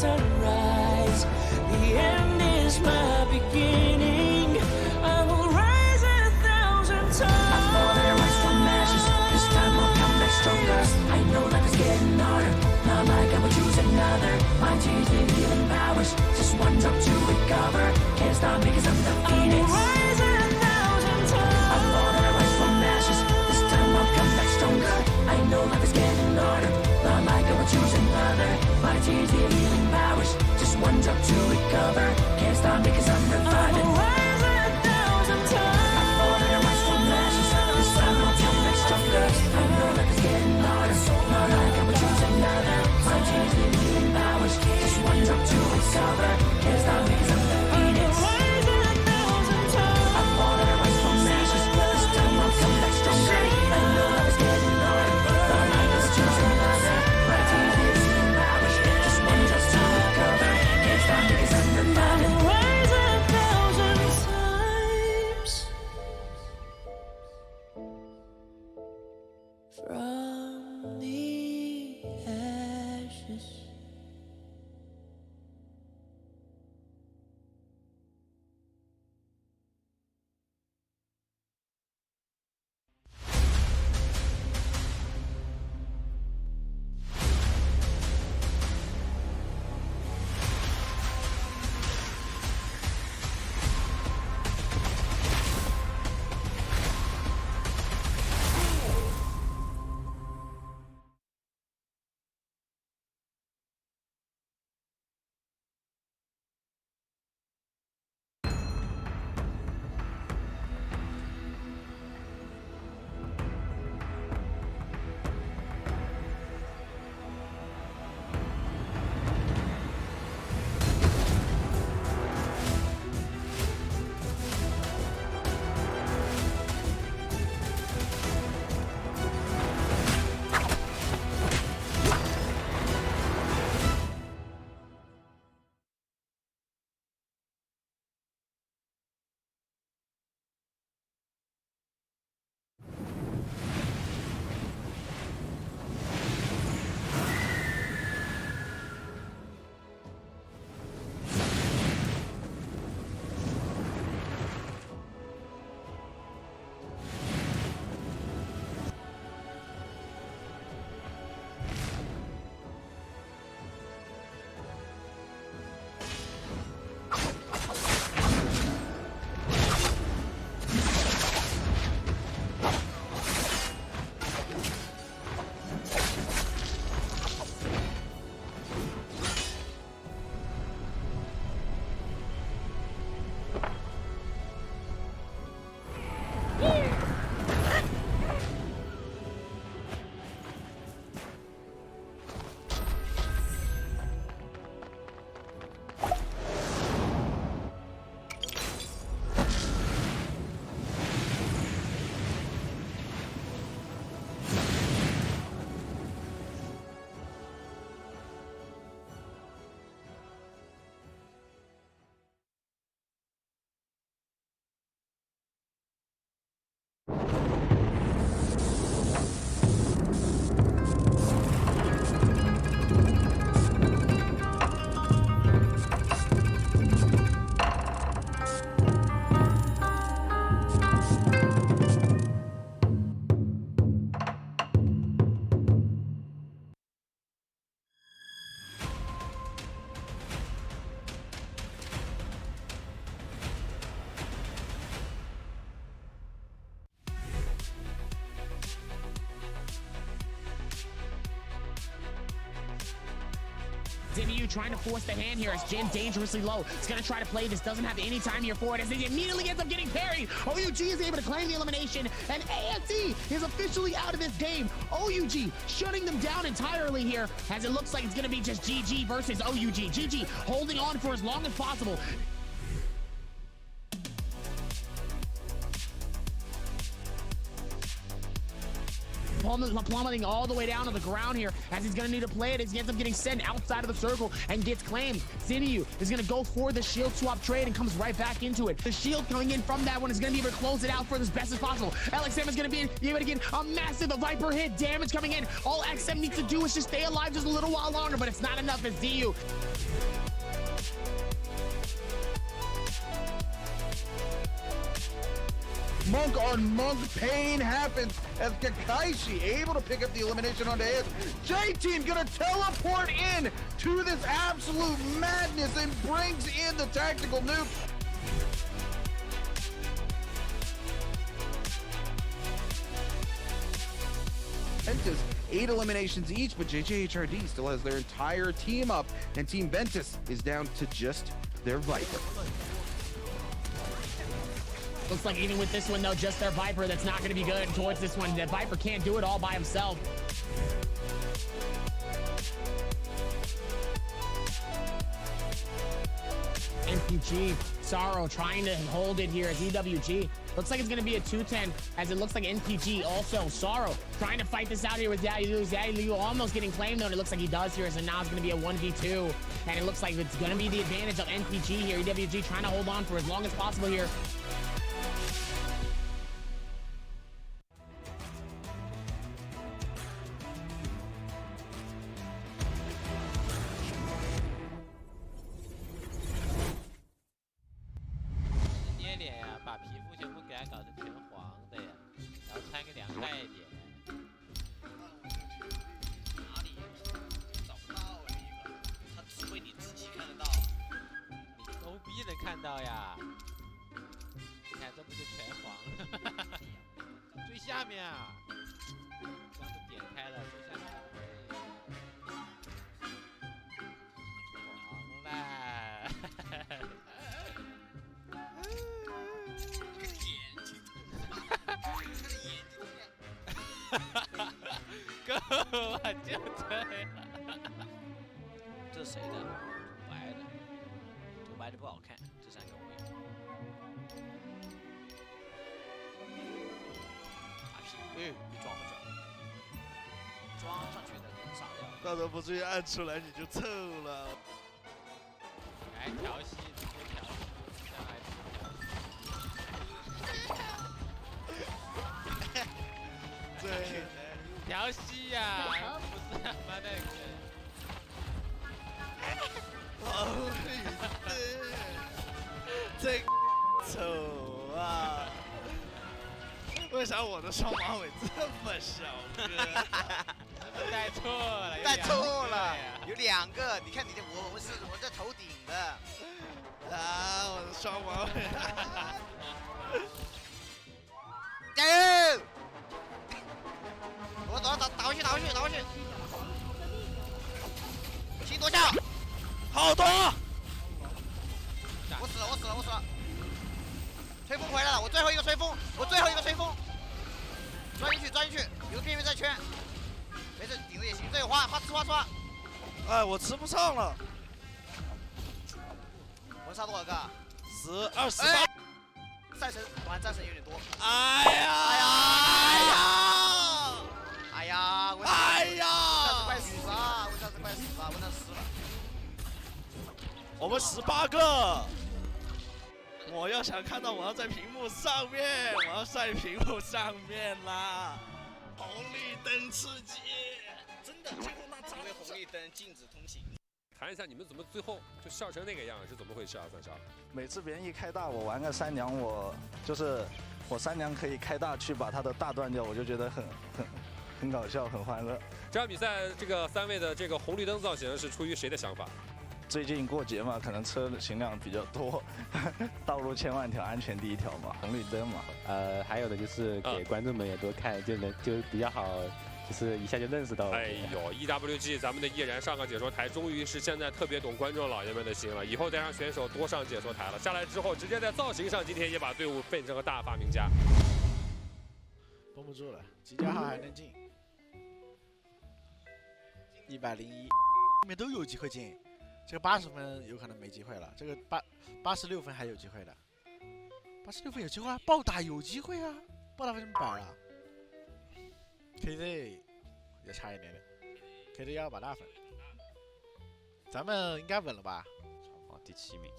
sunrise. The end is my beginning. I will rise 1,000 times. I fall and I rise from ashes. This time I'll come back stronger. I know life is getting harder. Not like I would choose another. My tears need healing powers. Just one drop to recover. Can't stop me cause I'm the phoenix. I will rise 1,000 times. I fall and I rise from ashes. This time I'll come back stronger. I know life is getting harder. Not like I would choose another. My tears need healing powers. Just one drop to recover. Can't stop me cause I'm reviving. I will rise 1,000 times. I fall and I rise from ashes. This time I'll come back stronger. I know life is getting harder. Not like I would choose another. My tears need healing powers. Just one drop to recover. Can't stop me cause I'm the phoenix. I fall and I rise from ashes. This time I'll come back stronger. I know life is getting harder. Not like I would choose another. My tears need healing powers. Just one drop to recover. Can't stop me cause I'm reviving. Rise 1,000 times from the ashes. Nbpl trying to force the hand here as Jin dangerously low. He's going to try to play this, doesn't have any time here for it as he immediately ends up getting parried. OUG is able to claim the elimination, and AFT is officially out of this game. OUG shutting them down entirely here as it looks like it's going to be just GG versus OUG. GG holding on for as long as possible. plummeting all the way down to the ground here as he's gonna need to play it as he ends up getting sent outside of the circle and gets claimed. Zinyu is gonna go for the shield swap trade and comes right back into it. The shield coming in from that one is gonna be able to close it out for as best as possible. LXM is gonna be able to get a massive Viper hit damage coming in. All XM needs to do is just stay alive just a little while longer, but it's not enough as ZU. Monk on Monk, pain happens as Kakaishi able to pick up the elimination on his. J-Team gonna teleport in to this absolute madness and brings in the tactical nuke. Ventus, 8 eliminations each, but JJHRD still has their entire team up, and Team Ventus is down to just their Viper. Looks like even with this one though, just their Viper, that's not gonna be good towards this one. That Viper can't do it all by himself. NPG, Sorrow trying to hold it here as EWG. Looks like it's gonna be a 2-10 as it looks like NPG also. Sorrow trying to fight this out here with Zaylu. Zaylu almost getting claimed though, and it looks like he does here, so now it's gonna be a 1v2. And it looks like it's gonna be the advantage of NPG here. EWG trying to hold on for as long as possible here.把皮肤全部给它搞成全黄的呀，然后穿个凉快一点。哪里找不到一个？他只会你自己看得到。你 OB 能看到呀？你看这不就全黄了？最下面啊，刚都点开了，最下面黄了。够了，就这样。这是谁的？土白的，土白的不好看，这3个我有。打屁股，你装不装？装上去的傻掉。到时候不至于按出来你就臭了。来调戏，直接调戏，上来对，调戏呀，不是他妈那个。哦，对，这丑啊！为啥我的双马尾这么小个？带错了，带错了，有2个。你看我是在头顶的。啊，我的双马尾！加油！我打回去，请夺下。好多！我死了！吹风回来了，我最后一个吹风，钻进去，有个边缘在圈，没事，顶着也行，这有花，刷。哎，我吃不上了。我杀多少个？10、28。战神有点多。哎呀！我战士快死了，我死了。我们18个。我要想看到，我要在屏幕上面，我要晒屏幕上面啦！红绿灯刺激，真的，最后那张因为红绿灯禁止通行。谈一下你们怎么最后就笑成那个样，是怎么回事啊？算是每次别人一开大，我玩个3娘，我3娘可以开大去把他的大断掉，我就觉得很搞笑，很欢乐。这场比赛这个3位的这个红绿灯造型是出于谁的想法？最近过节嘛，可能车行量比较多，道路千万条，安全第一条嘛，红绿灯嘛。还有的就是给观众们也多看，就比较好，就是一下就认识到。哎呦 ，EWG 咱们的艺人上个解说台，终于是现在特别懂观众老爷们的心了。以后再让选手多上解说台了，下来之后直接在造型上，今天也把队伍变成了大发明家。绷不住了，几家号还能进？101，里面都有机会进。这个80分有可能没机会了，这个86分还有机会的，86分有机会啊，暴打有机会啊，暴打为什么摆了？ KZ 也差一点点，KZ要把大分，咱们应该稳了吧？哦，第7名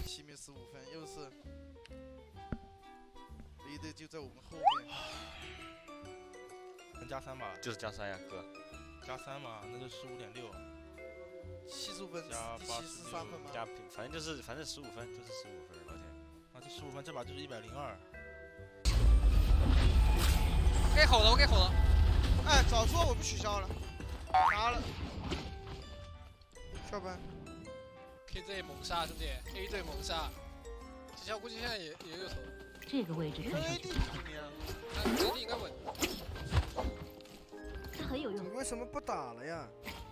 ，7名15分，又是离队就在我们后面。能加3吧？就是加3呀，哥。加3嘛，那就15.6。75分加73分吗？加反正15分，就是15分，老铁。啊，这15分，这把就是102。该吼了，我该吼了。哎，早说我不取消了，拿了。下班。KZ 猛杀兄弟 ，A 队猛杀。这下估计现在也有头。这个位置看上去不错。这里应该稳。它很有用。你为什么不打了呀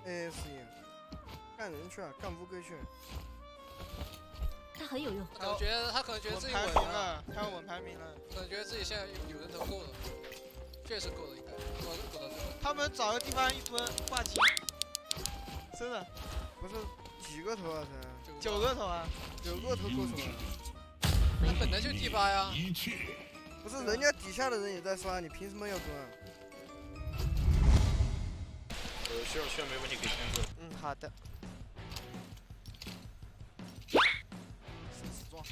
？AS 干人去啊，干乌龟去。它很有用。他可能觉得自己稳了，他要稳排名了。可能觉得自己现在有人头够了，确实够了，应该够到这个。他们找个地方一蹲挂机，真的，不是几个头啊？才9个头啊，9个头够什么？他本来就第8呀。不是，人家底下的人也在刷，你凭什么要蹲啊？需要没问题可以先做。嗯，好的。生死状。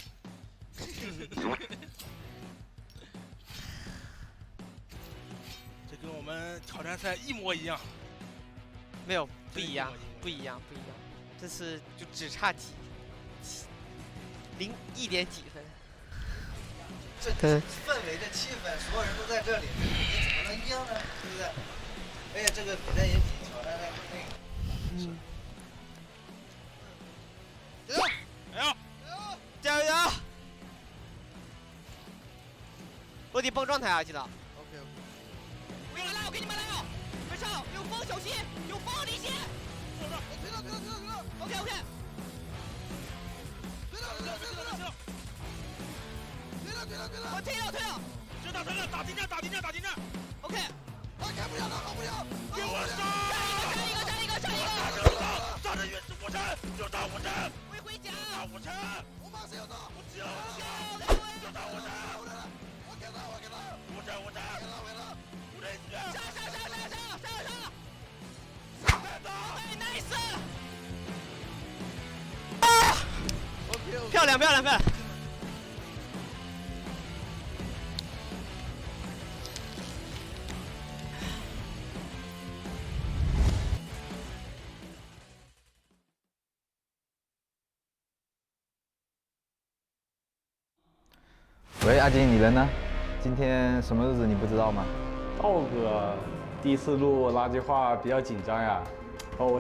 这跟我们挑战赛一模一样。没有，不一样，这次就只差1点几分。这氛围的气氛，所有人都在这里，你怎么能一样呢？对不对？而且这个比赛也比挑战赛那个。加油！落地蹦状态啊，记得。OK。我给你们来，我给你们来啊！快上，有风小心，有风离线。我推了。OK。推了。我推了。知道推了，打敌战。OK。他开不了，他好不了。给我上！上一个！炸着原始火山，就打火山。我回家。打火山。我马上要到。我就打火山。我给他。火山。上！nice！ 漂亮！喂，阿金，你人呢？今天什么日子你不知道吗？道哥，第一次录垃圾话比较紧张呀。我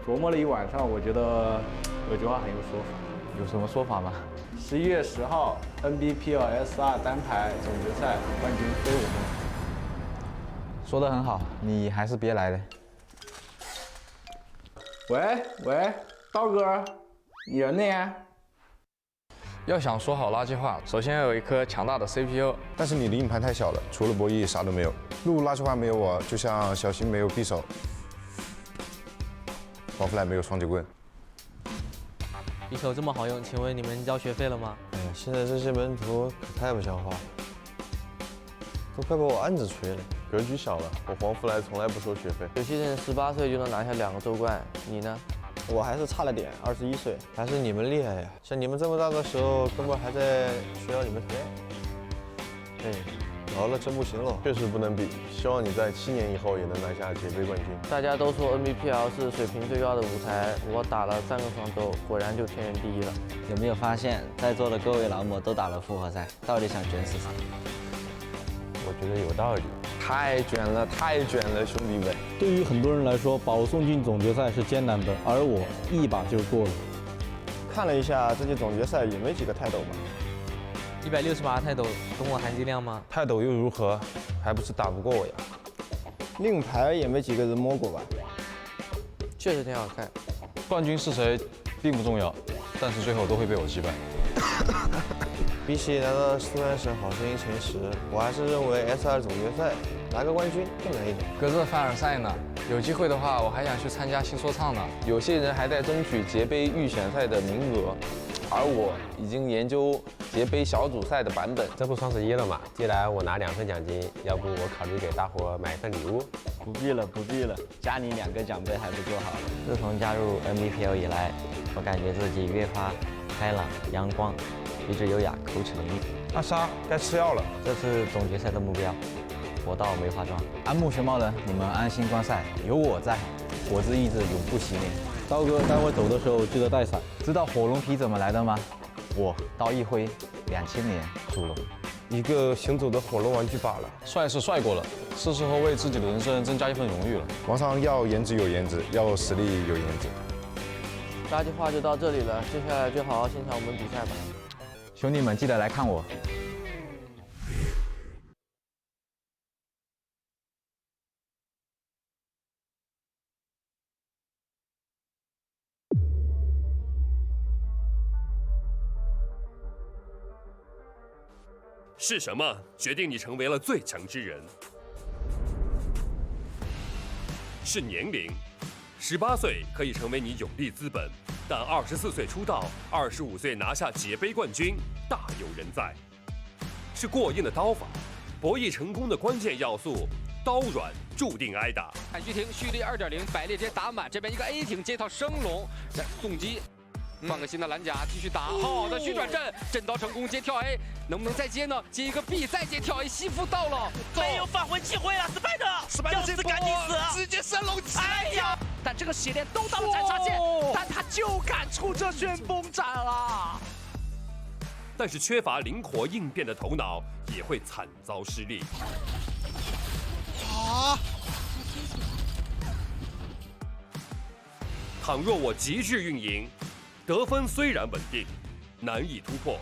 琢磨了一晚上，我觉得有句话很有说法。有什么说法吗？11月10号 Nbpl S2单排总决赛冠军非我梦。说得很好，你还是别来了。喂，道哥，你人呢？要想说好垃圾话，首先要有一颗强大的 CPU。但是你的硬盘太小了，除了博弈啥都没有。录垃圾话没有我，就像小新没有匕首，王福来没有双截棍。匕首这么好用，请问你们交学费了吗？哎呀，现在这些门徒可太不像话，都快把我案子吹了。格局小了，我黄福来从来不收学费。有些人18岁就能拿下2个周冠，你呢？我还是差了点，21岁，还是你们厉害呀！像你们这么大的时候，根本还在学校里面培养。哎，老了真不行了，确实不能比。希望你在7年以后也能拿下姐杯冠军。大家都说 Nbpl 是水平最高的舞台，我打了3个双周，果然就天然第一了。有没有发现，在座的各位劳模都打了复活赛，到底想卷死谁？我觉得有道理。太卷了，兄弟们！对于很多人来说，保送进总决赛是艰难的，而我一把就过了。看了一下这届总决赛，也没几个泰斗吧？160把泰斗懂我含金量吗？泰斗又如何？还不是打不过我呀。令牌也没几个人摸过吧？确实挺好看。冠军是谁并不重要，但是最后都会被我击败。比起拿到四川省好声音前10，我还是认为 S2 总决赛拿个冠军更难一点。隔着凡尔赛呢，有机会的话，我还想去参加新说唱呢。有些人还在争取节杯预选赛的名额，而我已经研究节杯小组赛的版本。这不双11了嘛？既然我拿2份奖金，要不我考虑给大伙买一份礼物？不必了，不必了，加你2个奖杯还不够好了。自从加入 Nbpl 以来，我感觉自己越发开朗、阳光，举止优雅，口齿伶俐。阿莎该吃药了。这次总决赛的目标，活到梅花桩。安木熊猫人，你们安心观赛，有我在，火之意志永不熄灭。刀哥，待会走的时候记得带伞。知道火龙皮怎么来的吗？我刀一挥，2000年属龙。一个行走的火龙玩具罢了。帅是帅过了，是时候为自己的人生增加一份荣誉了。皇上要颜值有颜值，要实力有颜值。垃圾话就到这里了，接下来就好好欣赏我们比赛吧。兄弟们，记得来看我。是什么决定你成为了最强之人？是年龄，18岁可以成为你有利资本，但24岁出道，25岁拿下节杯冠军，大有人在。是过硬的刀法，博弈成功的关键要素，刀软注定挨打。海虚庭蓄力2.0，百裂直接打满，这边一个 A 挺接套升龙，送击。换个新的蓝甲，继续打，好的旋转阵，震刀成功，接跳 A， 能不能再接呢？接一个 B， 再接跳 A， 西服到了，没有返回机会了，斯派特，要死赶紧死，直接升龙起来！哎呀，但这个血链都到了斩杀线，但他就敢出这旋风斩啊！但是缺乏灵活应变的头脑，也会惨遭失利。啊！倘若我极致运营，得分虽然稳定，难以突破，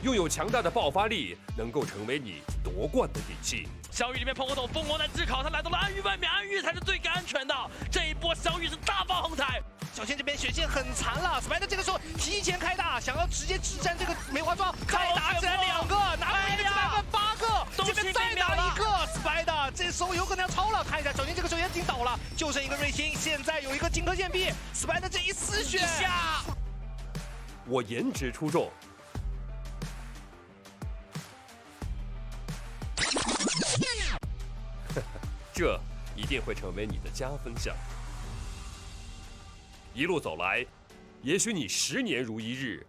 拥有强大的爆发力，能够成为你夺冠的底气。小雨里面碰不懂，疯狂的炙烤，他来到了安玉外面，安玉才是最安全的。这一波小雨是大放横财。小仙这边血线很残了，斯派特这个时候提前开大，想要直接直占这个梅花桩，再打起来2个，拿回来了8个，这边再打1个，斯派特这时候有可能要超了。看一下小仙这个时候已经倒了，就剩一个瑞星，现在有一个荆轲剑臂，斯派特这一丝血下。我颜值出众，这一定会成为你的加分项。一路走来，也许你10年如一日，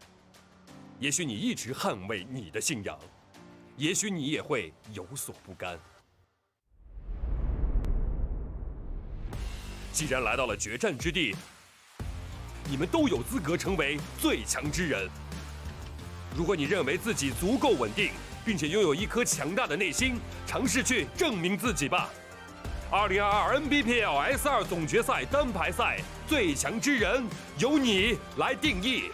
也许你一直捍卫你的信仰，也许你也会有所不甘。既然来到了决战之地，你们都有资格成为最强之人。如果你认为自己足够稳定，并且拥有一颗强大的内心，尝试去证明自己吧。2022 Nbpl S2 总决赛单排赛，最强之人由你来定义。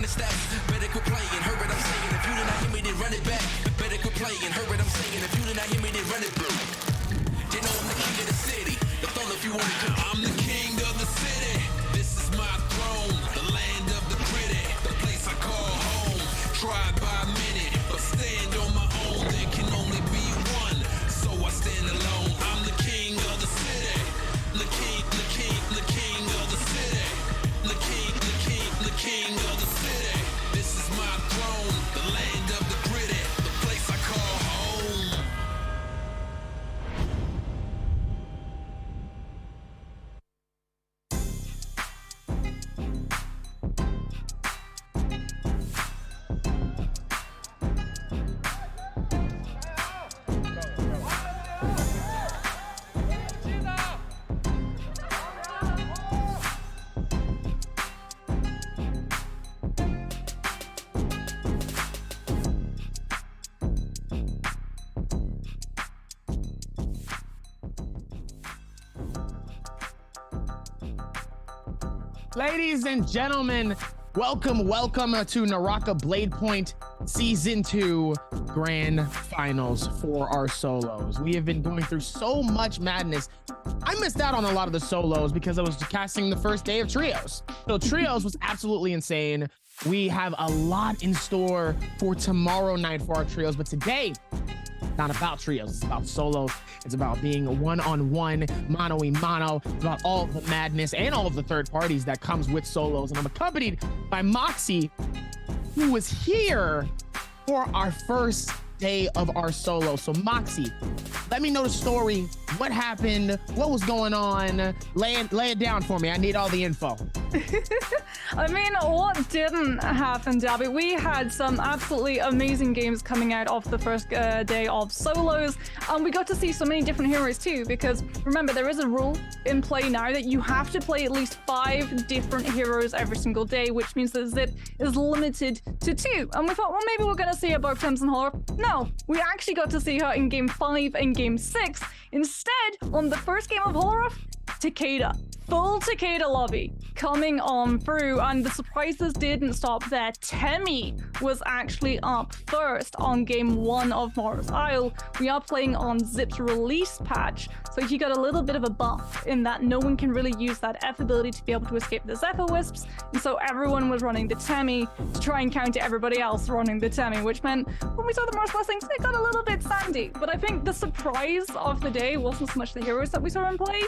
running steps. Better quit playing, heard what I'm saying. If you did not hear me, then run it back. Better quit playing, heard what I'm saying. If you did not hear me, then run it back. They know I'm the king of the city. The throne if you want to come. I'm the king of the city. This is my throne, the land of the pretty, the place I call home. Tried by many, but stand on my own. There can only be one, so I stand alone. I'm the king of the city. The king of the city. The king of the city. This is my throne, the land of the pretty, the place I call home. Ladies and gentlemen, welcome to Naraka Blade Point Season 2 Grand Finals for our solos. We have been going through so much madness. I missed out on a lot of the solos because I was casting the first day of trios. So trios was absolutely insane. We have a lot in store for tomorrow night for our trios, but today, not about trios, it's about solos. It's about being one-on-one, mano-y-mano. It's about all the madness and all of the third parties that comes with solos. And I'm accompanied by Moxie, who was here for our first day of our solo. So Moxie, let me know the story. What happened? What was going on? Lay it down for me. I need all the info. I mean, what didn't happen, Dabby? We had some absolutely amazing games coming out of the first day of solos. We got to see so many different heroes too, because remember, there is a rule in play now that you have to play at least 5 different heroes every single day, which means that Zip is limited to 2. And we thought, well, maybe we're going to see her both times in horror. No, we actually got to see her in game 5 and game 6. Instead, on the first game of horror, Takeda. Full Takeda lobby coming on through, and the surprises didn't stop there. Temi was actually up first on game 1 of Morris Isle. We are playing on Zip's release patch, so he got a little bit of a buff in that no one can really use that F ability to be able to escape the Zephyr Wisps, and so everyone was running the Temi to try and counter everybody else running the Temi, which meant when we saw the Morris Blessings, it got a little bit sandy. But I think the surprise of the day wasn't so much the heroes that we saw in play,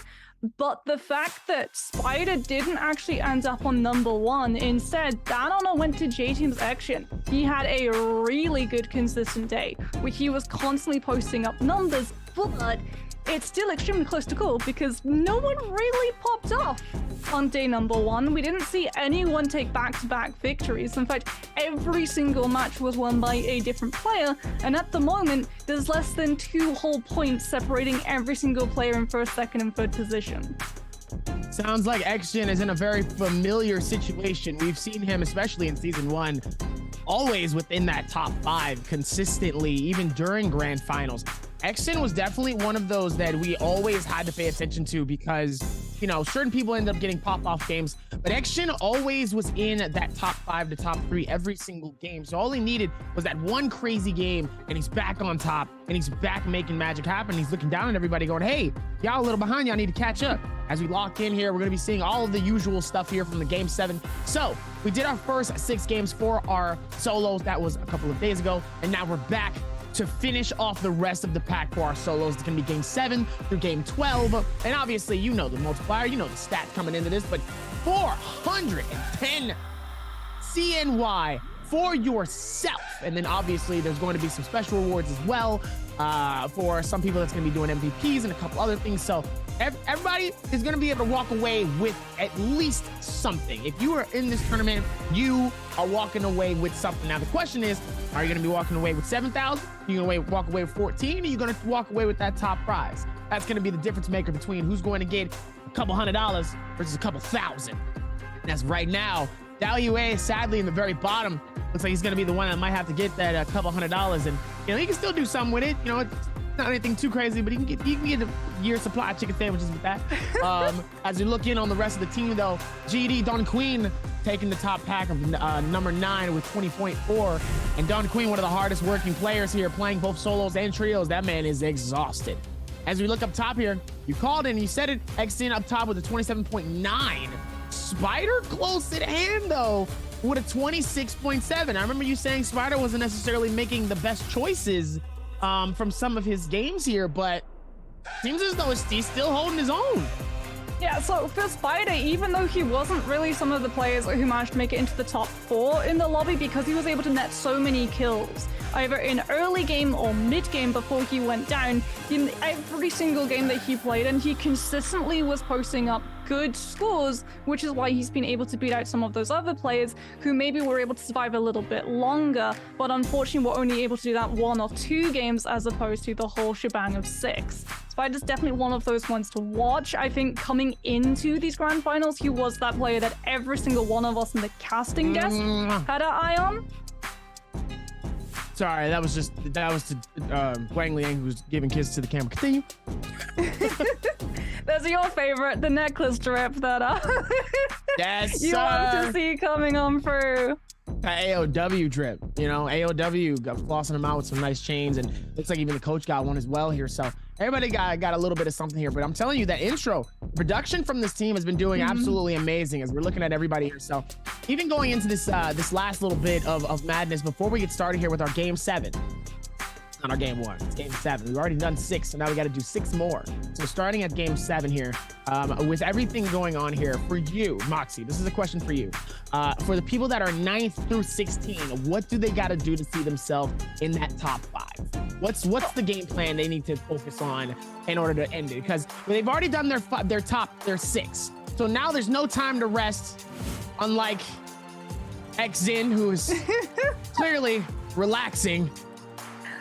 but the fact that Spider didn't actually end up on number 1. Instead, that honor went to J-Team's Action. He had a really good consistent day, where he was constantly posting up numbers, but it's still extremely close to call because no one really popped off on day number 1. We didn't see anyone take back-to-back victories. In fact, every single match was won by a different player, and at the moment, there's less than 2 whole points separating every single player in first, second, and third position. Sounds like Xgen is in a very familiar situation. We've seen him, especially in Season 1, always within that top 5 consistently, even during Grand Finals. Xgen was definitely one of those that we always had to pay attention to because, you know, certain people end up getting pop-off games, but Xgen always was in that top 5 to top 3 every single game. So all he needed was that one crazy game, and he's back on top, and he's back making magic happen. He's looking down at everybody going, hey, y'all a little behind, y'all need to catch up. As we lock in here, we're going to be seeing all of the usual stuff here from the Game 7. So we did our first 6 games for our solos. That was a couple of days ago, and now we're back to finish off the rest of the pack for our solos. It's going to be game 7 through game 12. And obviously, you know the multiplier, you know the stats coming into this, but 410 CNY for yourself. And then obviously, there's going to be some special rewards as well for some people that's going to be doing MVPs and a couple other things. So everybody is going to be able to walk away with at least something. If you are in this tournament, you are walking away with something. Now, the question is, are you going to be walking away with 7,000? You're going to walk away with 14? Or are you going to walk away with that top prize? That's going to be the difference maker between who's going to get a couple $100 versus a couple thousand. And that's right now. WA, sadly, in the very bottom, looks like he's going to be the one that might have to get that couple $100. And, you know, he can still do something with it. You know, it's not anything too crazy, but he can get a year's supply of chicken sandwiches with that. As you look in on the rest of the team, though, GD, Don Queen, taking the top pack of number 9 with 20.4. And Don Queen, one of the hardest working players here, playing both solos and trios. That man is exhausted. As we look up top here, you called in, you said it, Xin up top with a 27.9. Spider close at hand, though, with a 26.7. I remember you saying Spider wasn't necessarily making the best choices from some of his games here, but seems as though he's still holding his own. Yeah, so for Spider, even though he wasn't really some of the players who managed to make it into the top 4 in the lobby, because he was able to net so many kills, either in early game or mid game before he went down, in every single game that he played, and he consistently was posting up good scores, which is why he's been able to beat out some of those other players who maybe were able to survive a little bit longer, but unfortunately were only able to do that 1 or 2 games as opposed to the whole shebang of 6. Spider's definitely one of those ones to watch. I think coming into these grand finals, he was that player that every single one of us in the casting desk had our eye on. Sorry, that was to Wang Liang, who's giving kisses to the camera. Continue. There's your favorite, the necklace drip that yes, you want to see coming on through. AOW drip, you know, AOW got flossing them out with some nice chains, and looks like even the coach got one as well here. So everybody got a little bit of something here, but I'm telling you that intro production from this team has been doing absolutely amazing as we're looking at everybody here. So even going into this this last little bit of madness before we get started here with our game 7. Not our game 1, it's game 7. We've already done 6, so now we got to do 6 more. So starting at game 7 here, with everything going on here for you, Moxie, this is a question for you. For the people that are 9th through 16, what do they got to do to see themselves in that top 5? What's the game plan they need to focus on in order to end it? Because they've already done their 6. So now there's no time to rest, unlike Xin, who is clearly relaxing,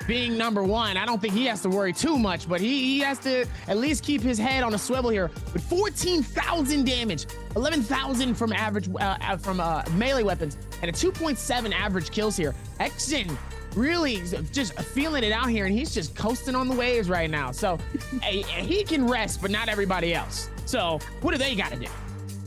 being number 1. I don't think he has to worry too much, but he has to at least keep his head on a swivel here with 14,000 damage, 11,000 from average melee weapons, and a 2.7 average kills here. Xin really just feeling it out here, and he's just coasting on the waves right now. So he can rest, but not everybody else. So what do they got to do?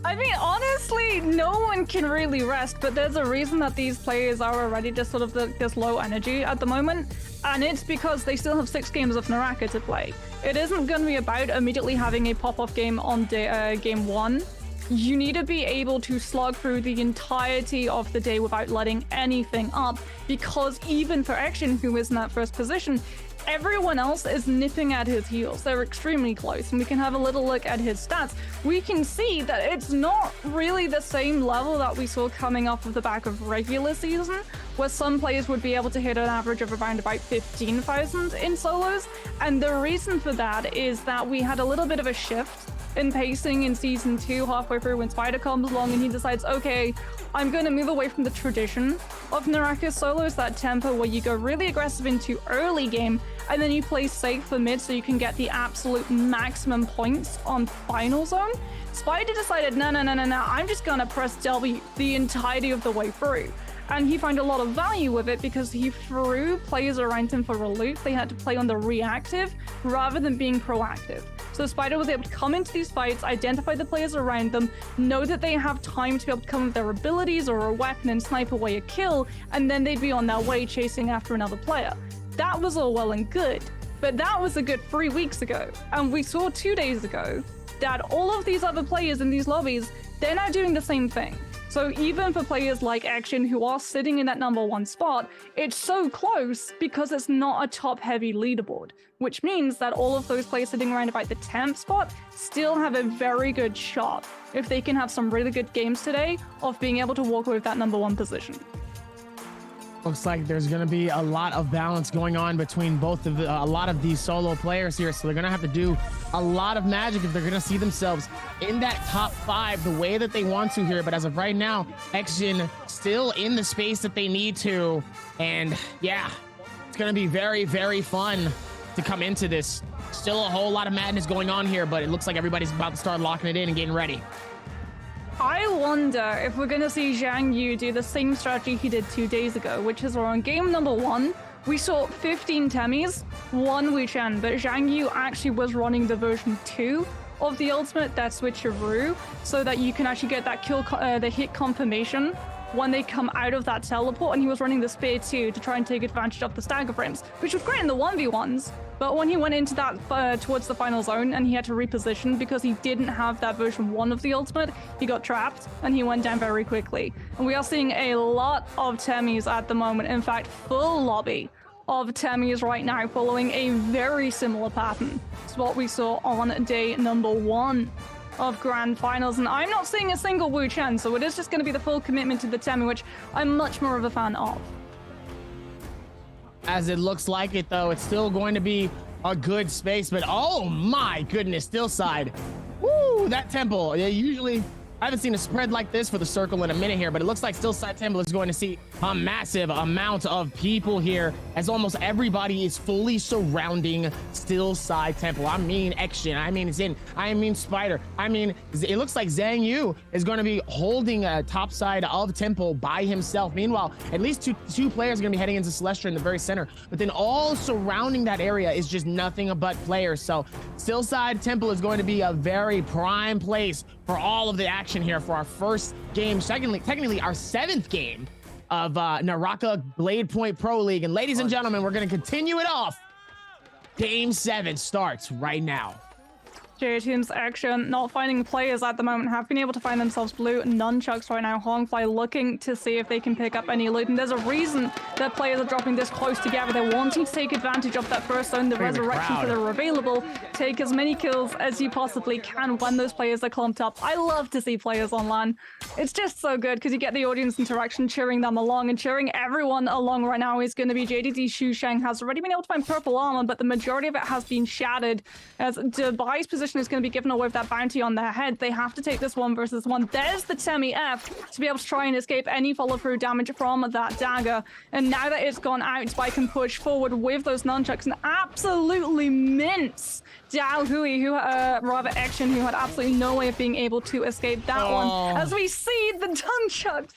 I mean, honestly, no one can really rest, but there's a reason that these players are already just sort of this low energy at the moment, and it's because they still have 6 games of Naraka to play. It isn't going to be about immediately having a pop-off game on game 1. You need to be able to slog through the entirety of the day without letting anything up, because even for Action, who is in that first position, everyone else is nipping at his heels. They're extremely close, and we can have a little look at his stats. We can see that it's not really the same level that we saw coming off of the back of regular season, where some players would be able to hit an average of around about 15,000 in solos. And the reason for that is that we had a little bit of a shift in pacing in season 2 halfway through when Spider comes along and he decides, okay, I'm going to move away from the tradition of Naraka solos, that tempo where you go really aggressive into early game and then you play safe for mid so you can get the absolute maximum points on final zone. Spider decided, no, I'm just gonna press W the entirety of the way through. And he found a lot of value with it because he threw players around him for relief. They had to play on the reactive rather than being proactive. So Spider was able to come into these fights, identify the players around them, know that they have time to be able to come with their abilities or a weapon and snipe away a kill, and then they'd be on their way chasing after another player. That was all well and good, but that was a good 3 weeks ago. And we saw 2 days ago that all of these other players in these lobbies, they're now doing the same thing. So even for players like Action who are sitting in that number 1 spot, it's so close because it's not a top-heavy leaderboard, which means that all of those players sitting around about the 10th spot still have a very good shot if they can have some really good games today of being able to walk away with that number 1 position. Looks like there's going to be a lot of balance going on between both of a lot of these solo players here. So they're going to have to do a lot of magic if they're going to see themselves in that top 5 the way that they want to here. But as of right now, Xgen still in the space that they need to. And yeah, it's going to be very, very fun to come into this. Still a whole lot of madness going on here, but it looks like everybody's about to start locking it in and getting ready. I wonder if we're going to see Zhang Yu do the same strategy he did 2 days ago, which is where on game number 1, we saw 15 Temis, 1 Wuchen, but Zhang Yu actually was running the version 2 of the ultimate, that switcheroo, so that you can actually get that kill, the hit confirmation when they come out of that teleport. And he was running the spear too to try and take advantage of the stagger frames, which was great in the 1v1s. But when he went into that towards the final zone and he had to reposition because he didn't have that version 1 of the ultimate, he got trapped and he went down very quickly. And we are seeing a lot of Temis at the moment. In fact, full lobby of Temis right now, following a very similar pattern to what we saw on day number 1 of grand finals. And I'm not seeing a single Wu Chen, so it is just going to be the full commitment to the Temi, which I'm much more of a fan of. As it looks like it, though, it's still going to be a good space, but oh my goodness, still side. Woo, that temple. Yeah, usually I haven't seen a spread like this for the circle in a minute here, but it looks like still side temple is going to see a massive amount of people here as almost everybody is fully surrounding still side temple. I mean Action, I mean Zin, I mean Spider, I mean it looks like Zhang Yu is going to be holding a top side of temple by himself. Meanwhile, at least two players are going to be heading into Celestia in the very center, but then all surrounding that area is just nothing but players. So still side temple is going to be a very prime place for all of the action here for our first game, technically our 7th game of Naraka Blade Point Pro League. And ladies and gentlemen, we're going to continue it off. Game 7 starts right now. J Team's Action not finding players at the moment, have been able to find themselves blue nunchucks right now. Hongfly looking to see if they can pick up any loot, and there's a reason that players are dropping this close together. They're wanting to take advantage of that first zone, the resurrections that are available. Take as many kills as you possibly can when those players are clumped up. I love to see players on LAN. It's just so good because you get the audience interaction, cheering them along, and cheering everyone along right now is going to be JDD Xu Sheng. Has already been able to find purple armor, but the majority of it has been shattered as Dubai's position is going to be given away with that bounty on their head. They have to take this 1 versus 1. There's the Temi F to be able to try and escape any follow-through damage from that dagger. And now that it's gone out, Spike can push forward with those nunchucks and absolutely mince Dao Hui, rather Action, who had absolutely no way of being able to escape that one. As we see the nunchucks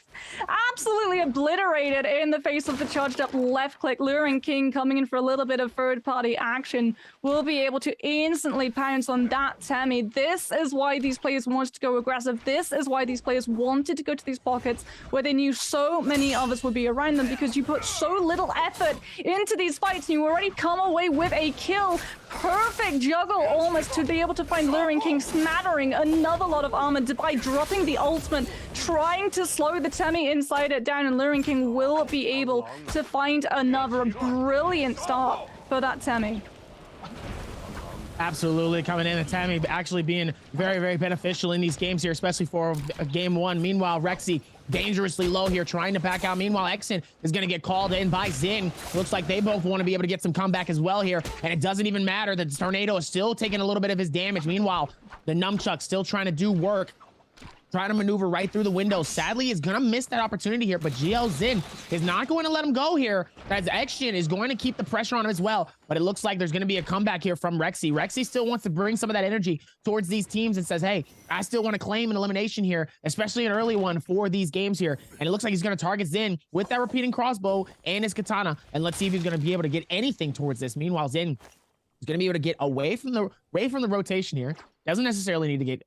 absolutely obliterated in the face of the charged up left click. Luring King coming in for a little bit of third party action will be able to instantly pounce on that Temi. This is why these players wanted to go aggressive. This is why these players wanted to go to these pockets where they knew so many of us would be around them, because you put so little effort into these fights and you already come away with a kill. Perfect juggle almost to be able to find Luring King, smattering another lot of armor by dropping the ultimate, trying to slow the Temi inside it down, and Luring King will be able to find another brilliant start for that Temi. Absolutely coming in, and Temi actually being very, very beneficial in these games here, especially for game 1. Meanwhile, Rexy dangerously low here, trying to back out. Meanwhile, Exen is going to get called in by Zin. Looks like they both want to be able to get some comeback as well here, and it doesn't even matter that the Tornado is still taking a little bit of his damage. Meanwhile, the Nunchuck still trying to do work, trying to maneuver right through the window. Sadly, is going to miss that opportunity here, but GL Zin is not going to let him go here, as Action is going to keep the pressure on him as well. But it looks like there's going to be a comeback here from Rexy. Rexy still wants to bring some of that energy towards these teams and says, hey, I still want to claim an elimination here, especially an early one for these games here. And it looks like he's going to target Zin with that repeating crossbow and his katana. And let's see if he's going to be able to get anything towards this. Meanwhile, Zin is going to be able to get away from the rotation here. Doesn't necessarily need to get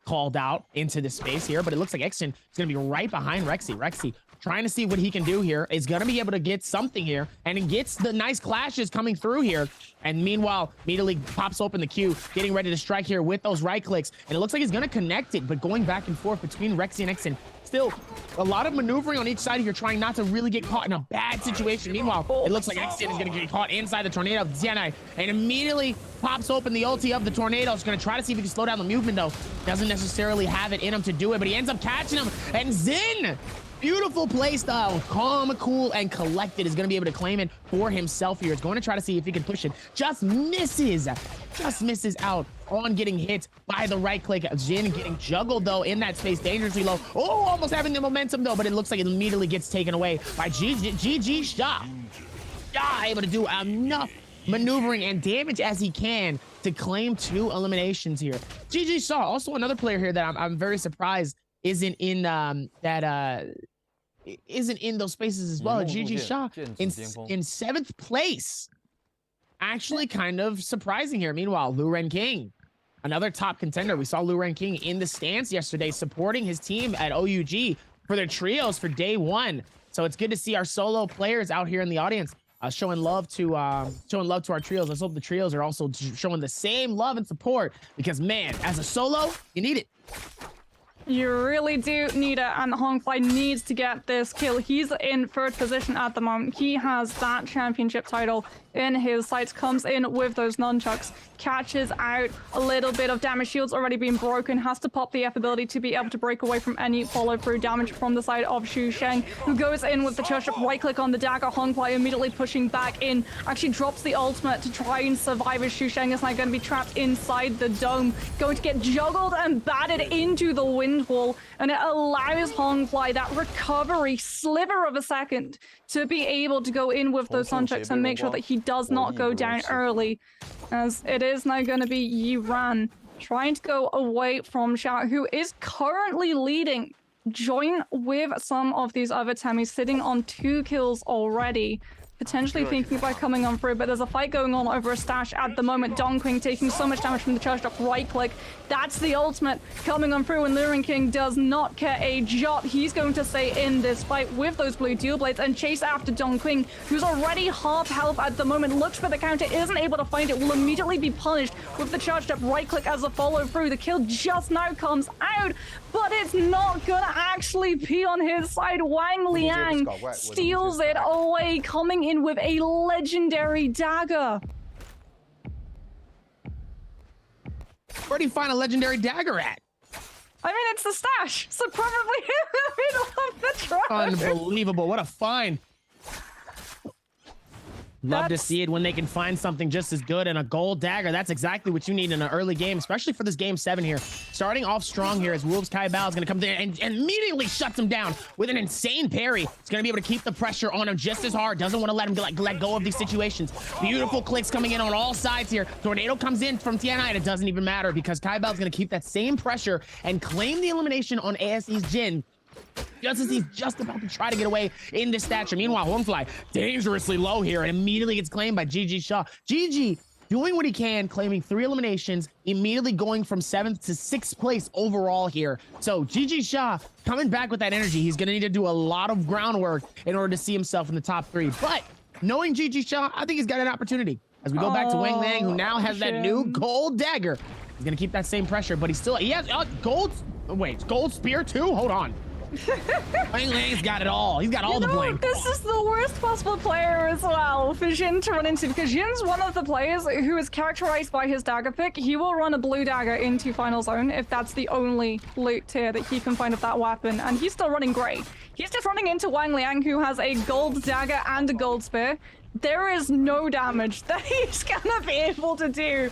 called out into the space here, but it looks like Exton is going to be right behind Rexy. Rexy trying to see what he can do here. Is going to be able to get something here, and he gets the nice clashes coming through here. And meanwhile, immediately pops open the queue, getting ready to strike here with those right clicks. And it looks like he's going to connect it, but going back and forth between Rexy and Exton. Still a lot of maneuvering on each side here, trying not to really get caught in a bad situation. Meanwhile, it looks like Exton is going to get caught inside the Tornado of Xianai, and immediately pops open the ulti of the Tornado. Is going to try to see if he can slow down the movement, though. Doesn't necessarily have it in him to do it, but he ends up catching him. And Zin, beautiful play style, calm, cool, and collected, is going to be able to claim it for himself here. It's going to try to see if he can push it. Just misses out on getting hit by the right click. Jin getting juggled, though, in that space, dangerously low. Oh, almost having the momentum, though, but it looks like it immediately gets taken away by GG Sha. Sha able to do enough maneuvering and damage as he can to claim 2 eliminations here. GG Sha, also another player here that I'm very surprised isn't in isn't in those spaces as well. GG Sha in 7th place. Actually kind of surprising here. Meanwhile, Luren King another top contender. We saw Lu King in the stands yesterday supporting his team at OUG for their trios for day one. So it's good to see our solo players out here in the audience showing love to our trios. Let's hope the trios are also showing the same love and support, because man, as a solo, you need it. You really do need it, and Hongfly needs to get this kill. He's in third position at the moment. He has that championship title in his sights, comes in with those nunchucks, catches out a little bit of damage. Shield's already been broken, has to pop the F ability to be able to break away from any follow-through damage from the side of Xu Sheng, who goes in with the church up, right-click on the dagger. Hongfly immediately pushing back in, actually drops the ultimate to try and survive as Xu Sheng is now going to be trapped inside the dome, going to get juggled and battered into the wind wall, and it allows Hongfly that recovery sliver of a second to be able to go in with those nunchucks and make sure that he does not go down early, as it is now going to be Yiran trying to go away from Xiao, who is currently leading, join with some of these other Tammys, sitting on 2 kills already. Potentially thinking about coming on through, but there's a fight going on over a stash at the moment. Dongqing taking so much damage from the charged up right click. That's the ultimate coming on through, and Lu King does not care a jot. He's going to stay in this fight with those blue dual blades and chase after Dongqing, who's already half health at the moment. Looks for the counter, isn't able to find it, will immediately be punished with the charged up right click as a follow through. The kill just now comes out, but it's not gonna actually be on his side. Wang Liang steals it away, coming in with a legendary dagger. Where do you find a legendary dagger at? I mean, it's the stash, so probably in the middle of the truck. Unbelievable, what a find. Love to see it when they can find something just as good, and a gold dagger. That's exactly what you need in an early game, especially for this game 7 here. Starting off strong here as Wolves Kai Bao is going to come there and immediately shuts him down with an insane parry. It's going to be able to keep the pressure on him just as hard. Doesn't want to let him let go of these situations. Beautiful clicks coming in on all sides here. Tornado comes in from Tianai, and it doesn't even matter because Kai Bao is going to keep that same pressure and claim the elimination on ASE's Jin, just as he's just about to try to get away in this stature. Meanwhile, Hongfly dangerously low here and immediately gets claimed by GG Shaw. GG doing what he can, claiming 3 eliminations, immediately going from 7th to 6th place overall here. So GG Shaw coming back with that energy. He's going to need to do a lot of groundwork in order to see himself in the top 3. But knowing GG Shaw, I think he's got an opportunity. As we go back to Wang Liang, who now has that new gold dagger. He's going to keep that same pressure, but he has gold. Wait, gold spear too? Hold on. Wang Liang's got it all. He's got all the blame. This is the worst possible player as well for Jin to run into, because Jin's one of the players who is characterized by his dagger pick. He will run a blue dagger into final zone if that's the only loot tier that he can find of that weapon, and he's still running great. He's just running into Wang Liang, who has a gold dagger and a gold spear. There is no damage that he's gonna be able to do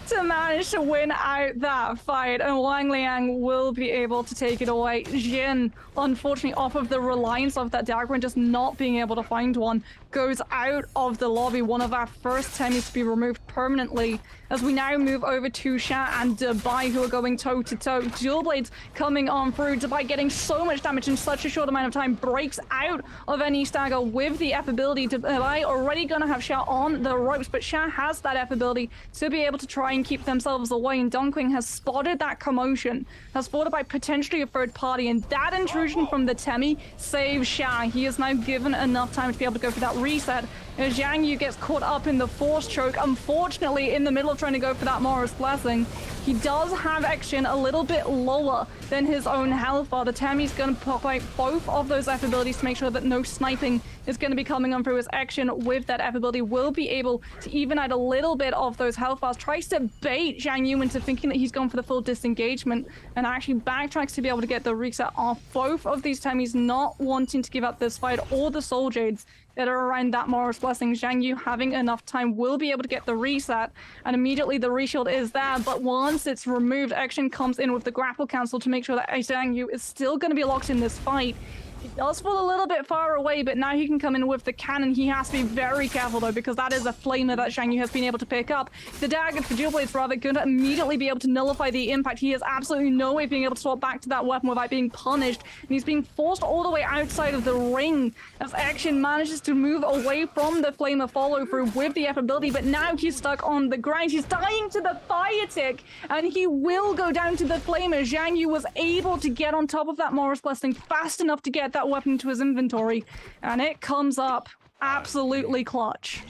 to manage to win out that fight, and Wang Liang will be able to take it away. Jin, unfortunately, off of the reliance of that dagger and just not being able to find one, goes out of the lobby. One of our first Temis to be removed permanently, as we now move over to Sha and Dubai, who are going toe-to-toe. Dual blades coming on through. Dubai getting so much damage in such a short amount of time, breaks out of any stagger with the F ability. Dubai already gonna have Sha on the ropes, but Sha has that F ability to be able to try and keep themselves away, and Dongqing has spotted that commotion, has thought about potentially a third party, and that intrusion from the Temi saves Sha. He is now given enough time to be able to go for that reset, as Zhang Yu gets caught up in the force choke, unfortunately in the middle of trying to go for that Morris Blessing. He does have action a little bit lower than his own health bar. The Tammy's going to pop out both of those F abilities to make sure that no sniping is going to be coming on through his action with that F ability. Will be able to even out a little bit of those health bars. Tries to bait Zhang Yu into thinking that he's going for the full disengagement, and actually backtracks to be able to get the reset off. Both of these Tammys not wanting to give up this fight, or the Soul Jades that are around that Morris Blessing. Zhang Yu having enough time will be able to get the reset, and immediately the reshield is there, but once it's removed, action comes in with the grapple cancel to make sure that Zhang Yu is still going to be locked in this fight. It does fall a little bit far away, but now he can come in with the cannon. He has to be very careful, though, because that is a flamer that Zhang Yu has been able to pick up. The dagger, the dual blade's rather going to immediately be able to nullify the impact. He has absolutely no way of being able to swap back to that weapon without being punished. And he's being forced all the way outside of the ring as Action manages to move away from the flamer follow-through with the F ability, but now he's stuck on the ground. He's dying to the fire tick, and he will go down to the flamer. Zhang Yu was able to get on top of that Morris Blessing fast enough to get that weapon to his inventory, and it comes up absolutely clutch.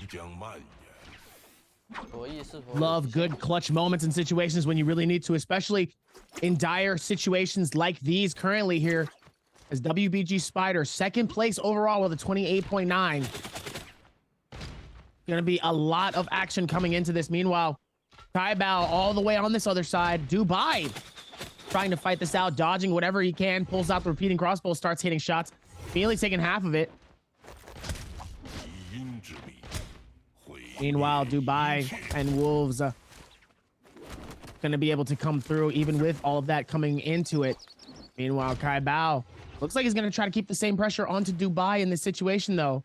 Love good clutch moments and situations when you really need to, especially in dire situations like these currently here, as WBG Spider, second place overall with a 28.9. Gonna be a lot of action coming into this. Meanwhile, Kaibao all the way on this other side. Dubai trying to fight this out, dodging whatever he can, pulls out the repeating crossbow, starts hitting shots, immediately taking half of it. Meanwhile, Dubai and Wolves gonna be able to come through even with all of that coming into it. Meanwhile, Kaibao looks like he's gonna try to keep the same pressure onto Dubai in this situation, though.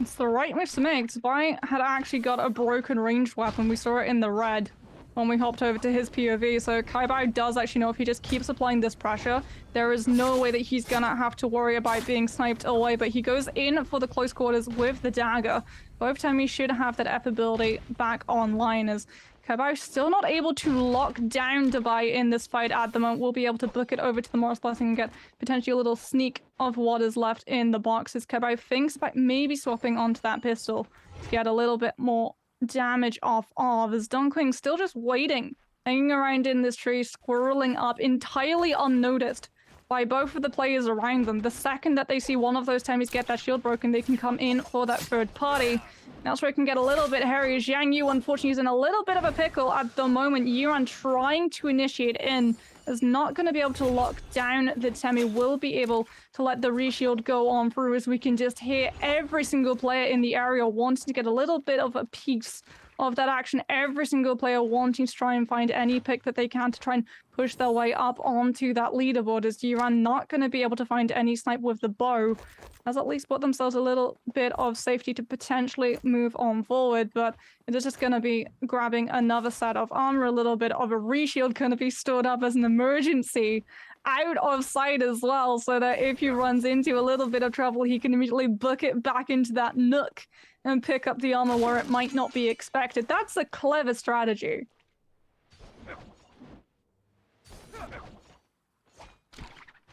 It's the right move to make. Dubai had actually got a broken ranged weapon. We saw it in the red when we hopped over to his POV. So Kaibao does actually know if he just keeps applying this pressure, there is no way that he's gonna have to worry about being sniped away. But he goes in for the close quarters with the dagger. Both times he should have that F ability back online, as Kaibao still not able to lock down Dubai in this fight at the moment. We'll be able to book it over to the Morris Blessing and get potentially a little sneak of what is left in the boxes. Kaibao thinks about maybe swapping onto that pistol to get a little bit more damage off of, as Dunkling still just waiting, hanging around in this tree, squirreling up entirely unnoticed by both of the players around them. The second that they see one of those Temmies get that shield broken, they can come in for that third party. That's where it can get a little bit hairy. Zhang Yu, unfortunately, is in a little bit of a pickle at the moment. Yuan trying to initiate in is not going to be able to lock down the Temmie. Will be able to let the reshield go on through, as we can just hear every single player in the area wanting to get a little bit of a piece of that action. Every single player wanting to try and find any pick that they can to try and push their way up onto that leaderboard, as Yuan not going to be able to find any snipe with the bow, has at least put themselves a little bit of safety to potentially move on forward. But it is just going to be grabbing another set of armor, a little bit of a reshield going to be stored up as an emergency out of sight as well, so that if he runs into a little bit of trouble, he can immediately book it back into that nook and pick up the armor where it might not be expected. That's a clever strategy.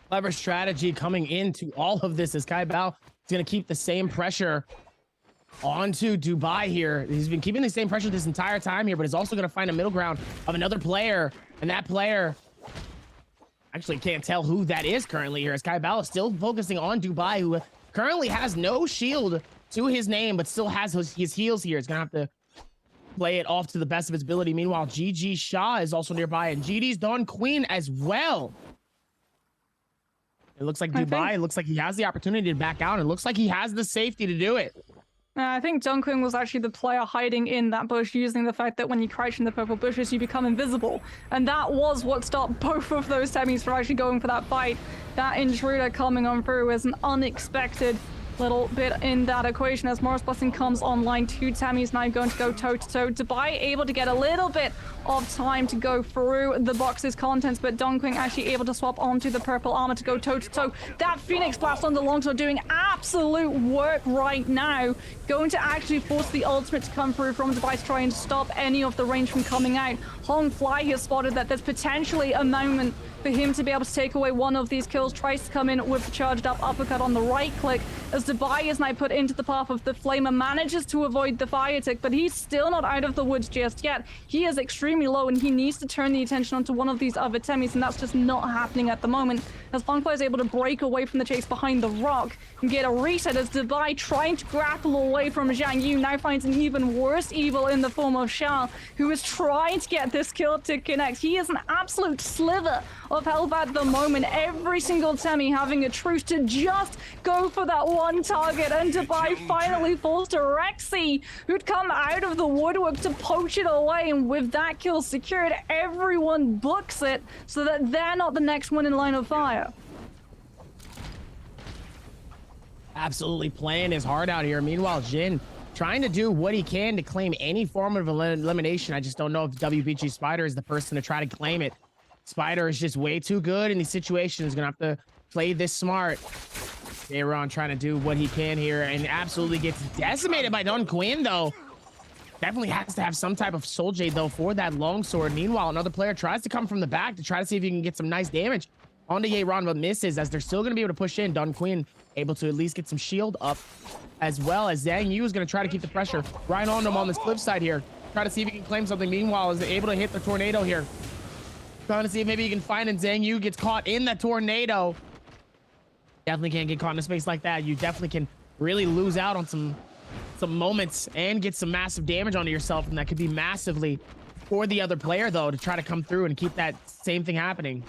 Clever strategy coming into all of this, as Kaibao is going to keep the same pressure onto Dubai here. He's been keeping the same pressure this entire time here, but he's also going to find a middle ground of another player, and that player actually can't tell who that is currently here, as Kaibao is still focusing on Dubai, who currently has no shield to his name, but still has his heals here. He's going to have to play it off to the best of his ability. Meanwhile, GG Shah is also nearby, and GD's Dawn Queen as well. It looks like Dubai, it looks like he has the opportunity to back out. It looks like he has the safety to do it. I think Dunkling was actually the player hiding in that bush, using the fact that when you crouch in the purple bushes, you become invisible. And that was what stopped both of those Temmies from actually going for that fight. That intruder coming on through is an unexpected little bit in that equation, as Morris Blessing comes online. Two Temmies now going to go toe-to-toe. Dubai able to get a little bit of time to go through the box's contents, but Dunkling actually able to swap onto the purple armor to go toe-to-toe. That Phoenix Blast on the longsword doing absolute work right now. Going to actually force the ultimate to come through from Dubai to try and stop any of the range from coming out. Hong Fly has spotted that there's potentially a moment for him to be able to take away one of these kills. Tries to come in with the charged up uppercut on the right click, as Dubai is now put into the path of the flamer. Manages to avoid the fire tick, but he's still not out of the woods just yet. He is extremely low, and he needs to turn the attention onto one of these other Temmies, and that's just not happening at the moment, as Fangfly is able to break away from the chase behind the rock and get a reset, as Dubai, trying to grapple away from Zhang Yu, now finds an even worse evil in the form of Shah, who is trying to get this kill to connect. He is an absolute sliver of health at the moment. Every single Temmie having a truce to just go for that one target, and Dubai finally falls to Rexy, who'd come out of the woodwork to poach it away, and with that kill secured, everyone books it so that they're not the next one in line of fire. absolutely playing his heart out here. Meanwhile, Jin trying to do what he can to claim any form of elimination. I just don't know if WBG Spider is the person to try to claim it. Spider is just way too good in these situations. Gonna have to play this smart. Aaron trying to do what he can here and absolutely gets decimated by Don Quinn, though. Definitely has to have some type of soul jade, though, for that longsword. Meanwhile, another player tries to come from the back to try to see if he can get some nice damage onto Yeron, but misses as they're still going to be able to push in. Don Quinn able to at least get some shield up, as well as Zhang Yu is going to try to keep the pressure right on him on this cliff side here. Try to see if he can claim something. Meanwhile, is able to hit the tornado here. Trying to see if maybe he can find, and Zhang Yu gets caught in that tornado. Definitely can't get caught in a space like that. You definitely can really lose out on some moments and get some massive damage onto yourself, and that could be massively for the other player, though, to try to come through and keep that same thing happening.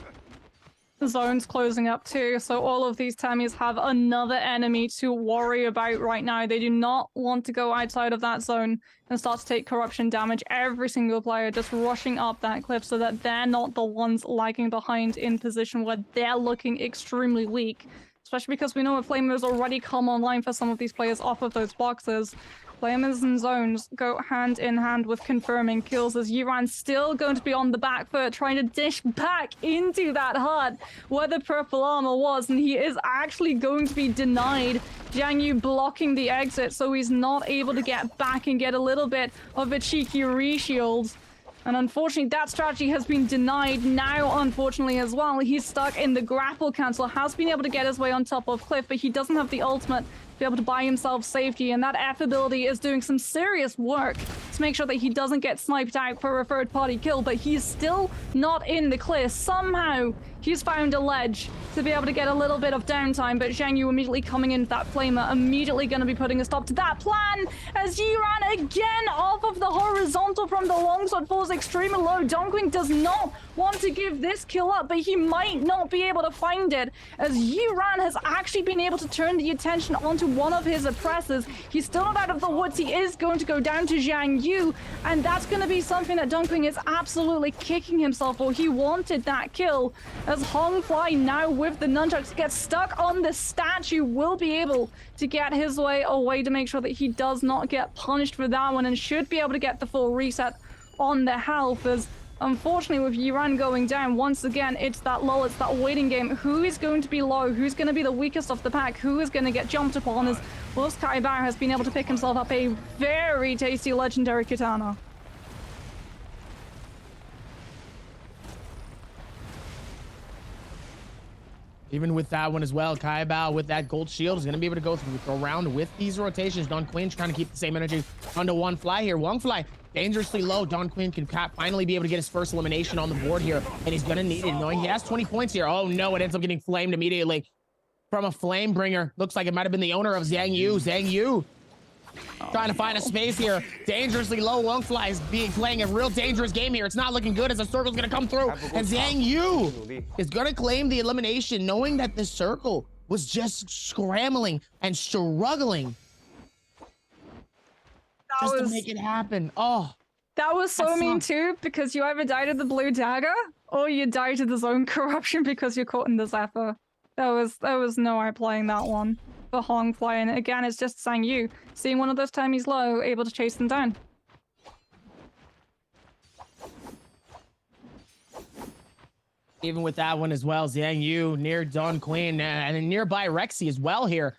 The zone's closing up too, so all of these Tammys have another enemy to worry about right now. They do not want to go outside of that zone and start to take corruption damage. Every single player just rushing up that cliff so that they're not the ones lagging behind in position where they're looking extremely weak. Especially because we know a Flamer's already come online for some of these players off of those boxes. Flamers and zones go hand in hand with confirming kills, as Yuran's still going to be on the back foot, trying to dish back into that hut where the purple armor was, and he is actually going to be denied. Zhang Yu blocking the exit, so he's not able to get back and get a little bit of a cheeky reshield. And unfortunately, that strategy has been denied now, unfortunately, as well. He's stuck in the grapple cancel, has been able to get his way on top of Cliff, but he doesn't have the ultimate to be able to buy himself safety, and that F ability is doing some serious work to make sure that he doesn't get sniped out for a third-party kill, but he's still not in the clear. Somehow, he's found a ledge to be able to get a little bit of downtime, but Zhang Yu immediately coming in with that flamer, immediately going to be putting a stop to that plan, as Yiran again off of the horizontal from the longsword falls extremely low. Dongqing does not want to give this kill up, but he might not be able to find it, as Yiran has actually been able to turn the attention onto one of his oppressors. He's still not out of the woods. He is going to go down to Zhang Yu, and that's going to be something that Dongqing is absolutely kicking himself for. He wanted that kill, as Hongfly now with the nunchucks gets stuck on the statue, will be able to get his way away to make sure that he does not get punished for that one, and should be able to get the full reset on the health, as unfortunately with Yiran going down, once again, it's that lull, it's that waiting game. Who is going to be low? Who's going to be the weakest of the pack? Who is going to get jumped upon? As Wolf's Kai Bao has been able to pick himself up a very tasty legendary katana. Even with that one as well, Kai Bao with that gold shield is going to be able to go around with these rotations. Don Quinn trying to keep the same energy onto One Fly here. One Fly dangerously low. Don Quinn can finally be able to get his first elimination on the board here, and he's going to need it, knowing he has 20 points here. Oh no, it ends up getting flamed immediately from a flame bringer. Looks like it might have been the owner of Zhang Yu. Zhang Yu trying to find a space here. Dangerously low. One Fly is playing a real dangerous game here. It's not looking good as the circle's going to come through, and Zhang Yu is going to claim the elimination, knowing that the circle was just scrambling and struggling to make it happen. Oh, that was so mean too, because you either die to the blue dagger or you die to the zone corruption because you're caught in the Zephyr. That was no eye playing that one for Hongfly, and again, it's just Zhang Yu seeing one of those times he's low, able to chase them down. Even with that one as well, Zhang Yu near Don Quinn and nearby Rexy as well here.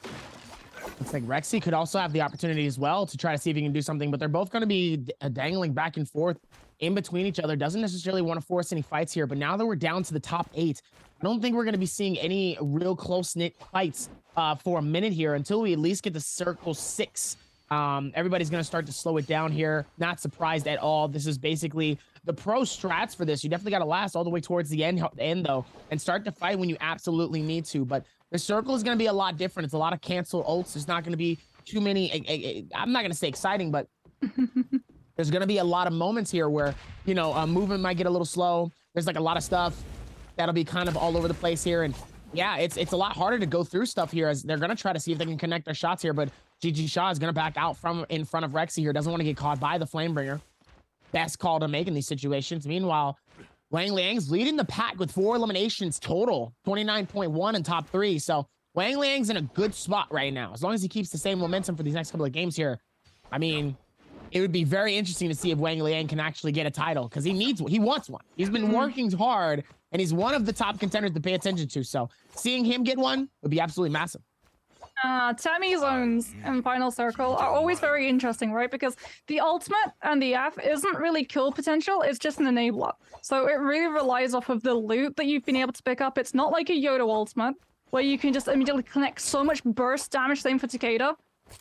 Looks like Rexy could also have the opportunity as well to try to see if he can do something, but they're both going to be dangling back and forth in between each other. Doesn't necessarily want to force any fights here, but now that we're down to the top 8, I don't think we're going to be seeing any real close-knit fights for a minute here until we at least get to Circle 6. Everybody's going to start to slow it down here. Not surprised at all. This is basically the pro strats for this. You definitely got to last all the way towards the end though, and start to fight when you absolutely need to. But the circle is going to be a lot different. It's a lot of cancel ults. There's not going to be too many, I'm not going to say exciting, but there's going to be a lot of moments here where, you know, movement might get a little slow. There's like a lot of stuff that'll be kind of all over the place here. And yeah, it's a lot harder to go through stuff here, as they're going to try to see if they can connect their shots here. But GG Shaw is going to back out from in front of Rexy here. Doesn't want to get caught by the Flamebringer. Best call to make in these situations. Meanwhile, Wang Liang's leading the pack with 4 eliminations total, 29.1 in top 3. So Wang Liang's in a good spot right now. As long as he keeps the same momentum for these next couple of games here, I mean, it would be very interesting to see if Wang Liang can actually get a title because he wants one. He's been working hard and he's one of the top contenders to pay attention to. So seeing him get one would be absolutely massive. Tammy zones in Final Circle are always very interesting, right? Because the ultimate and the F isn't really kill potential, it's just an enabler. So it really relies off of the loot that you've been able to pick up. It's not like a Yoda ultimate, where you can just immediately connect so much burst damage, same for Takeda,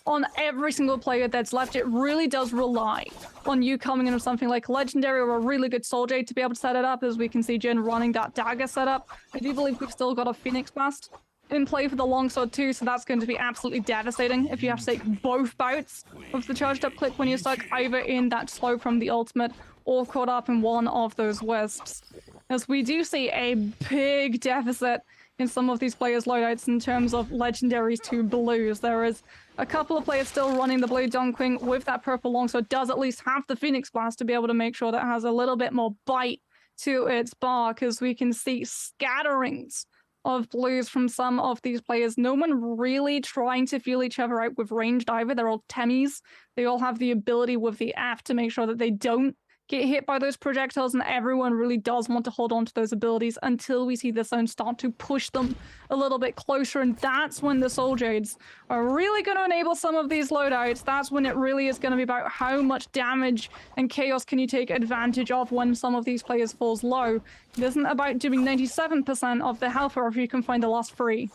on every single player that's left. It really does rely on you coming in with something like Legendary or a really good Soul Jade to be able to set it up, as we can see Jin running that dagger setup. I do believe we've still got a Phoenix Blast in play for the longsword too, so that's going to be absolutely devastating if you have to take both bouts of the charged up click when you're stuck either in that slow from the ultimate or caught up in one of those wisps. As we do see a big deficit in some of these players' loadouts in terms of legendaries to blues. There is a couple of players still running the blue. Dongqing with that purple longsword does at least have the Phoenix Blast to be able to make sure that has a little bit more bite to its bark, as we can see scatterings of blues from some of these players. No one really trying to feel each other out with ranged either. They're all Temis. They all have the ability with the F to make sure that they don't get hit by those projectiles, and everyone really does want to hold on to those abilities until we see the zone start to push them a little bit closer, and that's when the Soul Jades are really going to enable some of these loadouts. That's when it really is going to be about how much damage and chaos can you take advantage of when some of these players falls low. It isn't about doing 97% of the health, or if you can find the last 3.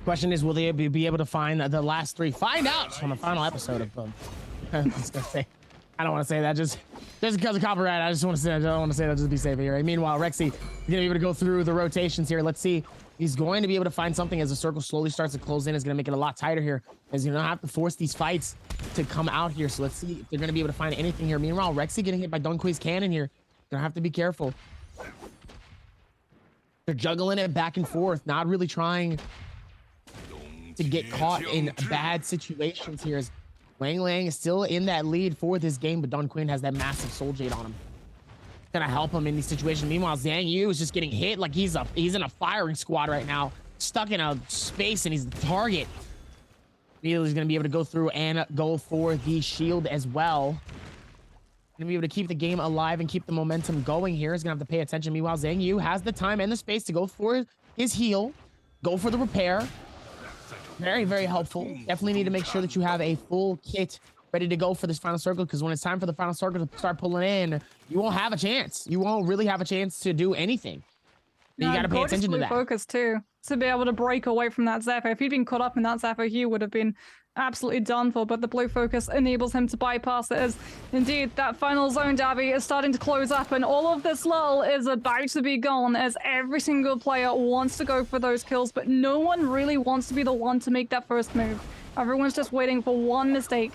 Question is, will they be able to find the last 3? Find out on the final episode of I was gonna say, I don't want to say that just because of copyright. I just want to say, I don't want to say that just to be safe here. Meanwhile, Rexy is gonna be able to go through the rotations here. Let's see. He's going to be able to find something as the circle slowly starts to close in. Is going to make it a lot tighter here, as you're gonna have to force these fights to come out here. So let's see if they're going to be able to find anything here. Meanwhile, Rexy getting hit by Dongquee's cannon here. Gonna have to be careful. They're juggling it back and forth, not really trying to get caught in bad situations here. As Wang Liang is still in that lead for this game, but Dongqueen has that massive Soul Jade on him. Gonna help him in these situations. Meanwhile, Zhang Yu is just getting hit like he's in a firing squad right now, stuck in a space, and he's the target. He's gonna be able to go through and go for the shield as well. Gonna be able to keep the game alive and keep the momentum going here. He's gonna have to pay attention. Meanwhile, Zhang Yu has the time and the space to go for his heal, go for the repair. Very, very helpful. Definitely need to make sure that you have a full kit ready to go for this final circle, because when it's time for the final circle to start pulling in, you won't have a chance. You won't really have a chance to do anything. You got to pay attention to that. Focus too, to be able to break away from that Zephyr. If he'd been caught up in that Zephyr, he would have been absolutely done for, but the blue focus enables him to bypass it, as indeed that final zone Davy is starting to close up, and all of this lull is about to be gone, as every single player wants to go for those kills, but no one really wants to be the one to make that first move. Everyone's just waiting for one mistake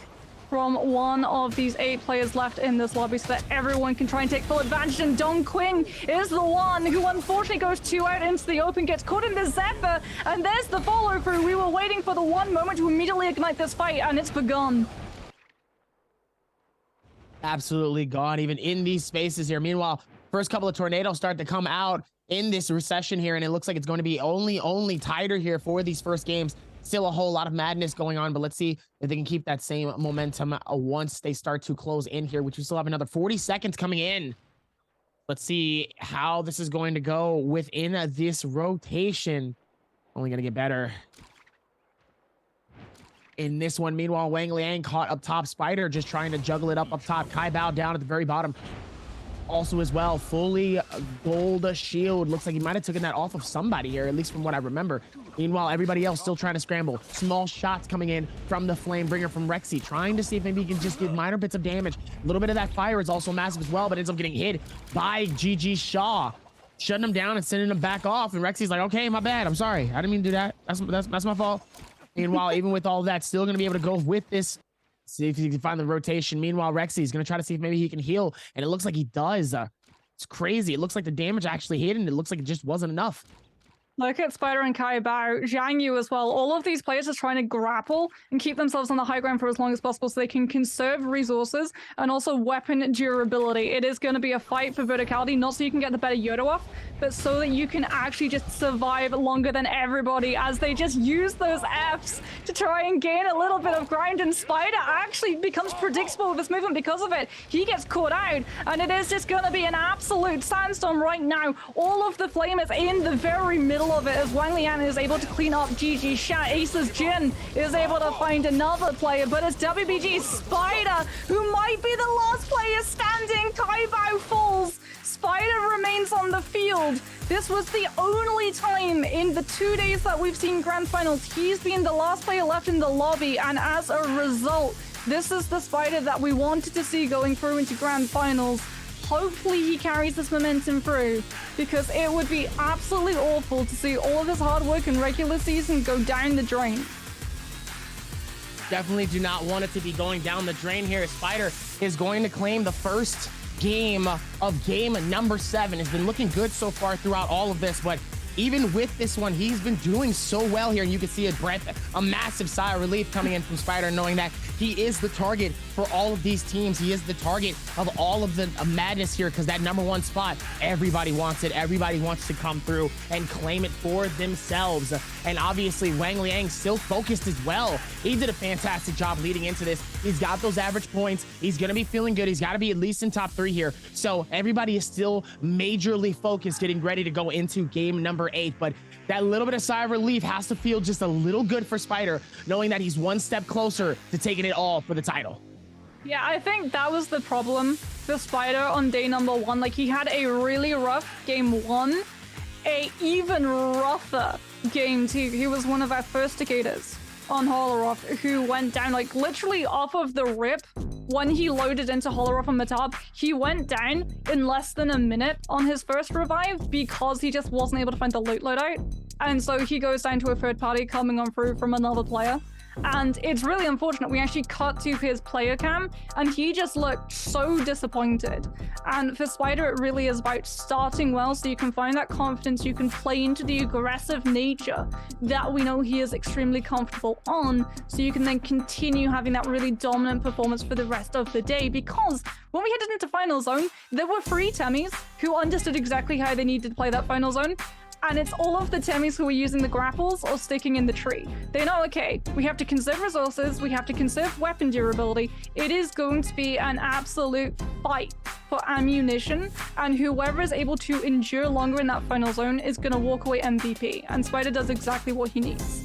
from one of these 8 players left in this lobby so that everyone can try and take full advantage, and Dongqing is the one who unfortunately goes 2 out into the open, gets caught in the Zephyr, and there's the follow through. We were waiting for the one moment to immediately ignite this fight, and it's begun. Absolutely gone, even in these spaces here. Meanwhile, first couple of tornadoes start to come out in this recession here, and it looks like it's going to be only tighter here for these first games. Still a whole lot of madness going on, but let's see if they can keep that same momentum once they start to close in here, which we still have another 40 seconds coming in. Let's see how this is going to go within this rotation. Only going to get better in this one. Meanwhile, Wang Liang caught up top. Spider just trying to juggle it up top. Kai Bao down at the very bottom. Also as well, fully gold shield. Looks like he might have taken that off of somebody here, at least from what I remember. Meanwhile, everybody else still trying to scramble. Small shots coming in from the Flamebringer from Rexy, trying to see if maybe he can just get minor bits of damage. A little bit of that fire is also massive as well, but ends up getting hit by GG Shaw, shutting him down and sending him back off. And Rexy's like, okay, my bad. I'm sorry. I didn't mean to do that. That's my fault. Meanwhile, even with all that, still going to be able to go with this. See if he can find the rotation. Meanwhile, Rexy's going to try to see if maybe he can heal, and it looks like he does. It's crazy. It looks like the damage actually hit, and it looks like it just wasn't enough. Look at Spider and Kai Bao, Zhang Yu as well. All of these players are trying to grapple and keep themselves on the high ground for as long as possible so they can conserve resources and also weapon durability. It is going to be a fight for verticality, not so you can get the better Yodo off, but so that you can actually just survive longer than everybody as they just use those Fs to try and gain a little bit of grind. And Spider actually becomes predictable with this movement because of it. He gets caught out, and it is just going to be an absolute sandstorm right now. All of the flame is in the very middle of it as Wang Liang is able to clean up GG Shat. Ace's Jin is able to find another player, but it's WBG Spider who might be the last player standing. Kai Bao falls. Spider remains on the field. This was the only time in the 2 days that we've seen Grand Finals he's been the last player left in the lobby, and as a result, this is the Spider that we wanted to see going through into Grand Finals. Hopefully he carries this momentum through, because it would be absolutely awful to see all of his hard work in regular season go down the drain. Definitely do not want it to be going down the drain here. Spider is going to claim the first game of game number 7. Has been looking good so far throughout all of this, but even with this one, he's been doing so well here, and you can see a massive sigh of relief coming in from Spider, knowing that he is the target for all of these teams. He is the target of all of the madness here, because that number 1 spot, everybody wants it. Everybody wants to come through and claim it for themselves. And obviously, Wang Liang still focused as well. He did a fantastic job leading into this. He's got those average points. He's going to be feeling good. He's got to be at least in top 3 here. So everybody is still majorly focused, getting ready to go into game number 8. But that little bit of sigh of relief has to feel just a little good for Spider, knowing that he's one step closer to taking it all for the title. Yeah, I think that was the problem for Spider on day number 1. Like, he had a really rough game 1, a even rougher game 2. He was one of our first Cicadas on Holoroth who went down, like, literally off of the rip. When he loaded into Holoroth on Matab, he went down in less than a minute on his first revive because he just wasn't able to find the loot loadout. And so he goes down to a third party coming on through from another player. And it's really unfortunate. We actually cut to his player cam and he just looked so disappointed. And for Spider, it really is about starting well so you can find that confidence, you can play into the aggressive nature that we know he is extremely comfortable on, so you can then continue having that really dominant performance for the rest of the day. Because when we headed into Final Zone, there were 3 Temis who understood exactly how they needed to play that Final Zone. And it's all of the Temis who are using the grapples or sticking in the tree. They know, okay, we have to conserve resources, we have to conserve weapon durability. It is going to be an absolute fight for ammunition, and whoever is able to endure longer in that final zone is going to walk away MVP. And Spider does exactly what he needs.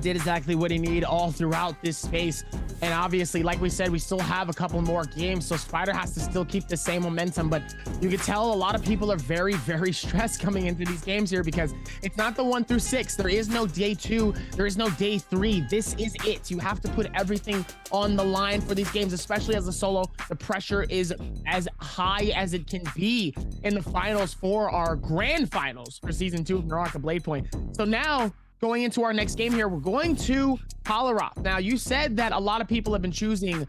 Did exactly what he needed all throughout this space. And obviously, like we said, we still have a couple more games, so Spider has to still keep the same momentum. But you can tell a lot of people are very, very stressed coming into these games here, because it's not the 1 through 6. There is no day 2. There is no day 3. This is it. You have to put everything on the line for these games, especially as a solo. The pressure is as high as it can be in the finals for our grand finals for season 2 of Naraka Blade Point. So now, going into our next game here, we're going to Holoroth. Now, you said that a lot of people have been choosing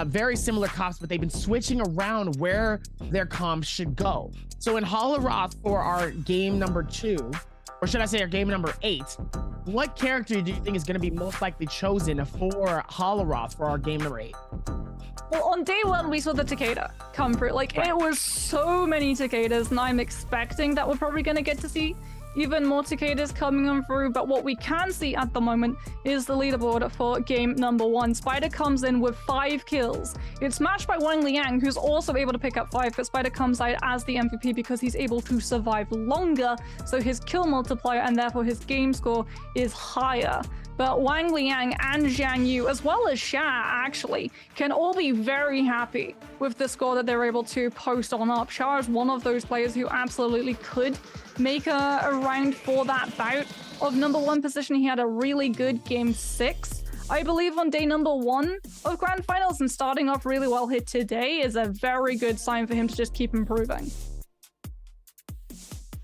very similar comps, but they've been switching around where their comps should go. So in Holoroth for our game number 2, or should I say our game number 8, what character do you think is going to be most likely chosen for Holoroth for our game number 8? Well, on day 1, we saw the Takeda come through. Like, it was so many Takedas, and I'm expecting that we're probably going to get to see even more Cicadas coming on through. But what we can see at the moment is the leaderboard for game number 1. Spider comes in with 5 kills. It's matched by Wang Liang, who's also able to pick up 5, but Spider comes out as the MVP because he's able to survive longer, so his kill multiplier and therefore his game score is higher. But Wang Liang and Zhang Yu, as well as Sha, actually, can all be very happy with the score that they're able to post on up. Sha is one of those players who absolutely could make a round for that bout of number 1 position. He had a really good game 6, I believe, on day number 1 of Grand Finals, and starting off really well here today is a very good sign for him to just keep improving.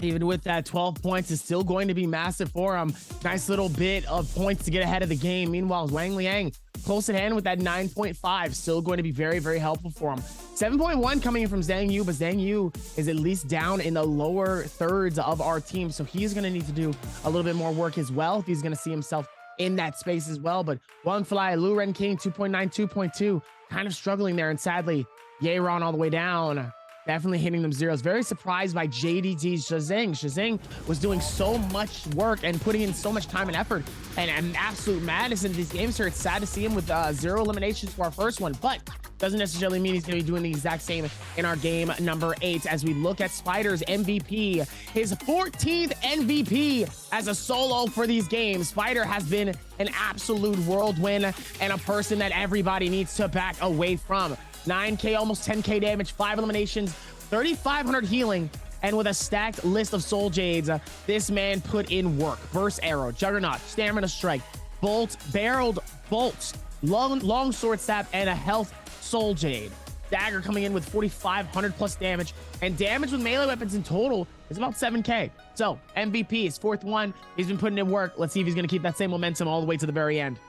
Even with that, 12 points is still going to be massive for him. Nice little bit of points to get ahead of the game. Meanwhile, Wang Liang close at hand with that 9.5, still going to be very, very helpful for him. 7.1 coming in from Zhang Yu, but Zhang Yu is at least down in the lower thirds of our team, so he's going to need to do a little bit more work as well if he's going to see himself in that space as well. But Wang Fly, Lu Ren King, 2.9, 2.2, kind of struggling there, and sadly, Yeron all the way down. Definitely hitting them zeros. Very surprised by JDT's Shazing. Shazing was doing so much work and putting in so much time and effort and an absolute madness into these games here. It's sad to see him with 0 eliminations for our first one, but doesn't necessarily mean he's going to be doing the exact same in our game number 8 as we look at Spider's MVP. His 14th MVP as a solo for these games. Spider has been an absolute whirlwind and a person that everybody needs to back away from. 9K, almost 10K damage, 5 eliminations, 3,500 healing, and with a stacked list of Soul Jades, this man put in work. Burst Arrow, Juggernaut, Stamina Strike, Bolt, Barreled Bolt, long Sword Staff, and a Health Soul Jade. Dagger coming in with 4,500 plus damage, and damage with melee weapons in total is about 7K. So MVP, his 4th one. He's been putting in work. Let's see if he's going to keep that same momentum all the way to the very end.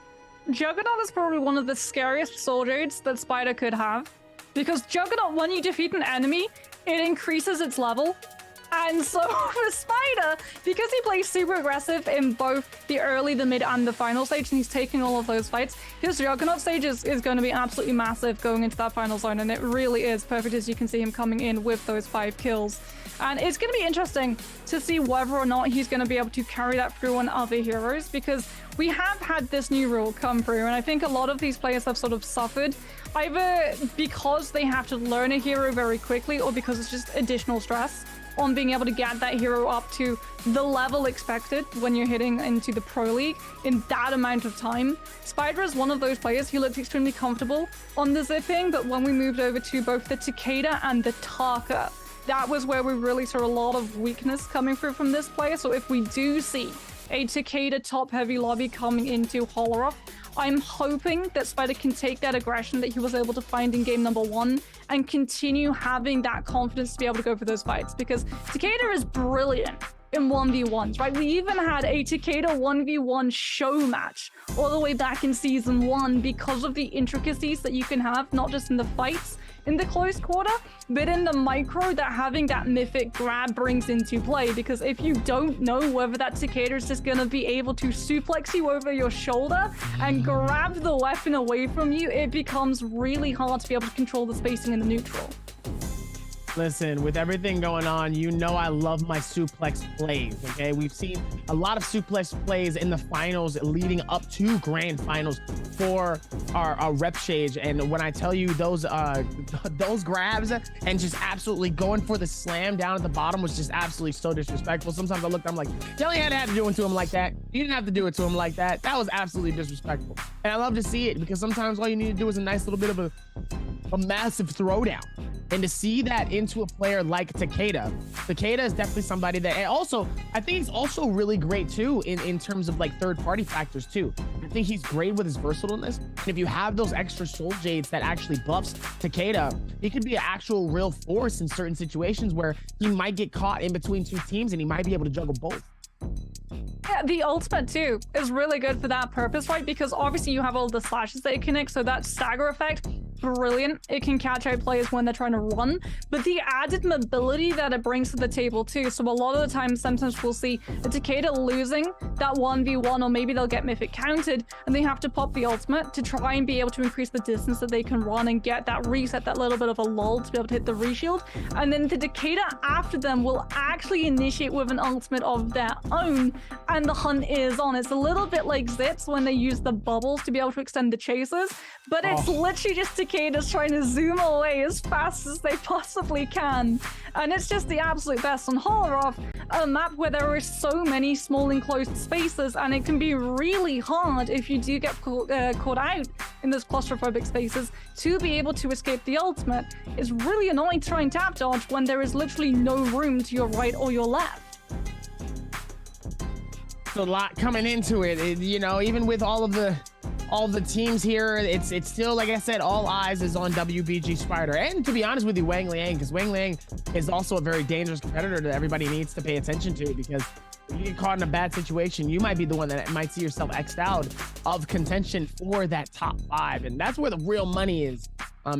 Juggernaut is probably one of the scariest Soul Jades that Spider could have, because Juggernaut, when you defeat an enemy, it increases its level. And so for Spider, because he plays super aggressive in both the early, the mid, and the final stage, and he's taking all of those fights, his Juggernaut stage is going to be absolutely massive going into that final zone, and it really is perfect as you can see him coming in with those 5 kills. And it's going to be interesting to see whether or not he's going to be able to carry that through on other heroes, because we have had this new rule come through, and I think a lot of these players have sort of suffered, either because they have to learn a hero very quickly or because it's just additional stress on being able to get that hero up to the level expected when you're hitting into the Pro League in that amount of time. Spider is one of those players. He looked extremely comfortable on the zipping, but when we moved over to both the Takeda and the Taka, that was where we really saw a lot of weakness coming through from this player. So if we do see a Takeda top-heavy lobby coming into Holoroth, I'm hoping that Spider can take that aggression that he was able to find in game number 1 and continue having that confidence to be able to go for those fights, because Takeda is brilliant in 1v1s, right? We even had a Takeda 1v1 show match all the way back in season 1 because of the intricacies that you can have, not just in the fights in the close quarter, but in the micro that having that mythic grab brings into play. Because if you don't know whether that Takeda is just going to be able to suplex you over your shoulder and grab the weapon away from you, it becomes really hard to be able to control the spacing in the neutral. Listen, with everything going on, you know I love my suplex plays, okay? We've seen a lot of suplex plays in the finals leading up to grand finals for our rep stage. And when I tell you those grabs and just absolutely going for the slam down at the bottom was just absolutely so disrespectful. Sometimes I looked, I'm like, Jelly had to do it to him like that. You didn't have to do it to him like that. That was absolutely disrespectful. And I love to see it, because sometimes all you need to do is a nice little bit of a massive throwdown. And to see that into a player like Takeda is definitely somebody that, and also, I think he's also really great too in terms of like third-party factors too. I think he's great with his versatileness. And if you have those extra Soul Jades that actually buffs Takeda, he could be an actual real force in certain situations where he might get caught in between 2 teams and he might be able to juggle both. Yeah, the ultimate too is really good for that purpose, right? Because obviously you have all the slashes that it connects, so that stagger effect, brilliant. It can catch out players when they're trying to run, but the added mobility that it brings to the table too. So a lot of the time, sometimes we'll see a Takeda losing that 1v1, or maybe they'll get mythic counted and they have to pop the ultimate to try and be able to increase the distance that they can run and get that reset, that little bit of a lull to be able to hit the reshield. And then the Takeda after them will actually initiate with an ultimate of their own, and the hunt is on. It's a little bit like Zips when they use the bubbles to be able to extend the chases, but it's literally just Takeda's trying to zoom away as fast as they possibly can. And it's just the absolute best on Holoroth, a map where there are so many small enclosed spaces, and it can be really hard if you do get caught out in those claustrophobic spaces to be able to escape the ultimate. It's really annoying to try and tap dodge when there is literally no room to your right or your left. A lot coming into it, you know, even with all of the all the teams here. It's still, like I said, all eyes is on WBG Spider. And to be honest with you, Wang Liang, because Wang Liang is also a very dangerous competitor that everybody needs to pay attention to, because if you get caught in a bad situation, you might be the one that might see yourself X'd out of contention for that top 5. And that's where the real money is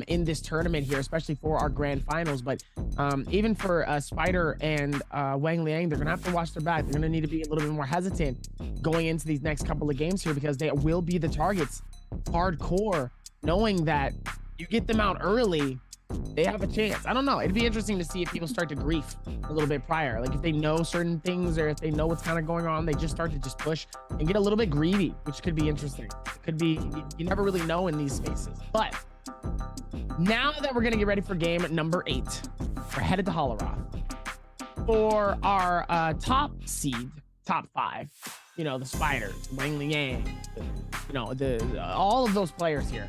in this tournament here, especially for our grand finals. But even for Spider and Wang Liang, they're gonna have to watch their back. They're gonna need to be a little bit more hesitant going into these next couple of games here, because they will be the targets hardcore, knowing that you get them out early, they have a chance. I don't know. It'd be interesting to see if people start to grief a little bit prior. Like if they know certain things, or if they know what's kind of going on, they just start to just push and get a little bit greedy, which could be interesting. It could be, you never really know in these spaces. But now that we're going to get ready for game number 8, we're headed to Holoroth for our top seed, top 5. You know, the Spiders, Wang Liang, you know, all of those players here.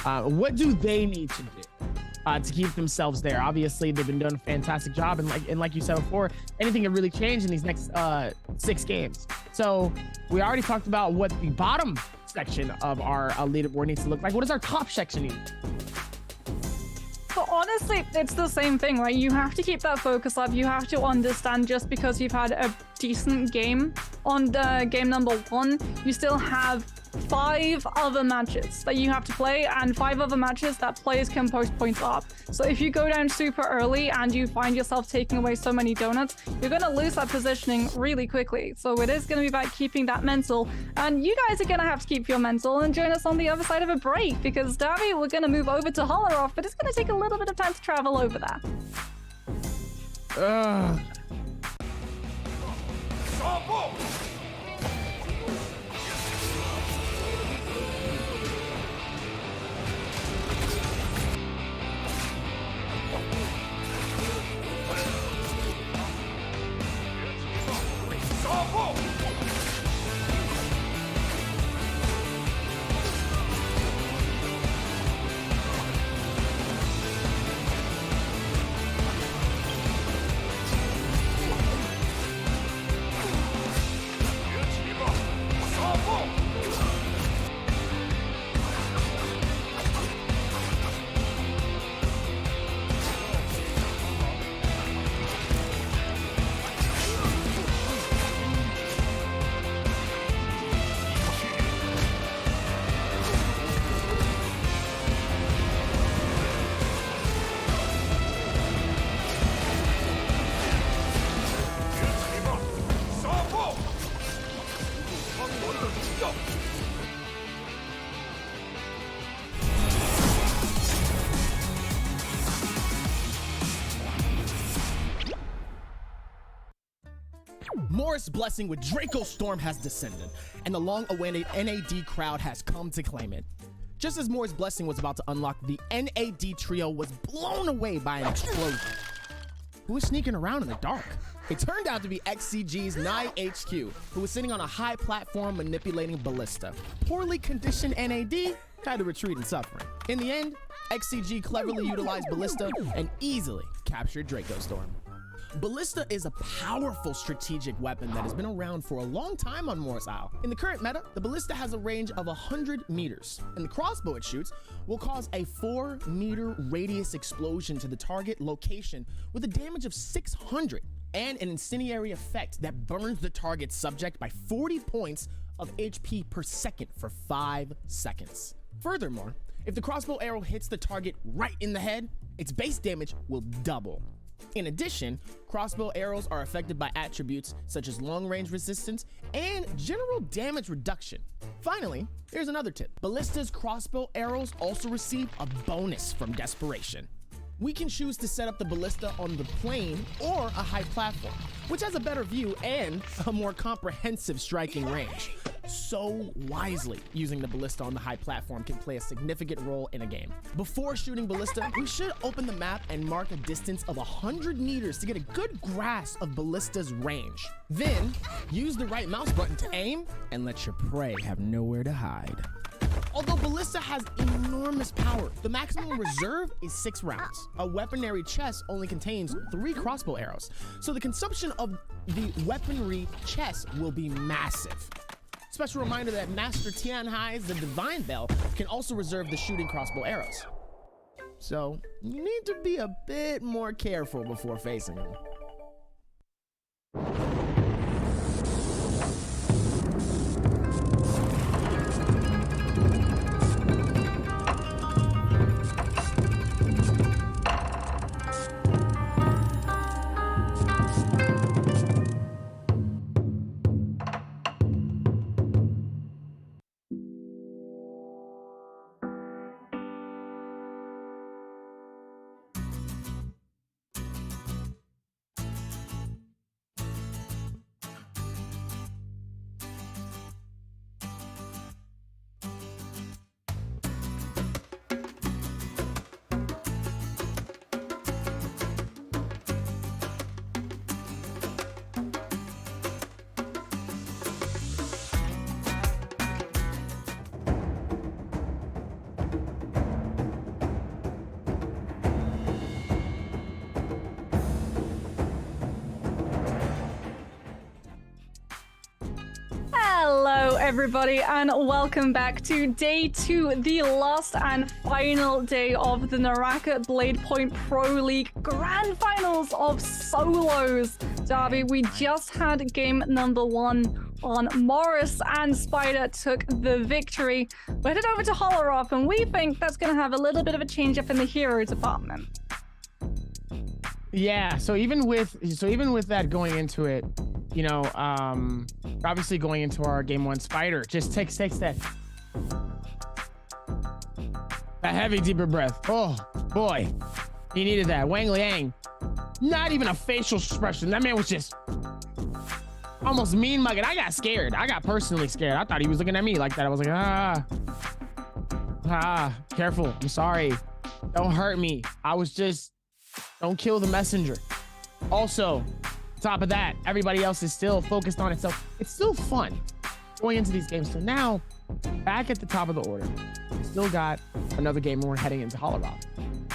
What do they need to do to keep themselves there? Obviously, they've been doing a fantastic job, and like you said before, anything can really change in these next 6 games. So we already talked about what the bottom section of our leaderboard needs to look like. What does our top section need? But honestly, it's the same thing, right? You have to keep that focus up. You have to understand, just because you've had a decent game on the game number 1, you still have 5 other matches that you have to play, and 5 other matches that players can post points up. So if you go down super early and you find yourself taking away so many donuts, you're going to lose that positioning really quickly. So it is going to be about keeping that mental, and you guys are going to have to keep your mental and join us on the other side of a break, because Davy, we're going to move over to Holoroth, but it's going to take a little bit of time to travel over there. Morris Blessing with Draco Storm has descended, and the long-awaited NAD crowd has come to claim it. Just as Morris Blessing was about to unlock, the NAD trio was blown away by an explosion. Who was sneaking around in the dark? It turned out to be XCG's Nye HQ, who was sitting on a high platform manipulating Ballista. Poorly conditioned NAD had to retreat in suffering. In the end, XCG cleverly utilized Ballista and easily captured Draco Storm. Ballista is a powerful strategic weapon that has been around for a long time on Morris Isle. In the current meta, the Ballista has a range of 100 meters, and the crossbow it shoots will cause a 4-meter radius explosion to the target location with a damage of 600 and an incendiary effect that burns the target subject by 40 points of HP per second for 5 seconds. Furthermore, if the crossbow arrow hits the target right in the head, its base damage will double. In addition, crossbow arrows are affected by attributes such as long-range resistance and general damage reduction. Finally, here's another tip. Ballista's crossbow arrows also receive a bonus from Desperation. We can choose to set up the Ballista on the plane or a high platform, which has a better view and a more comprehensive striking range. So wisely using the Ballista on the high platform can play a significant role in a game. Before shooting Ballista, we should open the map and mark a distance of 100 meters to get a good grasp of Ballista's range. Then, use the right mouse button to aim and let your prey have nowhere to hide. Although Ballista has enormous power, the maximum reserve is 6 rounds. A weaponry chest only contains 3 crossbow arrows, so the consumption of the weaponry chest will be massive. Special reminder that Master Tianhai's the Divine Bell can also reserve the shooting crossbow arrows. So you need to be a bit more careful before facing him. Hello everybody and welcome back to day 2, the last and final day of the Naraka Blade Point Pro League Grand Finals of Solos. Derby, we just had game number 1 on Morris and Spider took the victory. We're headed over to Holoroth and we think that's going to have a little bit of a change up in the hero department. Yeah, so even with that going into it, you know, obviously going into our game 1 Spider, just takes that heavy deeper breath. Oh boy, he needed that. Wang Liang, not even a facial expression. That man was just almost mean mugging. I got scared. I got personally scared. I thought he was looking at me like that. I was like, careful. I'm sorry. Don't hurt me. I was just, don't kill the messenger. Also, top of that, everybody else is still focused on itself. It's still fun going into these games. So now, back at the top of the order, still got another game and we're heading into Holoroth.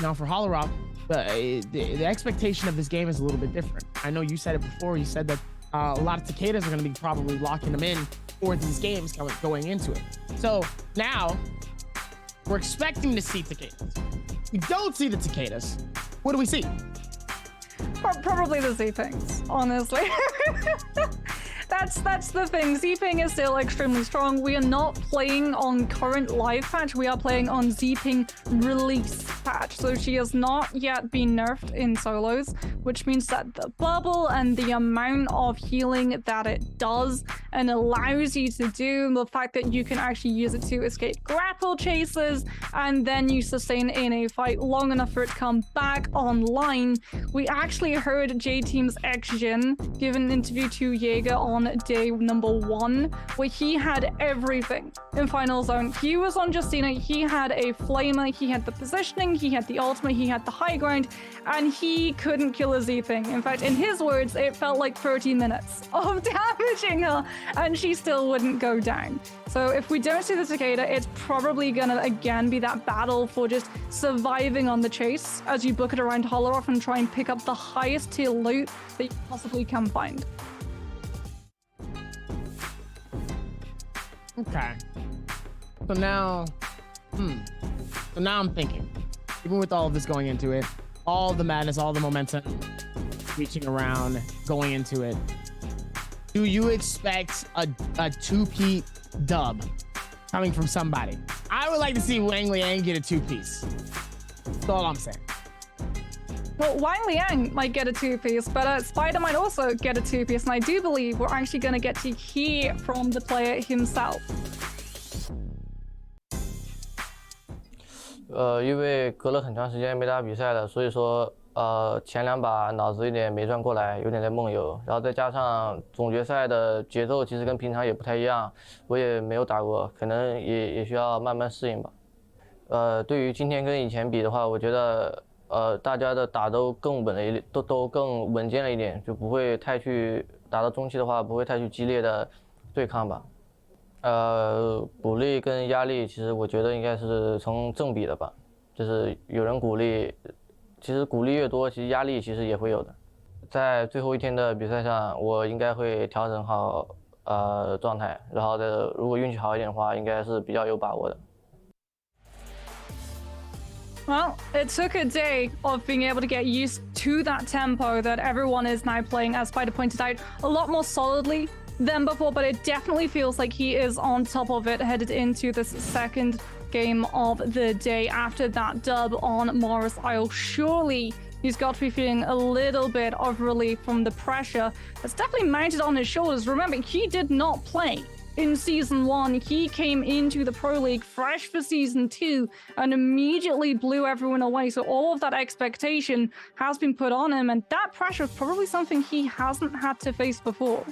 Now for Holoroth, the expectation of this game is a little bit different. I know you said it before. You said that a lot of Takedas are going to be probably locking them in for these games going into it. So now, we're expecting to see Takedas. We don't see the Takedas. What do we see? Probably the Z-Pings, honestly. That's the thing. Z-Ping is still extremely strong. We are not playing on current live patch. We are playing on Z-Ping release patch. So she has not yet been nerfed in solos, which means that the bubble and the amount of healing that it does and allows you to do, the fact that you can actually use it to escape grapple chases, and then you sustain in a fight long enough for it to come back online. We actually heard J-Team's XJin give an interview to Jaeger on day number 1, where he had everything in Final Zone. He was on Justina, he had a flamer, he had the positioning, he had the ultimate, he had the high ground, and he couldn't kill a Z-Ping. In fact, in his words, it felt like 30 minutes of damaging her, and she still wouldn't go down. So if we don't see the Takeda, it's probably gonna again be that battle for just surviving on the chase as you book it around Holoroth and try and pick up the highest tier loot that you possibly can find. Okay. So now, I'm thinking, even with all of this going into it, all the madness, all the momentum, reaching around, going into it, do you expect a 2P dub coming from somebody? I would like to see Wang Liang get a 2-piece. That's all I'm saying. Well, Wang Liang might get a 2-piece, but Spider might also get a 2-piece, and I do believe we're actually going to get to hear from the player himself. 因为隔了很长时间没打比赛了，所以说前2把脑子有点没转过来，有点在梦游，然后再加上总决赛的节奏其实跟平常也不太一样，我也没有打过，可能也需要慢慢适应吧。对于今天跟以前比的话，我觉得大家的打都更稳了一点，都更稳健了一点，就不会太去打到中期的话，不会太去激烈的对抗吧。鼓励跟压力，其实我觉得应该是成正比的吧，就是有人鼓励，其实鼓励越多，其实压力其实也会有的。在最后一天的比赛上，我应该会调整好状态，然后如果运气好一点的话，应该是比较有把握的。 Well, it took a day of being able to get used to that tempo that everyone is now playing, as Spider pointed out, a lot more solidly than before, but it definitely feels like he is on top of it headed into this second game of the day after that dub on Morris Isle. Surely he's got to be feeling a little bit of relief from the pressure that's definitely mounted on his shoulders. Remember, he did not play in Season 1. He came into the Pro League fresh for Season 2 and immediately blew everyone away. So all of that expectation has been put on him, and that pressure is probably something he hasn't had to face before.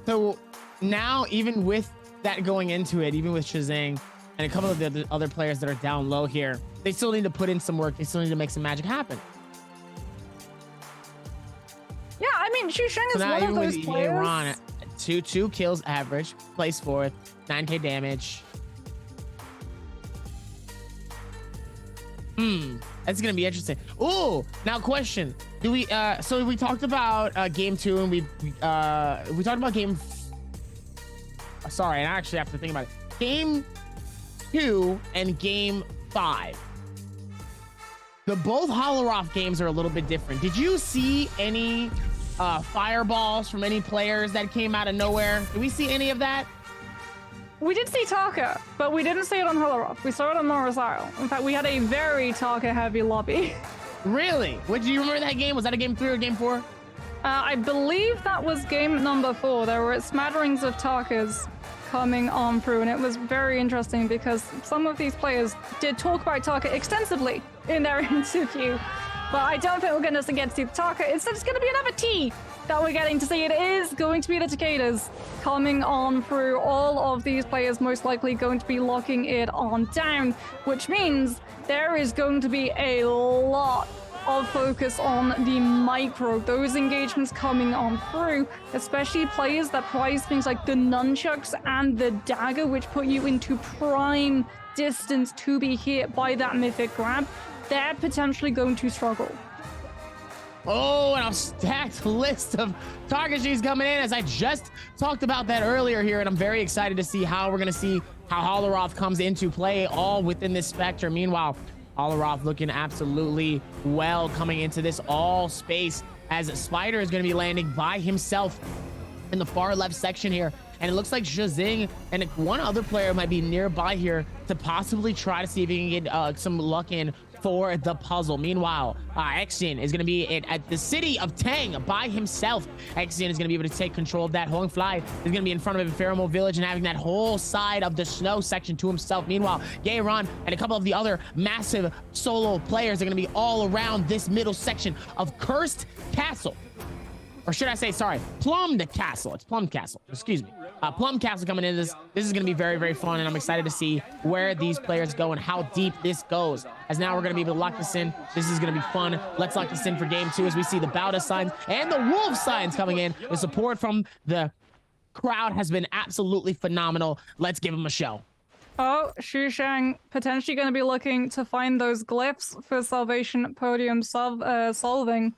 So now, even with that going into it, even with Shazang and a couple of the other players that are down low here, they still need to put in some work. They still need to make some magic happen. Yeah, I mean, Xusheng is one of those players. Ron, two kills average, place 4th, 9k damage. That's gonna be interesting. Ooh, now question: do we? So we talked about game 2, and we talked about game. Sorry, and I actually have to think about it. Game 2 and game 5. The both Holoroth games are a little bit different. Did you see any fireballs from any players that came out of nowhere? Did we see any of that? We did see Taka, but we didn't see it on Holoroth. We saw it on Morris Isle. In fact, we had a very Taka-heavy lobby. Really? Do you remember that game? Was that a game 3 or game 4? I believe that was game number 4. There were smatterings of Takas coming on through, and it was very interesting because some of these players did talk about Taka extensively in their interview, but I don't think we're going to get to see the Taka. Instead, it's going to be another T that we're getting to see. It is going to be the Takedas coming on through. All of these players most likely going to be locking it on down, which means there is going to be a lot of focus on the micro, those engagements coming on through, especially players that prize things like the nunchucks and the dagger, which put you into prime distance to be hit by that mythic grab. They're potentially going to struggle. Oh, and a stacked list of Tarkashis coming in, as I just talked about that earlier here, and I'm very excited to see how we're going to see how Holoroth comes into play all within this spectrum. Meanwhile, Holoroth looking absolutely well coming into this all space, as Spider is going to be landing by himself in the far left section here. And it looks like Shazing and one other player might be nearby here to possibly try to see if he can get some luck in for the puzzle. Meanwhile, Xian is going to be at the city of Tang by himself. Xian is going to be able to take control of that. Hong Fly is going to be in front of a Pheromone village and having that whole side of the snow section to himself. Meanwhile, Gayron and a couple of the other massive solo players are going to be all around this middle section of Cursed Castle. Or should I say, sorry, Plumbed Castle. It's Plum Castle. Excuse me. Plum Castle coming into this. This is going to be very, very fun, and I'm excited to see where these players go and how deep this goes. As now we're going to be able to lock this in. This is going to be fun. Let's lock this in for game 2 as we see the Bauda signs and the Wolf signs coming in. The support from the crowd has been absolutely phenomenal. Let's give them a show. Oh, Xusheng potentially going to be looking to find those glyphs for Salvation Podium solving.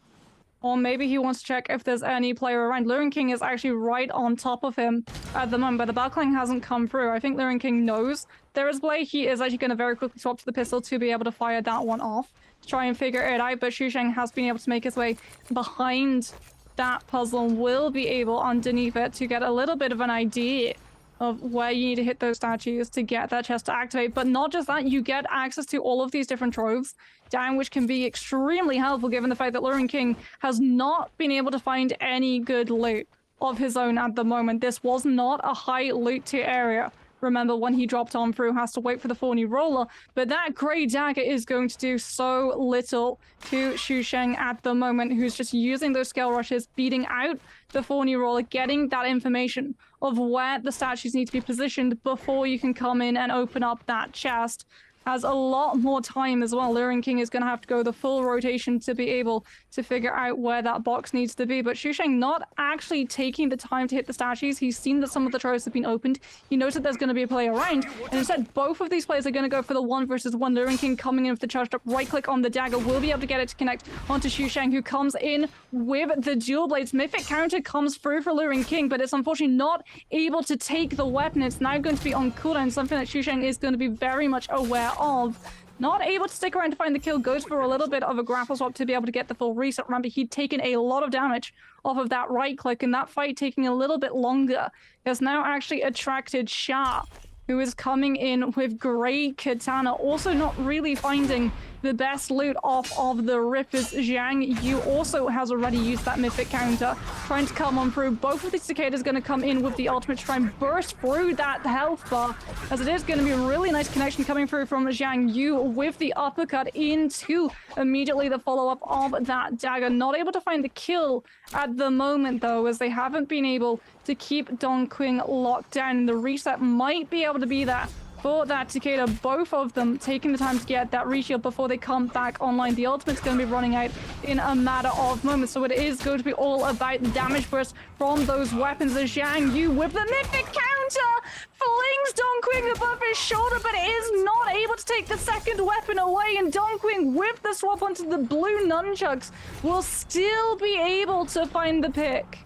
Or maybe he wants to check if there's any player around. Luring King is actually right on top of him at the moment, but the Balkling hasn't come through. I think Luring King knows there is play. He is actually going to very quickly swap to the pistol to be able to fire that one off, to try and figure it out. But Xusheng has been able to make his way behind that puzzle and will be able underneath it to get a little bit of an idea of where you need to hit those statues to get that chest to activate. But not just that, you get access to all of these different troves down, which can be extremely helpful given the fact that Luring King has not been able to find any good loot of his own at the moment. This was not a high loot tier area. Remember, when he dropped on through, has to wait for the thorny roller, but that grey dagger is going to do so little to Xusheng at the moment, who's just using those scale rushes, beating out the thorny roller, getting that information of where the statues need to be positioned before you can come in and open up that chest. has a lot more time as well. Luring King is going to have to go the full rotation to be able to figure out where that box needs to be. But Xusheng not actually taking the time to hit the statues. He's seen that some of the turrets have been opened. He knows that there's going to be a player around. And instead, both of these players are going to go for the 1 versus 1. Luring King coming in with the charged up right click on the dagger. Will be able to get it to connect onto Xusheng, who comes in with the dual blades. Mythic counter comes through for Luring King, but it's unfortunately not able to take the weapon. It's now going to be on cooldown, something that Xusheng is going to be very much aware of. Not able to stick around to find the kill, goes for a little bit of a grapple swap to be able to get the full reset. Remember, he'd taken a lot of damage off of that right click, and that fight taking a little bit longer has now actually attracted Sha, who is coming in with great katana, also not really finding the best loot off of the Rippers. Zhang Yu also has already used that mythic counter, trying to come on through. Both of these cicadas going to come in with the ultimate to try and burst through that health bar, as it is going to be a really nice connection coming through from Zhang Yu with the uppercut into immediately the follow-up of that dagger. Not able to find the kill at the moment, though, as they haven't been able to keep Dongqing locked down. The reset might be able to be there for that cicada. Both of them taking the time to get that reshield before they come back online. The ultimate's going to be running out in a matter of moments, so it is going to be all about the damage burst from those weapons. As Zhang Yu with the mythic counter flings Dongqing above his shoulder, but is not able to take the second weapon away, and Dongqing with the swap onto the blue nunchucks will still be able to find the pick.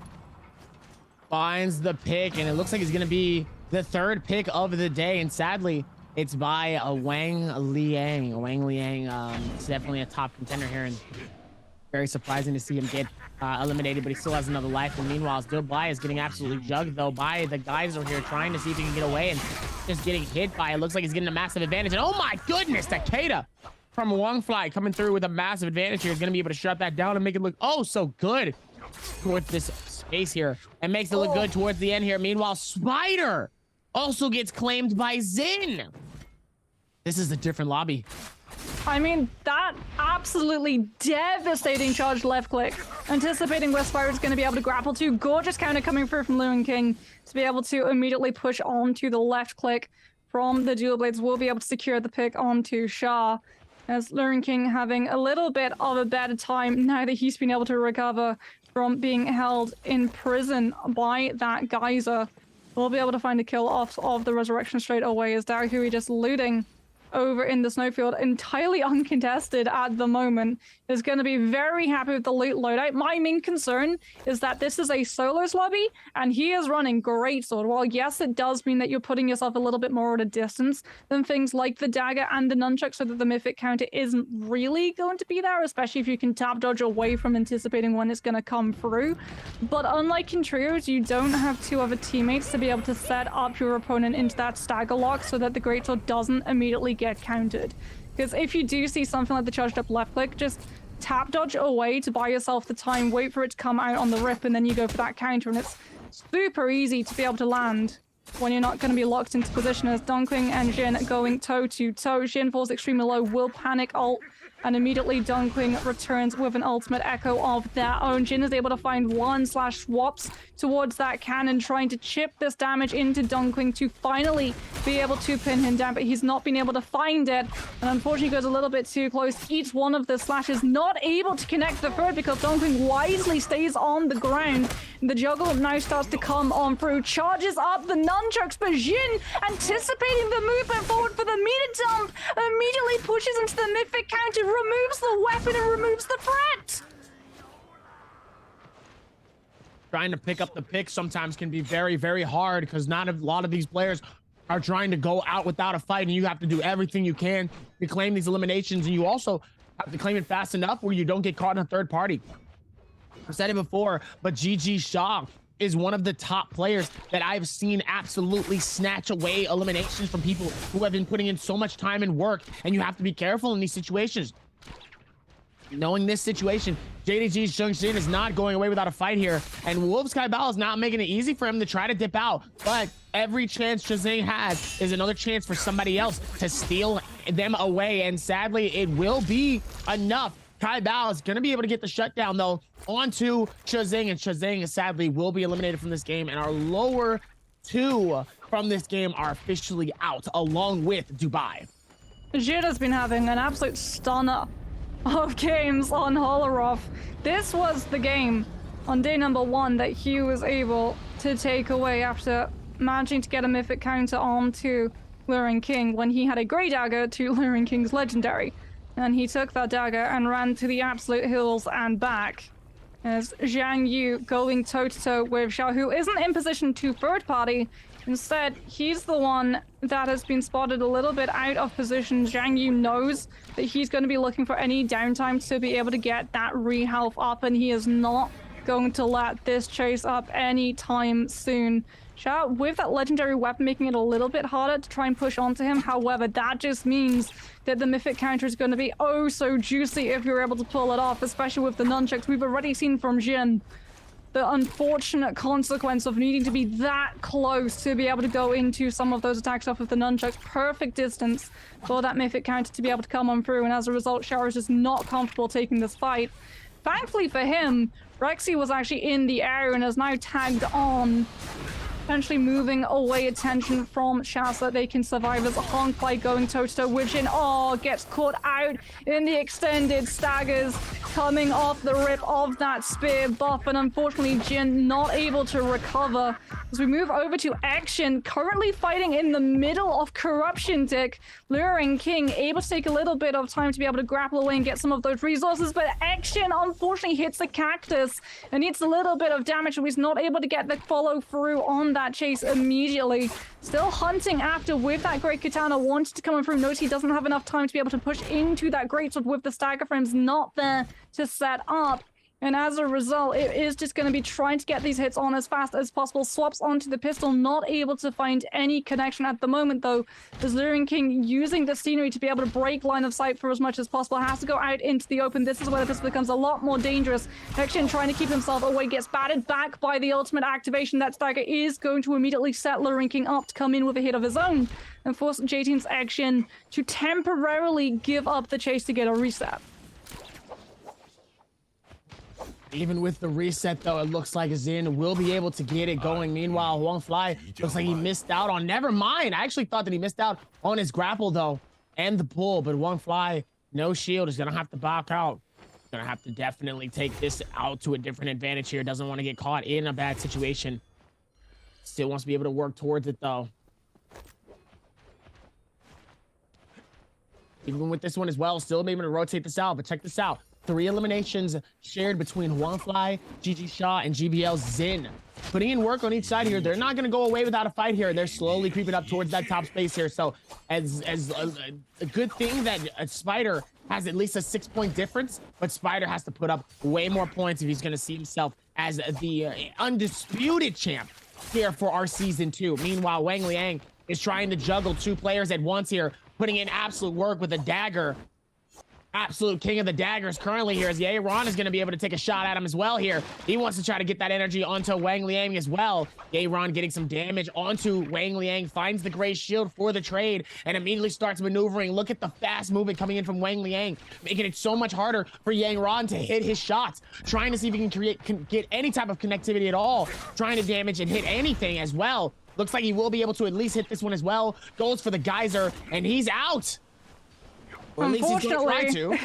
Finds the pick, and it looks like it's going to be the third pick of the day, and sadly, it's by Wang Liang. Wang Liang, it's definitely a top contender here, and very surprising to see him get eliminated, but he still has another life. And meanwhile, still Bai is getting absolutely jugged, though, by the guys over here trying to see if he can get away, and just getting hit by. It looks like he's getting a massive advantage, and oh my goodness, Takeda from Wang Fly coming through with a massive advantage here is going to be able to shut that down and make it look oh so good towards this space here, and makes it look good towards the end here. Meanwhile, Spider also gets claimed by Zin. This is a different lobby. I mean, that absolutely devastating charged left click. Anticipating where Spider's going to be able to grapple to. Gorgeous counter coming through from Luring King to be able to immediately push on to the left click from the dual blades. Will be able to secure the pick onto Sha, as Luring King having a little bit of a better time now that he's been able to recover from being held in prison by that geyser. We'll be able to find a kill off of the resurrection straight away, as Darahui just looting over in the snowfield, entirely uncontested at the moment, is going to be very happy with the loot loadout. My main concern is that this is a solos lobby, and he is running greatsword. While yes, it does mean that you're putting yourself a little bit more at a distance than things like the dagger and the nunchuck, so that the mythic counter isn't really going to be there, especially if you can tap dodge away from anticipating when it's going to come through. But unlike in trios, you don't have two other teammates to be able to set up your opponent into that stagger lock so that the greatsword doesn't immediately get countered. Because if you do see something like the charged up left click, just tap dodge away to buy yourself the time, wait for it to come out on the rip, and then you go for that counter, and it's super easy to be able to land when you're not going to be locked into position. As Dongqing and Jin going toe to toe. Jin falls extremely low, will panic ult, and immediately Dongqing returns with an ultimate echo of their own. Jin is able to find one/swaps towards that cannon, trying to chip this damage into Dongqing to finally be able to pin him down, but he's not been able to find it, and unfortunately goes a little bit too close. Each one of the slashes not able to connect the third, because Dongqing wisely stays on the ground. The juggle now starts to come on through, charges up the nunchucks, but Jin, anticipating the movement forward for the meter dump, immediately pushes into the mythic counter, removes the weapon, and removes the threat. Trying to pick up the pick sometimes can be very, very hard, because not a lot of these players are trying to go out without a fight, and you have to do everything you can to claim these eliminations, and you also have to claim it fast enough where you don't get caught in a third party. I've said it before, but GG Shaw is one of the top players that I've seen absolutely snatch away eliminations from people who have been putting in so much time and work, and you have to be careful in these situations. Knowing this situation, JDG Shungshin is not going away without a fight here, and Wolf Sky Bao is not making it easy for him to try to dip out, but every chance Chazing has is another chance for somebody else to steal them away, and sadly, it will be enough. Kai Bao is going to be able to get the shutdown, though, onto Chazing, and Chazing sadly will be eliminated from this game, and our lower two from this game are officially out, along with Dubai. Jin has been having an absolute stunner of games on Holoroth. This was the game on day number 1 that he was able to take away after managing to get a mythic counter onto Luring King when he had a grey dagger to Luring King's legendary. And he took that dagger and ran to the absolute hills and back. As Zhang Yu going toe-to-toe with Xiao, who isn't in position to third party. Instead, he's the one that has been spotted a little bit out of position. Zhang Yu knows that he's going to be looking for any downtime to be able to get that re-health up, and he is not going to let this chase up anytime soon. Xiao, with that legendary weapon, making it a little bit harder to try and push onto him. However, that just means that the mythic counter is going to be oh so juicy if you're able to pull it off, especially with the nunchucks. We've already seen from Jin the unfortunate consequence of needing to be that close to be able to go into some of those attacks off of the nunchucks. Perfect distance for that mythic counter to be able to come on through, and as a result, Xiao is just not comfortable taking this fight. Thankfully for him, Rexy was actually in the area and is now tagged on, potentially moving away attention from Xiao so that they can survive as a Hong Fly going toe-to-toe with Jin. Oh, gets caught out in the extended staggers coming off the rip of that spear buff, and unfortunately Jin not able to recover. As we move over to Action, currently fighting in the middle of Corruption Dick. Luring King able to take a little bit of time to be able to grapple away and get some of those resources, but Action unfortunately hits the cactus and needs a little bit of damage, and he's not able to get the follow through on that chase immediately. Still hunting after with that great katana, wanted to come in through. Notice he doesn't have enough time to be able to push into that greatsword with the stagger frames not there to set up. And as a result, it is just going to be trying to get these hits on as fast as possible. Swaps onto the pistol, not able to find any connection at the moment, though. As Luring King using the scenery to be able to break line of sight for as much as possible, has to go out into the open. This is where the pistol becomes a lot more dangerous. Action trying to keep himself away, gets battered back by the ultimate activation. That stagger is going to immediately set Luring King up to come in with a hit of his own and force J-Team's Action to temporarily give up the chase to get a reset. Even with the reset, though, it looks like Xin will be able to get it going. Meanwhile, Huang Fly looks like he missed out on... Never mind. I actually thought that he missed out on his grapple, though, and the pull. But Huang Fly, no shield, is going to have to back out. Going to have to definitely take this out to a different advantage here. Doesn't want to get caught in a bad situation. Still wants to be able to work towards it, though. Even with this one as well, still able to rotate this out. But check this out. 3 eliminations shared between Huang Fly, GG Shaw, and GBL Xin. Putting in work on each side here. They're not going to go away without a fight here. They're slowly creeping up towards that top space here. So as a good thing that Spider has at least a 6-point difference, but Spider has to put up way more points if he's going to see himself as the undisputed champ here for our season 2. Meanwhile, Wang Liang is trying to juggle 2 players at once here, putting in absolute work with a dagger. Absolute king of the daggers currently here, as Ye-Ron is going to be able to take a shot at him as well here. He wants to try to get that energy onto Wang Liang as well. Ye-Ron getting some damage onto Wang Liang, finds the gray shield for the trade, and immediately starts maneuvering. Look at the fast movement coming in from Wang Liang, making it so much harder for Ye-Ron to hit his shots. Trying to see if he can get any type of connectivity at all. Trying to damage and hit anything as well. Looks like he will be able to at least hit this one as well. Goes for the geyser, and he's out. Or at least he's going to try to.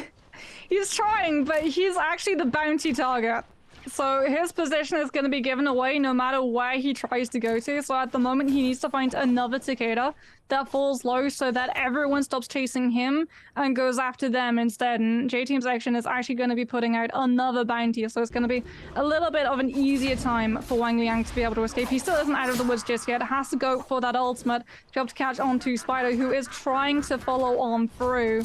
He's trying, but he's actually the bounty target. So his position is going to be given away no matter where he tries to go to. So at the moment, he needs to find another Takeda that falls low so that everyone stops chasing him and goes after them instead. And J-Team's Action is actually going to be putting out another bounty. So it's going to be a little bit of an easier time for Wang Liang to be able to escape. He still isn't out of the woods just yet. Has to go for that ultimate to be able to catch on to Spider, who is trying to follow on through.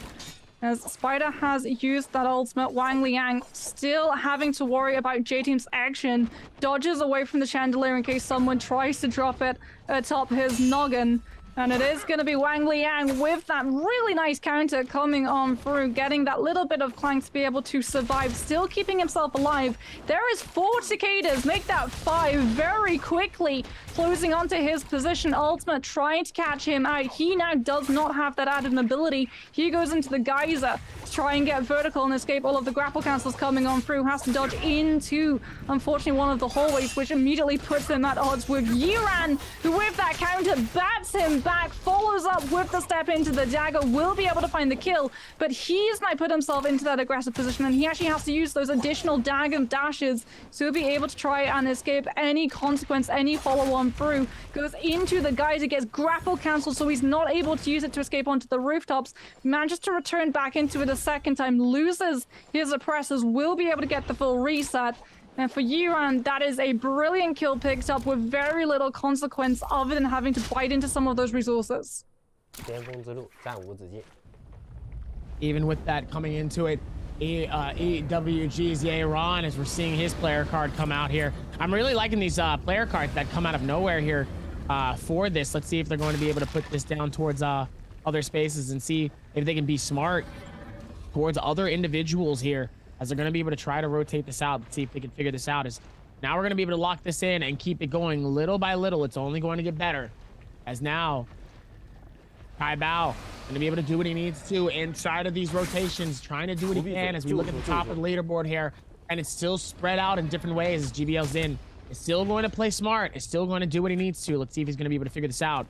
As Spider has used that ultimate, Wang Liang still having to worry about J-Team's Action. Dodges away from the chandelier in case someone tries to drop it atop his noggin. And it is going to be Wang Liang with that really nice counter coming on through, getting that little bit of clank to be able to survive, still keeping himself alive. There is 4 cicadas, make that 5 very quickly, closing onto his position. Ultimate trying to catch him out. He now does not have that added mobility. He goes into the geyser to try and get vertical and escape all of the grapple cancels coming on through. Has to dodge into, unfortunately, one of the hallways, which immediately puts him at odds with Yiran, who with that counter bats him back, follows up with the step into the dagger, will be able to find the kill, but he's now put himself into that aggressive position, and he actually has to use those additional dagger dashes to be able to try and escape any consequence, any follow-on through. Goes into the geyser, gets grapple cancelled, so he's not able to use it to escape onto the rooftops. Manages to return back into it a second time, loses his oppressors, will be able to get the full reset. And for Yuan, that is a brilliant kill picked up with very little consequence other than having to bite into some of those resources. Even with that coming into it, EWG's Yeron, as we're seeing his player card come out here. I'm really liking these player cards that come out of nowhere here for this. Let's see if they're going to be able to put this down towards other spaces and see if they can be smart towards other individuals here, as they're going to be able to try to rotate this out. Let's see if they can figure this out. As now we're going to be able to lock this in and keep it going little by little. It's only going to get better, as now Kai Bao going to be able to do what he needs to inside of these rotations, trying to do what he can as we look at the top of the leaderboard here, and it's still spread out in different ways as GBL Xin is still going to play smart, is still going to do what he needs to. Let's see if he's going to be able to figure this out.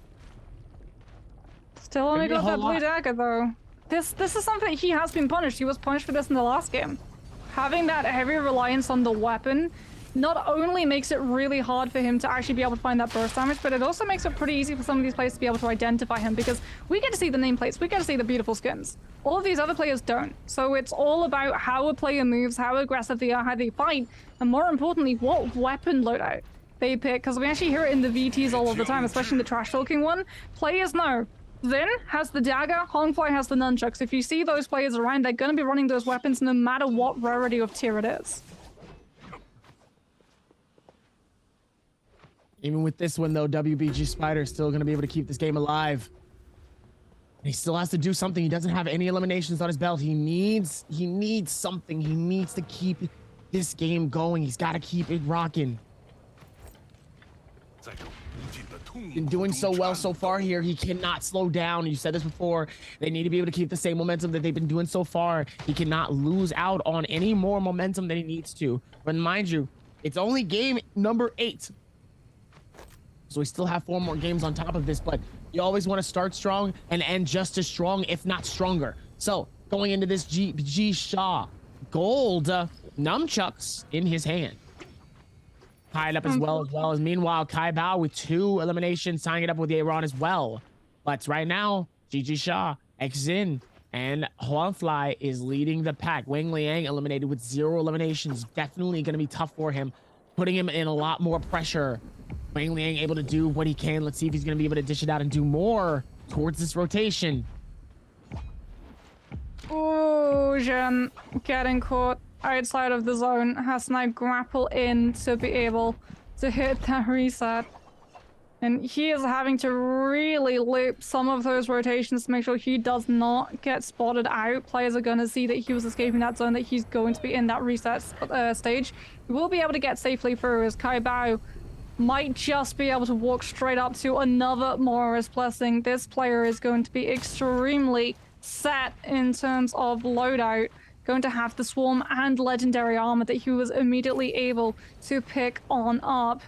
Still only got that blue dagger though. This is something he has been punished. He was punished for this in the last game. Having that heavy reliance on the weapon not only makes it really hard for him to actually be able to find that burst damage, but it also makes it pretty easy for some of these players to be able to identify him, because we get to see the nameplates, we get to see the beautiful skins. All of these other players don't. So it's all about how a player moves, how aggressive they are, how they fight, and more importantly, what weapon loadout they pick, because we actually hear it in the VTs all of the time, especially the trash talking one. Players know Xin has the dagger, Hongfly has the nunchucks. If you see those players around, they're going to be running those weapons no matter what rarity of tier it is. Even with this one though, WBG Spider is still going to be able to keep this game alive. And he still has to do something. He doesn't have any eliminations on his belt. He needs something. He needs to keep this game going. He's got to keep it rocking. Been doing so well so far here. He cannot slow down. You said this before. They need to be able to keep the same momentum that they've been doing so far. He cannot lose out on any more momentum than he needs to. But mind you, it's only game number 8. So we still have 4 more games on top of this, but you always want to start strong and end just as strong, if not stronger. So going into this G Shaw, gold nunchucks in his hand. Tied up as well as meanwhile, Kai Bao with 2 eliminations, tying it up with Yeron as well. But right now, GG Shaw, Xin, and Huanfly is leading the pack. Wang Liang eliminated with 0 eliminations. Definitely going to be tough for him, putting him in a lot more pressure. Wang Liang able to do what he can. Let's see if he's going to be able to dish it out and do more towards this rotation. Oh, Zhen getting caught outside of the zone, has to now grapple in to be able to hit that reset. And he is having to really loop some of those rotations to make sure he does not get spotted out. Players are going to see that he was escaping that zone, that he's going to be in that reset stage. He will be able to get safely through, as Kai Bao might just be able to walk straight up to another Morris Blessing. This player is going to be extremely set in terms of loadout. Going to have the Swarm and Legendary Armor that he was immediately able to pick on up.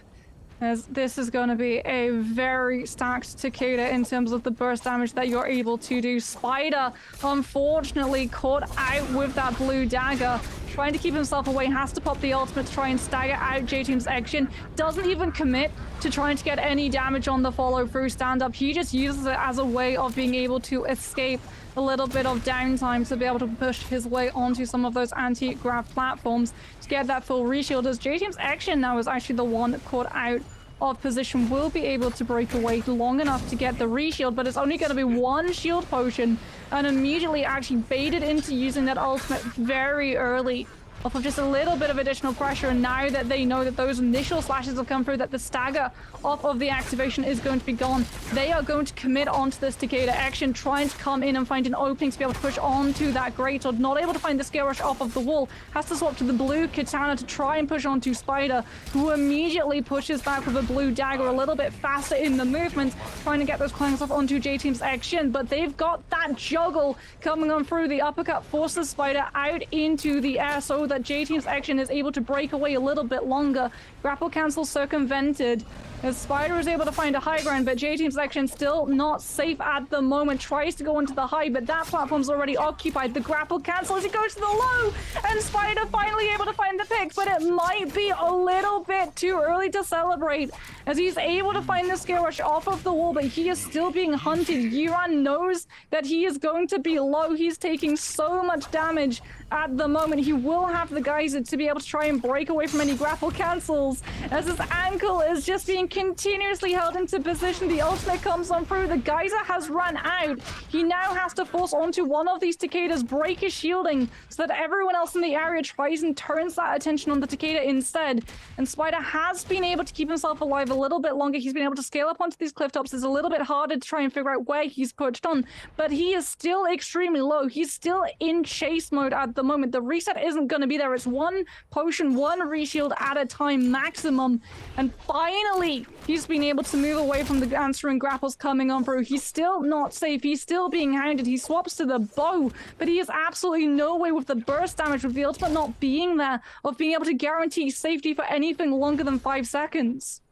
As this is going to be a very stacked Takeda in terms of the burst damage that you're able to do. Spider, unfortunately, caught out with that blue dagger. Trying to keep himself away, has to pop the ultimate to try and stagger out J-Team's action. Doesn't even commit to trying to get any damage on the follow-through stand-up. He just uses it as a way of being able to escape a little bit of downtime to be able to push his way onto some of those anti-grav platforms to get that full reshield, as J-Team's action now is actually the one caught out of position, will be able to break away long enough to get the reshield, but it's only going to be 1 shield potion, and immediately actually baited into using that ultimate very early off of just a little bit of additional pressure. And now that they know that those initial slashes have come through, that the stagger off of the activation is going to be gone, they are going to commit onto this Takeda action, trying to come in and find an opening to be able to push onto that Greatsword. Not able to find the Scale Rush off of the wall, has to swap to the blue Katana to try and push onto Spider, who immediately pushes back with a blue dagger a little bit faster in the movement, trying to get those clangs off onto J-Team's action. But they've got that juggle coming on through. The uppercut forces Spider out into the air so that J-Team's action is able to break away a little bit longer. Grapple cancel circumvented. As Spider is able to find a high ground, but J Team Selection still not safe at the moment. Tries to go into the high, but that platform's already occupied. The grapple cancel as he goes to the low, and Spider finally able to find the pick, but it might be a little bit too early to celebrate, as he's able to find the scale rush off of the wall, but he is still being hunted. Yuan knows that he is going to be low. He's taking so much damage at the moment. He will have the geyser to be able to try and break away from any grapple cancels, as his ankle is just being continuously held into position. The ultimate comes on through. The geyser has run out. He now has to force onto one of these Takedas, break his shielding, so that everyone else in the area tries and turns that attention on the Takeda instead. And Spider has been able to keep himself alive a little bit longer. He's been able to scale up onto these cliff tops. It's a little bit harder to try and figure out where he's perched on, but he is still extremely low. He's still in chase mode at the moment. The reset isn't going to be there. It's one potion, one reshield at a time maximum. And finally, he's been able to move away from the answering grapples coming on through. He's still not safe. He's still being hounded. He swaps to the bow, but he has absolutely no way with the burst damage, with the ultimate not being there, of being able to guarantee safety for anything longer than 5 seconds.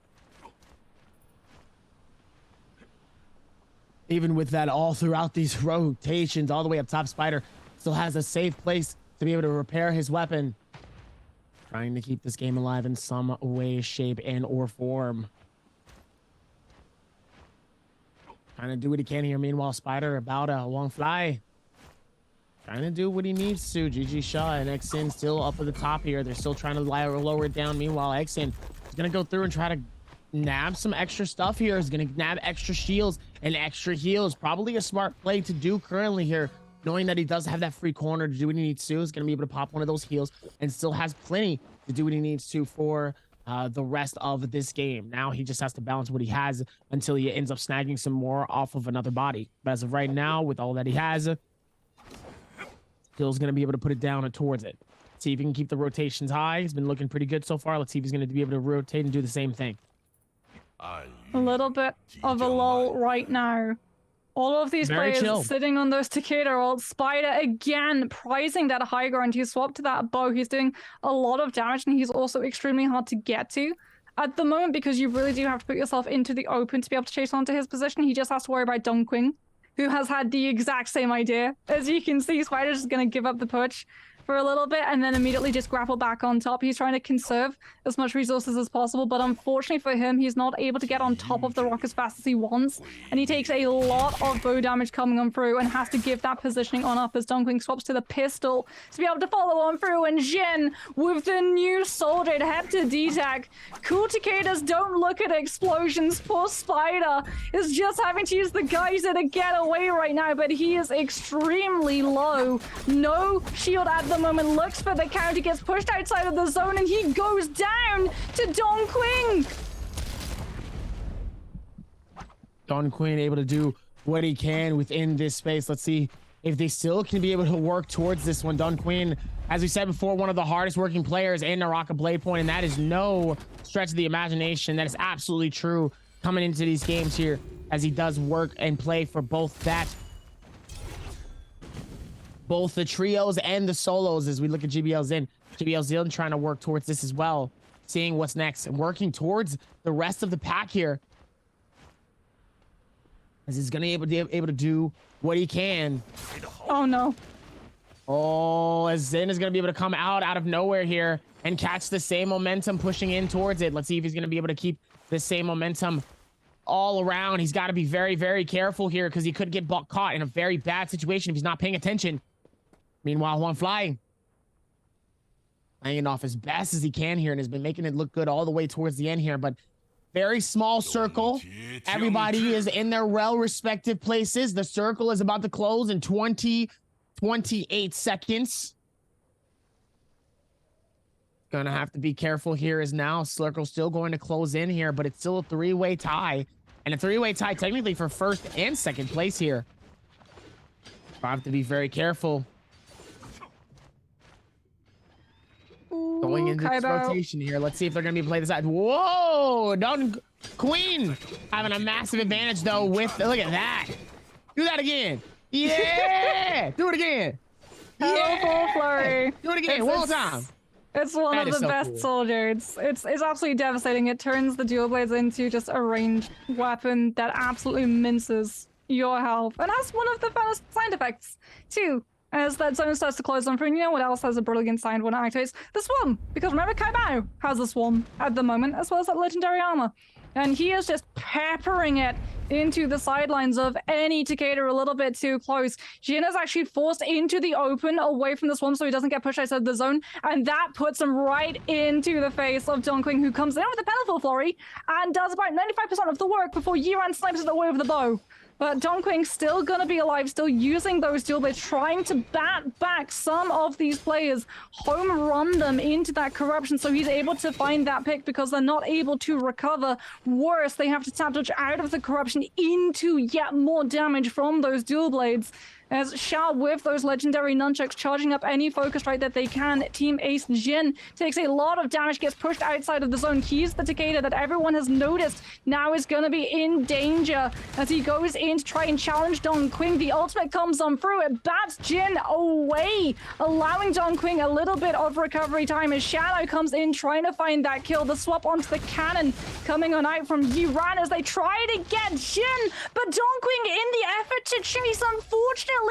Even with that, all throughout these rotations, all the way up top, Spider still has a safe place to be able to repair his weapon. Trying to keep this game alive in some way, shape, and or form. Trying to do what he can here. Meanwhile, Spider about a long fly. Trying to do what he needs to. GG Shaw and Xin still up at the top here. They're still trying to lower it down. Meanwhile, Xin is going to go through and try to nab some extra stuff here. He's going to nab extra shields and extra heals. Probably a smart play to do currently here, knowing that he does have that free corner to do what he needs to. He's going to be able to pop one of those heals and still has plenty to do what he needs to for the rest of this game. Now he just has to balance what he has until he ends up snagging some more off of another body. But as of right now, with all that he has, Skill's going to be able to put it down and towards it. See if he can keep the rotations high. He's been looking pretty good so far. Let's see if he's going to be able to rotate and do the same thing. A little bit of a lull right now. All of these Very players chill. sitting on those Takeda ults. Spider again prizing that high ground. He's swapped to that bow. He's doing a lot of damage, and he's also extremely hard to get to at the moment, because you really do have to put yourself into the open to be able to chase onto his position. He just has to worry about Dongqing, who has had the exact same idea. As you can see, Spider's just going to give up the push for a little bit and then immediately just grapple back on top. He's trying to conserve as much resources as possible, but unfortunately for him, he's not able to get on top of the rock as fast as he wants, and he takes a lot of bow damage coming on through and has to give that positioning on up as Dongqing swaps to the pistol to be able to follow on through. And Jin with the new soldier Hepta D-Tac. Cool Takedas don't look at explosions. Poor Spider is just having to use the geyser to get away right now, but he is extremely low. No shield at the moment. Looks for the counter, gets pushed outside of the zone, and he goes down to Dongqing. Dongqing able to do what he can within this space. Let's see if they still can be able to work towards this one. Dongqing, as we said before, one of the hardest working players in Naraka Blade Point, and that is no stretch of the imagination. That is absolutely true coming into these games here, as he does work and play for both the trios and the solos. As we look at GBL Zin trying to work towards this as well, seeing what's next and working towards the rest of the pack here, as he's gonna be able to do what he can. Oh no. Oh, as Zin is gonna be able to come out of nowhere here and catch the same momentum pushing in towards it. Let's see if he's gonna be able to keep the same momentum all around. He's got to be very, very careful here, because he could get caught in a very bad situation if he's not paying attention. Meanwhile, One Fly playing off as best as he can here and has been making it look good all the way towards the end here, but very small circle. Everybody is in their well-respected places. The circle is about to close in 28 seconds. Gonna have to be careful here, as now circle still going to close in here, but it's still a three-way tie, and a three-way tie technically for first and second place here. I have to be very careful. Going into this rotation here. Let's see if they're going to be playing this side. Whoa! Queen having a massive advantage, though, with... Look at that. Do that again. Yeah! Do it again. Yeah! Flurry. Do it again. One more time. It's one That of is the so best cool. soldiers. It's absolutely devastating. It turns the dual blades into just a ranged weapon that absolutely minces your health. And that's one of the funnest side effects, too. As that zone starts to close on through, and you know what else has a brilliant sign when it activates? The Swarm! Because remember, Kai Bao has the Swarm at the moment, as well as that legendary armor. And he is just peppering it into the sidelines of any Takeda a little bit too close. Jin is actually forced into the open away from the Swarm so he doesn't get pushed outside the zone, and that puts him right into the face of Dongqing, who comes in with the Penalty Flurry and does about 95% of the work before Yiran snipes it away with the bow. But Dongqing still gonna be alive, still using those dual blades, trying to bat back some of these players, home run them into that corruption so he's able to find that pick because they're not able to recover. Worse, they have to tap dodge out of the corruption into yet more damage from those dual blades. As Sha with those legendary nunchucks charging up any focus strike that they can. Team Ace Jin takes a lot of damage, gets pushed outside of the zone. He's the Takeda that everyone has noticed now is going to be in danger as he goes in to try and challenge Dongqing. The ultimate comes on through, it bats Jin away, allowing Dongqing a little bit of recovery time as Shadow comes in trying to find that kill. The swap onto the cannon coming on out from Yiran as they try to get Jin, but Dongqing in the effort to chase, unfortunately,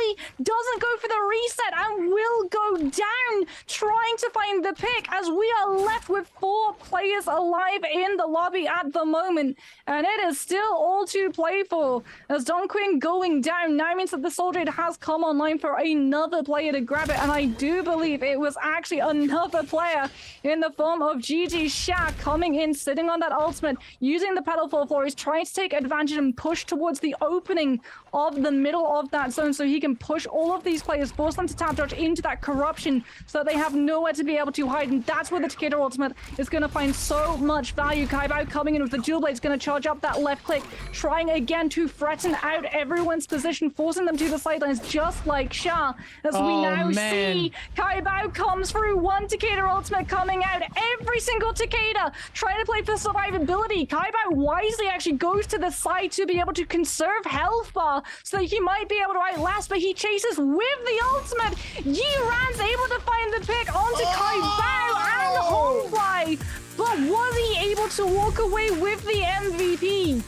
doesn't go for the reset and will go down trying to find the pick as we are left with 4 players alive in the lobby at the moment, and it is still all to play for as Dongqing going down now means that the soldier has come online for another player to grab it, and I do believe it was actually another player in the form of GG Sha coming in, sitting on that ultimate, using the pedal full floor. He's trying to take advantage and push towards the opening of the middle of that zone so he can push all of these players, force them to tap dodge into that corruption so that they have nowhere to be able to hide, and that's where the Takeda ultimate is going to find so much value. Kai Bao coming in with the dual blade is going to charge up that left click, trying again to threaten out everyone's position, forcing them to the sidelines just like Sha, as we now see Kai Bao comes through, one Takeda ultimate coming out, every single Takeda trying to play for survivability. Kai Bao wisely actually goes to the side to be able to conserve health bar so that he might be able to outlast, but he chases with the ultimate. Yiran's able to find the pick onto Kai Bao and home fly, but was he able to walk away with the MVP?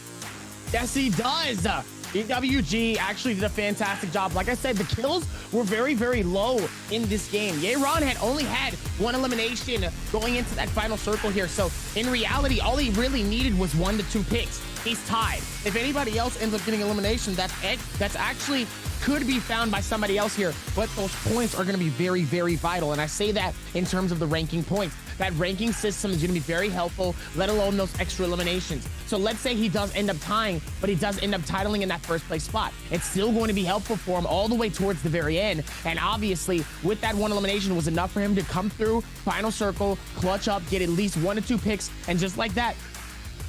Yes, he does. EWG actually did a fantastic job. Like I said, the kills were very, very low in this game. Yeron had only had 1 elimination going into that final circle here. So in reality, all he really needed was 1 to 2 picks. He's tied. If anybody else ends up getting elimination, that's actually could be found by somebody else here, but those points are going to be very, very vital. And I say that in terms of the ranking points. That ranking system is going to be very helpful, let alone those extra eliminations. So let's say he does end up tying, but he does end up titling in that first place spot. It's still going to be helpful for him all the way towards the very end. And obviously, with that 1 elimination was enough for him to come through, final circle, clutch up, get at least 1 to 2 picks. And just like that,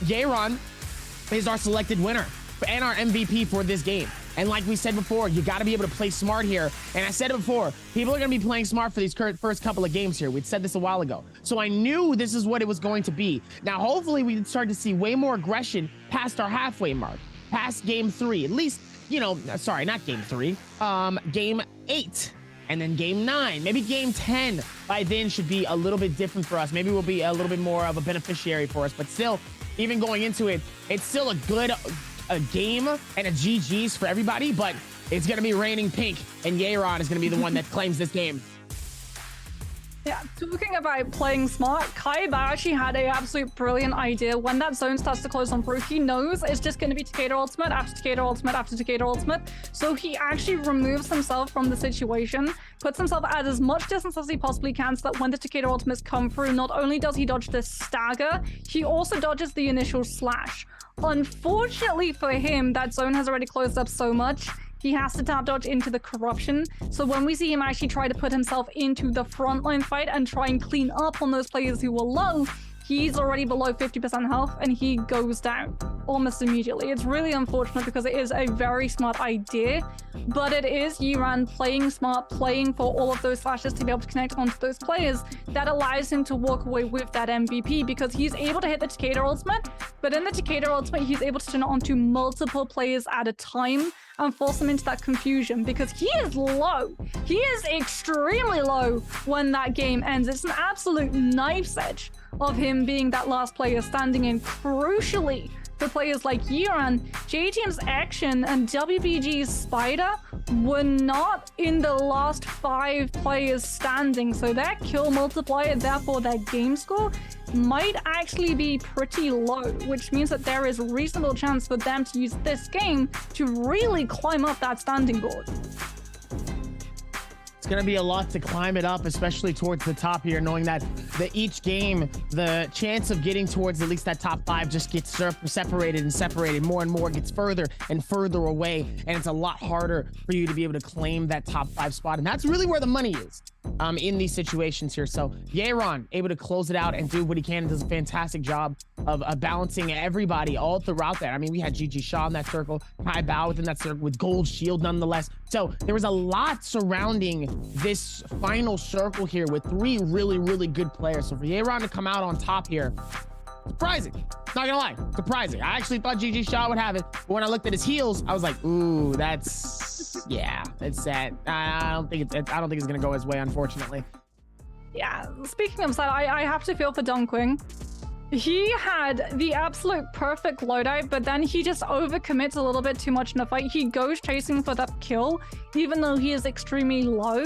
Yeron is our selected winner and our MVP for this game. And like we said before, you got to be able to play smart here. And I said it before, people are going to be playing smart for these first couple of games here. We'd said this a while ago. So I knew this is what it was going to be. Now, hopefully we start to see way more aggression past our halfway mark, past game 3, at least, you know, sorry, not game 3, game 8. And then game 9, maybe game 10 by then should be a little bit different for us. Maybe we'll be a little bit more of a beneficiary for us, but still, even going into it, it's still a good game and a GG's for everybody, but it's going to be raining pink, and Yeron is going to be the one that claims this game. Yeah, talking about playing smart, Kai Bao actually had an absolute brilliant idea. When that zone starts to close on through, he knows it's just going to be Takeda ultimate after Takeda ultimate after Takeda ultimate. So he actually removes himself from the situation, puts himself at as much distance as he possibly can so that when the Takeda ultimates come through, not only does he dodge the stagger, he also dodges the initial slash. Unfortunately for him, that zone has already closed up so much, he has to tap dodge into the corruption. So when we see him actually try to put himself into the frontline fight and try and clean up on those players who were low, he's already below 50% health and he goes down almost immediately. It's really unfortunate because it is a very smart idea, but it is Yiran playing smart, playing for all of those slashes to be able to connect onto those players that allows him to walk away with that MVP because he's able to hit the Takeda ultimate, But in the Takeda ultimate, he's able to turn it onto multiple players at a time and force them into that confusion because he is low. He is extremely low when that game ends. It's an absolute knife's edge of him being that last player standing in. Crucially, for players like Yiran, J-Team's Action and WBG's Spider were not in the last 5 players standing, so their kill multiplier, therefore their game score, might actually be pretty low, which means that there is a reasonable chance for them to use this game to really climb up that standing board. It's going to be a lot to climb it up, especially towards the top here, knowing that each game, the chance of getting towards at least that top 5 just gets separated and separated more and more, gets further and further away, and it's a lot harder for you to be able to claim that top 5 spot. And that's really where the money is in these situations here. So Yiran able to close it out and do what he can, and does a fantastic job of balancing everybody all throughout that. I mean, we had GG Shaw in that circle, Kai Bao within that circle with gold shield nonetheless. So there was a lot surrounding this final circle here with 3 really, really good players. So for Yiran to come out on top here, surprising. Not gonna lie, surprising. I actually thought GG Shaw would have it, but when I looked at his heels, I was like, ooh, that's, yeah, it's sad. I don't think it's gonna go his way, unfortunately. Yeah, speaking of sad, I have to feel for Dongqing. He had the absolute perfect loadout, but then he just overcommits a little bit too much in a fight. He goes chasing for that kill, even though he is extremely low.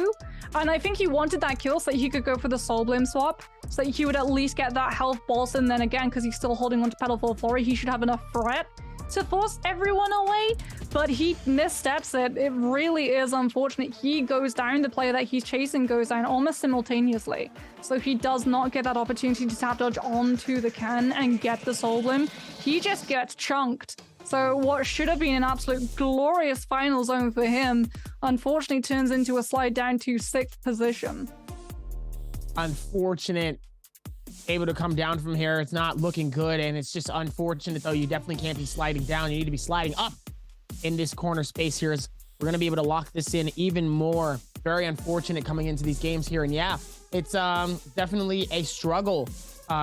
And I think he wanted that kill so that he could go for the Soul Blame swap, so that he would at least get that health boss. And then again, because he's still holding onto Petal Full Flora, he should have enough threat to force everyone away, but he missteps it. It really is unfortunate. He goes down, the player that he's chasing goes down almost simultaneously. So he does not get that opportunity to tap dodge onto the can and get the Soul Blame. He just gets chunked. So what should have been an absolute glorious final zone for him, unfortunately turns into a slide down to 6th position. Unfortunate. Able to come down from here. It's not looking good, and it's just unfortunate, though. You definitely can't be sliding down. You need to be sliding up in this corner space here. As we're going to be able to lock this in even more. Very unfortunate coming into these games here. And yeah, it's definitely a struggle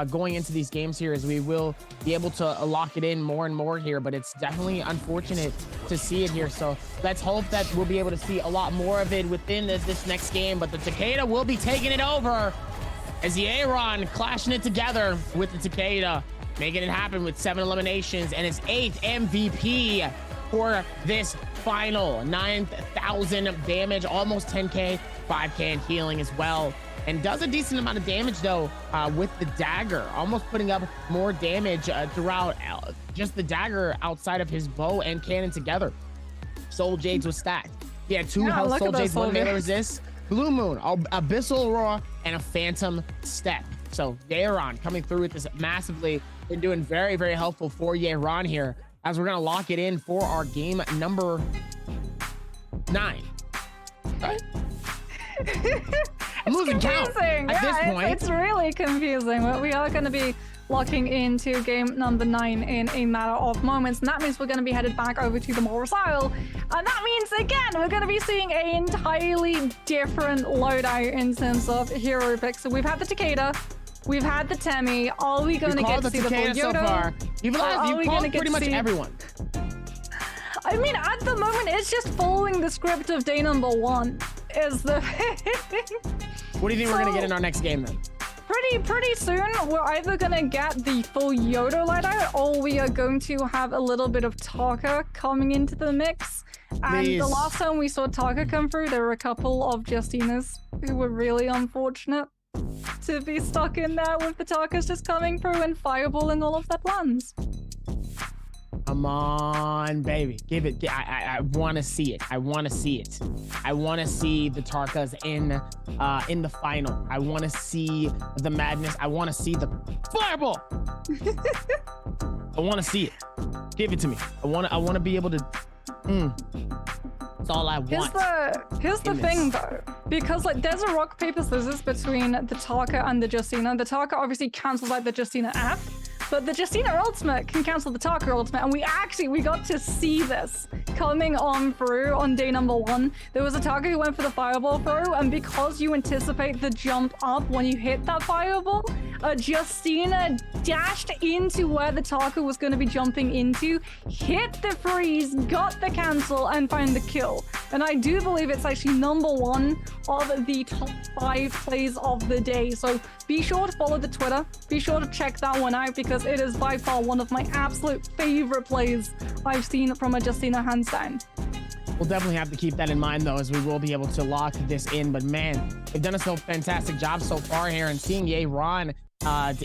going into these games here, as we will be able to lock it in more and more here, but it's definitely unfortunate to see it here. So let's hope that we'll be able to see a lot more of it within this next game, but the Takeda will be taking it over as Yiran clashing it together with the Takeda, making it happen with 7 eliminations and his 8th MVP for this final. 9,000 damage, almost 10k, 5k in healing as well. And does a decent amount of damage, though, with the dagger, almost putting up more damage throughout just the dagger outside of his bow and cannon together. Soul Jades was stacked. He had 2 health Soul Jades, 1 melee resist, Blue Moon, Abyssal Aurora, and a Phantom Step. So Yiran coming through with this massively, been doing very, very helpful for Yiran here, as we're going to lock it in for our game number 9. Right? I'm losing count at this point. It's really confusing, but we are going to be locking into game number 9 in a matter of moments, and that means we're going to be headed back over to the Morris Isle, and that means again we're going to be seeing an entirely different loadout in terms of hero picks. So we've had the Takeda, we've had the Temi. Are we going to get to see the full Yodo? So far. You've called pretty much everyone. I mean, at the moment, it's just following the script of day number 1 is the What do you think we're going to get in our next game then? Pretty soon, we're either going to get the full Yodo loadout, or we are going to have a little bit of Taka coming into the mix. And the last time we saw Taka come through, there were a couple of Justinas who were really unfortunate to be stuck in there with the Takas just coming through and fireballing all of their plans. Come on, baby. Give it. I want to see it. I want to see it. I want to see the Tarkas in the final. I want to see the madness. I want to see the fireball. I want to see it. Give it to me. I want to be able to. That's all I want. Here's the thing though, because like there's a rock paper scissors between the Taka and the Justina. The Taka obviously cancels out the Justina F. but the Justina ultimate can cancel the Taka ultimate, and we got to see this coming on through on day number 1. There was a Taka who went for the fireball throw, and because you anticipate the jump up when you hit that fireball, Justina dashed into where the Taka was going to be jumping into, hit the freeze, got the cancel, and found the kill. And I do believe it's actually number 1 of the top 5 plays of the day. So be sure to follow the Twitter. Be sure to check that one out because it is by far one of my absolute favorite plays I've seen from a Justina hands down. We'll definitely have to keep that in mind, though, as we will be able to lock this in. But, man, they've done a fantastic job so far here, and seeing Ron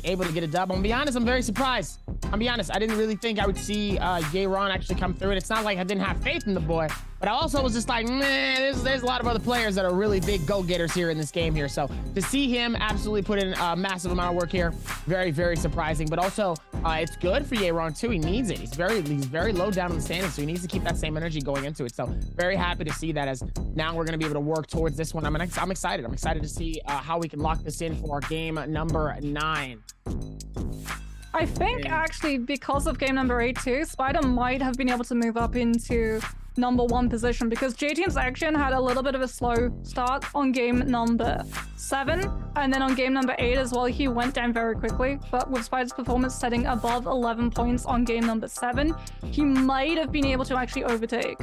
able to get a dub. I'm going to be honest, I'm very surprised. I'll be honest, I didn't really think I would see Ron actually come through it. It's not like I didn't have faith in the boy, but I also was just like, man, there's a lot of other players that are really big go-getters here in this game here. So to see him absolutely put in a massive amount of work here, very, very surprising. But also, it's good for Ron too. He needs it. He's very low down in the standings, so he needs to keep that same energy going into it. So very happy to see that, as now we're going to be able to work towards this one. I'm excited. I'm excited to see how we can lock this in for our game number 9. I think actually because of game number 8 too, Spider might have been able to move up into number 1 position because J-Team's action had a little bit of a slow start on game number 7, and then on game number 8 as well, he went down very quickly. But with Spider's performance setting above 11 points on game number 7, he might have been able to actually overtake.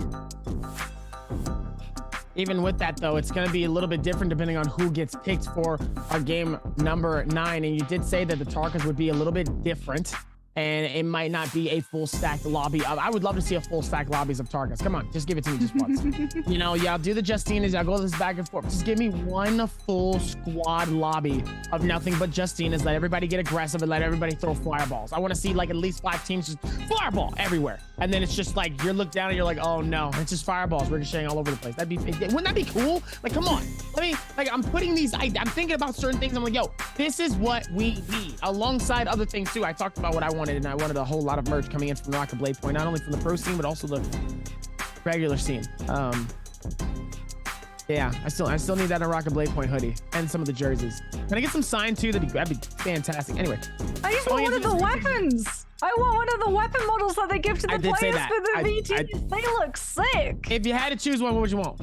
Even with that, though, it's going to be a little bit different depending on who gets picked for our game number 9. And you did say that the Tarkas would be a little bit different, and it might not be a full stacked lobby. I would love to see a full stack lobbies of Tarkas. Come on, just give it to me just once. You know, y'all do the Justinas, y'all go this back and forth. Just give me one full squad lobby of nothing but Justinas. Let everybody get aggressive and let everybody throw fireballs. I want to see like at least 5 teams just fireball everywhere. And then it's just like, you look down and you're like, oh no, it's just fireballs ricocheting all over the place. Wouldn't that be cool? Like, come on. I'm putting these, I'm thinking about certain things. I'm like, yo, this is what we need alongside other things too. I talked about what I wanted, and I wanted a whole lot of merch coming in from Naraka Blade Point, not only from the pro scene, but also the regular scene. Yeah, I still need that Naraka Blade Point hoodie and some of the jerseys. Can I get some signed too? That'd be fantastic. Anyway. I just want one of the weapons. I want one of the weapon models that they give to the players for the VTs. They look sick. If you had to choose one, what would you want?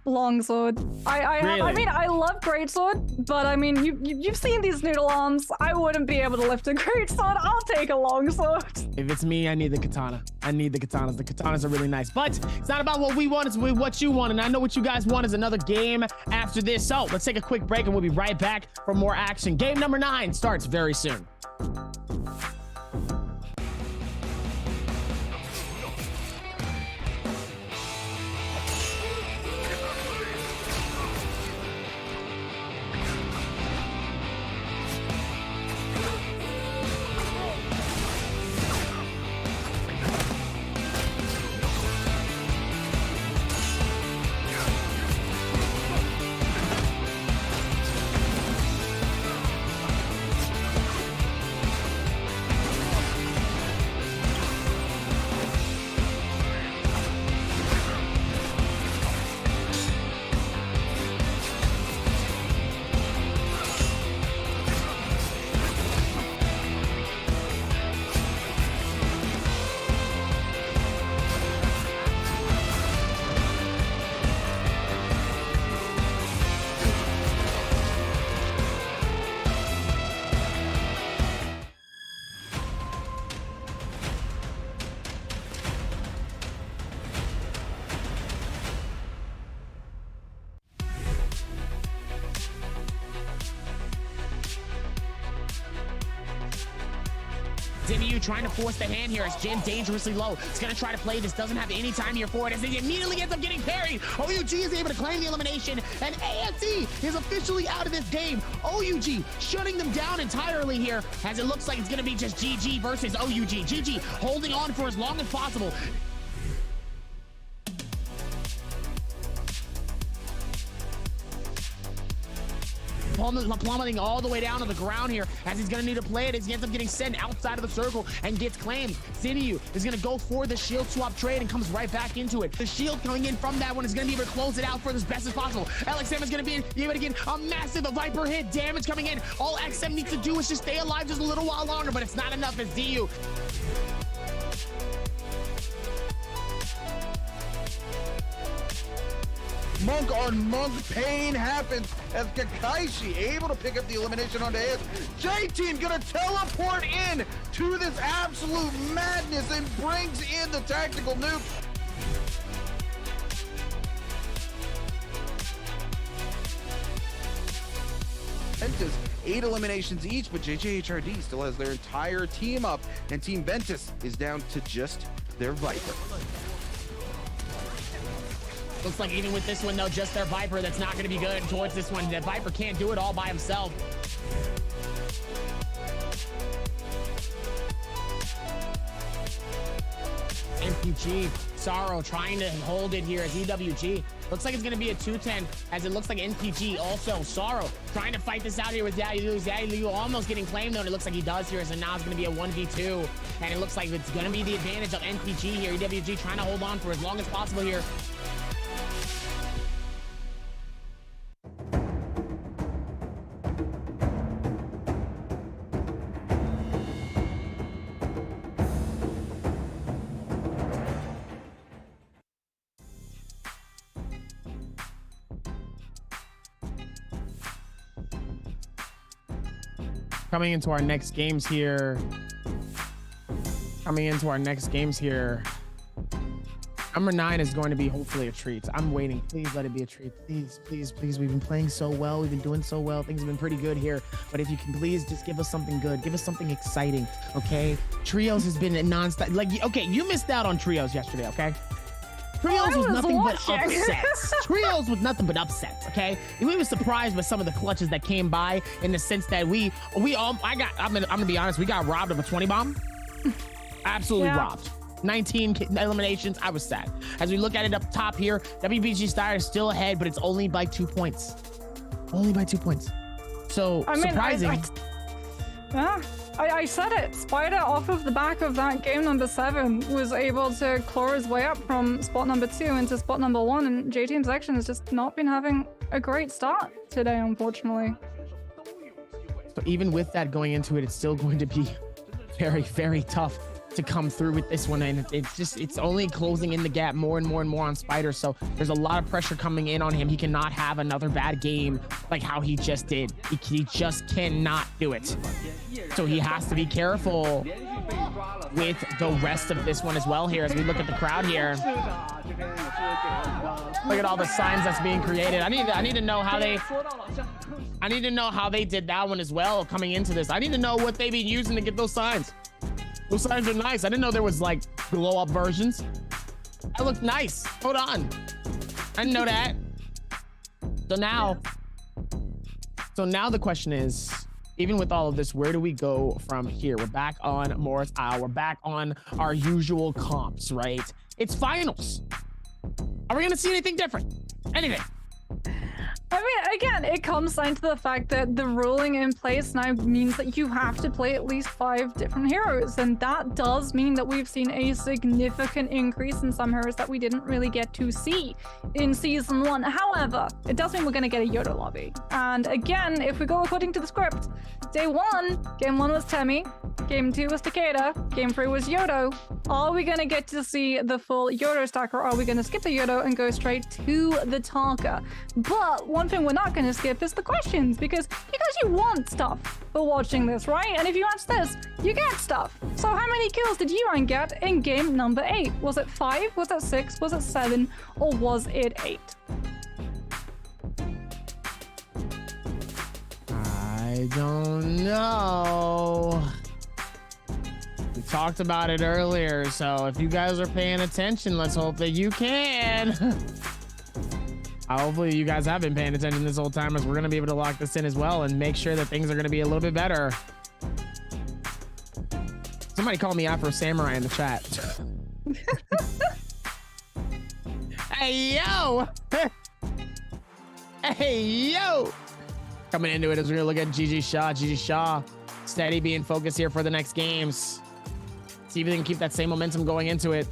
Longsword. I mean, I love greatsword, but I mean, you've seen these noodle arms. I wouldn't be able to lift a greatsword. I'll take a longsword. If it's me, I need the katana. I need the katanas. The katanas are really nice, but it's not about what we want. It's what you want, and I know what you guys want is another game after this. So let's take a quick break, and we'll be right back for more action. Game number 9 starts very soon. Debut trying to force the hand here as Jin dangerously low. He's going to try to play this. Doesn't have any time here for it as he immediately ends up getting parried. OUG is able to claim the elimination, and AFC is officially out of this game. OUG shutting them down entirely here as it looks like it's going to be just GG versus OUG. GG holding on for as long as possible. plummeting all the way down to the ground here as he's gonna need to play it as he ends up getting sent outside of the circle and gets claimed. Zinyu is gonna go for the shield swap trade and comes right back into it. The shield coming in from that one is gonna be able to close it out for as best as possible. LXM is gonna be able to get a massive Viper hit, damage coming in. All XM needs to do is just stay alive just a little while longer, but it's not enough as DU. Monk on monk pain happens as Kakaishi able to pick up the elimination onto his. J-Team gonna teleport in to this absolute madness and brings in the tactical nuke. Ventus, 8 eliminations each, but JJHRD still has their entire team up, and Team Ventus is down to just their Viper. Looks like even with this one, though, just their Viper, that's not going to be good towards this one. The Viper can't do it all by himself. NPG, Sorrow trying to hold it here as EWG. Looks like it's going to be a 2-10 as it looks like NPG also. Sorrow trying to fight this out here with Daddy Lou almost getting claimed though, and it looks like he does here, so now it's going to be a 1v2, and it looks like it's going to be the advantage of NPG here. EWG trying to hold on for as long as possible here. Coming into our next games here. Number 9 is going to be hopefully a treat. I'm waiting. Please let it be a treat. Please, please, please. We've been playing so well. We've been doing so well. Things have been pretty good here. But if you can please just give us something good. Give us something exciting, okay? Trios has been a non-stop. Like, okay, you missed out on Trios yesterday, okay? Trios was nothing but upsets. Trios with nothing but upsets, okay? We were surprised by some of the clutches that came by in the sense that I'm gonna be honest, we got robbed of a 20 bomb. Absolutely robbed. 19 eliminations, I was sad. As we look at it up top here, WBG Star is still ahead, but it's only by 2 points. Only by 2 points. So, surprising. I said it. Spider, off of the back of that game number 7, was able to claw his way up from spot number 2 into spot number 1, and J-Team's action has just not been having a great start today, unfortunately. So even with that going into it, it's still going to be very, very tough to come through with this one, and it's only closing in the gap more and more and more on Spider. So there's a lot of pressure coming in on him. He cannot have another bad game like how he just did. He just cannot do it. So he has to be careful with the rest of this one as well here as we look at the crowd here. Look at all the signs that's being created. I need to know how they did that one as well coming into this. I need to know what they've been using to get those signs. Those signs are nice. I didn't know there was like glow up versions. That looked nice. Hold on. I didn't know that. So now the question is, even with all of this, where do we go from here? We're back on Morris Isle. We're back on our usual comps, right? It's finals. Are we gonna see anything different? Anything? I mean, again, it comes down to the fact that the ruling in place now means that you have to play at least 5 different heroes, and that does mean that we've seen a significant increase in some heroes that we didn't really get to see in Season 1. However, it does mean we're going to get a Yodo lobby. And again, if we go according to the script, Day 1, Game 1 was Temi, Game 2 was Takeda, Game 3 was Yodo. Are we going to get to see the full Yodo stack, or are we going to skip the Yodo and go straight to the Taka? But one thing we're not going to skip is the questions, because you want stuff for watching this, right? And if you watch this, you get stuff. So how many kills did you get in game number 8? Was it 5? Was it 6? Was it 7? Or was it 8? I don't know. We talked about it earlier, so if you guys are paying attention, let's hope that you can. Hopefully you guys have been paying attention this whole time, as we're going to be able to lock this in as well and make sure that things are going to be a little bit better. Somebody call me Afro Samurai in the chat. Hey, yo! Hey, yo! coming into it as we're gonna look at GG Shaw. GG Shaw, steady being focused here for the next games. See if they can keep that same momentum going into it.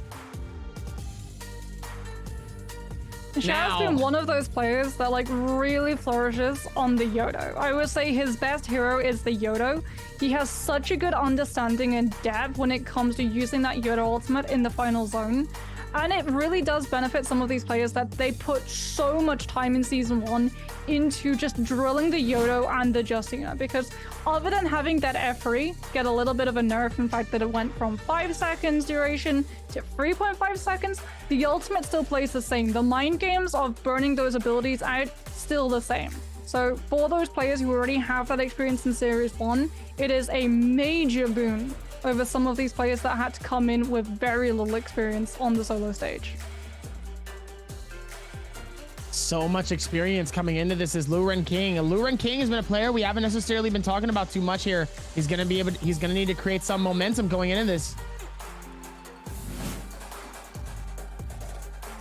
Shadow's been one of those players that like really flourishes on the Yodo. I would say his best hero is the Yodo. He has such a good understanding and depth when it comes to using that Yodo ultimate in the final zone. And it really does benefit some of these players that they put so much time in Season 1 into just drilling the Yodo and the Justina, because other than having that F3 get a little bit of a nerf, in fact that it went from 5 seconds duration to 3.5 seconds, the ultimate still plays the same. The mind games of burning those abilities out, still the same. So for those players who already have that experience in Series 1, it is a major boon over some of these players that had to come in with very little experience on the solo stage. So much experience coming into this is Luren King. Luren King has been a player we haven't necessarily been talking about too much here. He's gonna need to create some momentum going into this.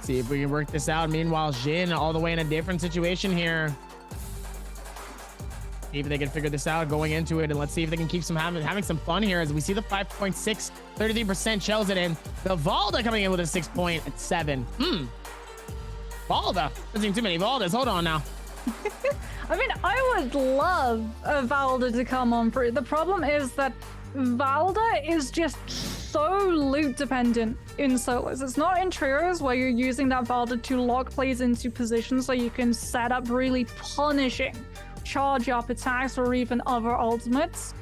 See if we can work this out. Meanwhile, Jin all the way in a different situation here. See if they can figure this out going into it, and let's see if they can keep having some fun here as we see the 5.6, 33% shells it in. The Valda coming in with a 6.7. Valda. Doesn't seem too many Valdas. Hold on now. I mean, I would love a Valda to come on through. The problem is that Valda is just so loot dependent in solos. It's not in trios where you're using that Valda to lock plays into positions so you can set up really punishing charge up attacks or even other ultimates.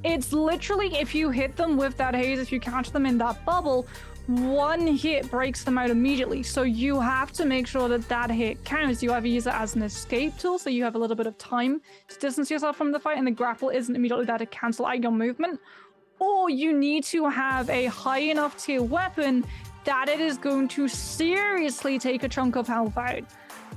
It's literally if you hit them with that haze, if you catch them in that bubble, one hit breaks them out immediately. So you have to make sure that that hit counts. You either use it as an escape tool, so you have a little bit of time to distance yourself from the fight and the grapple isn't immediately there to cancel out your movement, or you need to have a high enough tier weapon that it is going to seriously take a chunk of health out.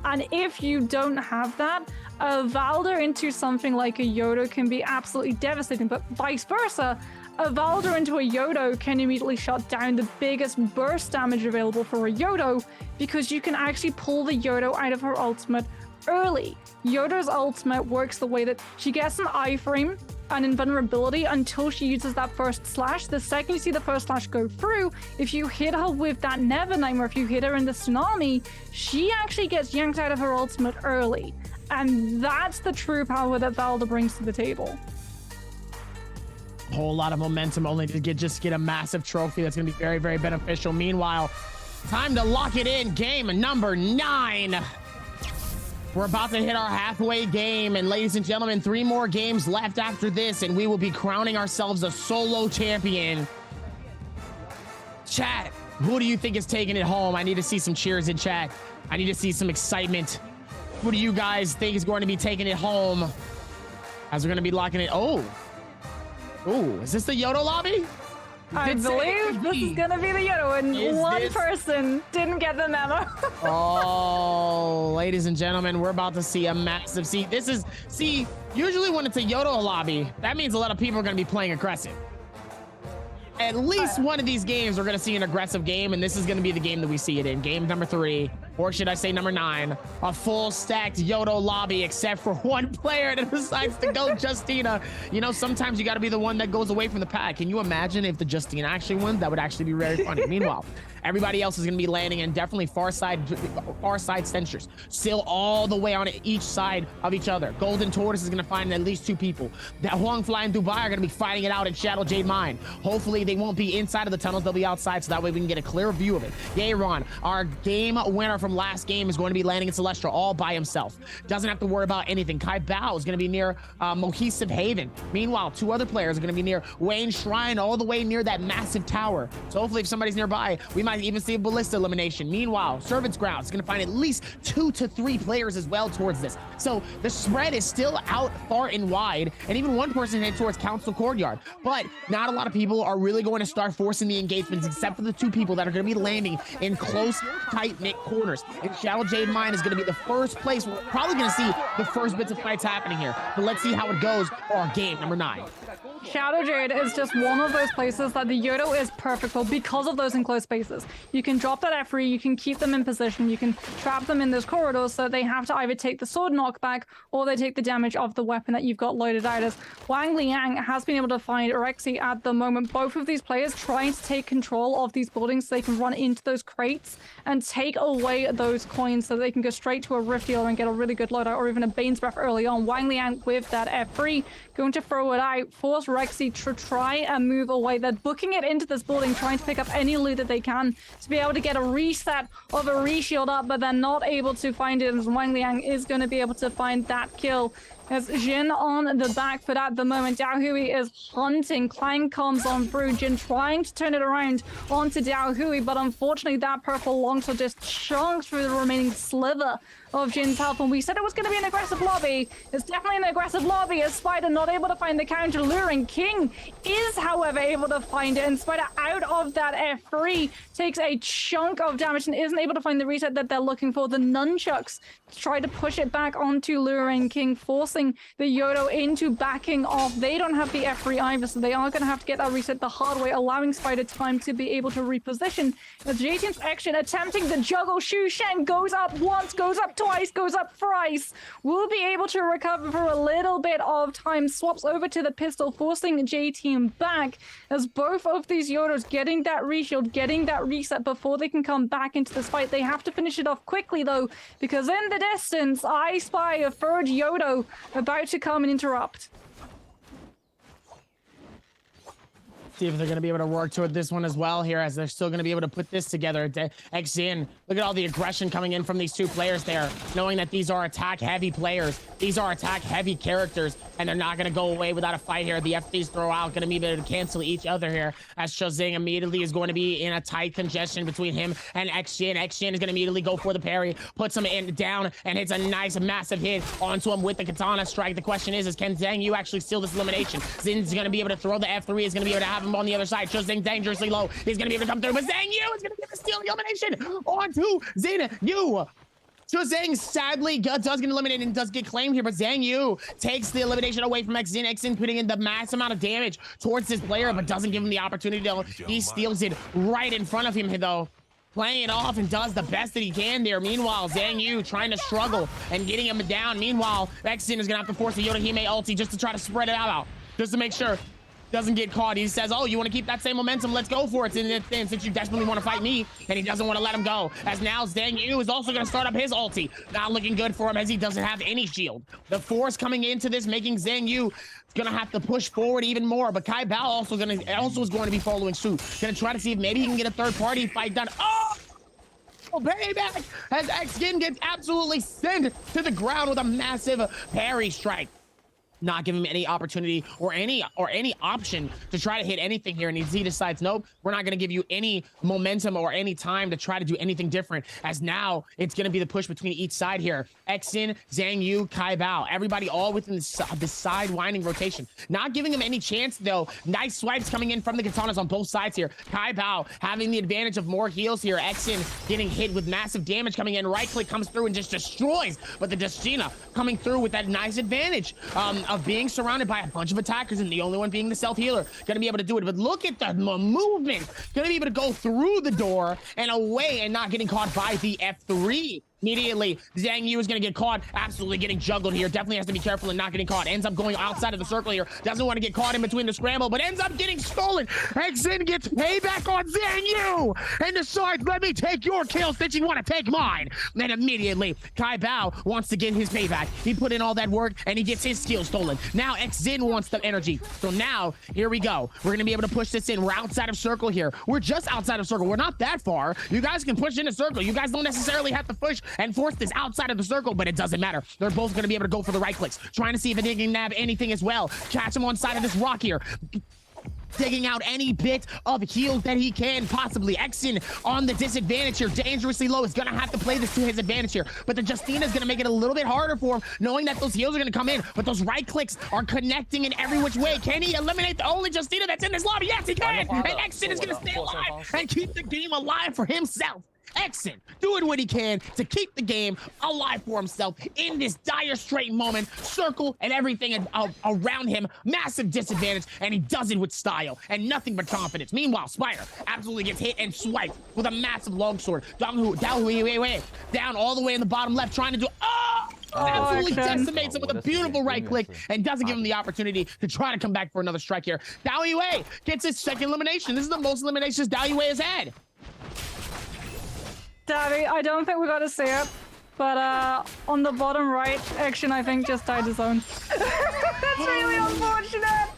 And if you don't have that, a Valda into something like a Yodo can be absolutely devastating, but vice versa, a Valda into a Yodo can immediately shut down the biggest burst damage available for a Yodo, because you can actually pull the Yodo out of her ultimate early. Yodo's ultimate works the way that she gets an iframe and invulnerability until she uses that first slash. The second you see the first slash go through, if you hit her with that Never Nightmare, if you hit her in the Tsunami, she actually gets yanked out of her ultimate early. And that's the true power that Valda brings to the table. A whole lot of momentum only to just get a massive trophy that's going to be very, very beneficial. Meanwhile, time to lock it in. Game number 9. We're about to hit our halfway game, and ladies and gentlemen, 3 more games left after this, and we will be crowning ourselves a solo champion. Chat, who do you think is taking it home? I need to see some cheers in chat. I need to see some excitement. Who do you guys think is going to be taking it home as we're going to be locking it? Oh, is this the Yodo lobby? I believe this is going to be the Yodo, and one person didn't get the memo. Oh, ladies and gentlemen, we're about to see a massive... See, usually when it's a Yodo lobby, that means a lot of people are going to be playing aggressive. At least one of these games, we're going to see an aggressive game, and this is going to be the game that we see it in. Game number 3, or should I say number 9, a full stacked Yodo lobby, except for one player that decides to go Justina. You know, sometimes you got to be the one that goes away from the pack. Can you imagine if the Justina actually wins? That would actually be very funny. Meanwhile, everybody else is going to be landing in definitely far side centers, still all the way on each side of each other. Golden Tortoise is going to find at least 2 people. That Huang Fly and Dubai are going to be fighting it out in Shadow Jade Mine. Hopefully they won't be inside of the tunnels, they'll be outside, so that way we can get a clear view of it. Yayron, our game winner from last game, is going to be landing in Celestial all by himself. Doesn't have to worry about anything. Kai Bao is going to be near Mohesive Haven. Meanwhile, 2 other players are going to be near Wayne Shrine, all the way near that massive tower. So hopefully if somebody's nearby, we might even see a ballista elimination. Meanwhile, Servant's Ground is going to find at least 2 to 3 players as well towards this. So the spread is still out far and wide, and even one person headed towards Council Courtyard. But not a lot of people are really going to start forcing the engagements, except for the 2 people that are going to be landing in close, tight-knit corners. And Shadow Jade Mine is going to be the first place we're probably going to see the first bits of fights happening here. But let's see how it goes for our game number 9. Shadow Jade is just one of those places that the Yodo is perfect for because of those enclosed spaces. You can drop that F3, you can keep them in position, you can trap them in those corridors so they have to either take the sword knockback or they take the damage of the weapon that you've got loaded out as. Wang Liang has been able to find Rexy at the moment. Both of these players trying to take control of these buildings so they can run into those crates and take away those coins so they can go straight to a Rift Dealer and get a really good loadout or even a Bane's Breath early on. Wang Liang with that F3 going to throw it out, force Rexy to try and move away. They're booking it into this building, trying to pick up any loot that they can to be able to get a reset of a reshield up, but they're not able to find it, as Wang Liang is going to be able to find that kill. As Jin on the back foot at the moment, Dao Hui is hunting. Clang comes on through. Jin trying to turn it around onto Dao Hui, but unfortunately that purple longsword just chunks through the remaining sliver of Jin's health. And we said it was going to be an aggressive lobby. It's definitely an aggressive lobby, as Spider not able to find the counter. Luring King is, however, able to find it, and Spider out of that F3 takes a chunk of damage and isn't able to find the reset that they're looking for. The nunchucks try to push it back onto Luring King, forcing the Yodo into backing off. They don't have the F3 either, so they are going to have to get that reset the hard way, allowing Spider time to be able to reposition. As J-Team's action attempting the juggle, Xu Shen goes up once, goes up twice, goes up thrice. Will be able to recover for a little bit of time, swaps over to the pistol, forcing J-Team back, as both of these Yodos getting that reshield, getting that reset before they can come back into this fight. They have to finish it off quickly though, because in the distance, I spy a third Yodo about to come and interrupt. See if they're going to be able to work toward this one as well here, as they're still going to be able to put this together. Xin, look at all the aggression coming in from these two players there, knowing that these are attack-heavy players. These are attack-heavy characters, and they're not going to go away without a fight here. The FDs throw out, going to be able to cancel each other here, as Shazing immediately is going to be in a tight congestion between him and Xin. Xin is going to immediately go for the parry, puts him in down, and hits a nice, massive hit onto him with the katana strike. The question is can Zhang Yu actually steal this elimination? Zin's going to be able to throw the F3, is going to be able to have him on the other side. Shazing dangerously low. He's going to be able to come through, but Zhang Yu is going to get the steal elimination onto Zhang Yu. Zhang sadly does get eliminated and does get claimed here, but Zhang Yu takes the elimination away from Xin. Xin putting in the mass amount of damage towards this player, but doesn't give him the opportunity to. He steals it right in front of him though, playing it off and does the best that he can there. Meanwhile, Zhang Yu trying to struggle and getting him down. Meanwhile, Xin is gonna have to force the Yodohime ulti just to try to spread it out, just to make sure doesn't get caught. He says, oh, you want to keep that same momentum? Let's go for it. And since you desperately want to fight me, and he doesn't want to let him go. As now Zhang Yu is also going to start up his ulti. Not looking good for him, as he doesn't have any shield. The force coming into this, making Zhang Yu going to have to push forward even more. But Kai Bao also is going to be following suit. Going to try to see if maybe he can get a third party fight done. Oh! Payback as Xin gets absolutely sent to the ground with a massive parry strike. Not giving him any opportunity or any option to try to hit anything here, and he decides, nope, we're not going to give you any momentum or any time to try to do anything different, as now it's going to be the push between each side here. Xin, Zhang Yu, Kai Bao, everybody all within the side winding rotation, not giving him any chance though. Nice swipes coming in from the katanas on both sides here. Kai Bao having the advantage of more heals here. Xin getting hit with massive damage coming in. Right click comes through and just destroys, but the Destina coming through with that nice advantage of being surrounded by a bunch of attackers and the only one being the self-healer. Gonna be able to do it, but look at the movement. Gonna be able to go through the door and away and not getting caught by the F3. Immediately, Zhang Yu is going to get caught, absolutely getting juggled here. Definitely has to be careful and not getting caught. Ends up going outside of the circle here. Doesn't want to get caught in between the scramble, but ends up getting stolen. Xin gets payback on Zhang Yu and decides, let me take your kill since you want to take mine. Then immediately, Kai Bao wants to get his payback. He put in all that work and he gets his skill stolen. Now Xin wants the energy. So now, here we go. We're going to be able to push this in. We're outside of circle here. We're just outside of circle. We're not that far. You guys can push into circle. You guys don't necessarily have to push and force this outside of the circle, but it doesn't matter. They're both going to be able to go for the right clicks, trying to see if they can nab anything as well. Catch him on side of this rock here, digging out any bit of heals that he can possibly. Xin on the disadvantage here, dangerously low, is gonna have to play this to his advantage here, but the Justina is gonna make it a little bit harder for him, knowing that those heals are gonna come in, but those right clicks are connecting in every which way. Can he eliminate the only Justina that's in this lobby? Yes, he can! And Xin is gonna stay alive and keep the game alive for himself. Exit doing what he can to keep the game alive for himself in this dire straight moment. Circle and everything around him, massive disadvantage, and he does it with style and nothing but confidence. Meanwhile, Spider absolutely gets hit and swiped with a massive longsword. Down all the way in the bottom left, trying to do absolutely decimates him with a beautiful right click and doesn't give him the opportunity to try to come back for another strike here. DAY3 gets his second elimination. This is the most eliminations DAY3 has had. Davy, I don't think we got to see it, but on the bottom right, Action I think just died his own. That's really unfortunate.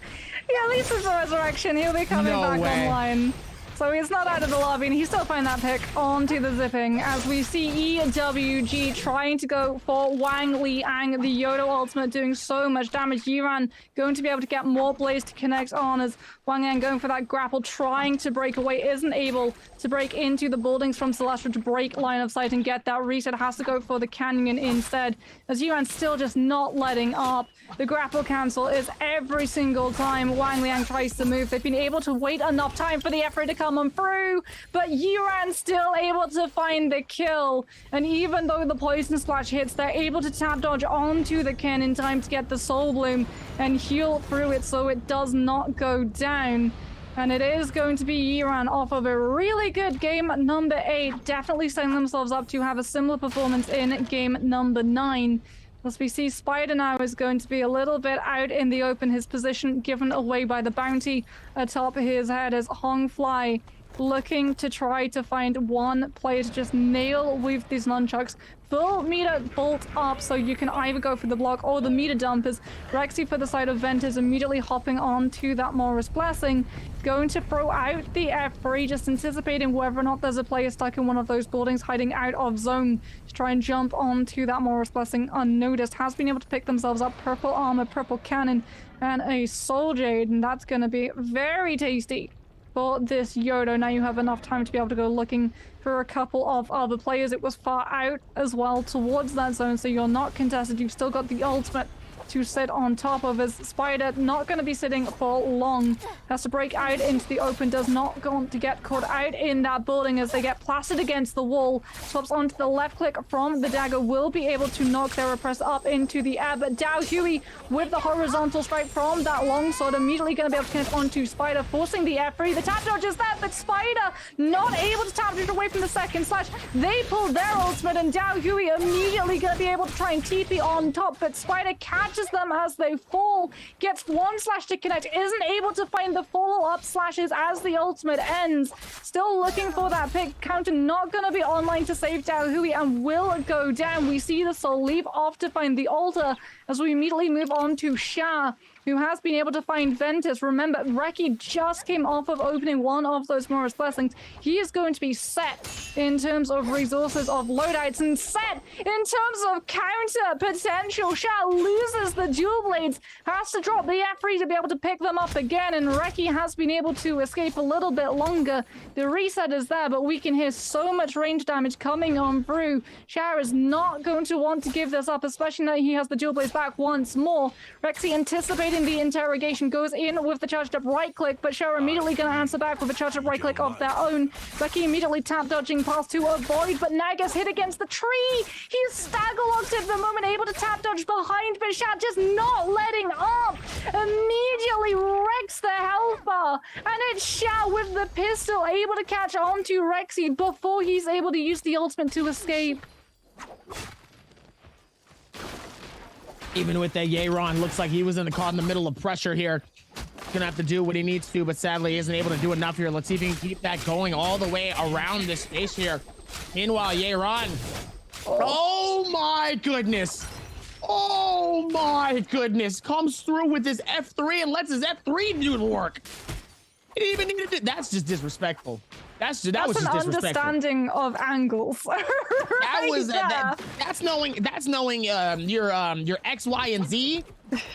Yeah, at least it's a resurrection. He'll be coming back online. So he's not out of the lobby, and he still find that pick onto the zipping as we see EWG trying to go for Wang Liang, the Yodo ultimate doing so much damage. Yiran going to be able to get more plays to connect on as Wang Liang going for that grapple, trying to break away, isn't able to break into the buildings from Celestial to break line of sight and get that reset. Has to go for the canyon instead as Yiran still just not letting up. The grapple cancel is every single time Wang Liang tries to move. They've been able to wait enough time for the effort to come on through, but Yiran still able to find the kill. And even though the poison splash hits, they're able to tap dodge onto the Ken in time to get the soul bloom and heal through it so it does not go down. And it is going to be Yiran off of a really good game number 8, definitely setting themselves up to have a similar performance in game number 9. As we see, Spider now is going to be a little bit out in the open. His position given away by the bounty atop his head as Hongfly looking to try to find one player to just nail with these nunchucks. Full meter bolt up, so you can either go for the block or the meter dump as Rexy for the side of Ventus immediately hopping on to that Morris Blessing. Going to throw out the F3, just anticipating whether or not there's a player stuck in one of those buildings hiding out of zone to try and jump onto that Morris Blessing unnoticed. Has been able to pick themselves up purple armor, purple cannon, and a Soul Jade, and that's going to be very tasty for this Yodo. Now you have enough time to be able to go looking for a couple of other players. It was far out as well towards that zone, so you're not contested. You've still got the ultimate to sit on top of as Spider not going to be sitting for long. Has to break out into the open, does not want to get caught out in that building as they get plastered against the wall. Swaps onto the left click from the dagger, will be able to knock their oppressor up into the air, but DAY3 with the horizontal strike from that longsword immediately going to be able to connect onto Spider, forcing the F3. The tap dodge is there, but Spider not able to tap dodge away from the second slash. They pull their ultimate and DAY3 immediately going to be able to try and TP on top, but Spider catches them as they fall, gets one slash to connect, isn't able to find the follow-up slashes as the ultimate ends. Still looking for that pick. Counter not going to be online to save DAY3 and will go down. We see the soul leap off to find the altar as we immediately move on to Sha, who has been able to find Ventus. Remember, Reki just came off of opening one of those Morris Blessings. He is going to be set in terms of resources of loadouts and set in terms of counter potential. Sha loses the dual blades, has to drop the F3 to be able to pick them up again, and Reki has been able to escape a little bit longer. The reset is there, but we can hear so much range damage coming on through. Sha is not going to want to give this up, especially now he has the dual blades back once more. Rexy anticipating the interrogation, goes in with the charged up right click, but Show immediately going to answer back with a charged up right click of their own. Becky immediately tap dodging past to avoid, but Naga's hit against the tree. He's stagger locked at the moment, able to tap dodge behind, but Shat just not letting up. Immediately wrecks the health bar, and it's Shat with the pistol able to catch on to Rexy before he's able to use the ultimate to escape. Even with that Yiran, looks like he was caught in the middle of pressure here. Gonna have to do what he needs to, but sadly isn't able to do enough here. Let's see if he can keep that going all the way around this space here. Meanwhile, Yiran. Oh my goodness. Oh my goodness. Comes through with his F3 and lets his F3 do the work. He didn't even need to do. That's just disrespectful. That was just disrespectful. Understanding of angles. That's knowing your X, Y, and Z.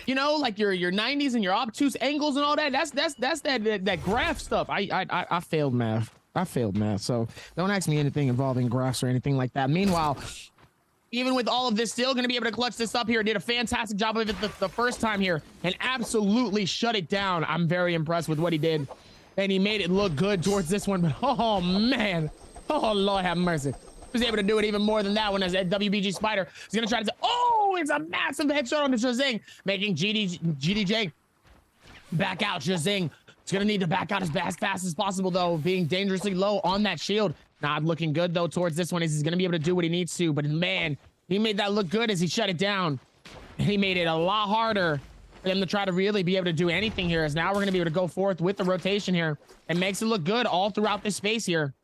You know, like your 90s and your obtuse angles and all that. That's that graph stuff. I failed math. So don't ask me anything involving graphs or anything like that. Meanwhile, even with all of this, still going to be able to clutch this up here. Did a fantastic job of it the first time here and absolutely shut it down. I'm very impressed with what he did. And he made it look good towards this one, but oh man, Oh, Lord have mercy. Was able to do it even more than that one as that WBG Spider is going to try to... Oh, it's a massive headshot on the Zhizing, making GDJ back out. Zhizing is going to need to back out as fast as possible, though, being dangerously low on that shield. Not looking good, though, towards this one. He's going to be able to do what he needs to, but man, he made that look good as he shut it down. He made it a lot harder for them to try to really be able to do anything here, as now we're going to be able to go forth with the rotation here. It makes it look good all throughout this space here.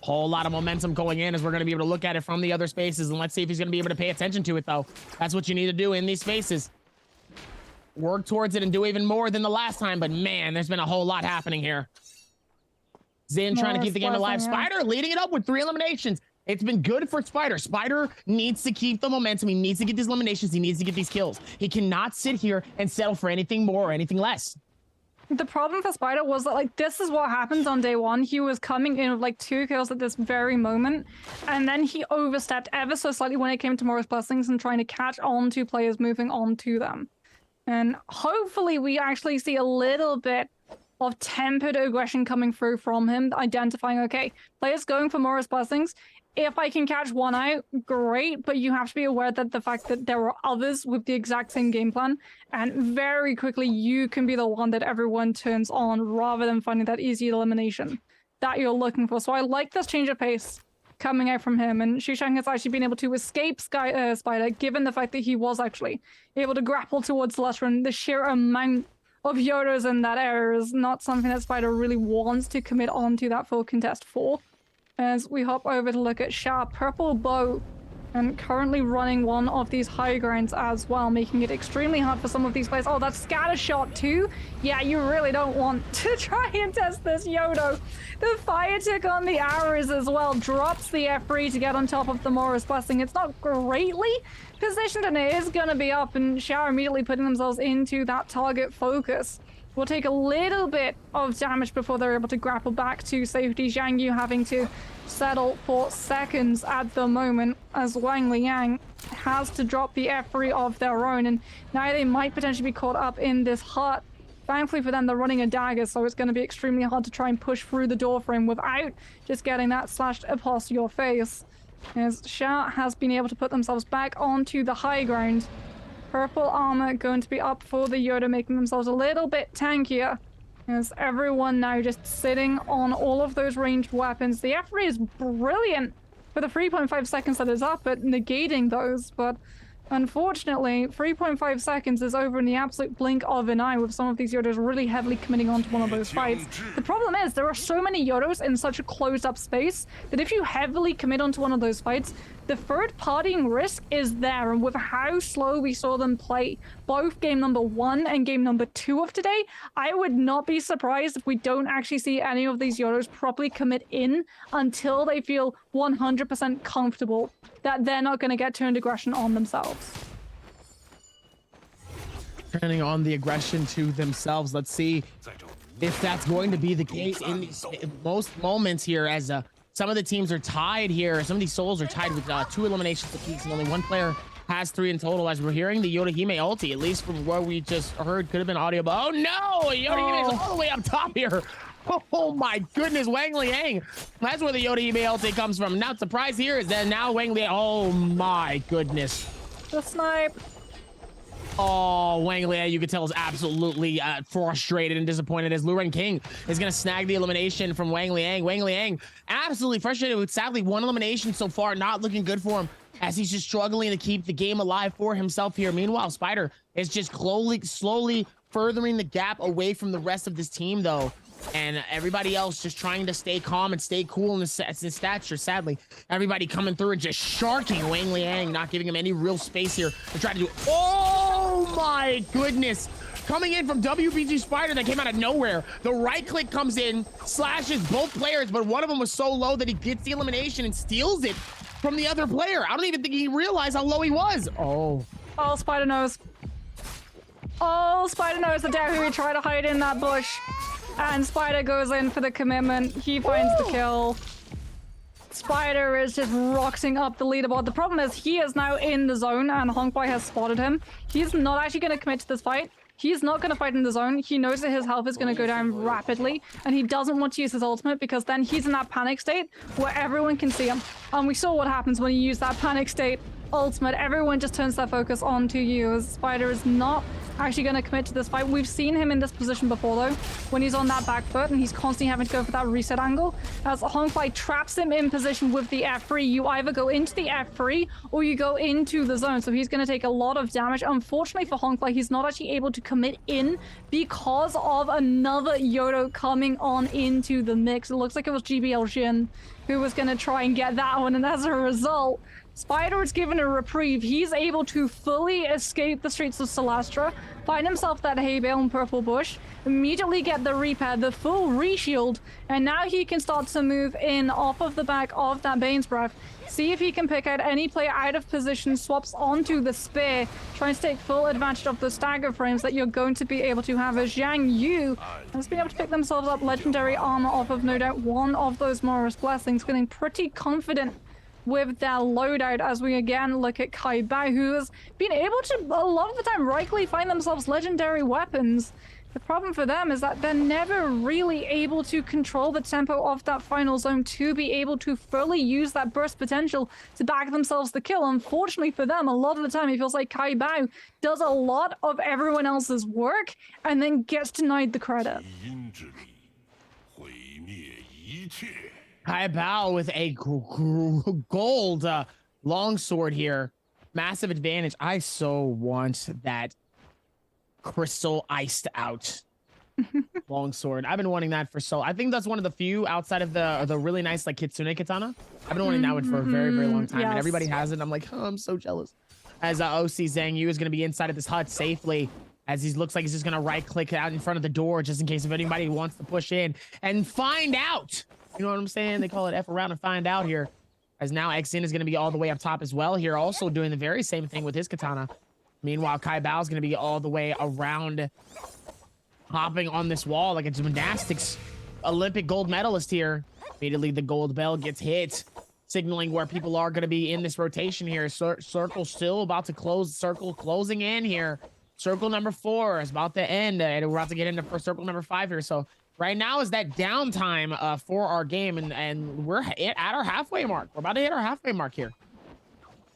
Whole lot of momentum going in as we're going to be able to look at it from the other spaces, and let's see if he's going to be able to pay attention to it, though. That's what you need to do in these spaces. Work towards it and do even more than the last time, but man, there's been a whole lot happening here. Zin trying to keep the game alive. Spider leading it up with 3 eliminations. It's been good for Spider. Spider needs to keep the momentum. He needs to get these eliminations. He needs to get these kills. He cannot sit here and settle for anything more or anything less. The problem for Spider was that, like, this is what happens on day one. He was coming in with, like, 2 kills at this very moment, and then he overstepped ever so slightly when it came to Morris Blessings and trying to catch on to players moving on to them. And hopefully we actually see a little bit of tempered aggression coming through from him, identifying, okay, players going for Morris Blessings. If I can catch one out, great, but you have to be aware that the fact that there are others with the exact same game plan, and very quickly you can be the one that everyone turns on rather than finding that easy elimination that you're looking for. So I like this change of pace coming out from him, and Shushang has actually been able to escape Spider, given the fact that he was actually able to grapple towards Celestia, and the sheer amount of Yodos in that area is not something that Spider really wants to commit onto that full contest for. As we hop over to look at Sha, Purple Bow, and currently running one of these high grounds as well, making it extremely hard for some of these players. Oh, that scatter shot too? Yeah, you really don't want to try and test this Yodo. The fire tick on the arrows as well drops the F3 to get on top of the Morris Blessing. It's not greatly positioned, and it is going to be up, and Sha immediately putting themselves into that target focus. Will take a little bit of damage before they're able to grapple back to safety. Zhang Yu having to settle for seconds at the moment, as Wang Liang has to drop the F3 of their own, and now they might potentially be caught up in this hut. Thankfully for them, they're running a dagger, so it's going to be extremely hard to try and push through the door frame without just getting that slashed across your face. As Sha has been able to put themselves back onto the high ground. Purple armor going to be up for the Yoda, making themselves a little bit tankier. As everyone now just sitting on all of those ranged weapons. The F3 is brilliant for the 3.5 seconds that is up at negating those, but unfortunately 3.5 seconds is over in the absolute blink of an eye, with some of these Yodos really heavily committing onto one of those fights. The problem is there are so many Yodos in such a closed up space that if you heavily commit onto one of those fights, the third partying risk is there, and with how slow we saw them play both game number 1 and game number 2 of today, I would not be surprised if we don't actually see any of these Yodos properly commit in until they feel 100% comfortable that they're not going to get turned aggression on themselves. Turning on the aggression to themselves. Let's see if that's going to be the case in these most moments here, as some of the teams are tied here. Some of these souls are tied with 2 eliminations apiece, and only one player has 3 in total. As we're hearing the Yodahime ulti, at least from what we just heard, could have been audio, but oh no, Yodahime is all the way up top here. Oh my goodness, Wang Liang. That's where the Yodahime ulti comes from. Not surprised here is that now Wang Liang, oh my goodness. The snipe. Oh, Wang Liang, you could tell, is absolutely frustrated and disappointed as Luren King is going to snag the elimination from Wang Liang. Wang Liang absolutely frustrated with, sadly, 1 elimination so far, not looking good for him, as he's just struggling to keep the game alive for himself here. Meanwhile, Spider is just slowly furthering the gap away from the rest of this team, though. And everybody else just trying to stay calm and stay cool in the stature. Sadly, everybody coming through and just sharking Wang Liang, not giving him any real space here to try to do. Oh my goodness. Coming in from WBG Spider that came out of nowhere. The right click comes in, slashes both players, but one of them was so low that he gets the elimination and steals it from the other player. I don't even think he realized how low he was. Oh, Spider knows. Oh, Spider knows the Dahu tried to hide in that bush. And Spider goes in for the commitment. He finds the kill. Spider is just rocketing up the leaderboard. The problem is he is now in the zone and Hongbai has spotted him. He's not actually going to commit to this fight. He's not going to fight in the zone. He knows that his health is going to go down rapidly, and he doesn't want to use his ultimate because then he's in that panic state where everyone can see him. And we saw what happens when you use that panic state ultimate. Everyone just turns their focus onto you, as Spider is not actually going to commit to this fight. We've seen him in this position before, though, when he's on that back foot and he's constantly having to go for that reset angle. As Hongfly traps him in position with the F3, you either go into the F3 or you go into the zone. So he's going to take a lot of damage. Unfortunately for Hongfly, he's not actually able to commit in because of another Yodo coming on into the mix. It looks like it was Nbpl Jin who was going to try and get that one, and as a result, Spider is given a reprieve. He's able to fully escape the streets of Celastra, find himself that hay bale and purple bush, immediately get the repair, the full reshield, and now he can start to move in off of the back of that Bane's Breath. See if he can pick out any player out of position, swaps onto the spear, trying to take full advantage of the stagger frames that you're going to be able to have, as Zhang Yu has been able to pick themselves up legendary armor off of no doubt one of those Morris Blessings, feeling pretty confident with their loadout as we again look at Kai Bao, who has been able to a lot of the time rightly find themselves legendary weapons. The problem for them is that they're never really able to control the tempo of that final zone to be able to fully use that burst potential to back themselves the kill. Unfortunately for them, a lot of the time it feels like Kai Bao does a lot of everyone else's work and then gets denied the credit. Kai Bao with a gold longsword here. Massive advantage. I so want that crystal iced out longsword. I've been wanting that for so. I think that's one of the few outside of the really nice like Kitsune Katana. I've been wanting that one for a very, very long time. Yes. And everybody has it. And I'm like, oh, I'm so jealous. As OC Zhang Yu is going to be inside of this hut safely, as he looks like he's just going to right click out in front of the door just in case if anybody wants to push in and find out. You know what I'm saying? They call it F around and find out here. As now XN is going to be all the way up top as well here, also doing the very same thing with his katana. Meanwhile, Kai Bao is going to be all the way around, hopping on this wall like a gymnastics Olympic gold medalist here. Immediately, the gold bell gets hit, signaling where people are going to be in this rotation here. Circle still about to close. Circle closing in here. Circle number 4 is about to end, and we're about to get into for circle number 5 here. So right now is that downtime for our game, and we're at our halfway mark. We're about to hit our halfway mark here.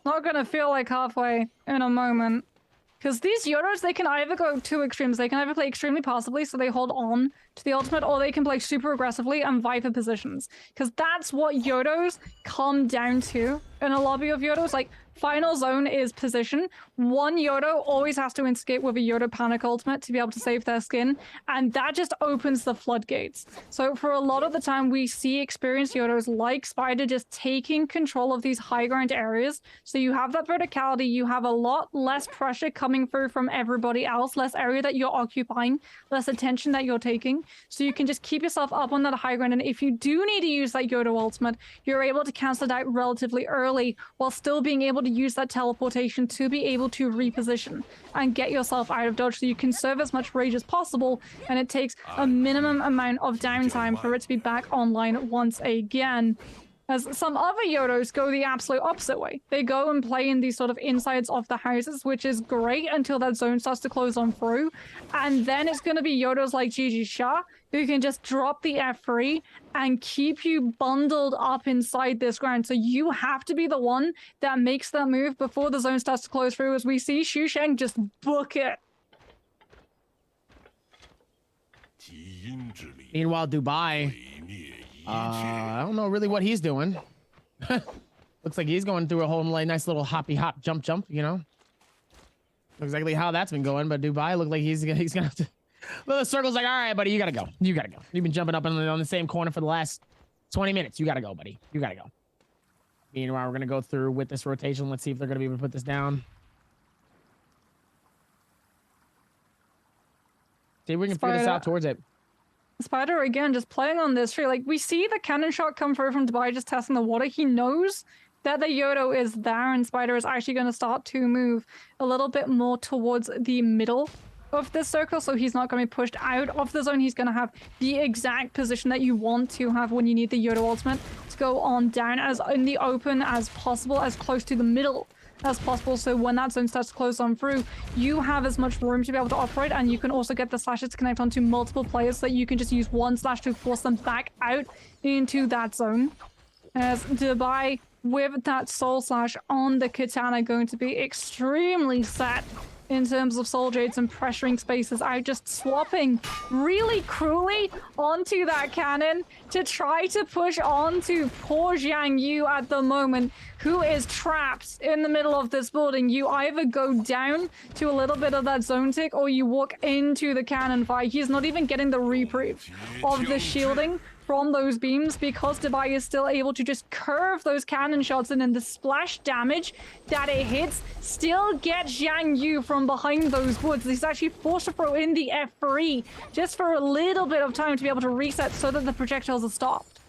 Not gonna feel like halfway in a moment. Because these Yodos, they can either go two extremes. They can either play extremely passively, so they hold on to the ultimate, or they can play super aggressively and Viper positions. Because that's what Yodos come down to in a lobby of Yodos. Like, final zone is position. One Yodo always has to instigate with a Yodo panic ultimate to be able to save their skin, and that just opens the floodgates. So for a lot of the time, we see experienced Yodos like Spider just taking control of these high ground areas. So you have that verticality, you have a lot less pressure coming through from everybody else, less area that you're occupying, less attention that you're taking. So you can just keep yourself up on that high ground, and if you do need to use that Yodo ultimate, you're able to cancel it out relatively early while still being able to use that teleportation to be able to reposition and get yourself out of dodge, so you can serve as much rage as possible, and it takes a minimum amount of downtime for it to be back online once again. As some other Yodos go the absolute opposite way. They go and play in these sort of insides of the houses, which is great until that zone starts to close on through. And then it's going to be Yodos like Gigi Sha, who can just drop the F3 and keep you bundled up inside this ground. So you have to be the one that makes that move before the zone starts to close through, as we see Xu Sheng just book it. Meanwhile, Dubai, I don't know really what he's doing. Looks like he's going through a whole nice little hoppy hop jump, you know? Looks exactly how that's been going, but Dubai looked like he's gonna have to. Well, the circle's like, all right, buddy, you gotta go. You gotta go. You've been jumping up on the same corner for the last 20 minutes. You gotta go, buddy. You gotta go. Meanwhile, we're gonna go through with this rotation. Let's see if they're gonna be able to put this down. See if we can figure this out towards it. Spider again just playing on this tree. Like, we see the cannon shot come through from Dubai just testing the water. He knows that the Yodo is there, and Spider is actually going to start to move a little bit more towards the middle of this circle, so he's not going to be pushed out of the zone. He's going to have the exact position that you want to have when you need the Yodo ultimate to go on down, as in the open as possible, as close to the middle as possible. So when that zone starts to close on through, you have as much room to be able to operate, and you can also get the slashes to connect onto multiple players so that you can just use one slash to force them back out into that zone. As Dubai with that soul slash on the katana going to be extremely set in terms of soul jades and pressuring spaces out, just swapping really cruelly onto that cannon to try to push onto poor Zhang Yu at the moment, who is trapped in the middle of this building. You either go down to a little bit of that zone tick or you walk into the cannon fire. He's not even getting the reprieve of the shielding from those beams because Dubai is still able to just curve those cannon shots in, and the splash damage that it hits still gets Zhang Yu from behind those woods. He's actually forced to throw in the F3 just for a little bit of time to be able to reset so that the projectiles are stopped.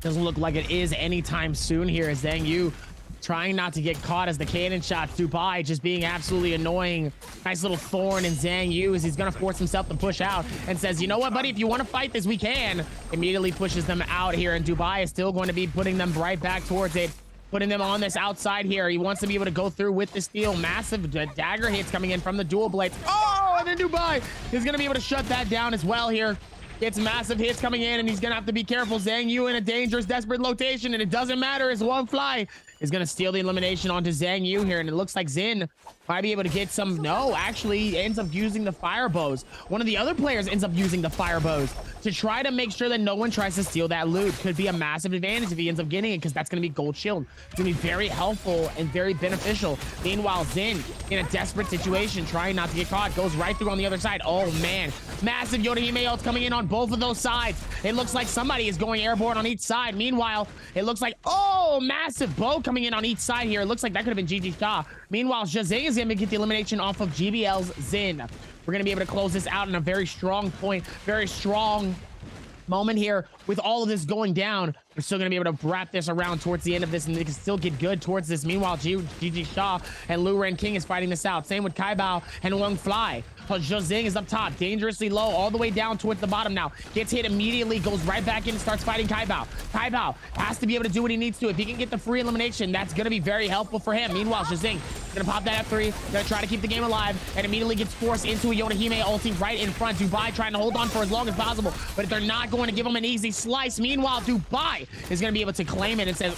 Doesn't look like it is anytime soon here as Zhang Yu trying not to get caught as the cannon shots. Dubai just being absolutely annoying. Nice little thorn in Zhang Yu as he's going to force himself to push out and says, you know what, buddy, if you want to fight this, we can. Immediately pushes them out here, and Dubai is still going to be putting them right back towards it, putting them on this outside here. He wants to be able to go through with the steel. Massive dagger hits coming in from the dual blades. Oh, and then Dubai is going to be able to shut that down as well here. It's massive hits coming in, and he's going to have to be careful. Zhang Yu in a dangerous, desperate location, and it doesn't matter as One Fly is going to steal the elimination onto Zhang Yu here, and it looks like Xin might be able to get some. No, actually ends up using the fire bows. One of the other players ends up using the fire bows to try to make sure that no one tries to steal that loot. Could be a massive advantage if he ends up getting it, because that's going to be gold shield. It's going to be very helpful and very beneficial. Meanwhile, Xin in a desperate situation, trying not to get caught, goes right through on the other side. Oh man, massive Yodahime ults coming in on both of those sides. It looks like somebody is going airborne on each side. Meanwhile, it looks like, oh, massive bow coming in on each side here. It looks like that could have been GG Shaw. Meanwhile, Zhazing is going to get the elimination off of GBL's Xin. We're going to be able to close this out in a very strong point, very strong moment here with all of this going down. We're still going to be able to wrap this around towards the end of this, and they can still get good towards this. Meanwhile, GG Shaw and Lu Ren King is fighting this out. Same with Kai Bao and Wang Fly. Zhazing is up top, dangerously low, all the way down towards the bottom now. Gets hit immediately, goes right back in and starts fighting Kai Bao. Kai Bao has to be able to do what he needs to. If he can get the free elimination, that's going to be very helpful for him. Meanwhile, Zhazing is going to pop that F3, going to try to keep the game alive, and immediately gets forced into a Yonahime ulti right in front. Dubai trying to hold on for as long as possible, but they're not going to give him an easy slice. Meanwhile, Dubai is going to be able to claim it and says,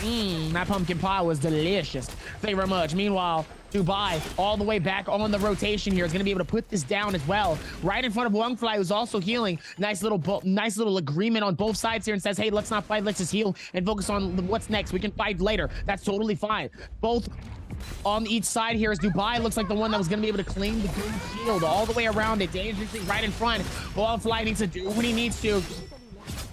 that pumpkin pie was delicious. Thank you very much. Meanwhile, Dubai all the way back on the rotation here is going to be able to put this down as well, right in front of Wang Fly, who's also healing. Nice little agreement on both sides here, and says, hey, let's not fight, let's just heal and focus on what's next. We can fight later. That's totally fine. Both on each side here is Dubai. Looks like the one that was going to be able to claim the green shield all the way around it, dangerously right in front. Wang Fly needs to do what he needs to.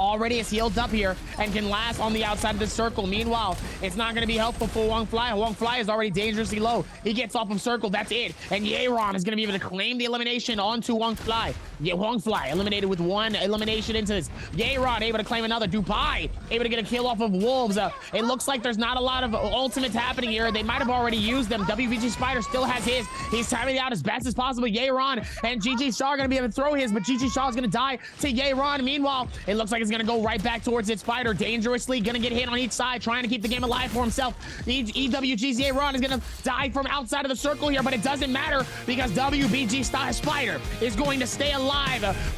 Already is healed up here and can last on the outside of the circle. Meanwhile, it's not going to be helpful for Wang Fly. Wang Fly is already dangerously low. He gets off of circle. That's it. And Yeron is going to be able to claim the elimination onto Wang Fly. Yeah, Wang Fly eliminated with one elimination into this. Yeron able to claim another. Dubai able to get a kill off of Wolves. It looks like there's not a lot of ultimates happening here. They might have already used them. WBG Spider still has his. He's timing it out as best as possible. Yeron and GG Shaw are going to be able to throw his, but GG Shaw is going to die to Yeron. Meanwhile, it looks like it's going to go right back towards it. Spider dangerously going to get hit on each side, trying to keep the game alive for himself. EWG's Yeron is going to die from outside of the circle here, but it doesn't matter because WBG Spider is going to stay alive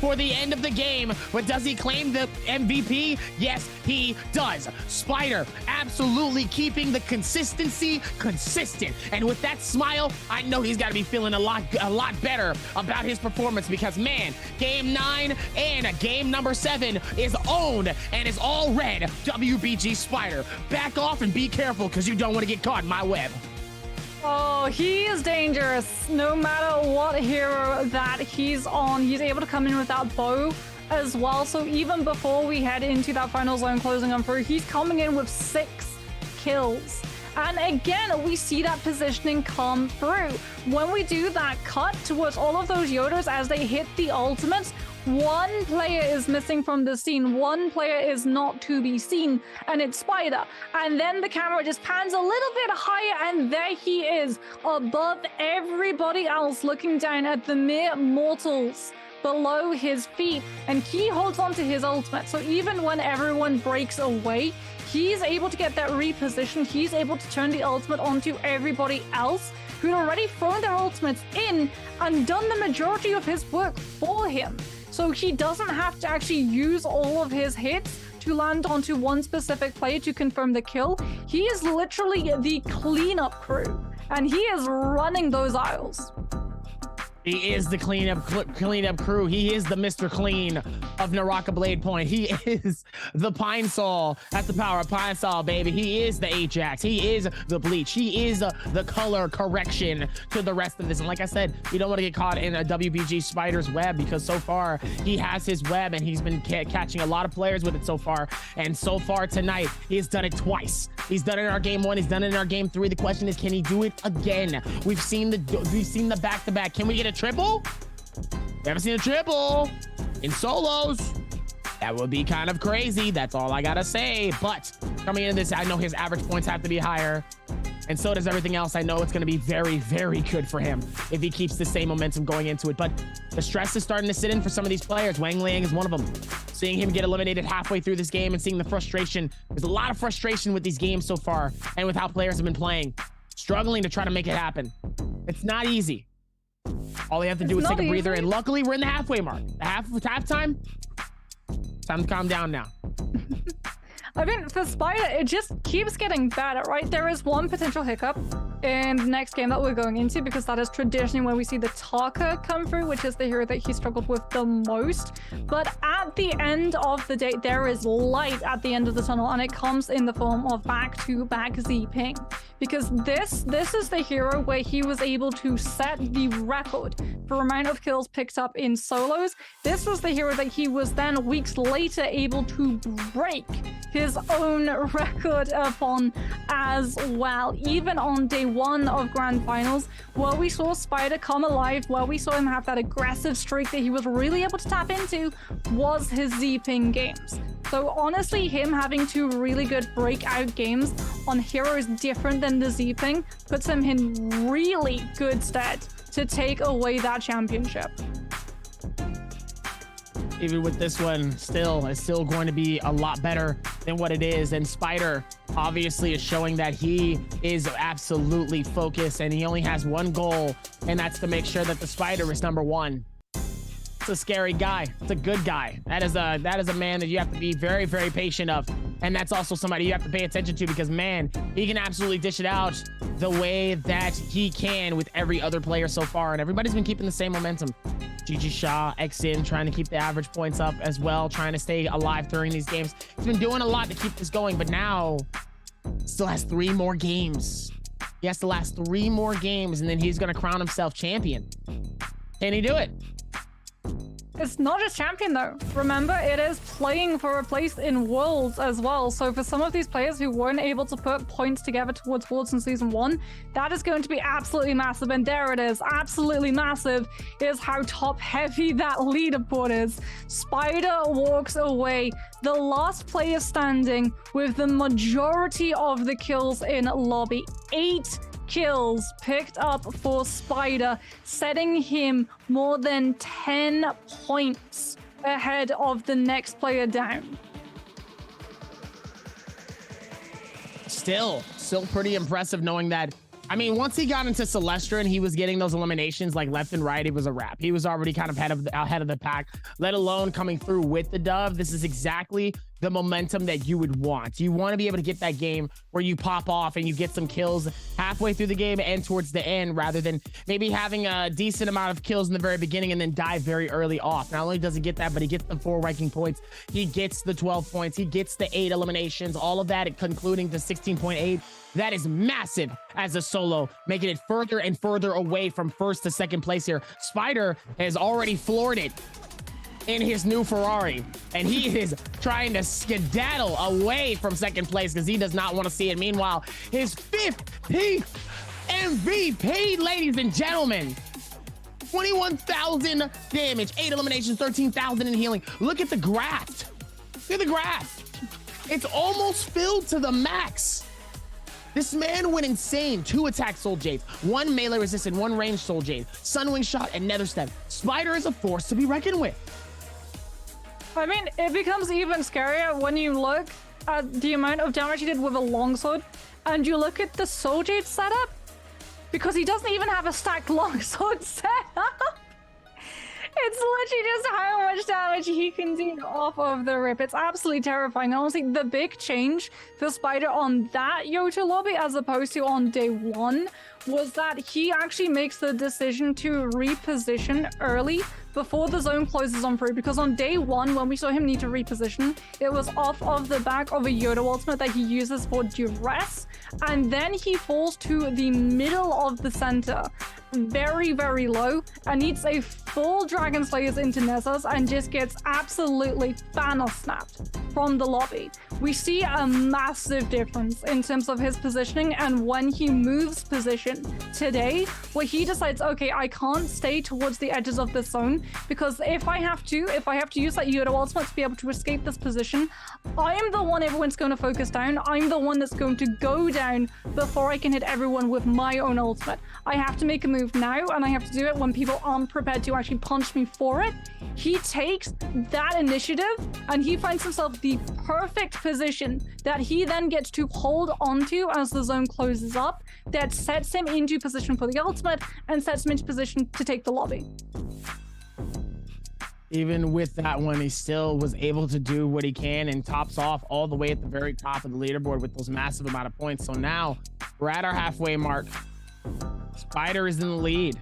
for the end of the game. But does he claim the MVP? Yes, he does. Spider absolutely keeping the consistency consistent. And with that smile, I know he's got to be feeling a lot better about his performance, because man, game 9 and game number 7 is owned and is all red. WBG Spider, back off and be careful, because you don't want to get caught in my web. Oh, he is dangerous. No matter what hero that he's on, he's able to come in with that bow as well. So even before we head into that final zone closing on through, he's coming in with 6 kills. And again, we see that positioning come through. When we do that cut towards all of those Yodas as they hit the ultimates, one player is missing from the scene. One player is not to be seen, and it's Spider. And then the camera just pans a little bit higher, and there he is, above everybody else, looking down at the mere mortals below his feet. And he holds on to his ultimate. So even when everyone breaks away, he's able to get that reposition. He's able to turn the ultimate onto everybody else who'd already thrown their ultimates in and done the majority of his work for him. So he doesn't have to actually use all of his hits to land onto one specific player to confirm the kill. He is literally the cleanup crew, and he is running those aisles. He is the cleanup crew. He is the Mr. Clean of Naraka Blade Point. He is the Pine Sol at the power of Pine Sol, baby. He is the Ajax. He is the Bleach. He is the color correction to the rest of this. And like I said, you don't want to get caught in a WBG Spider's web, because so far he has his web and he's been catching a lot of players with it so far. And so far tonight, he's done it twice. He's done it in our game 1. He's done it in our game 3. The question is, can he do it again? We've seen the back-to-back. Can we get a triple? We haven't seen a triple in solos. That would be kind of crazy. That's all I gotta say. But coming into this, I know his average points have to be higher, and so does everything else. I know it's going to be very, very good for him if he keeps the same momentum going into it. But the stress is starting to sit in for some of these players. Wang Liang is one of them. Seeing him get eliminated halfway through this game and seeing the frustration. There's a lot of frustration with these games so far and with how players have been playing, struggling to try to make it happen. It's not easy. All they have to do is take a breather, and luckily we're in the halfway mark. The halftime. Time to calm down now. I mean, for Spider, it just keeps getting better, right? There is one potential hiccup in the next game that we're going into, because that is traditionally when we see the Taka come through, which is the hero that he struggled with the most. But at the end of the day, there is light at the end of the tunnel, and it comes in the form of back-to-back Z-ping. Because this is the hero where he was able to set the record for amount of kills picked up in solos. This was the hero that he was then weeks later able to break his own record upon as well. Even on day 1 of Grand Finals, where we saw Spider come alive, where we saw him have that aggressive streak that he was really able to tap into, was his Z-ping games. So honestly, him having 2 really good breakout games on heroes different than the Z-ping puts him in really good stead to take away that championship. Even with this one, it's still going to be a lot better than what it is. And Spider obviously is showing that he is absolutely focused, and he only has one goal, and that's to make sure that the Spider is #1. It's a scary guy. It's a good guy. That is a man that you have to be very, very patient of. And that's also somebody you have to pay attention to, because, man, he can absolutely dish it out the way that he can with every other player so far. And everybody's been keeping the same momentum. GG Shaw, XN trying to keep the average points up as well, trying to stay alive during these games. He's been doing a lot to keep this going, but now still has 3 more games. He has to last 3 more games, and then he's going to crown himself champion. Can he do it? It's not just champion though. Remember, it is playing for a place in Worlds as well. So for some of these players who weren't able to put points together towards Worlds in Season 1, that is going to be absolutely massive. And there it is. Absolutely massive is how top heavy that leaderboard is. Spider walks away, the last player standing, with the majority of the kills in lobby. 8 kills picked up for Spider, setting him more than 10 points ahead of the next player down. Still pretty impressive, knowing that, I mean, once he got into Celestra and he was getting those eliminations like left and right, it was a wrap. He was already kind of ahead of the pack, let alone coming through with the dub. This is exactly the momentum that you would want. You want to be able to get that game where you pop off and you get some kills halfway through the game and towards the end, rather than maybe having a decent amount of kills in the very beginning and then die very early off. Not only does he get that, but he gets the 4 ranking points. He gets the 12 points. He gets the 8 eliminations, all of that concluding to 16.8. That is massive as a solo, making it further and further away from first to second place here. Spider has already floored it in his new Ferrari, and he is trying to skedaddle away from second place because he does not want to see it. Meanwhile, his 15th MVP, ladies and gentlemen. 21,000 damage, 8 eliminations, 13,000 in healing. Look at the graph. Look at the graph. It's almost filled to the max. This man went insane. 2 attack Soul Jades, 1 melee resistant, 1 ranged Soul Jade, Sunwing Shot, and Nether Step. Spider is a force to be reckoned with. I mean, it becomes even scarier when you look at the amount of damage he did with a longsword, and you look at the Soul Jade setup, because he doesn't even have a stacked longsword setup. It's literally just how much damage he can do off of the rip. It's absolutely terrifying. Honestly, the big change for Spider on that Yota lobby as opposed to on day one was that he actually makes the decision to reposition early before the zone closes on free, because on day one, when we saw him need to reposition, it was off of the back of a Yoda ultimate that he uses for duress, and then he falls to the middle of the center, very, very low, and needs a full Dragon Slayers into Nezas and just gets absolutely Thanos snapped from the lobby. We see a massive difference in terms of his positioning, and when he moves position today, where he decides, okay, I can't stay towards the edges of the zone, because if I have to use that Yoda ultimate to be able to escape this position, I am the one everyone's going to focus down. I'm the one that's going to go down before I can hit everyone with my own ultimate. I have to make a move now, and I have to do it when people aren't prepared to actually punch me for it. He takes that initiative, and he finds himself the perfect position that he then gets to hold onto as the zone closes up, that sets him into position for the ultimate and sets him into position to take the lobby. Even with that one, he still was able to do what he can and tops off all the way at the very top of the leaderboard with those massive amount of points. So now we're at our halfway mark. Spider is in the lead.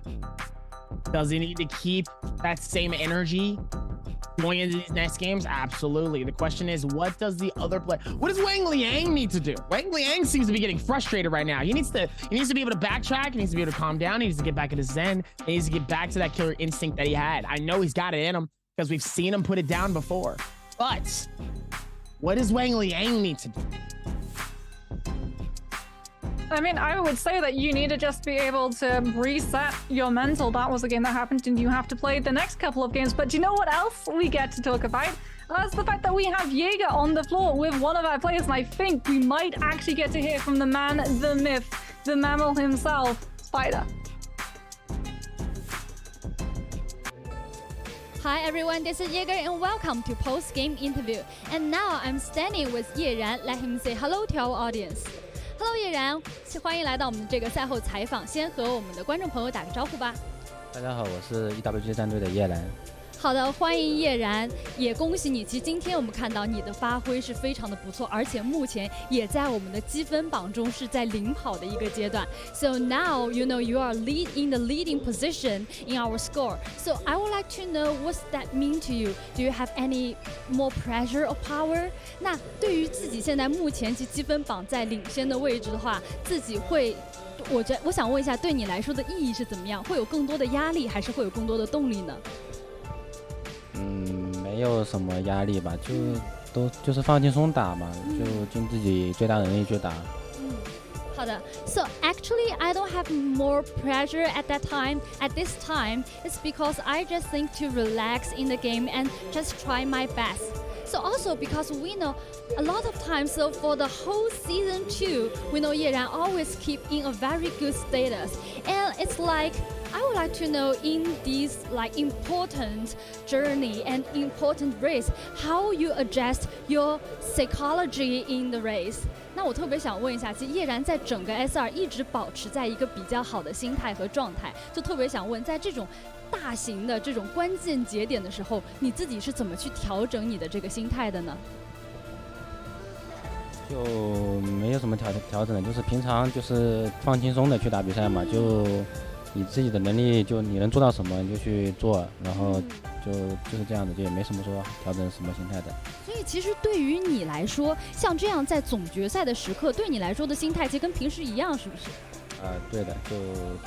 Does he need to keep that same energy going into these next games? Absolutely. The question is, what does the other player, what does Wang Liang need to do? Wang Liang seems to be getting frustrated right now. He needs to be able to backtrack. He needs to be able to calm down. He needs to get back into Zen. He needs to get back to that killer instinct that he had. I know he's got it in him because we've seen him put it down before. But what does Wang Liang need to do? I mean, I would say that you need to just be able to reset your mental. That was a game that happened, and you have to play the next couple of games. But do you know what else we get to talk about? That's the fact that we have Jaeger on the floor with one of our players, and I think we might actually get to hear from the man, the myth, the mammal himself, Spider. Hi everyone, this is Jaeger and welcome to post-game interview. And now I'm standing with Ye Ran. Let him say hello to our audience. Hello 叶然，欢迎来到我们这个赛后采访，先和我们的观众朋友打个招呼吧。大家好，我是 EWG 战队的叶然。好的，欢迎叶然，也恭喜你。其实今天我们看到你的发挥是非常的不错，而且目前也在我们的积分榜中是在领跑的一个阶段。So now you know you are in the leading position in our score. So I would like to know what's that mean to you? Do you have any more pressure or power? 那对于自己现在目前其积分榜在领先的位置的话，自己会。我想问一下，对你来说的意义是怎么样？会有更多的压力，还是会有更多的动力呢？没有什么压力吧，就是放轻松打嘛，就尽自己最大能力去打。好的 So actually, I don't have more pressure at that time. At this time, it's because I just think to relax in the game and just try my best. So also because we know a lot of times, so for the whole season 2, we know Ye Ran always keep in a very good status. And it's like, I would like to know in this like important journey and important race, how you adjust your psychology in the race. 那我特别想问一下，其实叶然在整个 SR 一直保持在一个比较好的心态和状态，就特别想问，在这种大型的这种关键节点的时候，你自己是怎么去调整你的这个心态的呢？就没有什么调整的，就是平常就是放轻松的去打比赛嘛，就你自己的能力，就你能做到什么你就去做，然后就是这样的，就也没什么说调整什么心态的。所以其实对于你来说，像这样在总决赛的时刻，对你来说的心态其实跟平时一样，是不是？对的，就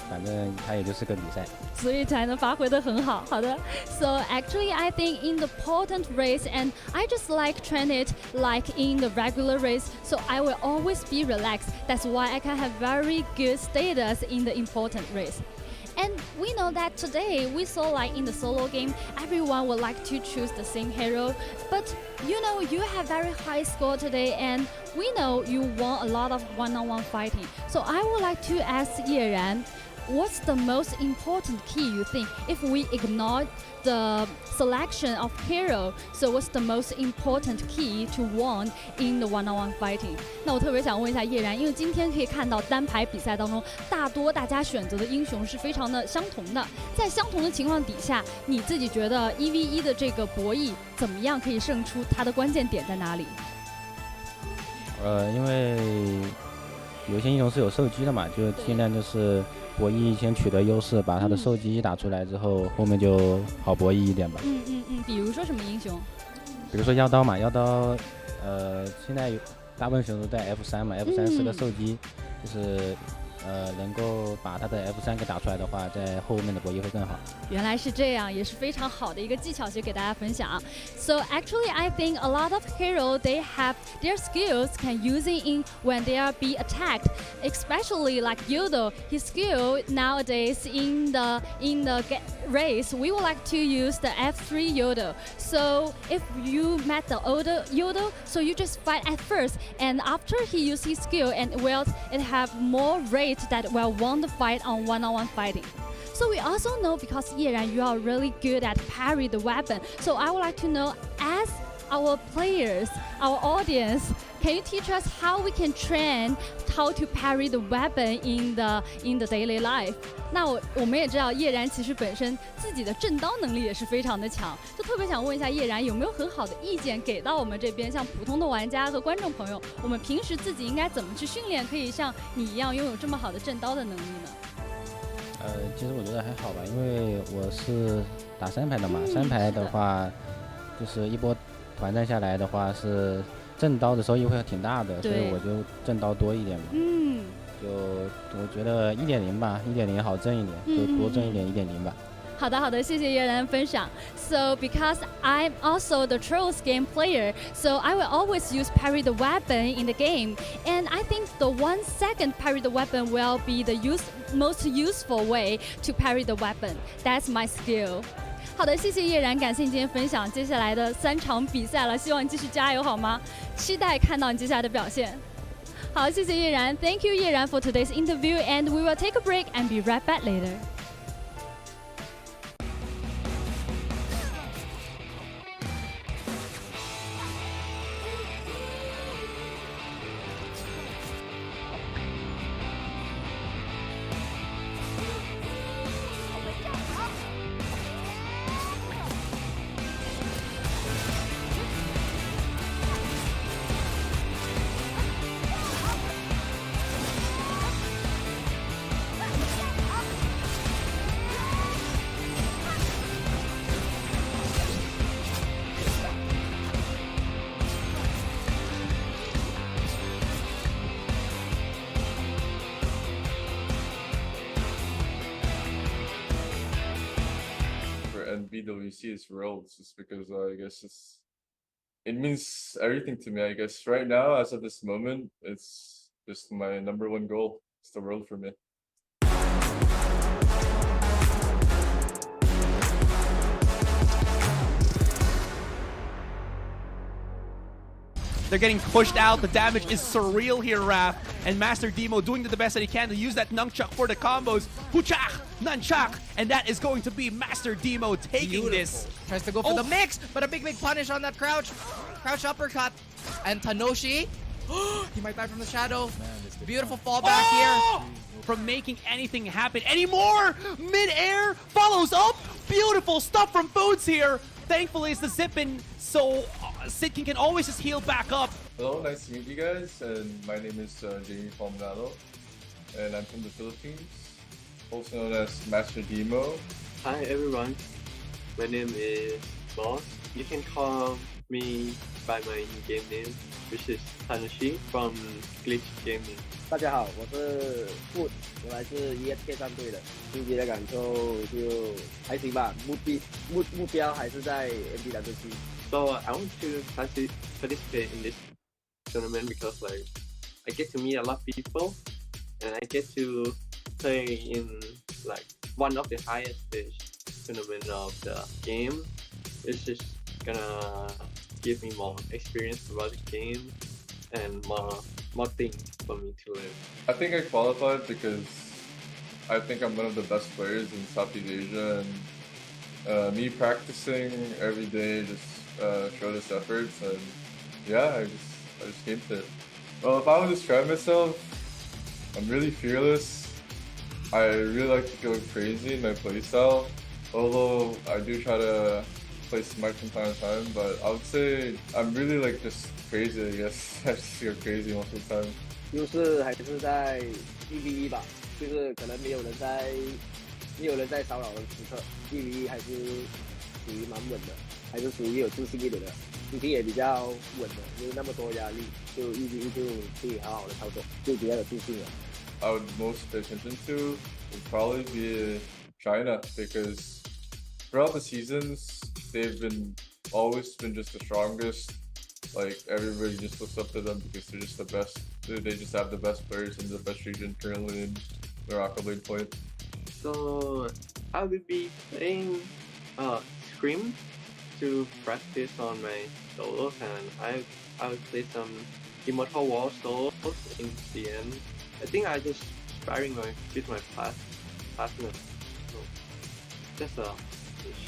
反正它也就是个比赛，所以才能发挥得很好。好的 So actually I think in the important race and I just like train it like in the regular race, so I will always be relaxed. That's why I can have very good status in the important race. And we know that today we saw like in the solo game, everyone would like to choose the same hero. But you know, you have very high score today and we know you won a lot of one-on-one fighting. So I would like to ask Ye Ran, what's the most important key you think if we ignore the selection of hero? So what's the most important key to win in the one-on-one fighting? 那我特别想问一下叶然，因为今天可以看到单排比赛当中，大家选择的英雄是非常的相同的。在相同的情况底下，你自己觉得1v1的这个博弈怎么样可以胜出？它的关键点在哪里？因为有些英雄是有受击的嘛，就尽量就是博弈先取得优势，把他的受击打出来之后，后面就好博弈一点吧。比如说什么英雄？比如说妖刀嘛，妖刀，现在大部分选手都在 F3嘛，F3是个受击，就是能够把他的 F3给打出来的话，在后面的博弈会更好。原来是这样，也是非常好的一个技巧，去给大家分享。So actually, I think a lot of heroes they have their skills can using in when they are be attacked, especially like Yodo. His skill nowadays in the race, we would like to use the F3 Yodo. So if you met the older Yodo, so you just fight at first, and after he use his skill, and will it have more rate that will won the fight on one-on-one fighting. So we also know because Yeran, you are really good at parry the weapon. So I would like to know, as our players, our audience, can you teach us how we can train how to parry the weapon in the daily life? 那我们也知道叶然其实本身自己的震刀能力也是非常的强，就特别想问一下叶然有没有很好的意见给到我们这边，像普通的玩家和观众朋友，我们平时自己应该怎么去训练，可以像你一样拥有这么好的震刀的能力呢？其实我觉得还好吧，因为我是打3排的嘛，3排的话就是一波团战下来的话是震刀的收益会挺大的，所以我就震刀多一点嘛。就我觉得1.0吧，1.0好挣一点，就多挣一点1.0吧。好的，谢谢叶然分享。So because I'm also the Trolls game player, so I will always use parry the weapon in the game, and I think the 1 second parry the weapon will be the most useful way to parry the weapon. That's my skill. 好的，谢谢叶然，感谢你今天分享。接下来的3场比赛了，希望你继续加油好吗？期待看到你接下来的表现。好，谢谢叶然。Thank you 叶然 for today's interview, and we will take a break and be right back later. NBWC is Worlds, just because I guess it means everything to me. I guess right now, as of this moment, it's just my #1 goal. It's the world for me. They're getting pushed out. The damage is surreal here, Raph. And Master Demo doing the best that he can to use that nunchuck for the combos. Huchak, nunchuck, and that is going to be Master Demo taking this. Tries to go for the mix, but a big punish on that crouch uppercut. And Tanoshi, he might die from the shadow. Beautiful fallback here. From making anything happen anymore. Mid-air follows up. Beautiful stuff from Foods here. Thankfully, it's the zip-in, so Sitkin can always just heal back up. Hello, nice to meet you guys, and my name is Jamie Palmado, and I'm from the Philippines, also known as Master Demo. Hi everyone, my name is Boss. You can call me by my in-game name, which is Tanoshi from Glitch Gaming. 大家好，我是 Food， 我来自 ESK 战队的。近期的感受就还行吧，目标还是在 NBWC。 So I want to participate in this tournament because like I get to meet a lot of people and I get to play in like one of the highest stage tournament of the game. It's just gonna give me more experience about the game and more things for me to learn. I think I qualified because I think I'm one of the best players in Southeast Asia, and me practicing every day just show this efforts, and yeah, I just came to it. Well, if I would describe myself, I'm really fearless. I really like to go crazy in my playstyle, although I do try to play smite from time to time, but I would say I'm really like just crazy, I guess. I just go crazy most of the time. 优势还是在1v1吧，就是可能没有人在骚扰的时刻，1v1还是属于蛮稳的，还是属于有自信一点的，心情也比较稳的，没有那么多压力，就1v1就可以好好的操作，就比较有自信了。I would most pay attention to would probably be China, because throughout the seasons they've always been just the strongest. Like everybody just looks up to them because they're just the best. They just have the best players in the best region currently in Naraka lane point. So I will be playing Scream to practice on my solos, and I will play some Immortal Wall solos in the end. I think I just sparring with my partner. So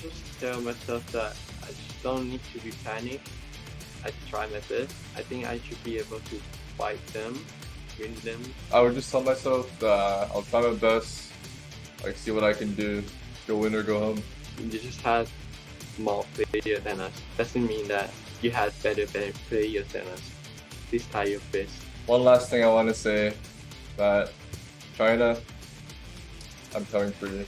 just tell myself that I just don't need to be panicked. I try my best. I think I should be able to fight them, win them. I would just tell myself that I'll try my best, like see what I can do, go win or go home. You just had more players than us. Doesn't mean that you had better players than us. Please try your best. One last thing I want to say, that China, I'm coming for you.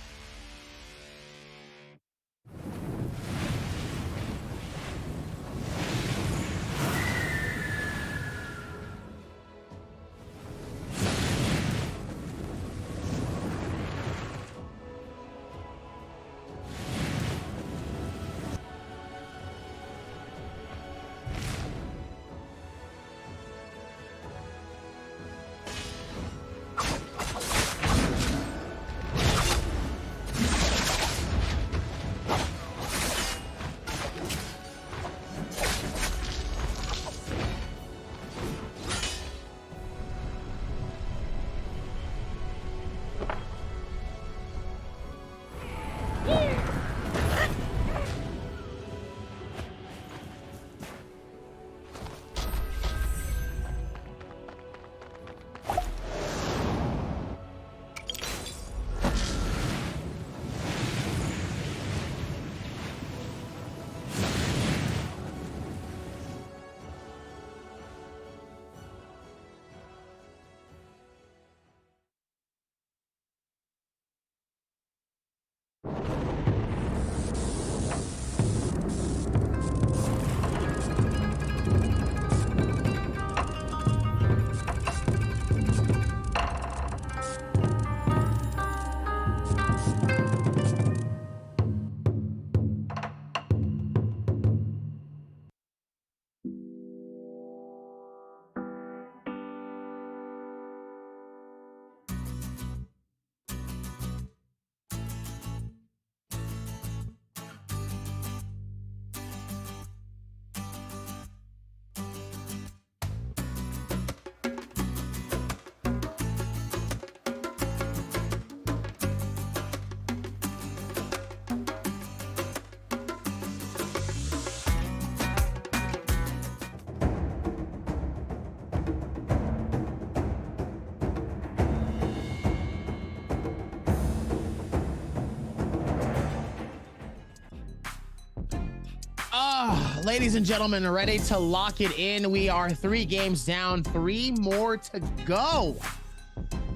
Ladies and gentlemen, ready to lock it in. We are 3 games down, 3 more to go.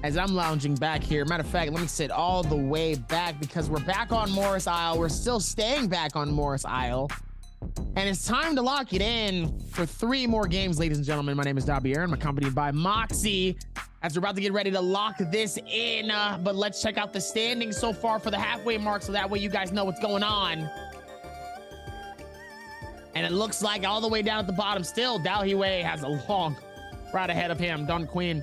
As I'm lounging back here, matter of fact, let me sit all the way back because we're back on Morris Isle. We're still staying back on Morris Isle. And it's time to lock it in for 3 more games, ladies and gentlemen. My name is Nbpl. I'm accompanied by Moxie as we're about to get ready to lock this in. But let's check out the standings so far for the halfway mark so that way you guys know what's going on. And it looks like all the way down at the bottom still, Dao Hiwei has a long right ahead of him. Don Queen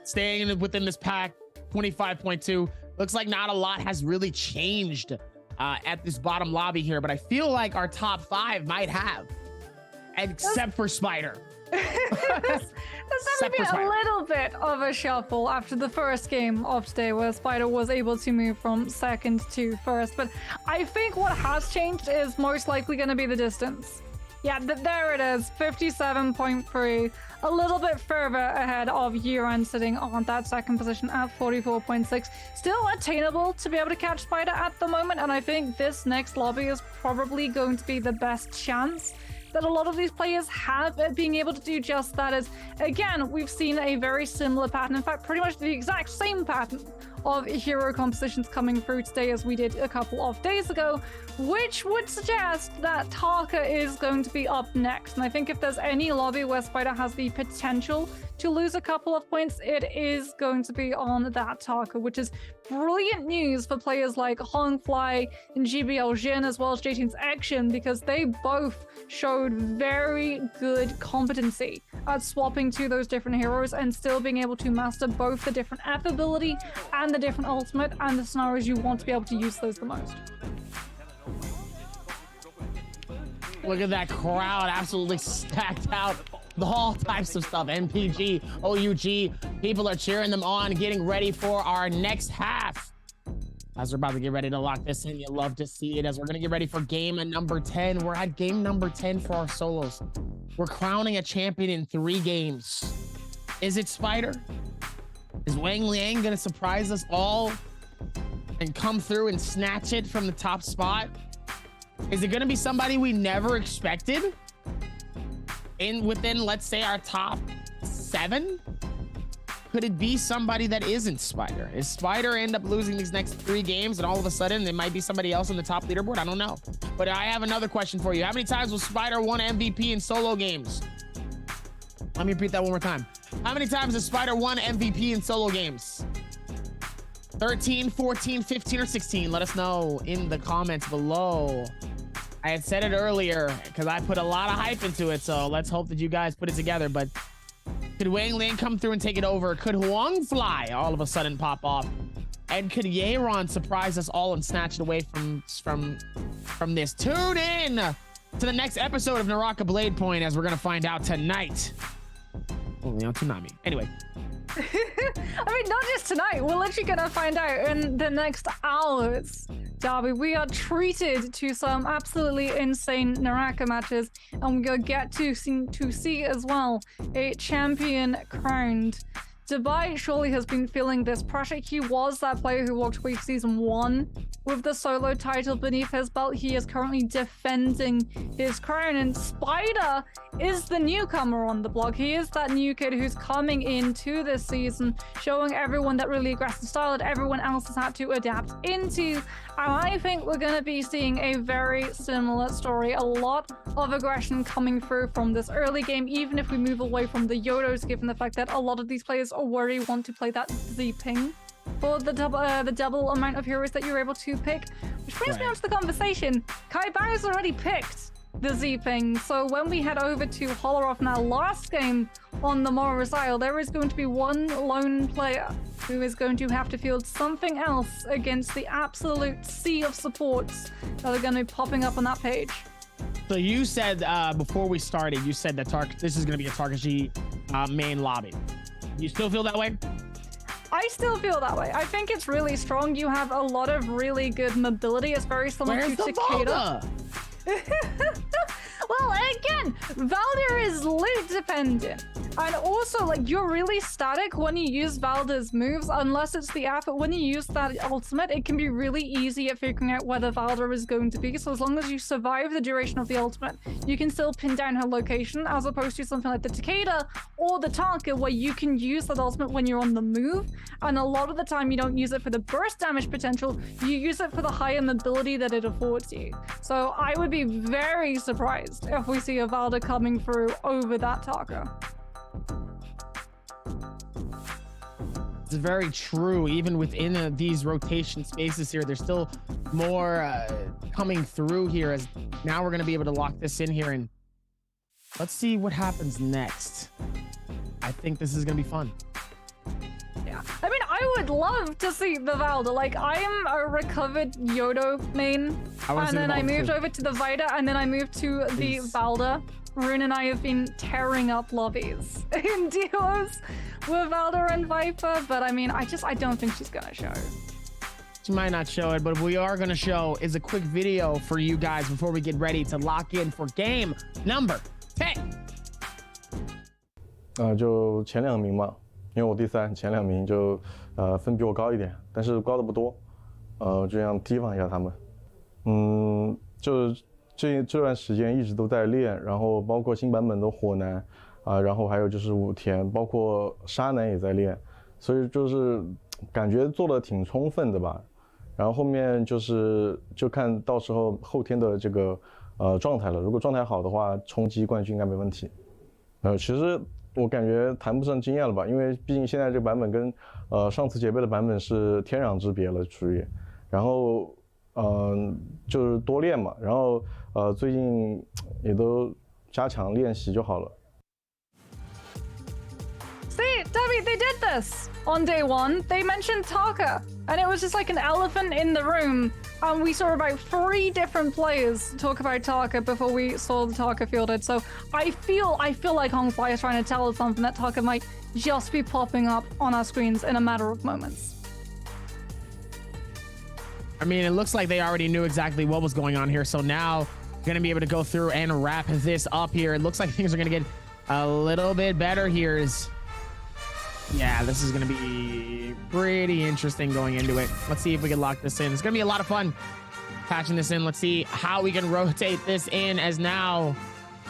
staying within this pack, 25.2. Looks like not a lot has really changed at this bottom lobby here, but I feel like our top 5 might have, except for Spider. There's definitely been a little bit of a shuffle after the first game of today where Spider was able to move from second to first. But I think what has changed is most likely going to be the distance. Yeah, there it is, 57.3, a little bit further ahead of Yuran sitting on that second position at 44.6. Still attainable to be able to catch Spider at the moment, and I think this next lobby is probably going to be the best chance that a lot of these players have at being able to do just that. Is, again, we've seen a very similar pattern, in fact, pretty much the exact same pattern of hero compositions coming through today as we did a couple of days ago, which would suggest that Taka is going to be up next. And I think if there's any lobby where Spider has the potential to lose a couple of points, it is going to be on that Taka, which is brilliant news for players like Hongfly and Nbpl Jin as well as JT's Action, because they both showed very good competency at swapping to those different heroes and still being able to master both the different F ability and the different ultimate and the scenarios you want to be able to use those the most. Look at that crowd, absolutely stacked out. All types of stuff, MPG, OUG, people are cheering them on, getting ready for our next half. As we're about to get ready to lock this in, you love to see it as we're gonna get ready for game number 10. We're at game number 10 for our solos. We're crowning a champion in 3 games. Is it Spider? Is Wang Liang gonna surprise us all and come through and snatch it from the top spot? Is it gonna be somebody we never expected? Within, let's say, our top 7? Could it be somebody that isn't Spider? Is Spider end up losing these next 3 games and all of a sudden there might be somebody else on the top leaderboard? I don't know. But I have another question for you. How many times will Spider won MVP in solo games? Let me repeat that one more time. How many times has Spider won MVP in solo games? 13, 14, 15, or 16? Let us know in the comments below. I had said it earlier because I put a lot of hype into it, so let's hope that you guys put it together. But could Wang Liang come through and take it over? Could Huang Fly all of a sudden pop off? And could Yeron surprise us all and snatch it away from this? Tune in to the next episode of Naraka Blade Point as we're gonna find out tonight. Only on Tsunami. Anyway. I mean, not just tonight. We're literally gonna find out in the next hours. Darby, we are treated to some absolutely insane Naraka matches, and we're gonna get to see as well a champion crowned. Dubai surely has been feeling this pressure. He was that player who walked away season 1 with the solo title beneath his belt. He is currently defending his crown, and Spider is the newcomer on the block. He is that new kid who's coming into this season, showing everyone that really aggressive style that everyone else has had to adapt into. And I think we're going to be seeing a very similar story. A lot of aggression coming through from this early game, even if we move away from the Yodos, given the fact that a lot of these players already want to play that Z-ping for the double amount of heroes that you're able to pick. Which brings me on to the conversation. Kai Barry's already picked the Z-ping, so when we head over to Holoroth in our last game on the Morris Isle, there is going to be one lone player who is going to have to field something else against the absolute sea of supports that are going to be popping up on that page. So you said before we started, you said that this is going to be a Tarkashi main lobby. You still feel that way? I still feel that way. I think it's really strong. You have a lot of really good mobility. It's very similar to Takeda. Well, again, Valdir is lit dependent. And also, like, you're really static when you use Valdir's moves, unless it's the F. When you use that ultimate, it can be really easy at figuring out where the Valdir is going to be. So as long as you survive the duration of the ultimate, you can still pin down her location, as opposed to something like the Takeda or the Tonka, where you can use that ultimate when you're on the move. And a lot of the time, you don't use it for the burst damage potential. You use it for the higher mobility that it affords you. So I would be very surprised if we see a Valdir coming through over that Taka. It's very true. Even within these rotation spaces here, there's still more coming through here, as now we're going to be able to lock this in here, and let's see what happens next. I think this is going to be fun. Yeah, I mean, I would love to see the Valdir. Like, I am a recovered Yodo main, and then I moved over to the Vita, and then I moved to the Valdir. Rune and I have been tearing up lobbies in duos with Valder and Viper, but I mean, I don't think she's gonna show. She might not show it, but what we are gonna show is a quick video for you guys before we get ready to lock in for game number 10. 就前2名嘛，因为我第3，前2名就分比我高一点，但是高的不多，就这样提防一下他们。就是这段时间一直都在练，然后包括新版本的火男然后还有就是武田，包括沙男也在练，所以就是感觉做的挺充分的吧。然后后面就看到时候后天的这个状态了，如果状态好的话，冲击冠军应该没问题。其实我感觉谈不上经验了吧，因为毕竟现在这个版本跟上次结备的版本是天壤之别了，属于。然后就是多练嘛，然后最近也都加强练习就好了。See, Debbie, they did this on day 1. They mentioned Taka, and it was just like an elephant in the room. We saw about 3 different players talk about Taka before we saw the Taka fielded. So I feel like Hongfly is trying to tell us something that Taka might just be popping up on our screens in a matter of moments. I mean, it looks like they already knew exactly what was going on here. So now going to be able to go through and wrap this up here. It looks like things are going to get a little bit better here. Yeah, this is going to be pretty interesting going into it. Let's see if we can lock this in. It's going to be a lot of fun patching this in. Let's see how we can rotate this in, as now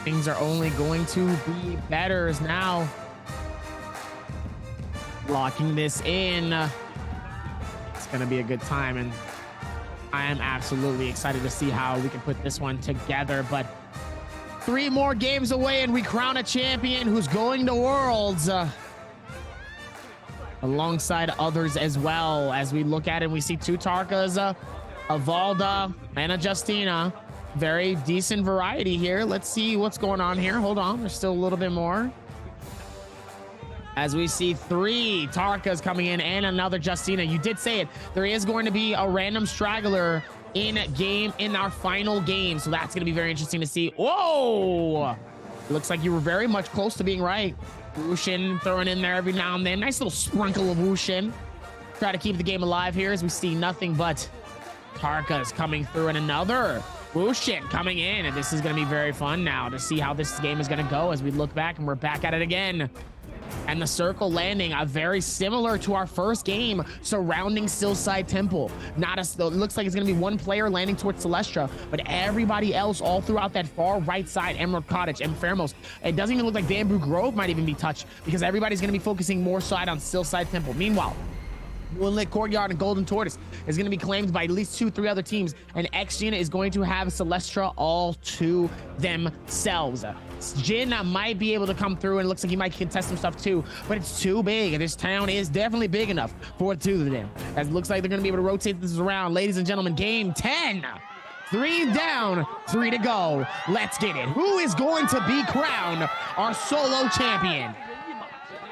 things are only going to be better. As now locking this in. It's going to be a good time, and I am absolutely excited to see how we can put this one together. But 3 more games away and we crown a champion who's going to Worlds. Alongside others as well. As we look at it, we see 2 Tarkas, a Valda, and a Justina. Very decent variety here. Let's see what's going on here. Hold on, there's still a little bit more. As we see 3 Tarkas coming in and another Justina. You did say it. There is going to be a random straggler in our final game. So that's going to be very interesting to see. Whoa! Looks like you were very much close to being right. Wushin throwing in there every now and then. Nice little sprinkle of Wushin. Try to keep the game alive here as we see nothing but Tarkas coming through, and another Wushin coming in. And this is going to be very fun now to see how this game is going to go as we look back, and we're back at it again. And the circle landing very similar to our first game surrounding Stillside Temple. It looks like it's going to be 1 player landing towards Celestra, but everybody else all throughout that far right side, Emerald Cottage and Fairmos. It doesn't even look like Bamboo Grove might even be touched, because everybody's going to be focusing more side on Stillside Temple. Meanwhile, Moonlit Courtyard and Golden Tortoise is going to be claimed by at least 2-3 other teams, and X-Gina is going to have Celestra all to themselves. Jin might be able to come through, and it looks like he might contest some stuff too, but it's too big, and this town is definitely big enough for the 2 of them. As it looks like they're going to be able to rotate this around. Ladies and gentlemen, game 10. 3 down, 3 to go. Let's get it. Who is going to be crowned our solo champion?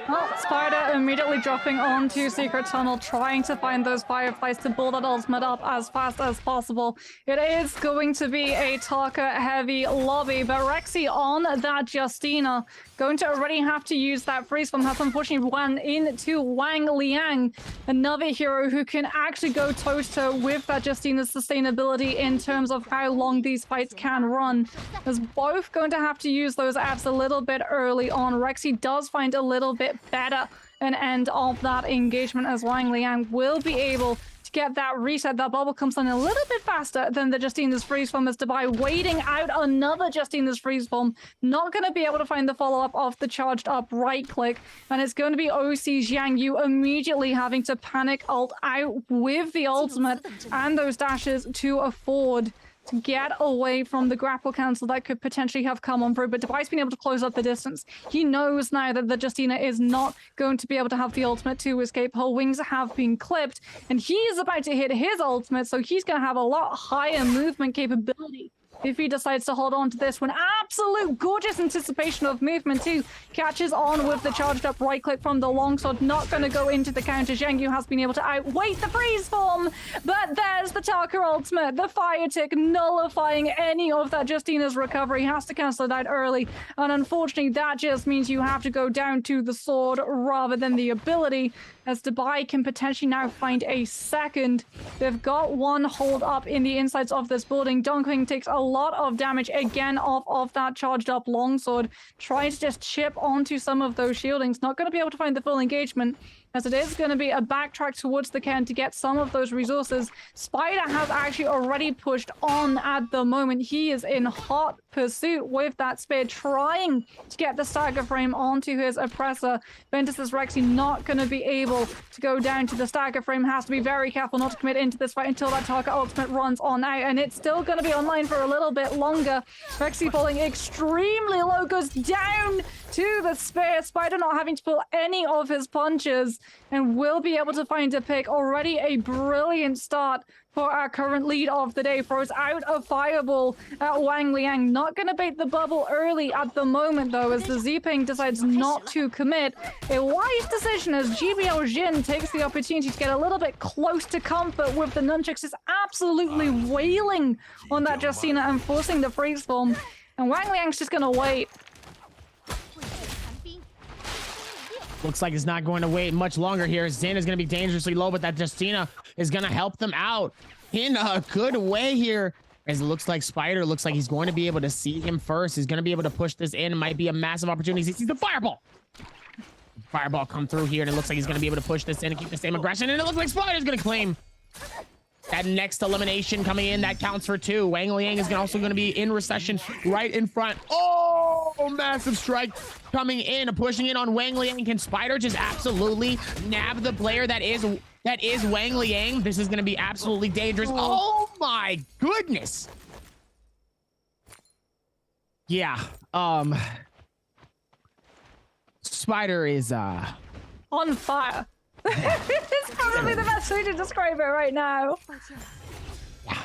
Well, Spider immediately dropping onto Secret Tunnel, trying to find those fireflies to build that ultimate up as fast as possible. It is going to be a Taka-heavy lobby, but Rexy on that Justina, going to already have to use that freeze bomb. Has unfortunately run into Wang Liang, another hero who can actually go toe-to-toe with that Justina's sustainability in terms of how long these fights can run. Is both going to have to use those apps a little bit early on. Rexy does find a little bit better an end of that engagement, as Wang Liang will be able to get that reset. That bubble comes on a little bit faster than the Justina's freeze bomb, as Dubai waiting out another Justina's freeze bomb. Not going to be able to find the follow-up of the charged up right click, and it's going to be OC Jiang Yu immediately having to panic ult out with the ultimate and those dashes to afford to get away from the grapple cancel that could potentially have come on through. But Dubai's been able to close up the distance. He knows now that the Justina is not going to be able to have the ultimate to escape. Her wings have been clipped, and he is about to hit his ultimate, so he's going to have a lot higher movement capability if he decides to hold on to this one. absolute gorgeous anticipation of movement too. Catches on with the charged up right click from the longsword. Not going to go into the counter. Zheng Yu has been able to outweight the freeze form, but there's the Taka ultimate. The fire tick nullifying any of that Justina's recovery. Has to cancel it out early, and unfortunately that just means you have to go down to the sword rather than the ability, as Dubai can potentially now find a second. They've got one hold up in the insides of this building. Dunkling takes a lot of damage again off of that charged up longsword, trying to just chip onto some of those shieldings. Not going to be able to find the full engagement, as it is going to be a backtrack towards the Ken to get some of those resources. Spider has actually already pushed on at the moment. He is in hot pursuit with that spear, trying to get the stagger frame onto his oppressor. Ventus's Rexy not going to be able to go down to the stagger frame. Has to be very careful not to commit into this fight until that Taka ultimate runs on out, and it's still going to be online for a little bit longer. Rexy falling extremely low, goes down to the spear. Spider not having to pull any of his punches, and will be able to find a pick. Already a brilliant start for our current lead of the day. Throws out a fireball at Wang Liang. Not going to bait the bubble early at the moment, though, as the Ziping decides not to commit. A wise decision as GBL Jin takes the opportunity to get a little bit close to comfort with the nunchucks. Is absolutely wailing on that Justina and forcing the freeze form. And Wang Liang's just going to wait. Looks like it's not going to wait much longer here. Zen is going to be dangerously low, but that Justina is going to help them out in a good way here. As it looks like Spider looks like he's going to be able to see him first. He's going to be able to push this in. It might be a massive opportunity. He sees the fireball. Fireball come through here, and it looks like he's going to be able to push this in and keep the same aggression. And it looks like Spider's going to claim that next elimination coming in. That counts for 2. Wang Liang is also going to be in recession right in front. Oh, massive strike coming in, pushing in on Wang Liang. Can Spider just absolutely nab the player that is Wang Liang? This is going to be absolutely dangerous. Oh my goodness. Yeah. Spider is on fire. It's probably the best way to describe it right now. Yeah.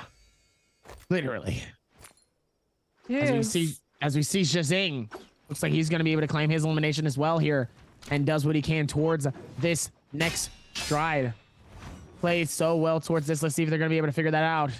Literally. Yes. As we see Shazing, looks like he's going to be able to claim his elimination as well here, and does what he can towards this next stride. Plays so well towards this. Let's see if they're going to be able to figure that out.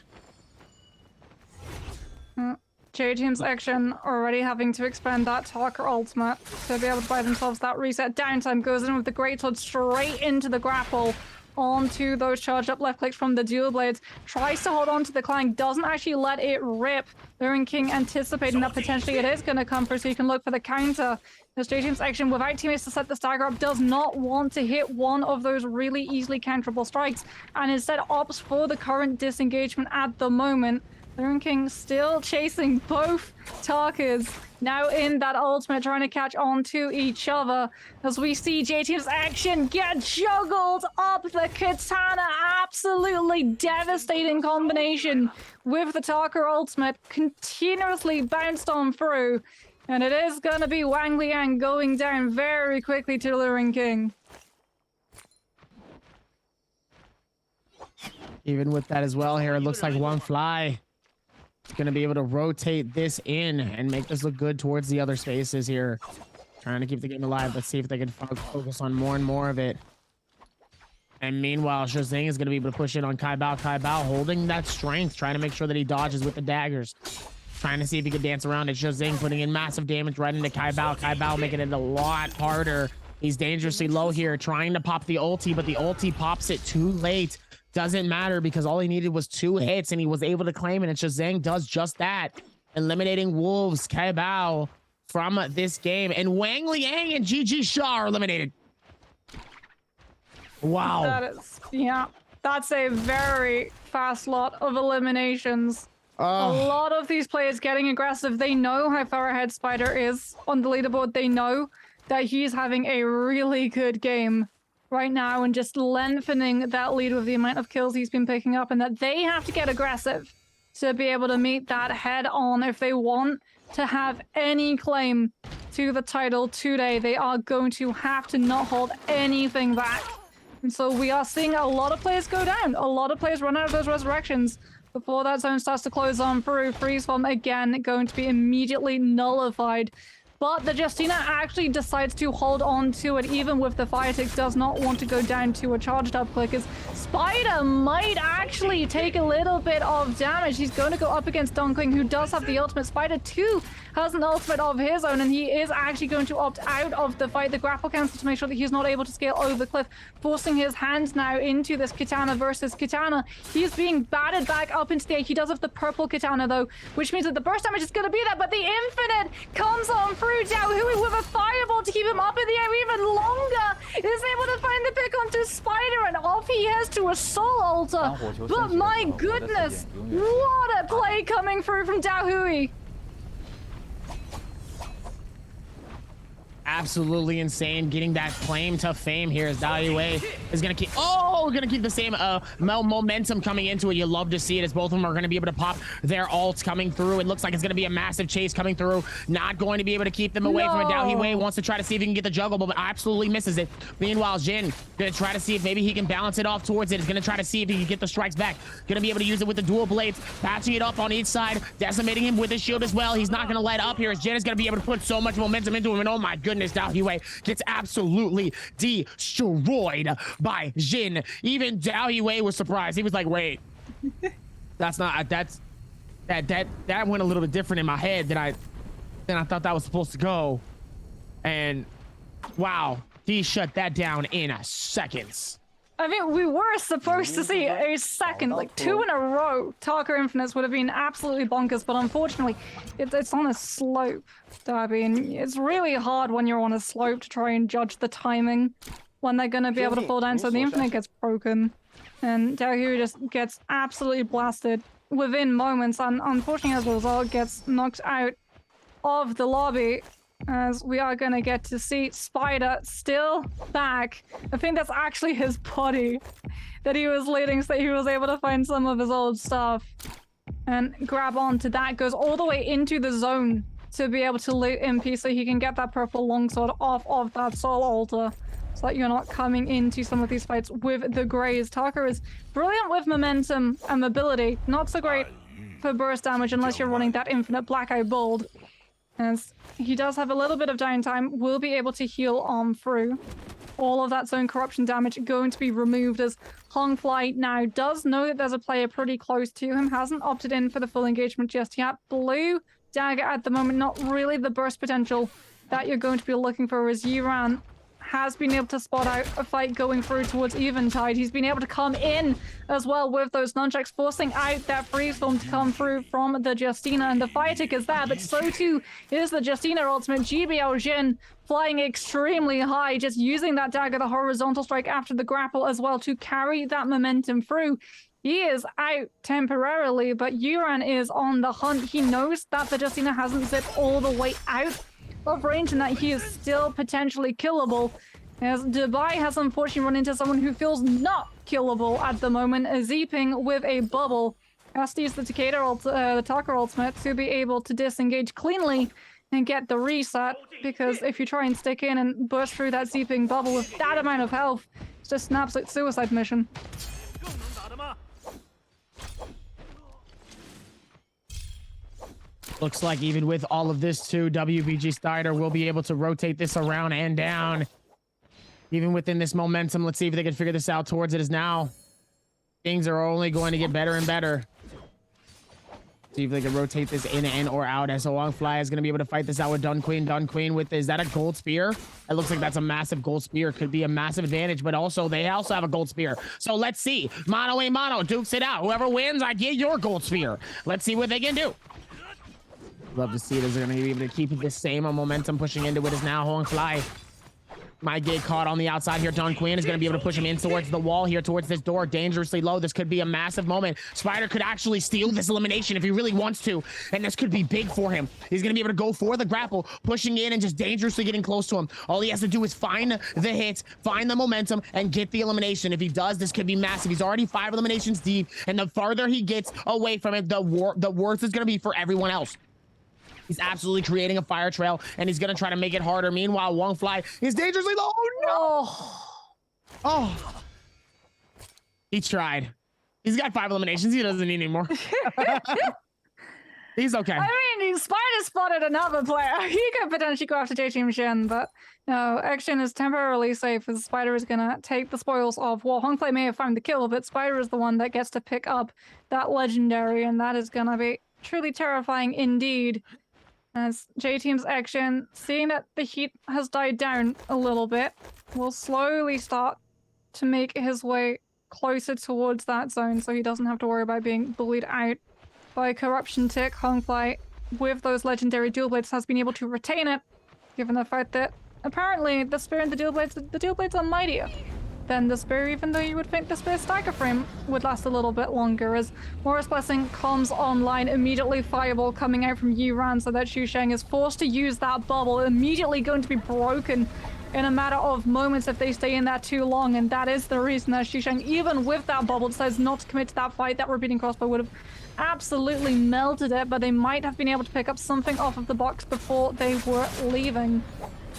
J-Team's action already having to expend that Talker ultimate to be able to buy themselves that reset. Downtime goes in with the greatsword straight into the grapple onto those charged up left clicks from the dual blades. Tries to hold on to the clang, doesn't actually let it rip. Lurin King anticipating that potentially it is going to come through, so you can look for the counter. The J-Team's action without teammates to set the stagger up does not want to hit one of those really easily counterable strikes, and instead opts for the current disengagement at the moment. Lurin King still chasing both Tarkas, now in that ultimate, trying to catch on to each other. As we see J-Team's action get juggled up, the Katana, absolutely devastating combination with the Tarka ultimate, continuously bounced on through. And it is going to be Wang Liang going down very quickly to Lurin King. Even with that as well here, it looks like One Fly going to be able to rotate this in and make this look good towards the other spaces here. Trying to keep the game alive. Let's see if they can focus on more and more of it. And meanwhile, Shazing is going to be able to push in on Kai Bao. Kai Bao holding that strength, trying to make sure that he dodges with the daggers. Trying to see if he can dance around it. Shazing putting in massive damage right into Kai Bao. Kai Bao making it a lot harder. He's dangerously low here, trying to pop the ulti, but the ulti pops it too late. Doesn't matter because all he needed was 2 hits and he was able to claim it, and Shazang does just that, eliminating Wolves, Kai Bao from this game, and Wang Liang and GG Shaw are eliminated. Wow. That is, yeah, that's a very fast lot of eliminations. A lot of these players getting aggressive. They know how far ahead Spider is on the leaderboard. They know that he's having a really good game right now and just lengthening that lead with the amount of kills he's been picking up, and that they have to get aggressive to be able to meet that head on. If they want to have any claim to the title today, they are going to have to not hold anything back. And so we are seeing a lot of players go down. A lot of players run out of those resurrections. before that zone starts to close on through. Freeze bomb again going to be immediately nullified. But the Justina actually decides to hold on to it, even with the fire tick, does not want to go down to a charged up click, as Spider might actually take a little bit of damage. He's going to go up against Dunkling, who does have the ultimate. Spider too has an ultimate of his own, and he is actually going to opt out of the fight. The grapple cancel to make sure that he's not able to scale over the cliff, forcing his hands now into this Katana versus Katana. He's being batted back up into the air. He does have the purple Katana though, which means that the burst damage is going to be there, but the infinite comes on through. Daohui with a fireball to keep him up in the air even longer, is able to find the pick onto Spider, and off he heads to a soul altar. But my goodness, what a play coming through from Daohui. Absolutely insane. Getting that claim to fame here as Daohui is gonna keep the same momentum coming into it. You love to see it as both of them are gonna be able to pop their ults coming through. It looks like it's gonna be a massive chase coming through. Not going to be able to keep them away from it. Daohui wants to try to see if he can get the juggle, but absolutely misses it. Meanwhile, Jin gonna try to see if maybe he can balance it off towards it. He's gonna try to see if he can get the strikes back. Gonna be able to use it with the dual blades, patching it up on each side, decimating him with his shield as well. He's not gonna let up here as Jin is gonna be able to put so much momentum into him, and oh my goodness, Daohui gets absolutely destroyed by Jin. Even Daohui was surprised. He was like, wait, that went a little bit different in my head than I thought that was supposed to go. And wow, he shut that down in seconds. I mean, we were supposed to see a second, like 2 in a row. Tarka Infinites would have been absolutely bonkers, but unfortunately, it's on a slope, Derby, and it's really hard when you're on a slope to try and judge the timing when they're going to be able to fall down, so the Infinite gets broken, and Daohui just gets absolutely blasted within moments, and unfortunately, as a result, gets knocked out of the lobby. As we are going to get to see Spider still back. I think that's actually his body that he was leading, so that he was able to find some of his old stuff and grab onto that. Goes all the way into the zone to be able to loot MP so he can get that purple longsword off of that soul altar, so that you're not coming into some of these fights with the Greys. Tarka is brilliant with momentum and mobility. Not so great for burst damage unless you're running that infinite Black Eye Bold. As he does have a little bit of downtime, will be able to heal on through. All of that zone corruption damage going to be removed, as Hongfly now does know that there's a player pretty close to him, hasn't opted in for the full engagement just yet. Blue Dagger at the moment, not really the burst potential that you're going to be looking for, as Yuran has been able to spot out a fight going through towards Eventide. He's been able to come in as well with those nunchucks, forcing out that freeze form to come through from the Justina, and the fire tick is there, but so too is the Justina ultimate. GBL Jin flying extremely high, just using that dagger, the horizontal strike after the grapple as well to carry that momentum through. He is out temporarily, but Yuran is on the hunt. He knows that the Justina hasn't zipped all the way out of range and that he is still potentially killable, as Dubai has unfortunately run into someone who feels not killable at the moment, Zeeping with a bubble. Has to use the Tarka ultimate to be able to disengage cleanly and get the reset, because if you try and stick in and burst through that Zeeping bubble with that amount of health, it's just an absolute suicide mission. Looks like even with all of this too, WBG Steiner will be able to rotate this around and down. Even within this momentum, let's see if they can figure this out towards it, as now things are only going to get better and better. See if they can rotate this in and or out, as Hongfly is going to be able to fight this out with Dun Queen. Dun Queen with, is that a gold spear? It looks like that's a massive gold spear. Could be a massive advantage, but also they also have a gold spear. So let's see. Mono a mono, dukes it out. Whoever wins, I get your gold spear. Let's see what they can do. Love to see it, as they're going to be able to keep the same momentum pushing into it, as now Hongfly might get caught on the outside here. Dun Queen is going to be able to push him in towards the wall here, towards this door, dangerously low. This could be a massive moment. Spider could actually steal this elimination if he really wants to, and this could be big for him. He's going to be able to go for the grapple, pushing in and just dangerously getting close to him. All he has to do is find the hits, find the momentum, and get the elimination. If he does, this could be massive. He's already 5 eliminations deep, and the farther he gets away from it, the worse it's going to be for everyone else. He's absolutely creating a fire trail, and he's going to try to make it harder. Meanwhile, Hongfly is dangerously low. Oh, no. Oh. He tried. He's got 5 eliminations. He doesn't need any more. He's okay. I mean, Spider spotted another player. He could potentially go after J-Team Shen, but no, Action is temporarily safe as Spider is gonna take the spoils off. Well, Hongplay may have found the kill, but Spider is the one that gets to pick up that legendary, and that is gonna be truly terrifying indeed. As J-Team's Action, seeing that the heat has died down a little bit, will slowly start to make his way closer towards that zone so he doesn't have to worry about being bullied out by Corruption Tick. Hongfly, with those legendary dual blades, has been able to retain it, given the fact that apparently the spear and the dual blades are mightier than the spear, even though you would think the spear's stagger frame would last a little bit longer, as Morris Blessing comes online, immediately fireball coming out from Yuran, so that Xu Sheng is forced to use that bubble, immediately going to be broken in a matter of moments if they stay in there too long, and that is the reason that Xu Sheng, even with that bubble, decides not to commit to that fight. That repeating crossbow would have absolutely melted it, but they might have been able to pick up something off of the box before they were leaving.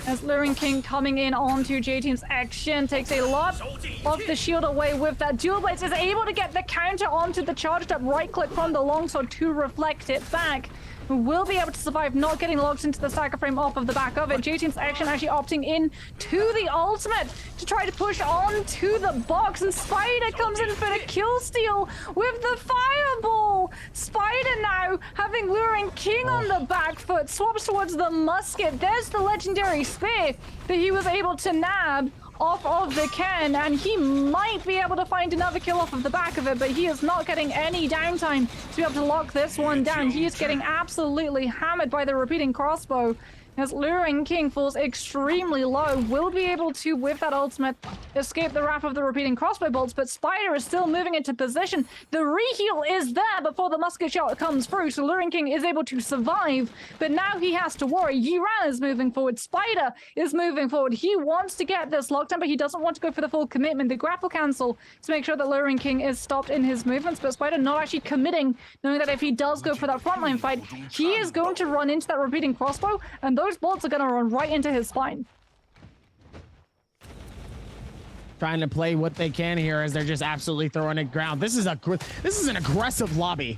As Luring King coming in onto J-Team's Action, takes a lot of the shield away with that dual blades, is able to get the counter onto the charged up right click from the longsword to reflect it back. Will be able to survive, not getting locked into the stagger frame off of the back of it. J-Team's Action actually opting in to the ultimate to try to push on to the box, and Spider comes in for the kill steal with the fireball. Spider now having Luring King on the back foot, swaps towards the musket. There's the legendary spear that he was able to nab off of the Ken, and he might be able to find another kill off of the back of it, but he is not getting any downtime to be able to lock this one down. He is getting absolutely hammered by the repeating crossbow. As Luring King falls extremely low, will be able to, with that ultimate, escape the wrath of the repeating crossbow bolts, but Spider is still moving into position. The reheal is there before the musket shot comes through, so Luring King is able to survive, but now he has to worry. Yuran is moving forward. Spider is moving forward. He wants to get this locked down, but he doesn't want to go for the full commitment. The grapple cancel to make sure that Luring King is stopped in his movements, but Spider not actually committing, knowing that if he does go for that frontline fight, he is going to run into that repeating crossbow, and those bolts are going to run right into his spine. Trying to play what they can here as they're just absolutely throwing it ground. This is an aggressive lobby.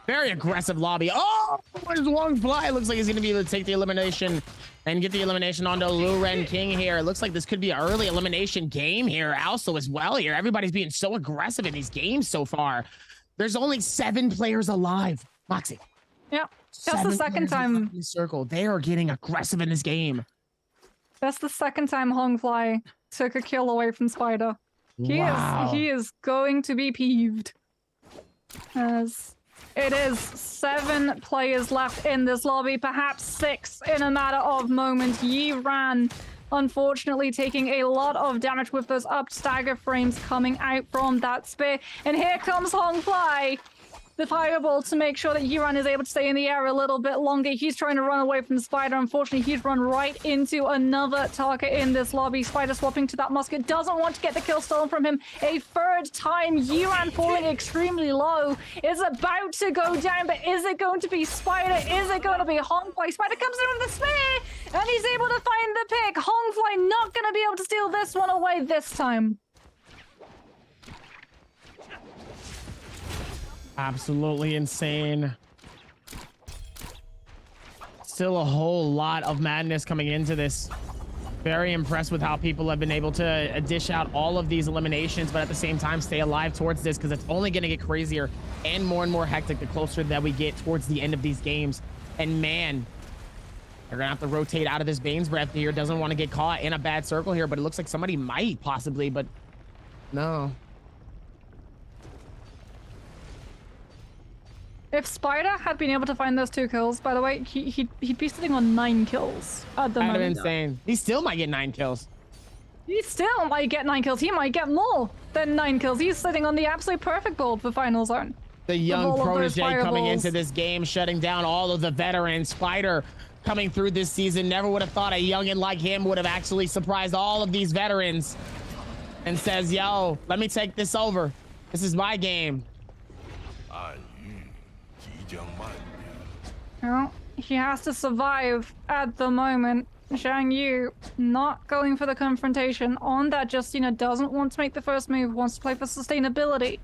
Very aggressive lobby. Oh, there's one fly. Looks like he's going to be able to take the elimination and get the elimination onto Luring King here. It looks like this could be an early elimination game here also as well here. Everybody's being so aggressive in these games so far. There's only 7 players alive. Moxie. Yeah. That's the second time. Circle. They are getting aggressive in this game. That's the second time Hongfly took a kill away from Spider. He is going to be peeved. As it is 7 players left in this lobby, perhaps 6 in a matter of moments. Yi Ran, unfortunately, taking a lot of damage with those up stagger frames coming out from that spear. And here comes Hongfly. The fireball to make sure that Yuran is able to stay in the air a little bit longer. He's trying to run away from Spider. Unfortunately, he's run right into another target in this lobby. Spider swapping to that musket. Doesn't want to get the kill stolen from him a third time. Yuran falling extremely low. Is about to go down, but is it going to be Spider? Is it going to be Hongfly? Spider comes in with the spear, and he's able to find the pick. Hongfly not going to be able to steal this one away this time. Absolutely insane. Still a whole lot of madness coming into this. Very impressed with how people have been able to dish out all of these eliminations, but at the same time stay alive towards this, because it's only going to get crazier and more hectic the closer that we get towards the end of these games. And man, they're gonna have to rotate out of this Bane's Breath here. Doesn't want to get caught in a bad circle here, but it looks like somebody might possibly, but no. If Spider had been able to find those 2 kills, by the way, he'd be sitting on 9 kills at the moment. Insane. He still might get 9 kills. He still might get 9 kills. He might get more than 9 kills. He's sitting on the absolute perfect board for Final Zone. The young protege coming into this game, shutting down all of the veterans. Spider coming through this season. Never would have thought a youngin like him would have actually surprised all of these veterans. And says, yo, let me take this over. This is my game. Well, he has to survive at the moment. Zhang Yu not going for the confrontation on that. Justina doesn't want to make the first move, wants to play for sustainability.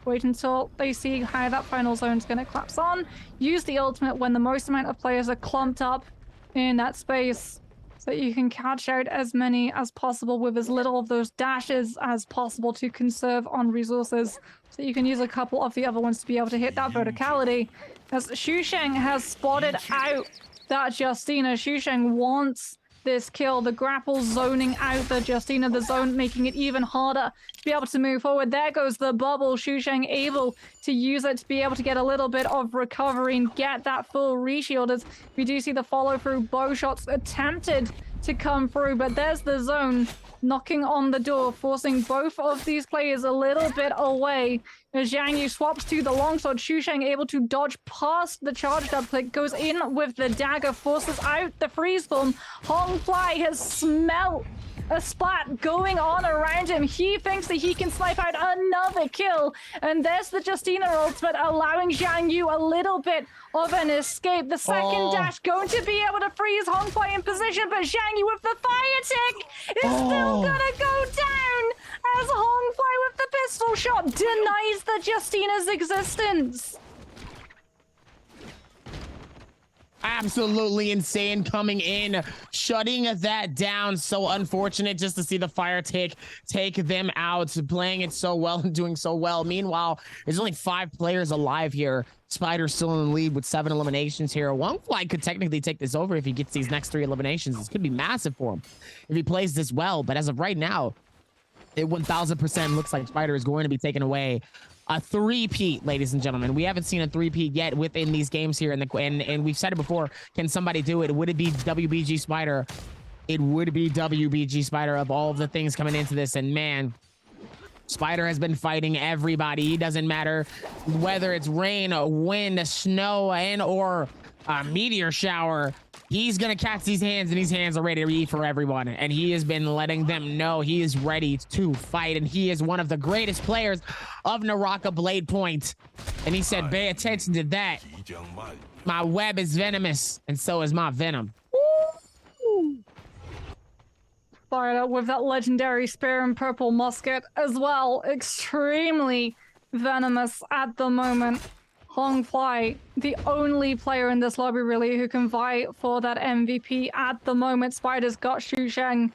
Wait until they see how that final zone is going to collapse on. Use the ultimate when the most amount of players are clumped up in that space so that you can catch out as many as possible with as little of those dashes as possible to conserve on resources. So you can use a couple of the other ones to be able to hit that verticality. As Xu Sheng has spotted out that Justina. Xu Sheng wants this kill. The grapple zoning out the Justina, the zone making it even harder to be able to move forward. There goes the bubble. Xu Sheng able to use it to be able to get a little bit of recovery and get that full reshield as we do see the follow through bow shots attempted to come through, but there's the zone knocking on the door, forcing both of these players a little bit away. As Zhang Yu swaps to the longsword, Xu Sheng able to dodge past the charge dub click, goes in with the dagger, forces out the freeze form. Hong Fly has smelt a splat going on around him. He thinks that he can snipe out another kill, and there's the Justina ultimate allowing Zhang Yu a little bit of an escape. The second dash going to be able to freeze Hong Fly in position, but Zhang Yu with the fire tick is still gonna go down as Hong Fly with the pistol shot denies the Justina's existence. Absolutely insane coming in, shutting that down. So unfortunate just to see the fire take them out, playing it so well and doing so well. Meanwhile, there's only 5 players alive here. Spider's still in the lead with 7 eliminations here. One Fly could technically take this over if he gets these next 3 eliminations. This could be massive for him if he plays this well. But as of right now, it 1000% looks like Spider is going to be taken away. A 3-peat, ladies and gentlemen. We haven't seen a 3-peat yet within these games here, and we've said it before. Can somebody do it? Would it be WBG Spider? It would be WBG Spider of all of the things coming into this, and man, Spider has been fighting everybody. It doesn't matter whether it's rain, wind, snow, and or a meteor shower. He's gonna catch these hands, and these hands are ready to eat for everyone. And he has been letting them know he is ready to fight. And he is one of the greatest players of Naraka Blade Point. And he said, pay attention to that. My web is venomous, and so is my venom. Woo! Fired up with that legendary spear and purple musket as well. Extremely venomous at the moment. Hong Fly, the only player in this lobby really who can vie for that MVP at the moment. Spider's got Xu Sheng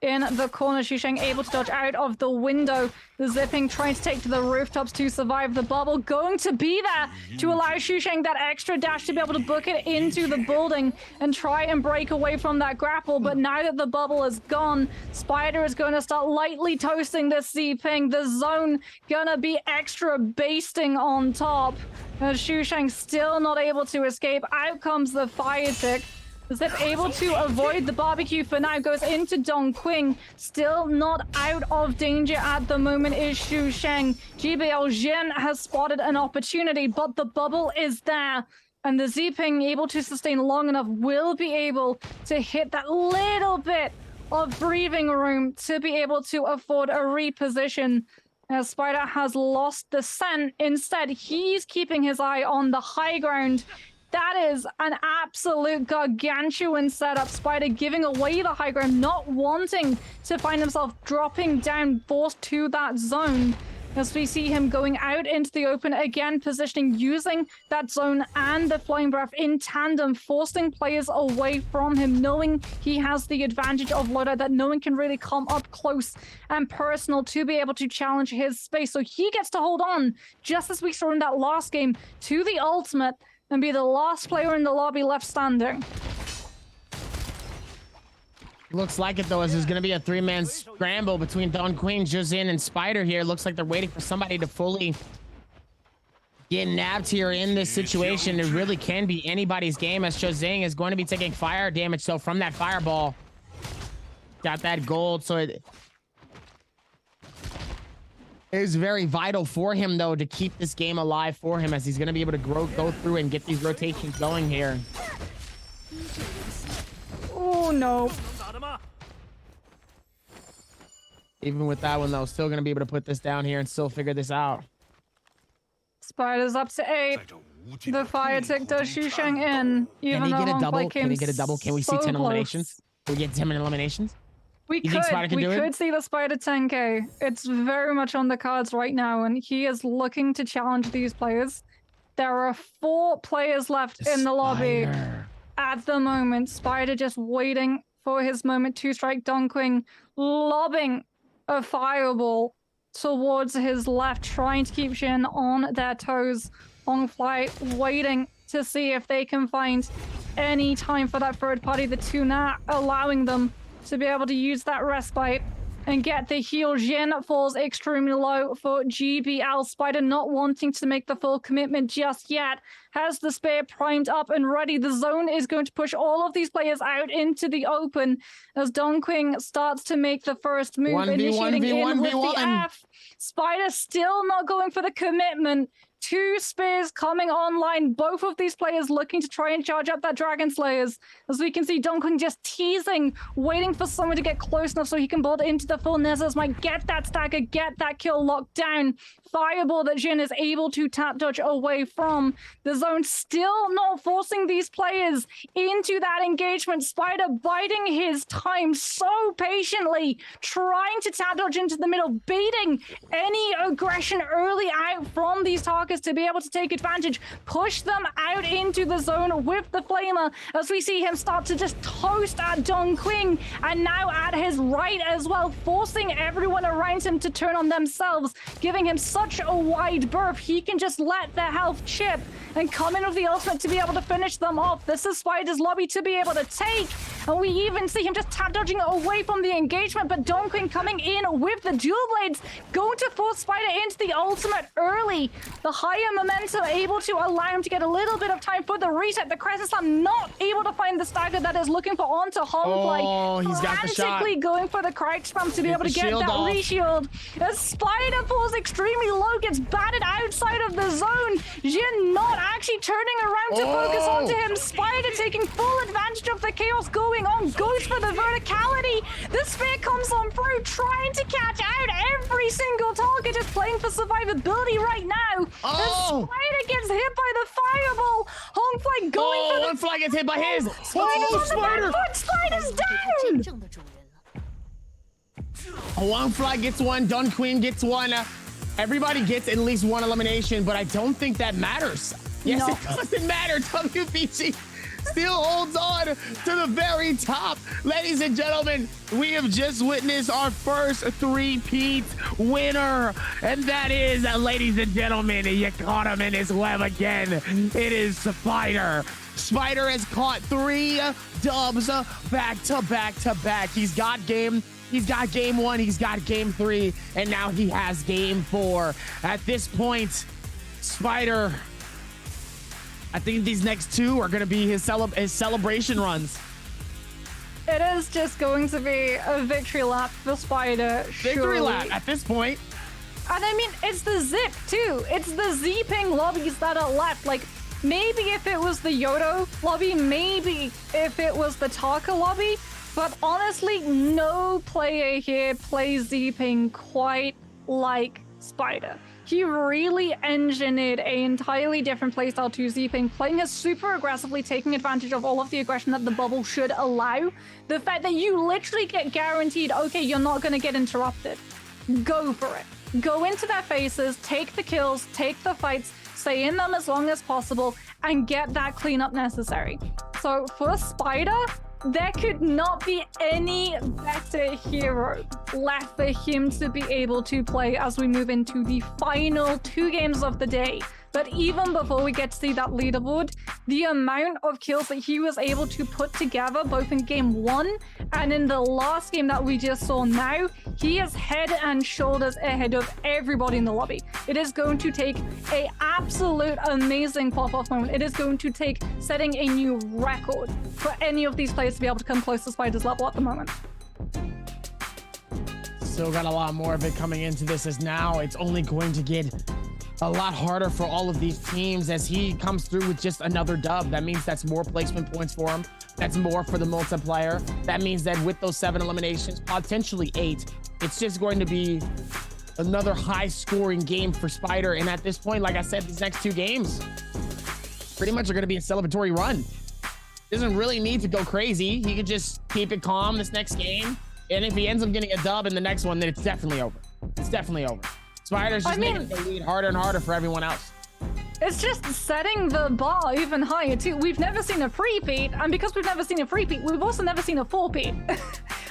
in the corner. Xu Sheng able to dodge out of the window. The zipping trying to take to the rooftops to survive the bubble. Going to be there to allow Xu Sheng that extra dash to be able to book it into the building and try and break away from that grapple. But now that the bubble is gone, Spider is going to start lightly toasting this Z-Ping. The zone gonna be extra basting on top. Xu Sheng still not able to escape. Out comes the fire tick. Zip able to avoid the barbecue for now, goes into Dong Qing. Still not out of danger at the moment is Xu Sheng. GBL Jin has spotted an opportunity, but the bubble is there. And the Z-Ping, able to sustain long enough, will be able to hit that little bit of breathing room to be able to afford a reposition. As Spider has lost the scent. Instead, he's keeping his eye on the high ground. That is an absolute gargantuan setup. Spider giving away the high ground, not wanting to find himself dropping down, forced to that zone. As we see him going out into the open again, positioning, using that zone and the flying breath in tandem, forcing players away from him, knowing he has the advantage of loadout, that no one can really come up close and personal to be able to challenge his space. So he gets to hold on, just as we saw in that last game, to the ultimate and be the last player in the lobby left standing. Looks like it though, as there's gonna be a 3-man scramble between Don Queen, Juzin, and Spider here. Looks like they're waiting for somebody to fully get nabbed here in this situation. It really can be anybody's game, as Juzin is going to be taking fire damage. So from that fireball, got that gold. So it is very vital for him though to keep this game alive for him, as he's gonna be able to go through and get these rotations going here. Oh no. Even with that one though, still gonna be able to put this down here and still figure this out. Spider's up to 8. The fire tick does Xu Sheng in. Even Can he though get a Hong double? Fly Can he get a double? Can we see so 10 close. eliminations? We get 10 eliminations. We You think Spider can do it? could see the Spider 10K. It's very much on the cards right now, and he is looking to challenge these players. There are 4 players left in the lobby at the moment. Spider just waiting for his moment to strike. Dunkwing lobbing a fireball towards his left, trying to keep Jhin on their toes. Hongfly waiting to see if they can find any time for that third party. The two not allowing them to be able to use that respite and get the heal. Jhin falls extremely low for GBL. Spider not wanting to make the full commitment just yet. Has the spear primed up and ready. The zone is going to push all of these players out into the open as Donkwing starts to make the first move, initiating in with the F. Spider still not going for the commitment. 2 spears coming online. Both of these players looking to try and charge up that Dragon Slayers. As we can see, Donkwing just teasing, waiting for someone to get close enough so he can bolt into the full Nezas. Might get that stagger, get that kill locked down. Fireball that Jhin is able to tap dodge away from. The zone still not forcing these players into that engagement. Spider biding his time so patiently, trying to tap dodge into the middle, baiting any aggression early out from these targets to be able to take advantage, push them out into the zone with the Flamer as we see him start to just toast at Donkwing and now at his right as well, forcing everyone around him to turn on themselves, giving him such a wide berth. He can just let their health chip and come in with the ultimate to be able to finish them off. This is Spider's lobby to be able to take, and we even see him just tap dodging away from the engagement, but Donkwing coming in with the dual blades, going to force Spider into the ultimate early. The higher momentum able to allow him to get a little bit of time for the reset. The Crescent Slam not able to find the stagger that is looking for onto Hongfly. Oh, he's got the shot. Frantically going for the crouch spam to be able to get that reshield. As Spider falls extremely low, gets batted outside of the zone. Jhin not actually turning around to focus onto him. Spider taking full advantage of the chaos going on, goes for the verticality. The spear comes on through, trying to catch out every single target, just playing for survivability right now. As Spider gets hit by the fireball. Hongfly going for the... One flag gets hit by his. Spider's on the back foot. Spider's down. One flag gets one. Donkwing gets one. Everybody gets at least one elimination, but I don't think that matters. Yes, it doesn't matter. WBG still holds on to the very top. Ladies and gentlemen, we have just witnessed our first 3-peat winner. And that is, ladies and gentlemen, you caught him in his web again. It is Spider. Spider has caught 3 dubs back to back to back. He's got game 1, he's got game 3, and now he has game 4. At this point, Spider, I think these next 2 are going to be his celebration runs. It is just going to be a victory lap for Spider. Victory lap at this point. And I mean, it's the zip too. It's the Z-ping lobbies that are left. Like, maybe if it was the Yodo lobby, maybe if it was the Taka lobby, but honestly, no player here plays Z-ping quite like Spider. He really engineered an entirely different playstyle to Z-ping, playing it super aggressively, taking advantage of all of the aggression that the bubble should allow. The fact that you literally get guaranteed, okay, you're not going to get interrupted. Go for it. Go into their faces, take the kills, take the fights, stay in them as long as possible, and get that cleanup necessary. So for Spider, there could not be any better hero left for him to be able to play as we move into the final 2 games of the day. But even before we get to see that leaderboard, the amount of kills that he was able to put together, both in game 1 and in the last game that we just saw now, he is head and shoulders ahead of everybody in the lobby. It is going to take an absolute amazing pop-off moment. It is going to take setting a new record for any of these players to be able to come close to Spider's level at the moment. Still got a lot more of it coming into this, as now it's only going to get a lot harder for all of these teams as he comes through with just another dub. That means that's more placement points for him. That's more for the multiplayer. That means that with those 7 eliminations, potentially 8, it's just going to be another high-scoring game for Spider. And at this point, like I said, these next 2 games pretty much are going to be a celebratory run. doesn't really need to go crazy. He could just keep it calm this next game. And if he ends up getting a dub in the next one, then it's definitely over. It's definitely over. Spider's just making the lead harder and harder for everyone else. It's just setting the bar even higher too. We've never seen a three-peat, and because we've never seen a three-peat, we've also never seen a four-peat.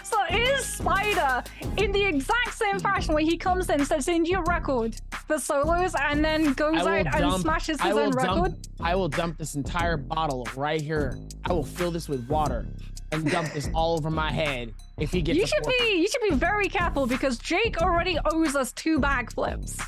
So is Spider in the exact same fashion where he comes in, sets a new record for solos, and then goes out and smashes his own record? I will dump this entire bottle right here. I will fill this with water and dump this all over my head if he gets. You should be very careful because Jake already owes us 2 backflips.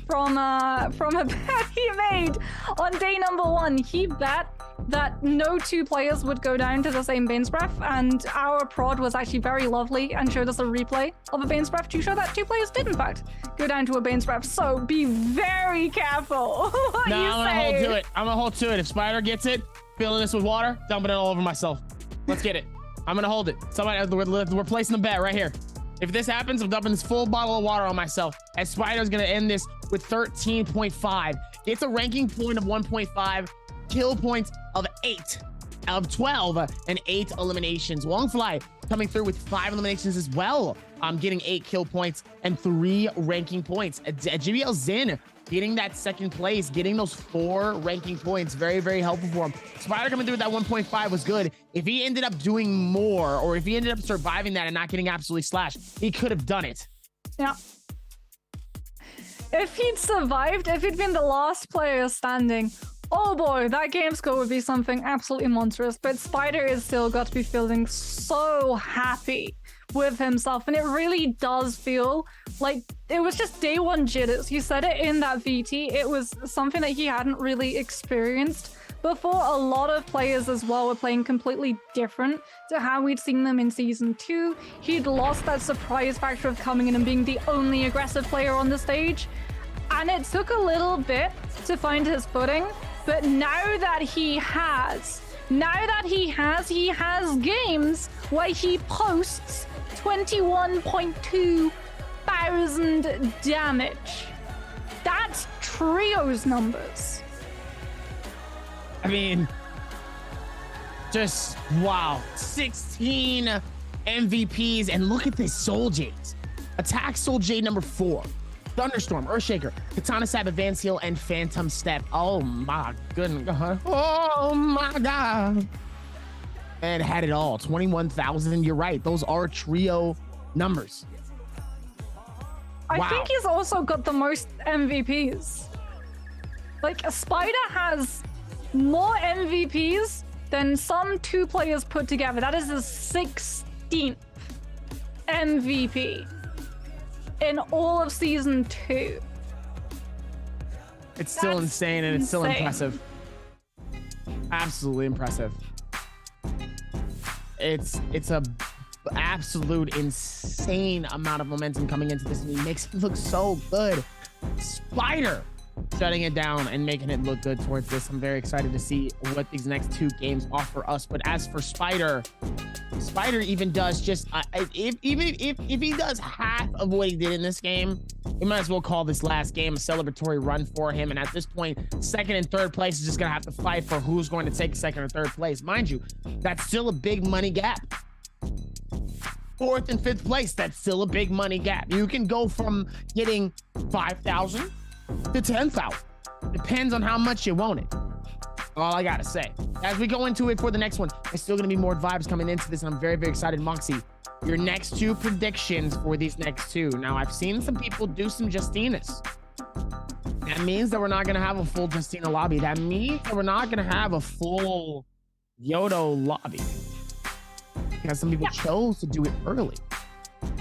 From a bet he made on day number 1. He bet that no 2 players would go down to the same Bane's Breath, and our prod was actually very lovely and showed us a replay of a Bane's Breath to show that 2 players did in fact go down to a Bane's Breath. So be very careful what you say. I'm gonna hold to it. I'm gonna hold to it. If Spider gets it, filling this with water, dumping it all over myself. Let's get it. I'm gonna hold it. Somebody, we're placing the bet right here. If this happens, I'm dumping this full bottle of water on myself. And Spider's gonna end this with 13.5. It's a ranking point of 1.5, kill points of 8 out of 12, and 8 eliminations. Longfly coming through with 5 eliminations as well. I'm getting 8 kill points and 3 ranking points. JBL Zin getting that 2nd place, getting those 4 ranking points. Very, very helpful for him. Spider coming through with that 1.5 was good. If he ended up doing more, or if he ended up surviving that and not getting absolutely slashed, he could have done it. Yeah. If he'd survived, if he'd been the last player standing, oh boy, that game score would be something absolutely monstrous. But Spider is still got to be feeling so happy with himself, and it really does feel like it was just day 1 jitters. He said it in that VT. It was something that he hadn't really experienced before. A lot of players as well were playing completely different to how we'd seen them in season 2. He'd lost that surprise factor of coming in and being the only aggressive player on the stage, and it took a little bit to find his footing. But now that he has games where he posts 21.2 thousand damage. That's trios numbers. I mean, just wow. 16 MVPs, and look at this Soul Jades. Attack Soul Jade number 4. Thunderstorm, Earthshaker, Katana Stab, Advanced Heal, and Phantom Step. Oh my goodness. Oh my god. And had it all. 21,000. You're right. Those are trio numbers. I think he's also got the most MVPs. Like, Spider has more MVPs than some 2 players put together. That is his 16th MVP in all of season 2. It's still insane, and it's still impressive. Absolutely impressive. It's a absolute insane amount of momentum coming into this, and he makes it look so good. Spider shutting it down and making it look good towards this. I'm very excited to see what these next 2 games offer us. But as for Spider even does just if he does half of what he did in this game, we might as well call this last game a celebratory run for him. And at this point, 2nd and 3rd place is just gonna have to fight for who's going to take 2nd or 3rd place. Mind you, that's still a big money gap. 4th and 5th place, that's still a big money gap. You can go from getting 5,000 to 10,000. Depends on how much you want it. All I gotta say. As we go into it for the next one, there's still gonna be more vibes coming into this, and I'm very, very excited. Moxie, your next 2 predictions for these next 2. Now, I've seen some people do some Justinas. That means that we're not gonna have a full Justina lobby. That means that we're not gonna have a full Yodo lobby, because some people chose to do it early.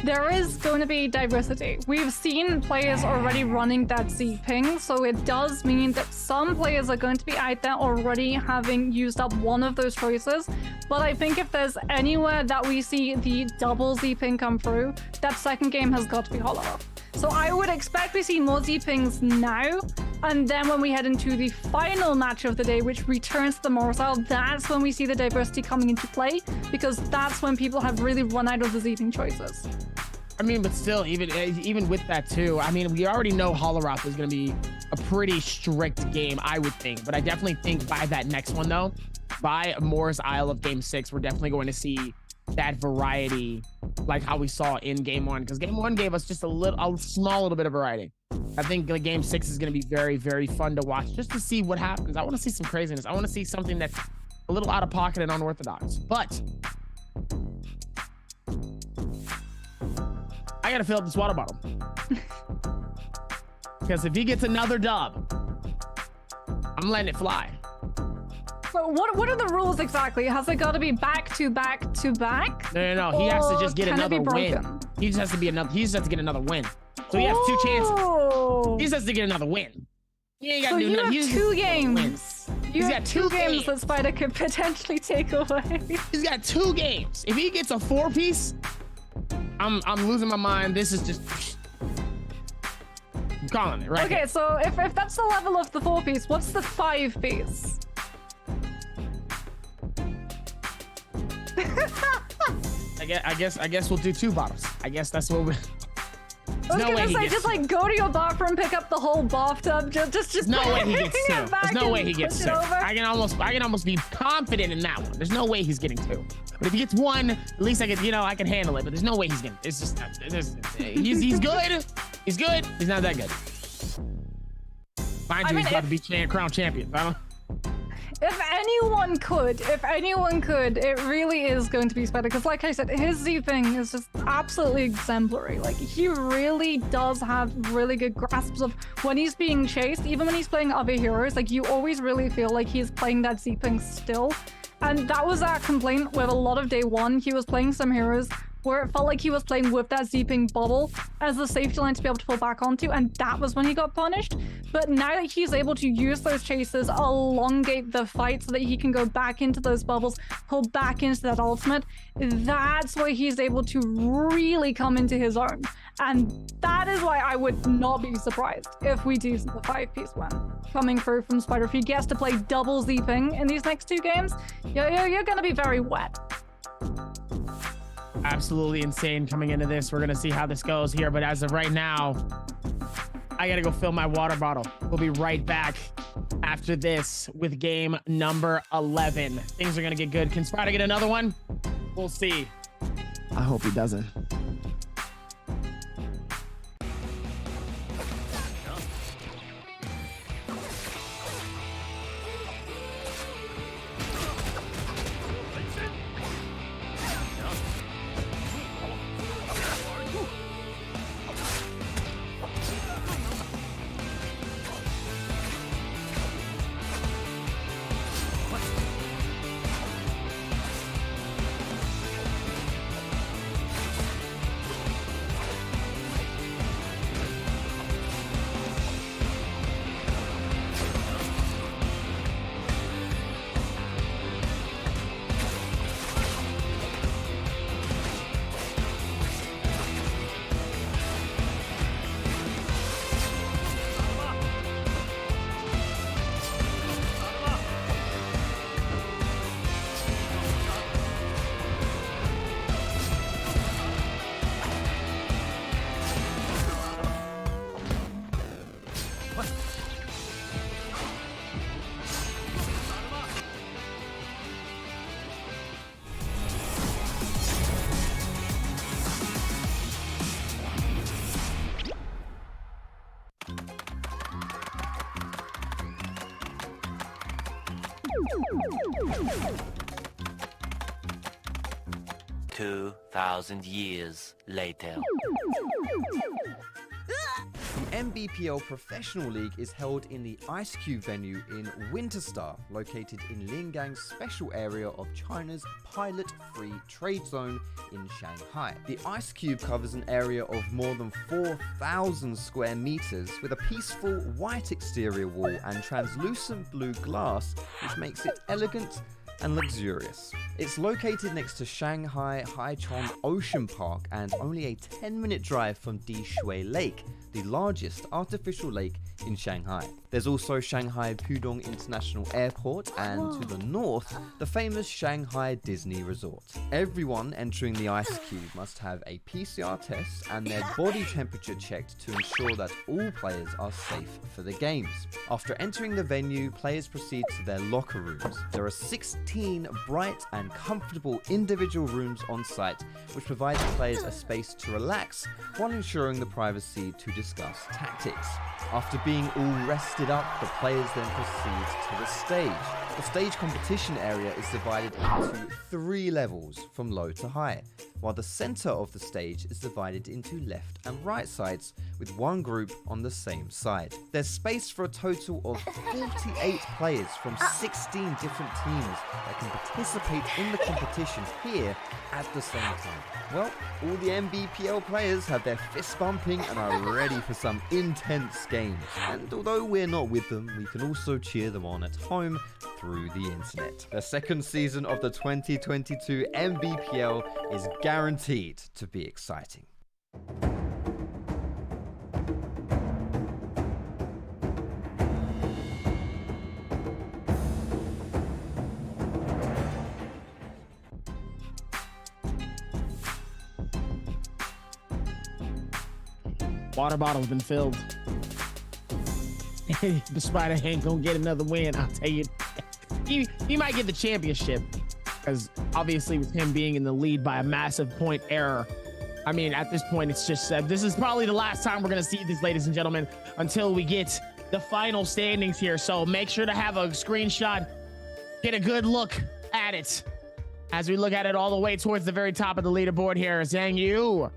There is going to be diversity. We've seen players already running that Z ping, so it does mean that some players are going to be out there already having used up one of those choices. But I think if there's anywhere that we see the double Z ping come through, that 2nd game has got to be Hollow. So I would expect we see more Z pings now, and then when we head into the final match of the day, which returns the Morsel, that's when we see the diversity coming into play, because that's when people have really run out of the Z ping choices. I mean, but still, even with that too, I mean, we already know Holoroth is going to be a pretty strict game, I would think. But I definitely think by that next one, though, by Moore's Isle of Game 6, we're definitely going to see that variety like how we saw in Game 1, because Game 1 gave us just a small little bit of variety. I think like Game 6 is going to be very, very fun to watch just to see what happens. I want to see some craziness. I want to see something that's a little out of pocket and unorthodox. But I got to fill up this water bottle. Because if he gets another dub, I'm letting it fly. But what are the rules exactly? Has it got to be back to back to back? No. He has to just get another win. He just has to get another win. So he has 2 chances. He just has to get another win. He ain't got to do nothing. You have 2 games. He's got 2 games that Spider could potentially take away. He's got 2 games. If he gets a 4-piece, I'm losing my mind. This is just... I'm calling it, right? Okay, here. so if that's the level of the 4-piece, what's the 5-piece? I guess we'll do 2 bottles. I guess that's what we... I was gonna say, just like go to your bathroom, pick up the whole bathtub, just no way he gets 2. There's no way he gets 2. I can almost be confident in that one. There's no way he's getting 2. But if he gets 1, at least I can handle it. But there's no way he's getting. It's just he's good. He's good. He's not that good. Mind you, he's about to be crown champion. If anyone could, it really is going to be Spider. Because like I said, his Z-ping is just absolutely exemplary. Like, he really does have really good grasps of when he's being chased, even when he's playing other heroes, like, you always really feel like he's playing that Z-ping still. And that was our complaint with a lot of day 1. He was playing some heroes where it felt like he was playing with that Z-ping bubble as the safety line to be able to pull back onto, and that was when he got punished. But now that he's able to use those chases, elongate the fight so that he can go back into those bubbles, pull back into that ultimate, that's where he's able to really come into his own. And that is why I would not be surprised if we do see the 5-piece win coming through from Spider. If he gets to play double Z-ping in these next 2 games, you're going to be very wet. Absolutely insane coming into this. We're gonna see how this goes here, but as of right now, I gotta go fill my water bottle. We'll be right back after this with game number 11. Things are gonna get good. Can Spider get another one? We'll see. I hope he doesn't. Years later. The Nbpl Professional League is held in the Ice Cube venue in Winterstar, located in Lingang's special area of China's pilot-free trade zone in Shanghai. The Ice Cube covers an area of more than 4,000 square meters with a peaceful white exterior wall and translucent blue glass, which makes it elegant and luxurious. It's located next to Shanghai Haichong Ocean Park and only a 10-minute drive from DAY3-SOLO Lake, the largest artificial lake in Shanghai. There's also Shanghai Pudong International Airport, and to the north, the famous Shanghai Disney Resort. Everyone entering the Ice Cube must have a PCR test and their body temperature checked to ensure that all players are safe for the games. After entering the venue, players proceed to their locker rooms. There are 16 bright and comfortable individual rooms on site, which provides players a space to relax while ensuring the privacy to discuss tactics. After being all rested up, the players then proceed to the stage. The stage competition area is divided into 3 levels from low to high, while the center of the stage is divided into left and right sides with one group on the same side. There's space for a total of 48 players from 16 different teams that can participate in the competition here at the same time. Well, all the Nbpl players have their fists bumping and are ready for some intense games. And although we're not with them, we can also cheer them on at home through the internet. The second season of the 2022 Nbpl is guaranteed to be exciting. Water bottle's been filled. The Spider ain't gonna get another win, I'll tell you. He might get the championship, because obviously with him being in the lead by a massive point error, I mean, at this point, it's just this is probably the last time we're gonna see this, ladies and gentlemen, until we get the final standings here. So make sure to have a screenshot, get a good look at it as we look at it all the way towards the very top of the leaderboard here. Zhang Yu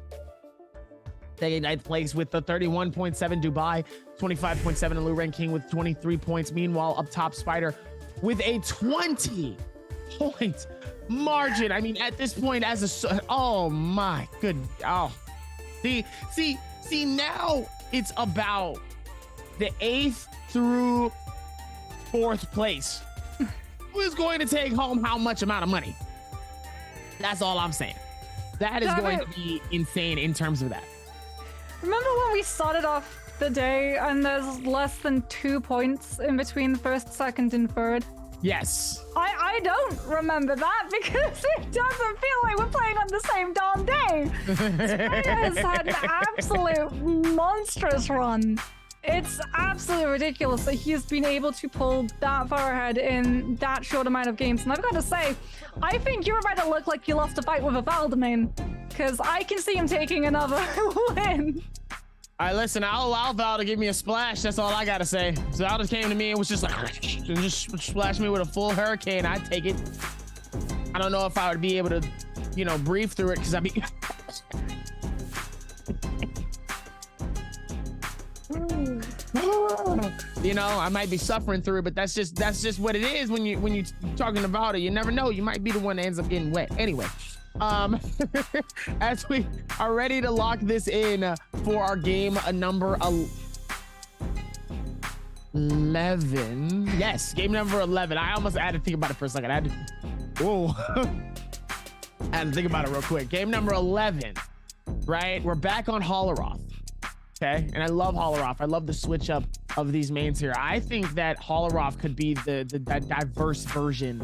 taking 9th place with the 31.7 Dubai, 25.7 and Lu Renking with 23 points. Meanwhile, up top, Spider with a 20-point margin. I mean, at this point, oh my good, see, now it's about the 8th through 4th place. Who is going to take home how much amount of money? That's all I'm saying. That is going to be insane in terms of that. Remember when we started off the day and there's less than 2 points in between first, second, and third? Yes. I don't remember that because it doesn't feel like we're playing on the same darn day. Spider has had an absolute monstrous run. It's absolutely ridiculous that he has been able to pull that far ahead in that short amount of games. And I've got to say, I think you're about to look like you lost a fight with a Valdemar, because I can see him taking another win. All right, listen, I'll allow Val to give me a splash. That's all I got to say. So Val just came to me and was just like, and just splashed me with a full hurricane. I'd take it. I don't know if I would be able to, you know, breathe through it, because I'd be... You know, I might be suffering through it, but that's just what it is when you talking about it. You never know, you might be the one that ends up getting wet. Anyway, as we are ready to lock this in for our game number 11. Yes, game number 11. I almost had to think about it for a second. I had to think about it real quick. Game number 11, right? We're back on Holoroth. Okay, and I love Holoroth. I love the switch up of these mains here. I think that Holoroth could be the diverse version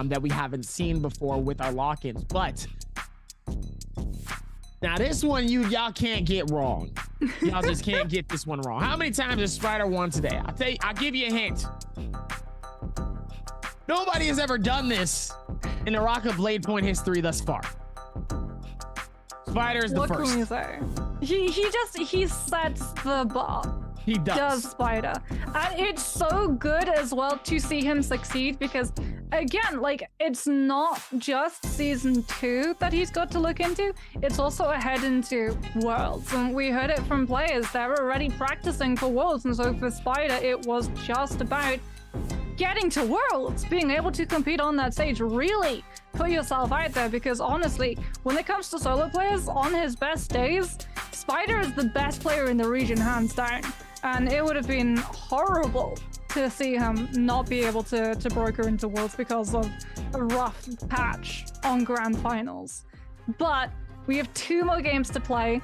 that we haven't seen before with our lock-ins. But now this one y'all can't get wrong. Y'all just can't get this one wrong. How many times has Spider won today? I'll give you a hint. Nobody has ever done this in Naraka Blade Point history thus far. Spider is the first. What can we say? He sets the bar. He does. Spider. And it's so good as well to see him succeed, because again, like, it's not just season 2 that he's got to look into, it's also ahead into Worlds. And we heard it from players, they're already practicing for Worlds, and so for Spider, it was just about getting to Worlds, being able to compete on that stage, really put yourself out there, because honestly, when it comes to solo players, on his best days, Spider is the best player in the region, hands down. And it would have been horrible to see him not be able to broker into Worlds because of a rough patch on Grand Finals. But we have 2 more games to play,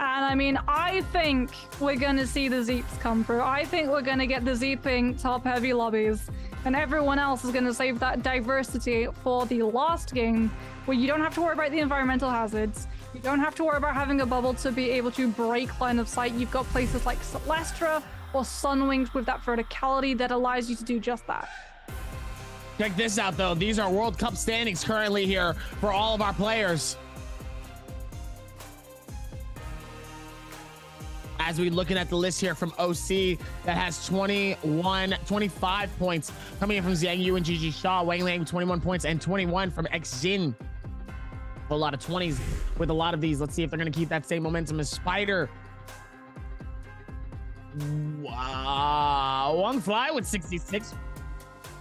And I mean, I think we're gonna see the Zeeps come through. I think we're gonna get the Zeeping top heavy lobbies, and everyone else is gonna save that diversity for the last game, where you don't have to worry about the environmental hazards. You don't have to worry about having a bubble to be able to break line of sight. You've got places like Celestra or Sunwings with that verticality that allows you to do just that. Check this out, though. These are World Cup standings currently here for all of our players. As we're looking at the list here from OC, that has 25 points coming in from Zhang Yu and Gigi Shaw. Wang Liang 21 points and 21 from Xjin. A lot of 20s with a lot of these. Let's see if they're going to keep that same momentum as Spider. Wow. Wang Fly with 66.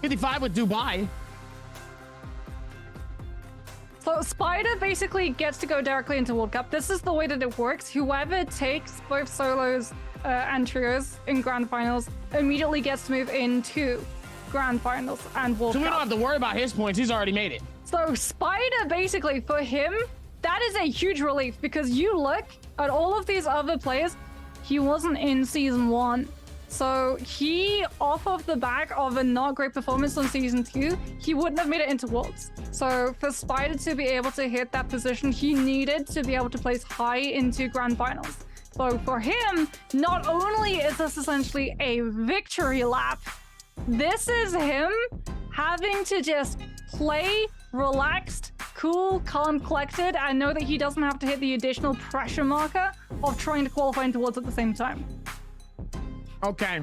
55 with Dubai. So Spider basically gets to go directly into World Cup. This is the way that it works. Whoever takes both solos and trios in Grand Finals immediately gets to move into Grand Finals and World Cup. So we don't have to worry about his points. He's already made it. So Spider, basically, for him, that is a huge relief, because you look at all of these other players, he wasn't in Season 1. So he, off of the back of a not great performance on Season 2, he wouldn't have made it into Worlds. So for Spider to be able to hit that position, he needed to be able to place high into Grand Finals. So for him, not only is this essentially a victory lap, this is him having to just play relaxed, cool, calm, collected, and know that he doesn't have to hit the additional pressure marker of trying to qualify into Worlds at the same time. Okay.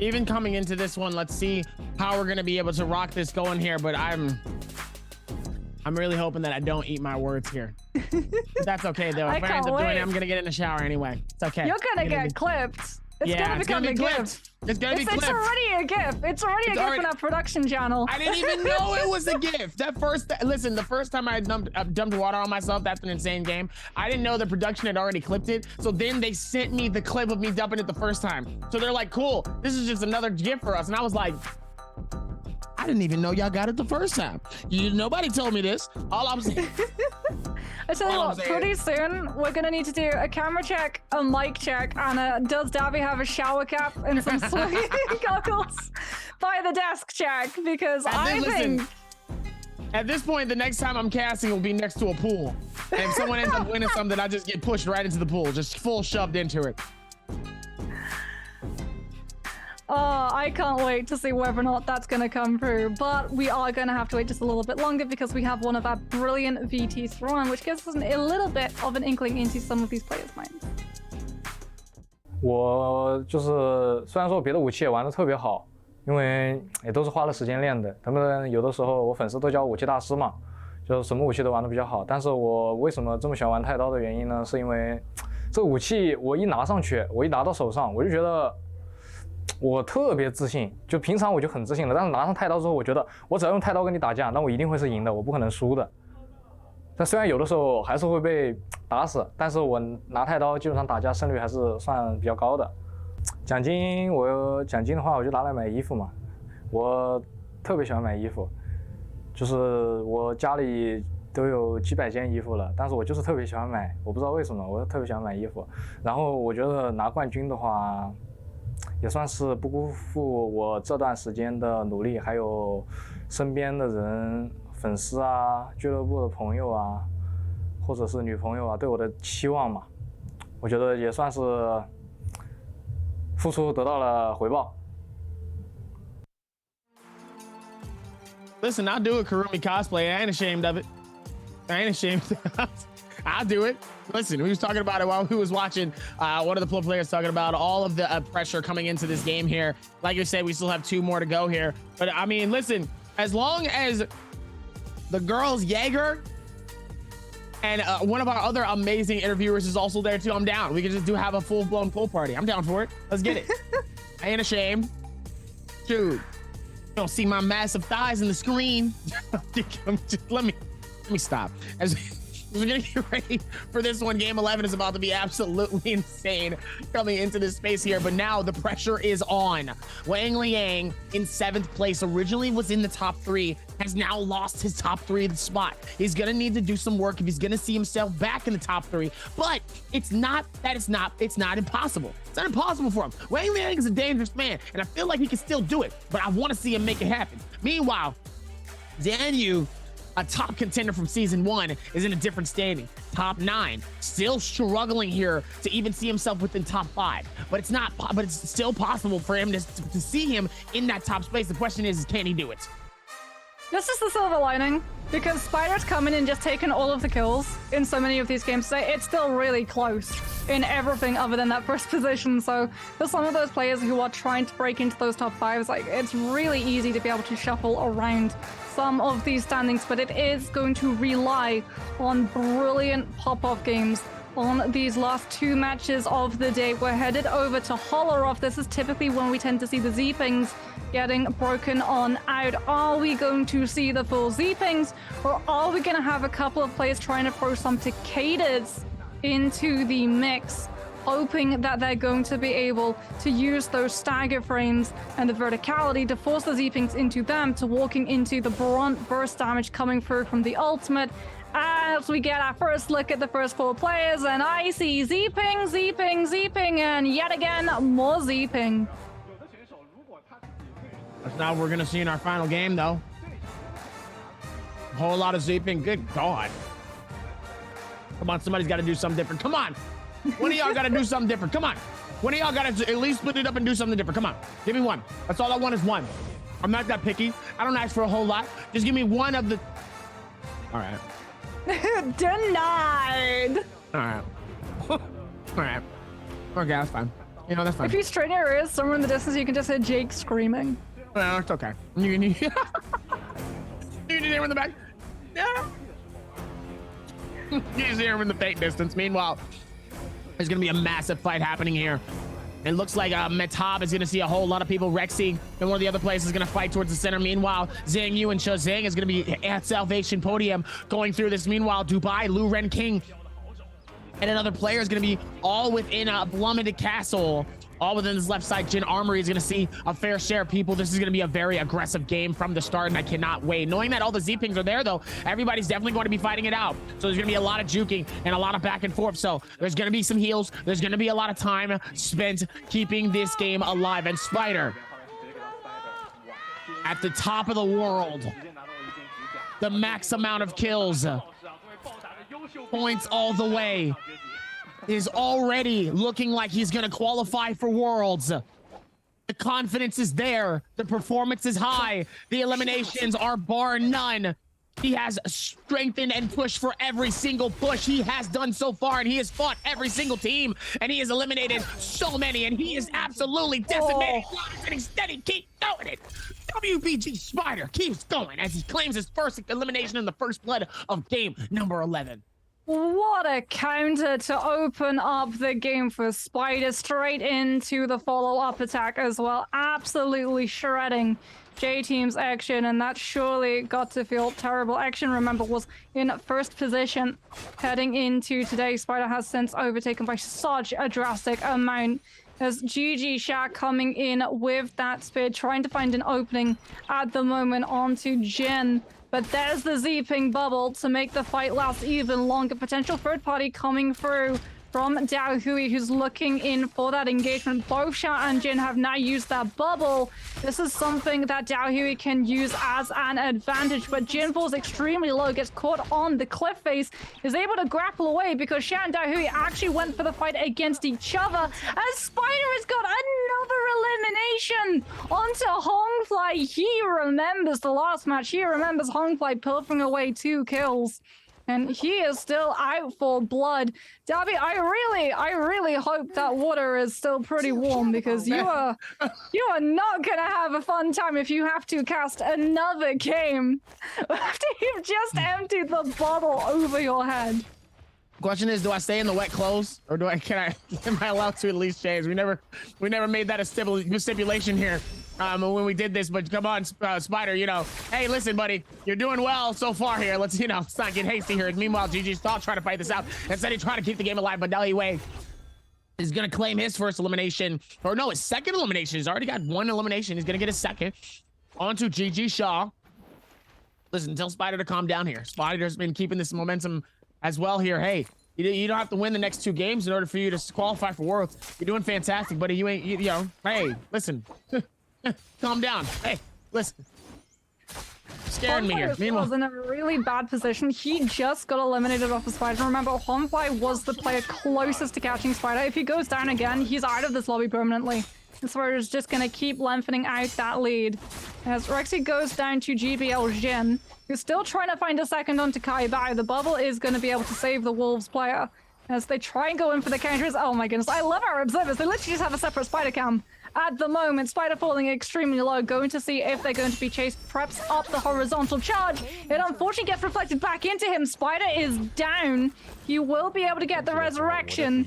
Even coming into this one, let's see how we're gonna be able to rock this going here. But I'm really hoping that I don't eat my words here. But that's okay though. If I end up doing it, I'm gonna get in the shower anyway. It's okay. You're gonna get clipped. It's gonna become a GIF. It's gonna be clipped. It's already a GIF. It's already a GIF on our production channel. I didn't even know it was a GIF. Listen, the first time I dumped water on myself, that's an insane game. I didn't know the production had already clipped it. So then they sent me the clip of me dumping it the first time. So they're like, cool, this is just another GIF for us. And I was like, I didn't even know y'all got it the first time. Nobody told me this. All I'm saying. I tell you what, pretty soon we're gonna need to do a camera check, a mic check, and does Davy have a shower cap and some swimming goggles by the desk check, because I think at this point, the next time I'm casting will be next to a pool. And if someone ends up winning something, I just get pushed right into the pool, just full shoved into it. Oh, I can't wait to see whether or not that's going to come through, but we are going to have to wait just a little bit longer, because we have one of our brilliant VTs thrown on, which gives us a little bit of an inkling into some of these players' minds. 我就是虽然说别的武器也玩得特别好，因为也都是花了时间练的。他们有的时候我粉丝都叫我武器大师嘛，就是什么武器都玩得比较好。但是我为什么这么喜欢玩太刀的原因呢？是因为这个武器我一拿上去，我一拿到手上，我就觉得我特别自信。就平常我就很自信了，但是拿上太刀之后，我觉得我只要用太刀跟你打架，那我一定会是赢的，我不可能输的。但虽然有的时候还是会被打死，但是我拿太刀基本上打架胜率还是算比较高的。奖金的话，我就拿来买衣服嘛。我特别喜欢买衣服，就是我家里都有几百件衣服了，但是我就是特别喜欢买，我不知道为什么，我特别喜欢买衣服。然后我觉得拿冠军的话，也算是不辜负我这段时间的努力，还有身边的人、粉丝啊、俱乐部的朋友啊，或者是女朋友啊对我的期望嘛。我觉得也算是付出得到了回报。Listen, I'll do a Kurumi cosplay. I ain't ashamed of it. I ain't ashamed. I'll do it. Listen, we was talking about it while we was watching. One of the pro players talking about all of the pressure coming into this game here. Like you said, we still have 2 more to go here. But I mean, listen, as long as the girls Jaeger and one of our other amazing interviewers is also there too, I'm down. We can just have a full-blown pool party. I'm down for it. Let's get it. I ain't ashamed. Dude, you don't see my massive thighs in the screen. let me stop. As we're gonna get ready for this one. Game 11 is about to be absolutely insane coming into this space here, but now the pressure is on. Wang Liang in 7th place, originally was in the top 3, has now lost his top 3 spot. He's gonna need to do some work if he's gonna see himself back in the top 3. But it's not impossible. It's not impossible for him. Wang Liang is a dangerous man, and I feel like he can still do it, but I want to see him make it happen. Meanwhile, Zhang Yu, a top contender from season 1, is in a different standing. Top 9, still struggling here to even see himself within top 5. But it's still possible for him to see him in that top space. The question is, can he do it? This is the silver lining, because Spider's come in and just taken all of the kills in so many of these games today. It's still really close in everything other than that first position. So for some of those players who are trying to break into those top 5s, like, it's really easy to be able to shuffle around some of these standings, but it is going to rely on brilliant pop-off games on these last 2 matches of the day. We're headed over to Holleroff. This is typically when we tend to see the Z-Pings getting broken on out. Are we going to see the full Z-Pings, or are we going to have a couple of players trying to throw some Cicadas into the mix, hoping that they're going to be able to use those stagger frames and the verticality to force the Z-Pings into them, to walking into the brunt burst damage coming through from the ultimate. As we get our first look at the first 4 players, and I see Z-Ping, Z-Ping, Z-Ping, and yet again, more Z-Ping. That's not what we're gonna see in our final game, though. A whole lot of Z-Ping, good God. Come on, somebody's gotta do something different. Come on, one of y'all gotta do something different. Come on, one of y'all gotta at least split it up and do something different. Come on, give me one. That's all I want is one. I'm not that picky. I don't ask for a whole lot. Just give me one of the... All right. Denied. All right. All right. Okay, that's fine. You know, that's fine. If you straighten your ears somewhere in the distance, you can just hear Jake screaming. No, it's okay. You can hear him in the back. Yeah. You just hear him in the fake distance. Meanwhile, there's gonna be a massive fight happening here. It looks like Metab is going to see a whole lot of people. Rexy and one of the other players is going to fight towards the center. Meanwhile, Zhang Yu and Shazang is going to be at Salvation Podium going through this. Meanwhile, Dubai, Lu Ren King, and another player is going to be all within a plummeted castle. All within this left side. Jin Armory is going to see a fair share of people. This is going to be a very aggressive game from the start, and I cannot wait. Knowing that all the Z-Pings are there, though, everybody's definitely going to be fighting it out. So there's going to be a lot of juking and a lot of back and forth. So there's going to be some heals. There's going to be a lot of time spent keeping this game alive. And Spider, at the top of the world, the max amount of kills, points all the way, is already looking like he's going to qualify for Worlds. The confidence is there. The performance is high. The eliminations are bar none. He has strengthened and pushed for every single push he has done so far, and he has fought every single team, and he has eliminated so many, and he is absolutely decimating. And he's steady. Keep doing it. WBG Spider keeps going as he claims his first elimination in the first blood of game number 11. What a counter to open up the game for Spider, straight into the follow-up attack as well. Absolutely shredding J-Team's action, and that surely got to feel terrible. Action, remember, was in first position heading into today. Spider has since overtaken by such a drastic amount, as GG Shaq coming in with that spear, trying to find an opening at the moment onto Jin. But there's the Z-Ping bubble to make the fight last even longer. Potential third party coming through from Dao Hui, who's looking in for that engagement. Both Sha and Jin have now used that bubble. This is something that Dao Hui can use as an advantage, but Jin falls extremely low, gets caught on the cliff face, is able to grapple away because Sha and Dao Hui actually went for the fight against each other, as Spider has got another elimination onto Hongfly. He remembers the last match. He remembers Hongfly pilfering away 2 kills. And he is still out for blood. Dabby, I really hope that water is still pretty warm, because you are not gonna have a fun time if you have to cast another game after you've just emptied the bottle over your head. Question is, do I stay in the wet clothes, or am I allowed to at least change? We never made that a stipulation here when we did this, but come on, Spider, you know, hey, listen, buddy, you're doing well so far here. Let's, you know, let's not get hasty here. Meanwhile, GG's thought trying to fight this out. Instead, he's trying to keep the game alive, but Deli Wei is going to claim his first elimination, or no, his second elimination. He's already got 1 elimination. He's going to get his second. On to GG Shaw. Listen, tell Spider to calm down here. Spider's been keeping this momentum as well here. Hey, you don't have to win the next 2 games in order for you to qualify for Worlds. You're doing fantastic, buddy. You ain't, you know, hey, listen. Calm down. Hey, listen. Scaring me here. Meanwhile, was in a really bad position. He just got eliminated off the Spider. Remember, Honfly was the player closest to catching Spider. If he goes down again, he's out of this lobby permanently. The Spider's just gonna keep lengthening out that lead. As Rexy goes down to GBL Jin, who's still trying to find a second on Takai Bai. The bubble is gonna be able to save the Wolves player. As they try and go in for the counters. Oh my goodness, I love our observers. They literally just have a separate Spider cam. At the moment, Spider falling extremely low, going to see if they're going to be chased. Preps up the horizontal charge. It unfortunately gets reflected back into him. Spider is down. He will be able to get the resurrection.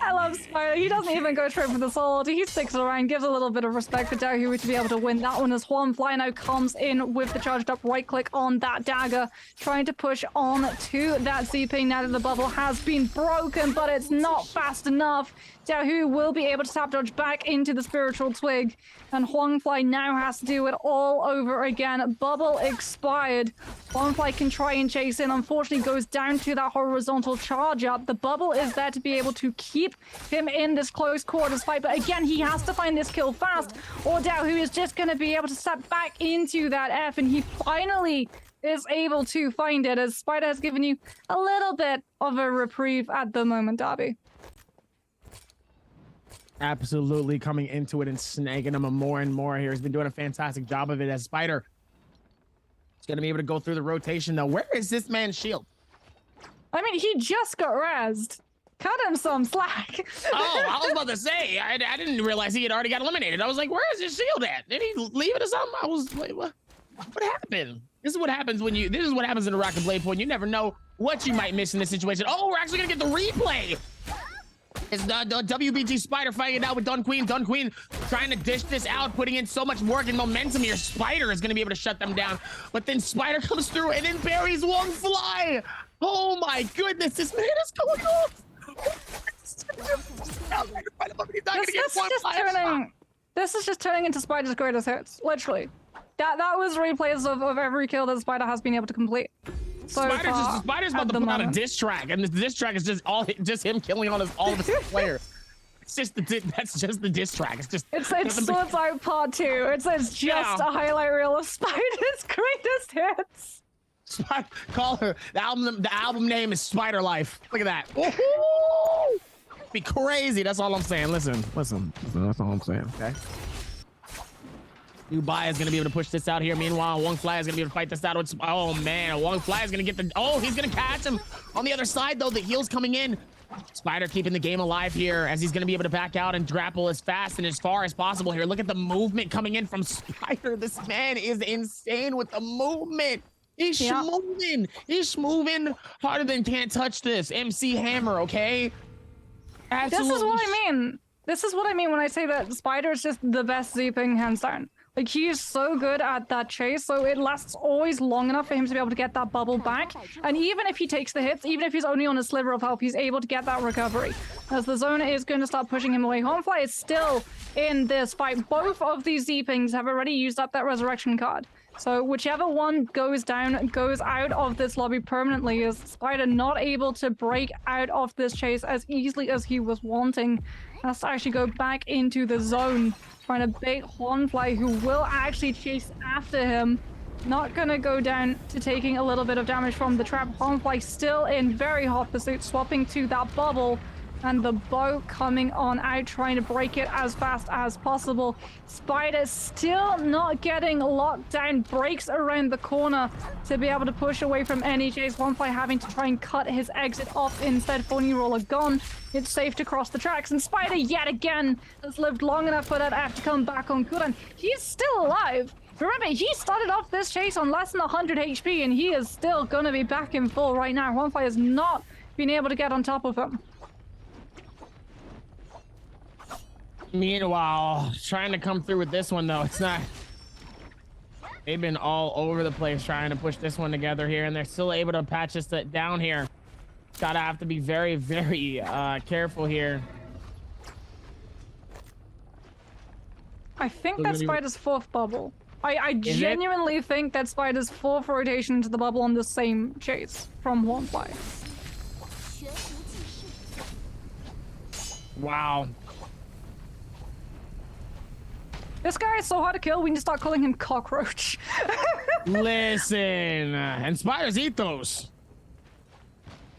I love Spider. He doesn't even go straight for the solo. He sticks around, gives a little bit of respect for DAY3 to be able to win that one as Juanfly now comes in with the charged up right click on that dagger, trying to push on to that Z-ping now that the bubble has been broken, but it's not fast enough. DAY3 will be able to tap dodge back into the spiritual twig, and Huangfly now has to do it all over again. Bubble expired. Huangfly can try and chase in, unfortunately goes down to that horizontal charge up. The bubble is there to be able to keep him in this close quarters fight, but again, he has to find this kill fast, or DAY3 is just going to be able to step back into that F, and he finally is able to find it, as Spider has given you a little bit of a reprieve at the moment, Darby. Absolutely coming into it and snagging him more and more here. He's been doing a fantastic job of it as Spider. He's going to be able to go through the rotation, though. Where is this man's shield? I mean, he just got rezzed. Cut him some slack. Oh, I was about to say, I didn't realize he had already got eliminated. I was like, where is his shield at? Did he leave it or something? I was like, what happened? This is what happens when you, this is what happens in the Rocket Blade point. You never know what you might miss in this situation. Oh, we're actually going to get the replay. It's the WBG Spider fighting it out with Dun Queen. Dun Queen trying to dish this out, putting in so much work and momentum here. Spider is going to be able to shut them down. But then Spider comes through and then buries one fly. Oh my goodness, this man is going off. This is just turning into Spider's greatest hits, literally. That was replays of every kill that Spider has been able to complete. So Spider's about to put out a diss track, and this diss track is just him killing all of his players. It's just that's just the diss track. It's Swords Out Part 2. It's just a highlight reel of Spider's greatest hits. Call her the album name is Spider Life. Look at that. Be crazy. That's all I'm saying. Listen. That's all I'm saying. Okay. Dubai is going to be able to push this out here. Meanwhile, Wong Fly is going to be able to fight this out. Oh, man. Wong Fly is going to get the... Oh, he's going to catch him. On the other side, though, the heal's coming in. Spider keeping the game alive here as he's going to be able to back out and grapple as fast and as far as possible here. Look at the movement coming in from Spider. This man is insane with the movement. He's moving. He's moving harder than Can't Touch This. MC Hammer, okay? Absolutely. This is what I mean. This is what I mean when I say that Spider is just the best Z-ping hands down. Like, he is so good at that chase, so it lasts always long enough for him to be able to get that bubble back. And even if he takes the hits, even if he's only on a sliver of health, he's able to get that recovery. As the zone is going to start pushing him away. Homefly is still in this fight. Both of these Z-pings have already used up that resurrection card. So whichever one goes down, goes out of this lobby permanently, is Spider not able to break out of this chase as easily as he was wanting. Has to actually go back into the zone, trying to bait Hornfly, who will actually chase after him. Not gonna go down to taking a little bit of damage from the trap. Hornfly still in very hot pursuit, swapping to that bubble. And the bow coming on out, trying to break it as fast as possible. Spider still not getting locked down. Breaks around the corner to be able to push away from any chase. Hornfly having to try and cut his exit off instead. Phony Roller gone. It's safe to cross the tracks. And Spider yet again has lived long enough for that F to come back on cooldown. He's still alive. Remember, he started off this chase on less than 100 HP, and he is still gonna be back in full right now. Hornfly has not been able to get on top of him. Meanwhile, trying to come through with this one, though, it's not. They've been all over the place trying to push this one together here, and they're still able to patch this down here. Gotta have to be very, very careful here. I think that's Spider's fourth bubble. I genuinely think that Spider's 4th rotation into the bubble on the same chase from Hornfly. Wow. This guy is so hard to kill, we need to start calling him Cockroach. Listen, and spiders eat those.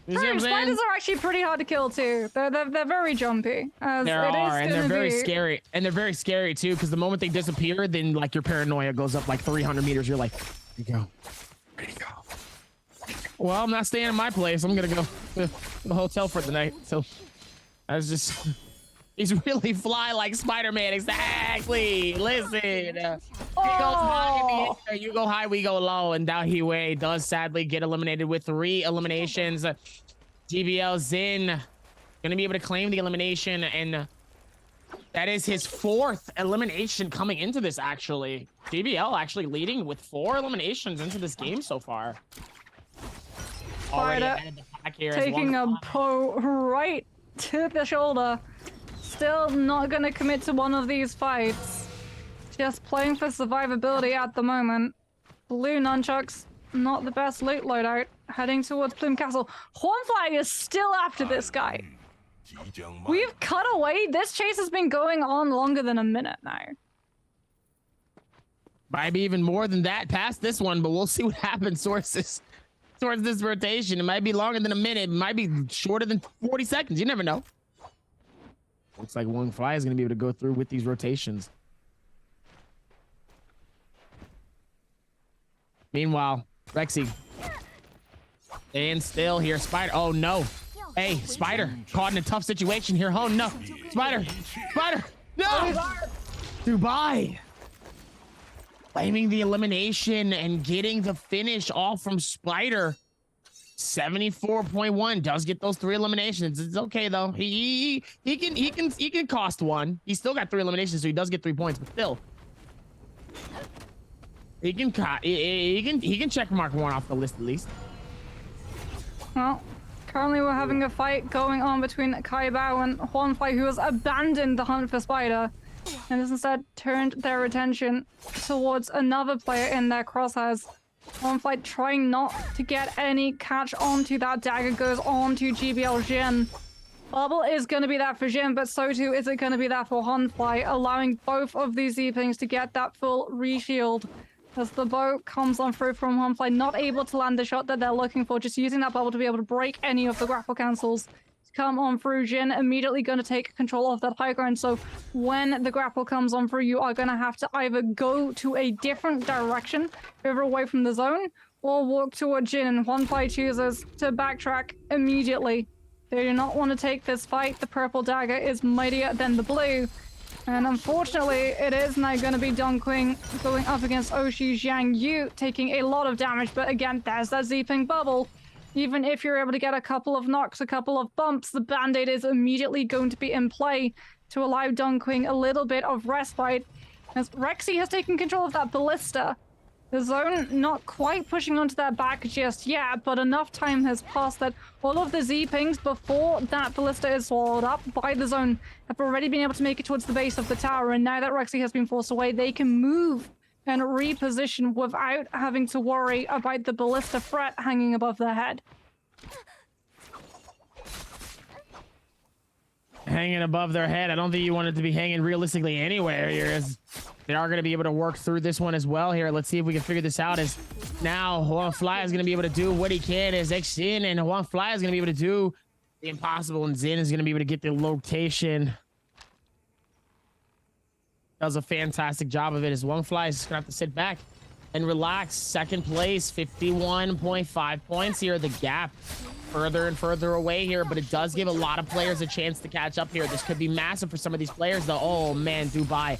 You see what I'm saying? Spiders are actually pretty hard to kill too. They're very jumpy. And they're very scary. And they're very scary too, because the moment they disappear, then like your paranoia goes up like 300 meters. You're like, where'd he go? Where'd he go? Well, I'm not staying in my place. I'm gonna go to the hotel for the night. So that's just. He's really fly like Spider-Man. Exactly. Listen. He goes high in the air. You go high, we go low. And Dao Hiwei does sadly get eliminated with 3 eliminations. GBL Zin gonna be able to claim the elimination, and that is his 4th elimination coming into this. Actually, GBL actually leading with 4 eliminations into this game so far. Already ahead of the pack here. Taking a po right to the shoulder. Still not gonna commit to one of these fights. Just playing for survivability at the moment. Blue nunchucks, not the best loot loadout. Heading towards Plume Castle. Hornfly is still after this guy. We've cut away. This chase has been going on longer than a minute now. Might be even more than that past this one, but we'll see what happens towards this rotation. It might be longer than a minute. It might be shorter than 40 seconds. You never know. Looks like Hornfly is going to be able to go through with these rotations. Meanwhile, Rexy. And still here, Spider. Oh, no. Hey, Spider. Caught in a tough situation here. Oh, no. Spider. Spider. No. Dubai. Claiming the elimination and getting the finish all from Spider. 74.1 does get those 3 eliminations. It's okay though. He can cost 1. He's still got 3 eliminations, so he does get 3 points, but still. He can check mark 1 off the list at least. Well, currently we're having a fight going on between Kai Bao and Hornfly, who has abandoned the hunt for Spider and has instead turned their attention towards another player in their crosshairs. Hornfly trying not to get any catch onto that dagger, goes on to GBL Jin. Bubble is going to be that for Jin, but so too is it going to be that for Hornfly, allowing both of these Z-Pings to get that full reshield. As the bow comes on through from Hornfly, not able to land the shot that they're looking for, just using that bubble to be able to break any of the grapple cancels. Come on through, Jin immediately going to take control of that high ground. So when the grapple comes on through, you are going to have to either go to a different direction, further away from the zone, or walk toward Jin. And Hornfly chooses to backtrack immediately. They do not want to take this fight. The purple dagger is mightier than the blue. And unfortunately, it is now going to be Dongqing going up against Oshi Jiang Yu, taking a lot of damage. But again, there's that Z-Ping bubble. Even if you're able to get a couple of knocks, a couple of bumps, the Band-Aid is immediately going to be in play to allow Dongqing a little bit of respite. As Rexy has taken control of that ballista. The zone not quite pushing onto that back just yet, but enough time has passed that all of the Z-Pings before that ballista is swallowed up by the zone have already been able to make it towards the base of the tower. And now that Rexy has been forced away, they can move and reposition without having to worry about the ballista threat hanging above their head. Hanging above their head. I don't think you want it to be hanging realistically anywhere here, as they are going to be able to work through this one as well here. Let's see if we can figure this out. As now Hornfly is going to be able to do what he can as Xin, and Hornfly is going to be able to do the impossible, and Zin is going to be able to get the location. Does a fantastic job of it, as Hornfly is just going to have to sit back and relax. Second place, 51.5 points here. The gap further and further away here, but it does give a lot of players a chance to catch up here. This could be massive for some of these players though. Oh man, Dubai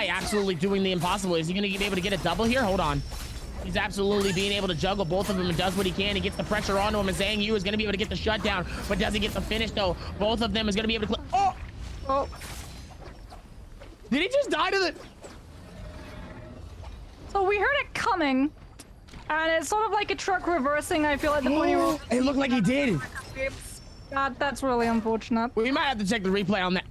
absolutely doing the impossible. Is he going to be able to get a double here? Hold on. He's absolutely being able to juggle both of them and does what he can. He gets the pressure onto him, and Zhang Yu is going to be able to get the shutdown, but doesn't get the finish though. Both of them is going to be able to oh! Did he just die to the... So we heard it coming, and it's sort of like a truck reversing. I feel like the bunny roll. It looked like he did. That's really unfortunate. We might have to check the replay on that.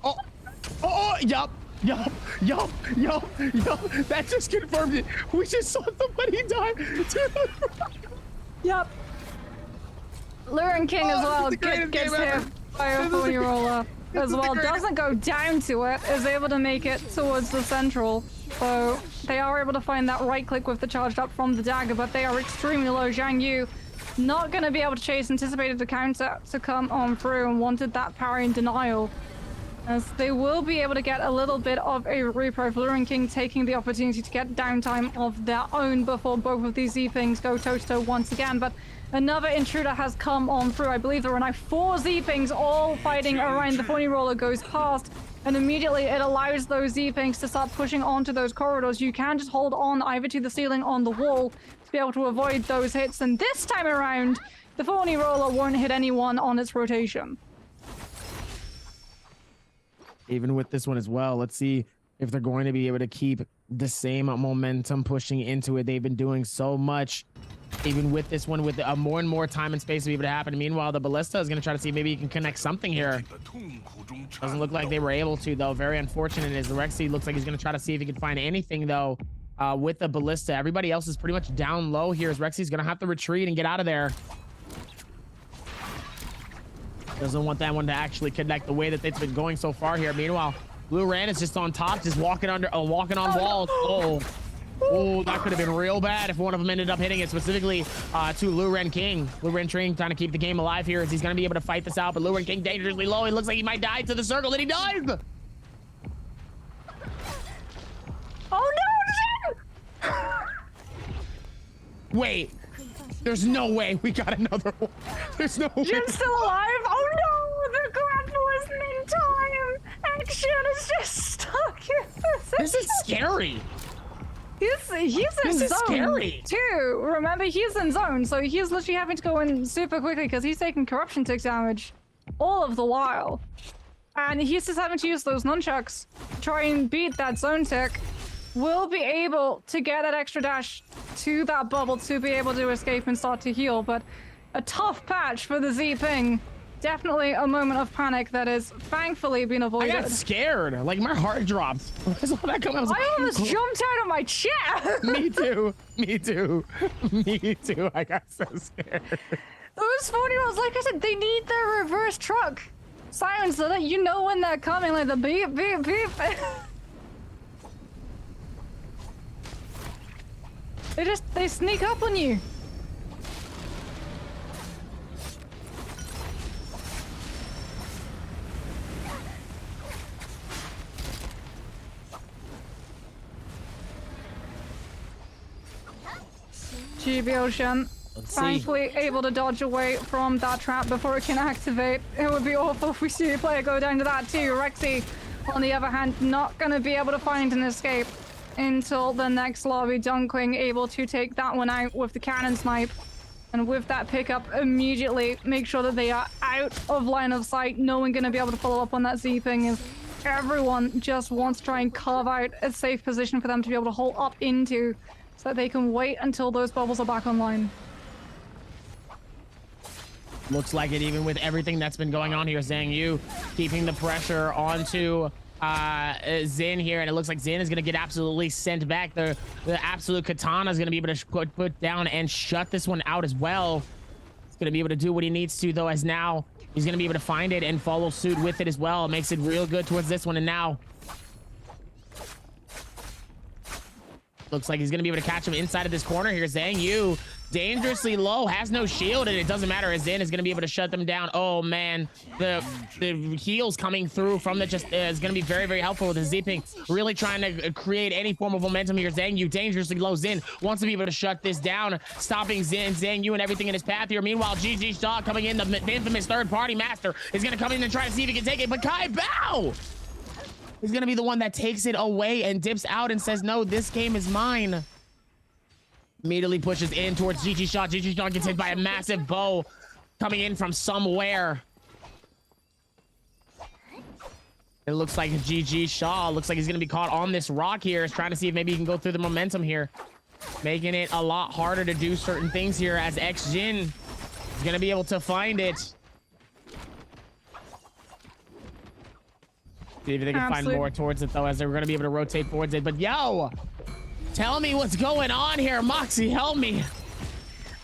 Yup. Yup. That just confirmed it. We just saw somebody die. Yep. Luren King as well gets hit by a phony roller as well. Doesn't go down to it. Is able to make it towards the central. So they are able to find that right click with the charged up from the dagger, but they are extremely low. Zhang Yu not going to be able to chase. Anticipated the counter to come on through and wanted that parry in denial. As they will be able to get a little bit of a repro. Luren King taking the opportunity to get downtime of their own before both of these Z-Pings go toe-to-toe once again. But another intruder has come on through. I believe there are now 4 Z-Pings all fighting around. The phony roller goes past, and immediately it allows those Z-Pings to start pushing onto those corridors. You can just hold on either to the ceiling on the wall to be able to avoid those hits. And this time around, the phony roller won't hit anyone on its rotation. Even with this one as well, let's see if they're going to be able to keep the same momentum pushing into it. They've been doing so much, even with this one, with more and more time and space to be able to happen. Meanwhile, the Ballista is going to try to see if maybe he can connect something here. Doesn't look like they were able to, though. Very unfortunate, as Rexy looks like he's going to try to see if he can find anything, though, with the Ballista. Everybody else is pretty much down low here, as Rexy's going to have to retreat and get out of there. Doesn't want that one to actually connect the way that it's been going so far here. Meanwhile, Blue Ran is just on top, just walking on walls. Oh, that could have been real bad if one of them ended up hitting it specifically to Luren King. Luren King trying to keep the game alive here, as he's going to be able to fight this out, but Luren King dangerously low. He looks like he might die to the circle, and he does. Oh no! Wait. There's no way we got another one. There's no way. Jin's still alive? Oh no! The grapple isn't in time! Action is just stuck in this. This is scary. He's in zone scary. too. Remember, he's in zone, so he's literally having to go in super quickly because he's taking corruption tick damage all of the while. And he's just having to use those nunchucks to try and beat that zone tick. Will be able to get that extra dash to that bubble to be able to escape and start to heal, but a tough patch for the Z-Ping. Definitely a moment of panic that is thankfully been avoided. I got scared. Like, my heart dropped. I almost jumped out of my chair. Me too. I got so scared. Those phony rolls, like I said, they need their reverse truck sirens so that you know when they're coming, like the beep, beep, beep. They sneak up on you. GBO Shen thankfully able to dodge away from that trap before it can activate. It would be awful if we see a player go down to that too. Rexy, on the other hand, not going to be able to find an escape until the next lobby. Dunkling able to take that one out with the cannon snipe, and with that pickup immediately make sure that they are out of line of sight. No one going to be able to follow up on that Z-Ping, as everyone just wants to try and carve out a safe position for them to be able to hold up into, so that they can wait until those bubbles are back online. Looks like it, even with everything that's been going on here. Zhang Yu keeping the pressure onto Xin here, and it looks like Xin is going to get absolutely sent back. The absolute katana is going to be able to put down and shut this one out as well. He's going to be able to do what he needs to, though, as now he's going to be able to find it and follow suit with it as well. It makes it real good towards this one, and now looks like he's going to be able to catch him inside of this corner here. Zhang Yu dangerously low, has no shield, and it doesn't matter, as Zen is going to be able to shut them down. Oh man, the heals coming through from the just is going to be very, very helpful with the Z-Ping. Really trying to create any form of momentum here. Zhang Yu dangerously low. Zen wants to be able to shut this down, stopping Zhang Yu and everything in his path here. Meanwhile, GG Shaw coming in, the infamous third-party master, is going to come in and try to see if he can take it, but Kai Bao is going to be the one that takes it away and dips out and says, no, this game is mine. Immediately pushes in towards GG Shaw. GG Shaw gets hit by a massive bow coming in from somewhere. It looks like GG Shaw looks like he's going to be caught on this rock here. Is trying to see if maybe he can go through the momentum here. Making it a lot harder to do certain things here, as X-Jin is going to be able to find it. See if they can find more towards it, though, as they're going to be able to rotate towards it. But, yo, tell me what's going on here. Moxie, help me.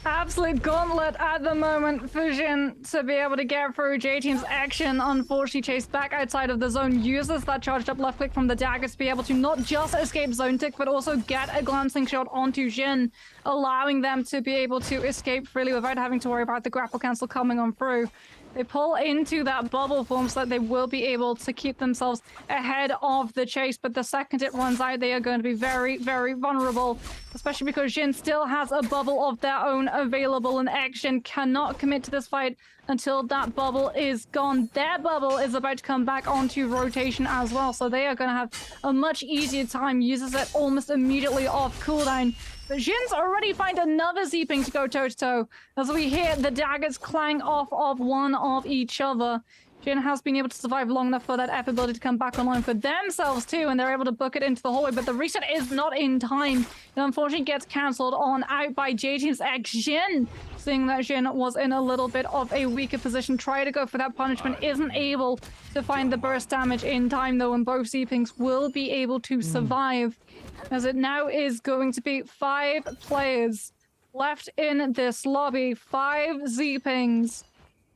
Absolute gauntlet at the moment for Jin to be able to get through. J-Team's action, unfortunately, chased back outside of the zone, uses that charged up left click from the dagger to be able to not just escape zone tick, but also get a glancing shot onto Jin, allowing them to be able to escape freely without having to worry about the grapple cancel coming on through. They pull into that bubble form so that they will be able to keep themselves ahead of the chase, but the second it runs out, they are going to be very, very vulnerable, especially because Jin still has a bubble of their own available, and Action cannot commit to this fight until that bubble is gone. Their bubble is about to come back onto rotation as well, so they are going to have a much easier time. Uses it almost immediately off cooldown. But Jin's already find another Z-Ping to go toe-to-toe as we hear the daggers clang off of one of each other. Jin has been able to survive long enough for that F ability to come back online for themselves too, and they're able to book it into the hallway, but the reset is not in time. It unfortunately gets cancelled on out by J-Team's X Jin, seeing that Jin was in a little bit of a weaker position. Try to go for that punishment, isn't able to find the burst damage in time though, and both Z-Pings will be able to survive. As it now is going to be 5 players left in this lobby, 5 Z-Pings.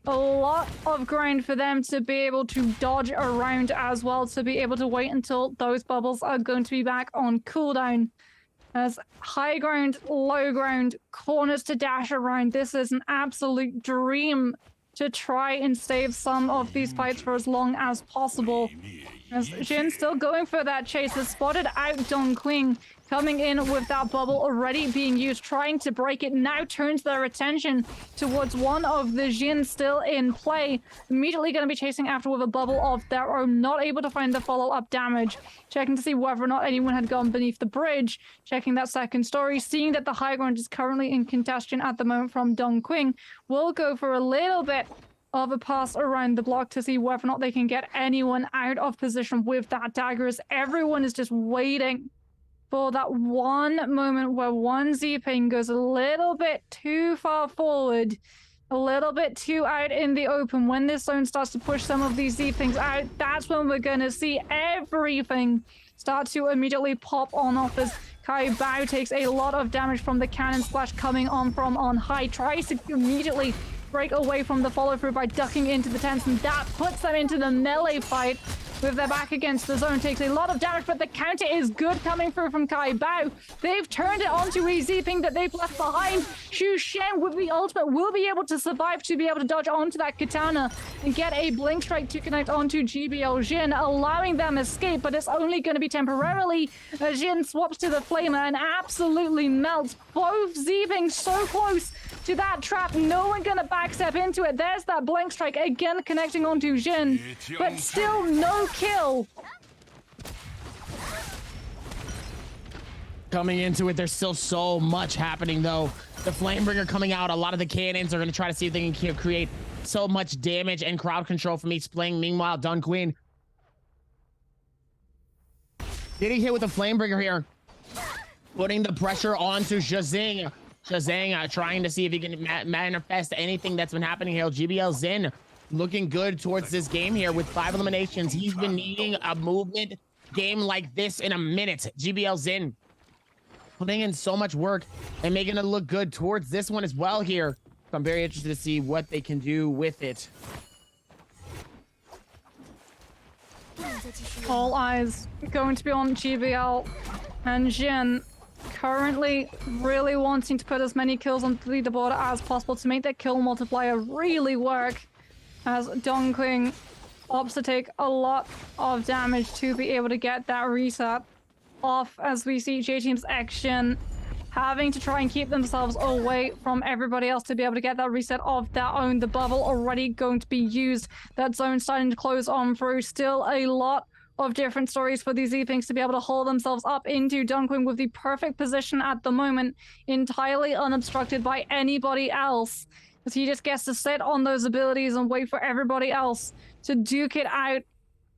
A lot of ground for them to be able to dodge around as well, to be able to wait until those bubbles are going to be back on cooldown. As high ground, low ground, corners to dash around. This is an absolute dream to try and save some of these fights for as long as possible. As Jin still going for that chase, has spotted out Dongqing, coming in with that bubble already being used, trying to break it. Now turns their attention towards one of the Jin still in play. Immediately going to be chasing after with a bubble of their own, not able to find the follow-up damage. Checking to see whether or not anyone had gone beneath the bridge. Checking that second story, seeing that the high ground is currently in contention at the moment from Dongqing. Will go for a little bit of a pass around the block to see whether or not they can get anyone out of position with that dagger, as everyone is just waiting for that one moment where one Z-Ping goes a little bit too far forward, a little bit too out in the open. When this zone starts to push some of these Z-Pings out, that's when we're going to see everything start to immediately pop on off, as Kai Bao takes a lot of damage from the cannon splash coming on from on high, tries to immediately break away from the follow-through by ducking into the tents, and that puts them into the melee fight with their back against the zone. Takes a lot of damage, but the counter is good coming through from Kai Bao. They've turned it onto a Z-Ping that they've left behind. Xu Shen with the ultimate will be able to survive to be able to dodge onto that katana and get a blink strike to connect onto GBL Jin, allowing them escape, but it's only going to be temporarily. Jin swaps to the flamer and absolutely melts both Z-Pings so close to that trap. No one gonna backstep into it. There's that blink strike again connecting onto Jin, but still no kill. Coming into it, there's still so much happening though. The Flamebringer coming out, a lot of the cannons are going to try to see if they can create so much damage and crowd control from each playing. Meanwhile, Dongqing getting hit with the Flamebringer here, putting the pressure onto Shazing. Shazang trying to see if he can manifest anything that's been happening here. GBL Zin looking good towards this game here with 5 eliminations. He's been needing a movement game like this in a minute. GBL Zin putting in so much work and making it look good towards this one as well here. So I'm very interested to see what they can do with it. All eyes going to be on GBL and Jin, currently really wanting to put as many kills on the leaderboard as possible to make that kill multiplier really work, as Dongqing opts to take a lot of damage to be able to get that reset off, as we see J-Team's action having to try and keep themselves away from everybody else to be able to get that reset of their own. The bubble already going to be used. That zone starting to close on through. Still a lot of different stories for these Z-Pings to be able to hold themselves up into. Dongqing with the perfect position at the moment, entirely unobstructed by anybody else, as he just gets to sit on those abilities and wait for everybody else to duke it out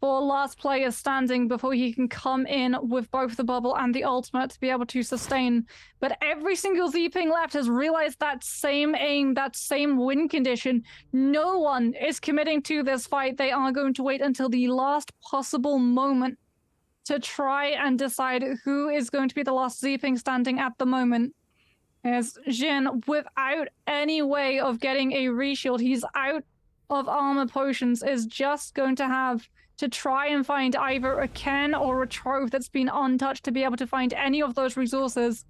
for last player standing before he can come in with both the bubble and the ultimate to be able to sustain. But every single Z-Ping left has realized that same aim, that same win condition. No one is committing to this fight. They are going to wait until the last possible moment to try and decide who is going to be the last Z-Ping standing at the moment. As Jin, without any way of getting a reshield, he's out of armor potions, is just going to have to try and find either a Ken or a Trove that's been untouched to be able to find any of those resources.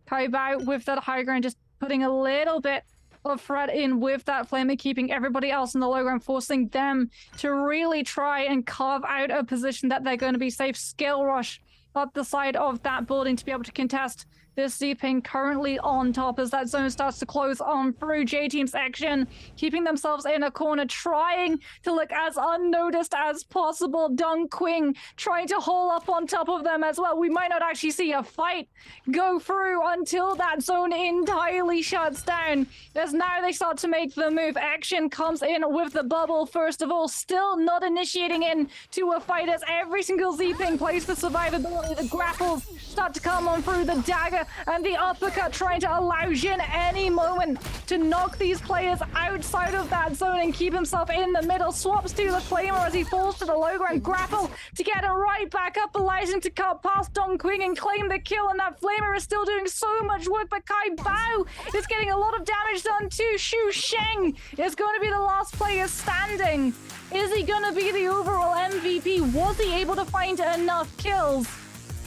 Kaibao with that high ground just putting a little bit of threat in with that flamer, keeping everybody else in the low ground, forcing them to really try and carve out a position that they're going to be safe. Skill rush up the side of that building to be able to contest this Z-Ping currently on top as that zone starts to close on through. J-Team's action, keeping themselves in a corner, trying to look as unnoticed as possible. Dong Qing trying to hole up on top of them as well. We might not actually see a fight go through until that zone entirely shuts down, as now they start to make the move. Action comes in with the bubble first of all, still not initiating in to a fight as every single Z-Ping plays for survivability. The grapples start to come on through, the dagger and the uppercut trying to allow Jin any moment to knock these players outside of that zone and keep himself in the middle. Swaps to the flamer as he falls to the low ground. Grapple to get it right back up, allows him to cut past Dong Qing and claim the kill, and that flamer is still doing so much work, but Kai Bao is getting a lot of damage done too. Xu Sheng is going to be the last player standing. Is he going to be the overall MVP? Was he able to find enough kills?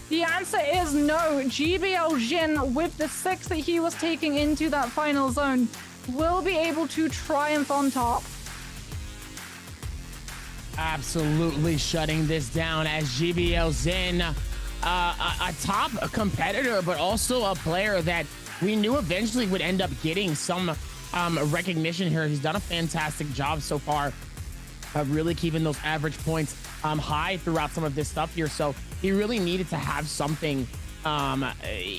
The answer is no. GBL Jin, with the 6 that he was taking into that final zone, will be able to triumph on top. Absolutely shutting this down as GBL Jin, a top competitor, but also a player that we knew eventually would end up getting some recognition here. He's done a fantastic job so far of really keeping those average points high throughout some of this stuff here. So he really needed to have something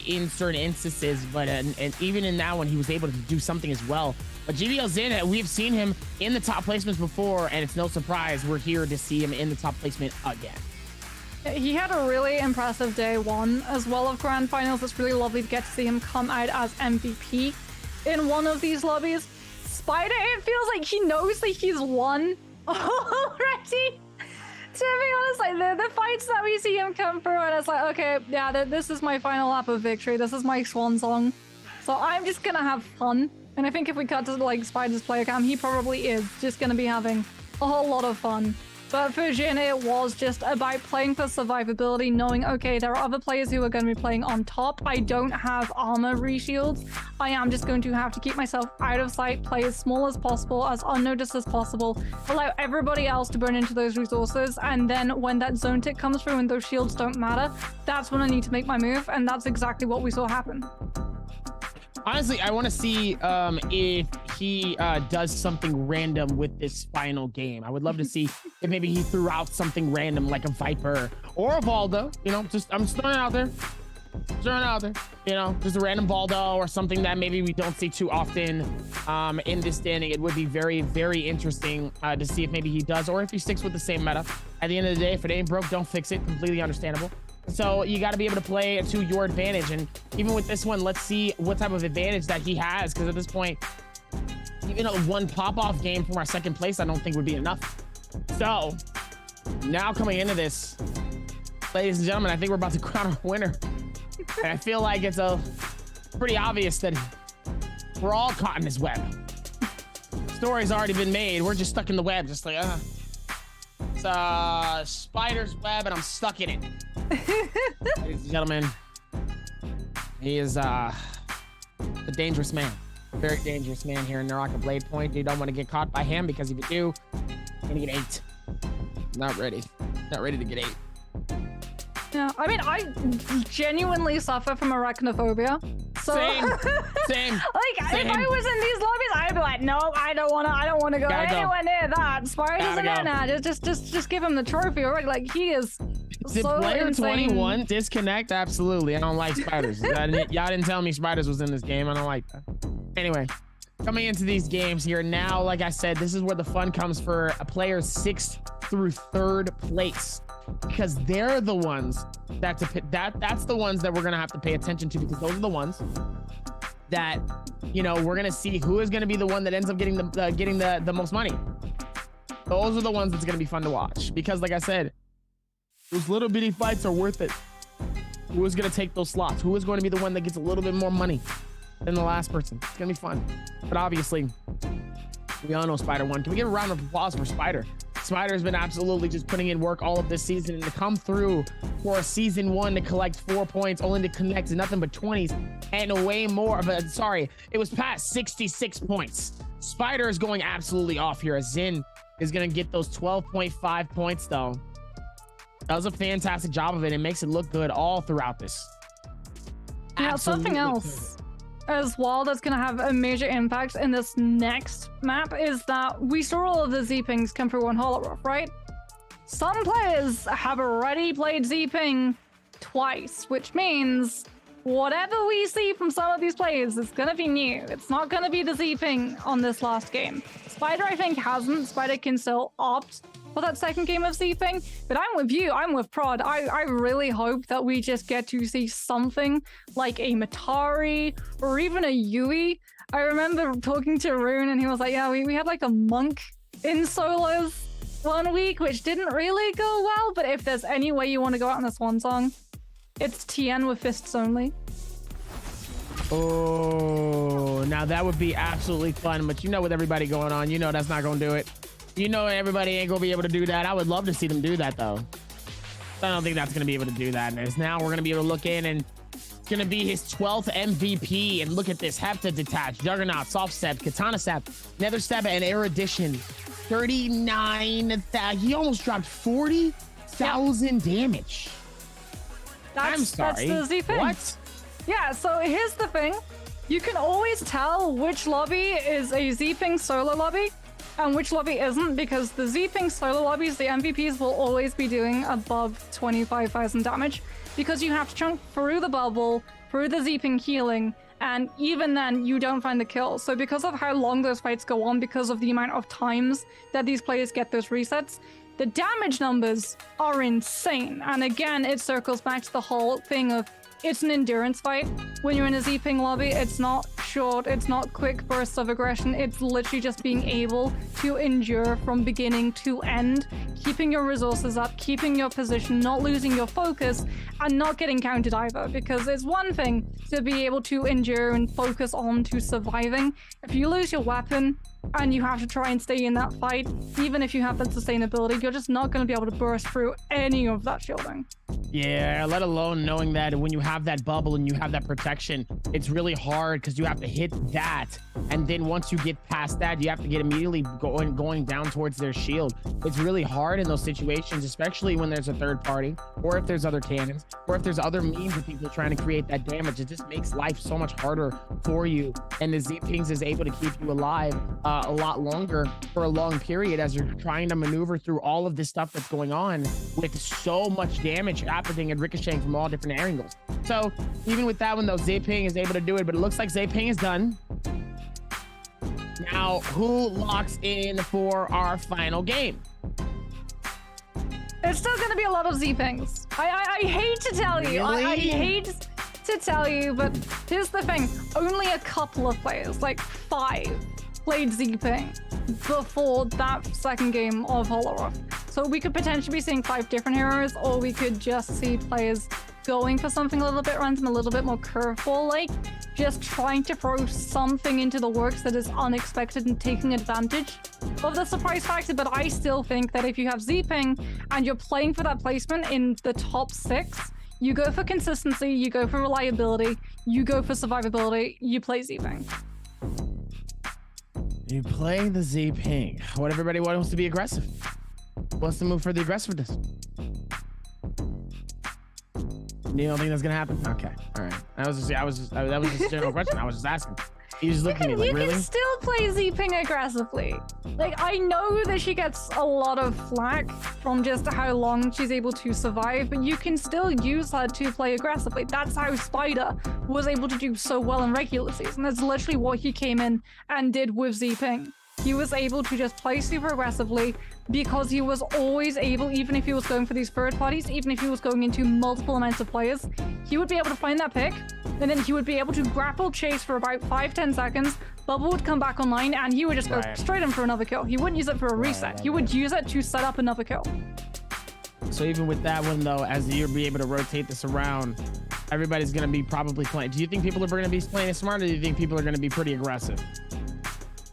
in certain instances, but and even in that one, he was able to do something as well. But GBL Jin, we've seen him in the top placements before, and it's no surprise we're here to see him in the top placement again. He had a really impressive day one as well of grand finals. It's really lovely to get to see him come out as MVP in one of these lobbies. Spider, it feels like he knows that he's won already. To be honest, like the fights that we see him come through, and it's like, okay, yeah, this is my final lap of victory. This is my swan song. So I'm just gonna have fun. And I think if we cut to like Spider's player cam, he probably is just gonna be having a whole lot of fun. But for Jin, it was just about playing for survivability, knowing, okay, there are other players who are going to be playing on top. I don't have armor reshields. I am just going to have to keep myself out of sight, play as small as possible, as unnoticed as possible, allow everybody else to burn into those resources. And then when that zone tick comes through and those shields don't matter, that's when I need to make my move. And that's exactly what we saw happen. Honestly, I want to see if he does something random with this final game. I would love to see if maybe he threw out something random like a Viper or a Valdo. You know, I'm just throwing it out there. Throwing it out there. You know, just a random Valdo or something that maybe we don't see too often in this standing. It would be very, very interesting to see if maybe he does, or if he sticks with the same meta. At the end of the day, if it ain't broke, don't fix it. Completely understandable. So you got to be able to play to your advantage. And even with this one, let's see what type of advantage that he has. Because at this point, even a one pop-off game from our second place, I don't think would be enough. So now coming into this, ladies and gentlemen, I think we're about to crown a winner. And I feel like it's pretty obvious that we're all caught in this web. Story's already been made. We're just stuck in the web, just like, it's a spider's web and I'm stuck in it. Ladies and gentlemen, he is a dangerous man. A very dangerous man here in Naraka Blade Point. You don't want to get caught by him, because if you do, you're gonna get 8. Not ready. Not ready to get 8. Yeah, I mean, I genuinely suffer from arachnophobia. So, same. Like, Same. if I was in these lobbies, I'd be like, no, I don't want to go anywhere near that. Spiders and nah, just give him the trophy already. Like, he is Did so player insane. 21 disconnect? Absolutely. I don't like spiders. Y'all didn't tell me spiders was in this game. I don't like that. Anyway, coming into these games here now, like I said, this is where the fun comes for a player's 6 through 3rd place, because they're the ones that's the ones that we're gonna have to pay attention to, because those are the ones that, you know, we're gonna see who is gonna be the one that ends up getting the most money. Those are the ones that's gonna be fun to watch, because like I said, those little bitty fights are worth it. Who is gonna take those slots? Who is going to be the one that gets a little bit more money than the last person? It's gonna be fun. But obviously, we all know Spider won. Can we give a round of applause for Spider? Spider has been absolutely just putting in work all of this season, and to come through for a season 1 to collect 4 points, only to connect nothing but 20s and way more of a, sorry, it was past 66 points. Spider is going absolutely off here, as Zin is gonna get those 12.5 points though. Does a fantastic job of it and makes it look good all throughout this. Yeah, something else as well that's going to have a major impact in this next map is that we saw all of the Z-pings come through on Holoroth, right? Some players have already played Z-ping twice, which means whatever we see from some of these players is going to be new. It's not going to be the Z-ping on this last game. Spider, I think, hasn't. Spider can still opt for that second game of Z-ping, but I'm with you, I'm with Prod. I really hope that we just get to see something like a Matari or even a Yui. I remember talking to Rune and he was like, yeah, we had like a monk in solos one week, which didn't really go well, but if there's any way you want to go out on this one song, it's Tien with fists only. Oh, now that would be absolutely fun, but you know, with everybody going on, you know that's not gonna do it. You know everybody ain't gonna be able to do that. I would love to see them do that though. I don't think that's gonna be able to do that. And now we're gonna be able to look in, and it's gonna be his 12th MVP. And look at this: Hepta Detach, Juggernaut, Soft Step, Katana Step, Nether Step, and Erudition. 39,000. He almost dropped 40,000 damage. I'm sorry. That's the Z-ping. What? Yeah, so here's the thing. You can always tell which lobby is a Z-ping solo lobby and which lobby isn't, because the Z-ping solo lobbies, the MVPs will always be doing above 25,000 damage, because you have to chunk through the bubble, through the Z-ping healing, and even then you don't find the kill. So because of how long those fights go on, because of the amount of times that these players get those resets, the damage numbers are insane. And again, it circles back to the whole thing of it's an endurance fight. When you're in a Z-ping lobby, it's not short, it's not quick bursts of aggression. It's literally just being able to endure from beginning to end, keeping your resources up, keeping your position, not losing your focus, and not getting countered either. Because it's one thing to be able to endure and focus on to surviving. If you lose your weapon and you have to try and stay in that fight, even if you have that sustainability, you're just not going to be able to burst through any of that shielding. Yeah, let alone knowing that when you have that bubble and you have that protection, it's really hard because you have to hit that. And then once you get past that, you have to get immediately going down towards their shield. It's really hard in those situations, especially when there's a third party, or if there's other cannons, or if there's other means of people trying to create that damage. It just makes life so much harder for you. And the Z-Pings is able to keep you alive a lot longer for a long period as you're trying to maneuver through all of this stuff that's going on with so much damage happening and ricocheting from all different angles. So even with that one though, Z-Ping is able to do it, but it looks like Z-Ping is done. Now, who locks in for our final game? It's still going to be a lot of Z-Pings. I hate to tell you. Really? I hate to tell you, but here's the thing. Only a couple of players, like 5, played Z-Ping before that second game of Holoroth. So we could potentially be seeing 5 different heroes, or we could just see players going for something a little bit random, a little bit more curveball-like, just trying to throw something into the works that is unexpected and taking advantage of the surprise factor. But I still think that if you have Z-Ping and you're playing for that placement in the top 6, you go for consistency, you go for reliability, you go for survivability, you play Z-Ping. You play the Z-Ping. What everybody wants to be aggressive. Wants to move for the aggressiveness. You don't think that's gonna happen? Okay, all right. That was just a general question. I was just asking. You just looking at me like, really? You can still play Z-Ping aggressively. Like, I know that she gets a lot of flack from just how long she's able to survive, but you can still use her to play aggressively. That's how Spider was able to do so well in regular season. That's literally what he came in and did with Z-Ping. he was able to just play super aggressively because he was always able, even if he was going for these third parties, even if he was going into multiple amounts of players, he would be able to find that pick, and then he would be able to grapple chase for about 5-10 seconds, bubble would come back online, and he would just go straight in for another kill. He wouldn't use it for a reset. He would use it to set up another kill. So even with that one though, as you'll be able to rotate this around, everybody's going to be probably playing. Do you think people are going to be playing it smart, or do you think people are going to be pretty aggressive?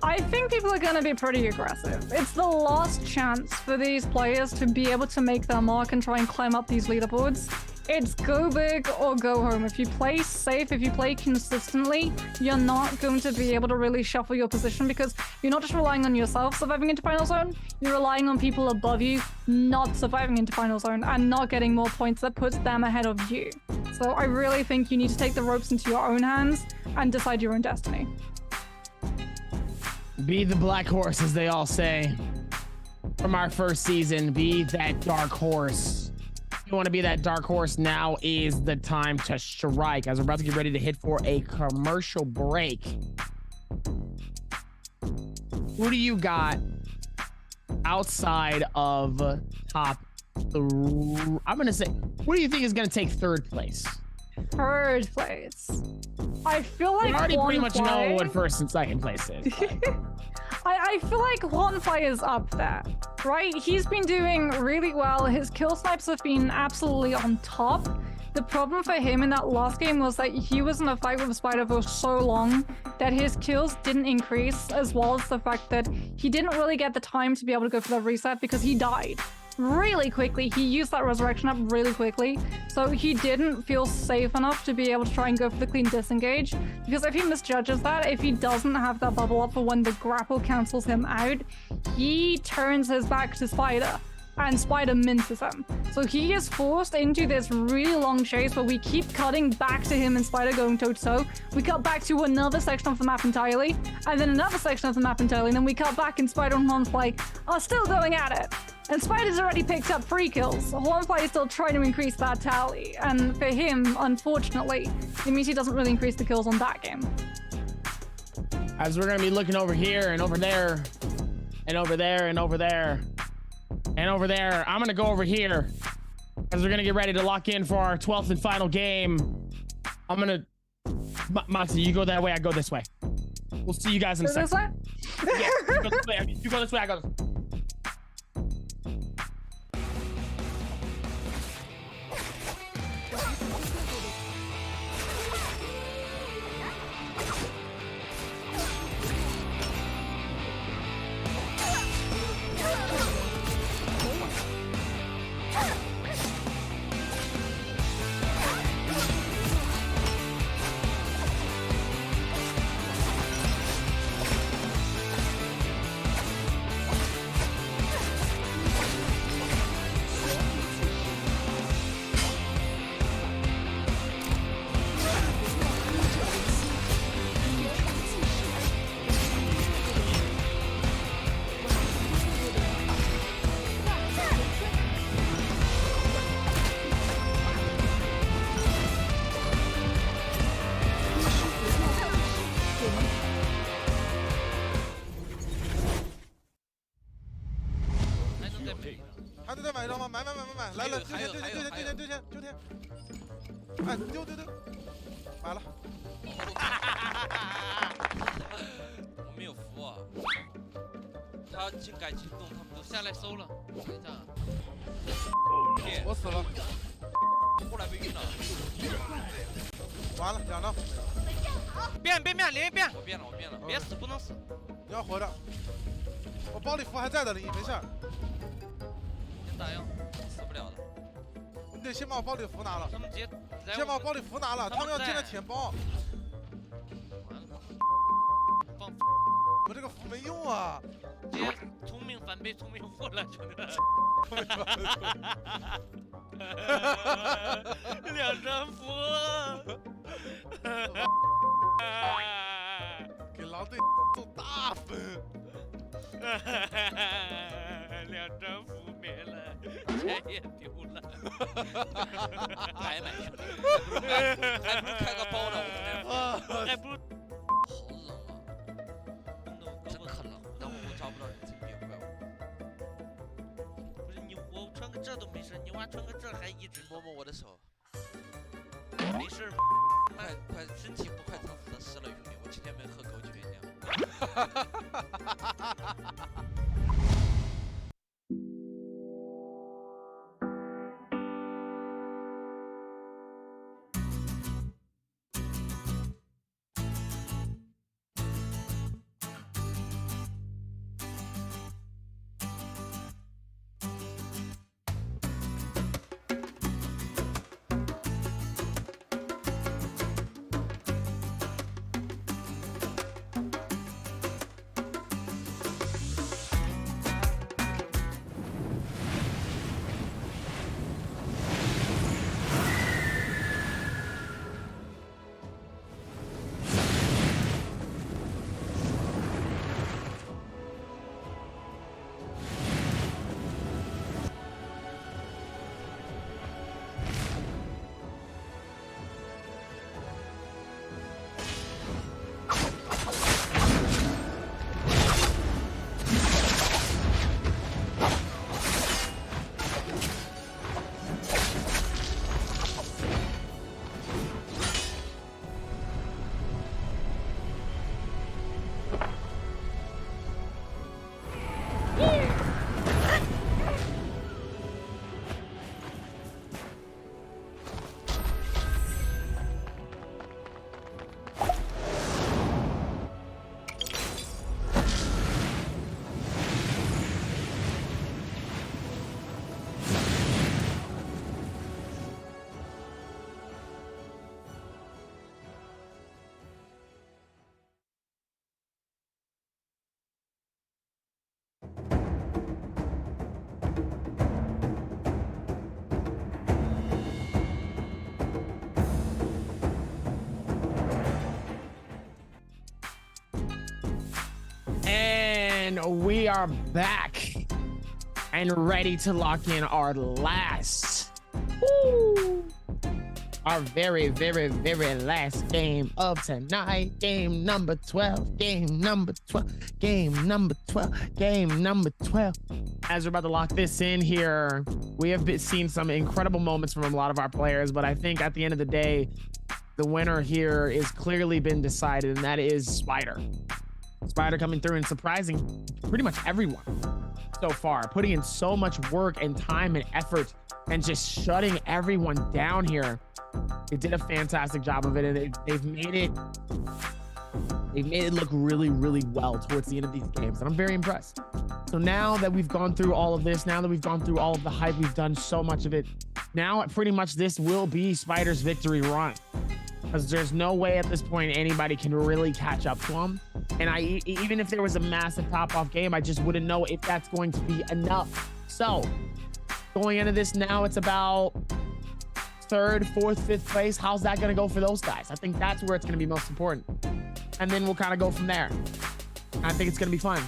I think people are going to be pretty aggressive. It's the last chance for these players to be able to make their mark and try and climb up these leaderboards. It's go big or go home. If you play safe, if you play consistently, you're not going to be able to really shuffle your position because you're not just relying on yourself surviving into Final Zone, you're relying on people above you not surviving into Final Zone and not getting more points that puts them ahead of you. So I really think you need to take the ropes into your own hands and decide your own destiny. Be the black horse, as they all say. From our first season, be that dark horse. If you want to be that dark horse, now is the time to strike. As we're about to get ready to hit for a commercial break. Who do you got outside of top three? I'm going to say, what do you think is going to take third place? Third place. I feel like we already pretty much know what first and second place is. I feel like Hornfly is up there, right? He's been doing really well. His kill snipes have been absolutely on top. The problem for him in that last game was that he was in a fight with Spider for so long that his kills didn't increase, as well as the fact that he didn't really get the time to be able to go for the reset because he died really quickly. He used that resurrection up really quickly, so he didn't feel safe enough to be able to try and go for the clean disengage, because if he misjudges that, if he doesn't have that bubble up for when the grapple cancels him out, he turns his back to Spider and Spider minces him. So he is forced into this really long chase where we keep cutting back to him and Spider going toe-to-toe. We cut back to another section of the map entirely, and then another section of the map entirely, and then we cut back and Spider and Hornfly are still going at it. And Spider's already picked up 3 kills. Hornfly is still trying to increase that tally. And for him, unfortunately, it means he doesn't really increase the kills on that game. As we're going to be looking over here and over there and over there and over there and over there, I'm going to go over here as we're going to get ready to lock in for our 12th and final game. I'm going to... Moxie, you go that way, I go this way. We'll see you guys in a second. This way? Yeah, you go this way. You go this way, I go this way.还得再买一张吗？买，来，丢钱，哎，丢，买了。我没有服啊，他竟敢进洞，他们都下来收了。等一下，我死了，后来被晕了。完了，2张。变，连一变。我变了，别死，不能死。你要活着。我包里符还在的，你没事。打样，死不了的。你得先把我包里的符拿了。他们直接先把我包里符拿了，他们要进来舔包。完了，放我这个符没用啊！直接聪明反被聪明误了，兄弟。2张符。给狼队送大分。2张符没了，钱也丢了，白买兄弟，还不如开个包呢，我们这还不如。好冷啊，真的，真可冷。找不到人自己变坏物。不是你，我穿个这都没事，你娃穿个这还一直摸摸我的手。没事，快，身体不快疼死的湿了，兄弟，我今天没喝枸杞原谅。And we are back and ready to lock in our last, our very last game of tonight. Game number 12, game number 12, game number 12, game number 12. As we're about to lock this in here, we have seen some incredible moments from a lot of our players, but I think at the end of the day, the winner here is clearly been decided, and that is Spider. Spider coming through and surprising pretty much everyone so far, putting in so much work and time and effort and just shutting everyone down here. They did a fantastic job of it, and they've made it look really well towards the end of these games, and I'm very impressed. So now that we've gone through all of this, now that we've gone through all of the hype, we've done so much of it, now pretty much this will be Spider's victory run, because there's no way at this point anybody can really catch up to him. And even if there was a massive top-off game, I just wouldn't know if that's going to be enough. So going into this now, it's about 3rd, 4th, 5th place. How's that going to go for those guys? I think that's where it's going to be most important. And then we'll kind of go from there. I think it's going to be fun.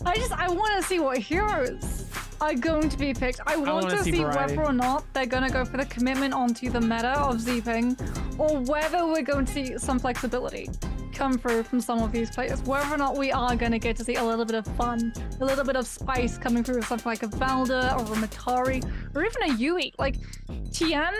I want to see what heroes are going to be picked. I want to see whether or not they're going to go for the commitment onto the meta of Zping, or whether we're going to see some flexibility come through from some of these players, whether or not we are going to get to see a little bit of fun, a little bit of spice coming through with something like a Valda or a Matari, or even a Yui. Like, Tien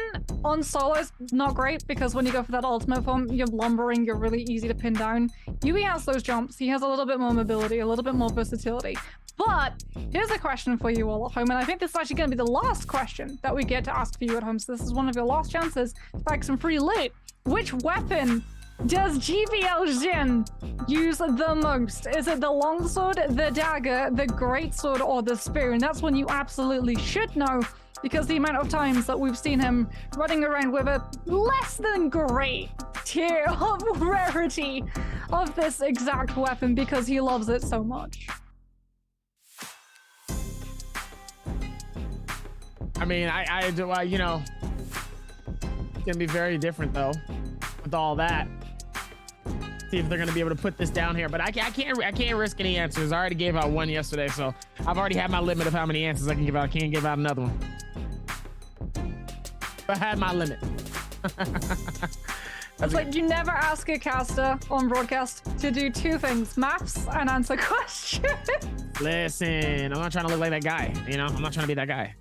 on solo is not great, because when you go for that ultimate form, you're lumbering, you're really easy to pin down. Yui has those jumps, he has a little bit more mobility, a little bit more versatility. But here's a question for you all at home, and I think this is actually going to be the last question that we get to ask for you at home, so this is one of your last chances to bag some free loot. Which weapon does Nbpl Jin use the most? Is it the longsword, the dagger, the greatsword, or the spear? And that's one you absolutely should know, because the amount of times that we've seen him running around with a less than great tier of rarity of this exact weapon, because he loves it so much. I mean, you know, it's gonna be very different though with all that. See if they're gonna be able to put this down here, but I can't risk any answers. I already gave out one yesterday, so I've already had my limit of how many answers I can give out. I can't give out another one. I had my limit. It's like you never ask a caster on broadcast to do two things: maps and answer questions. Listen, I'm not trying to look like that guy. You know, I'm not trying to be that guy.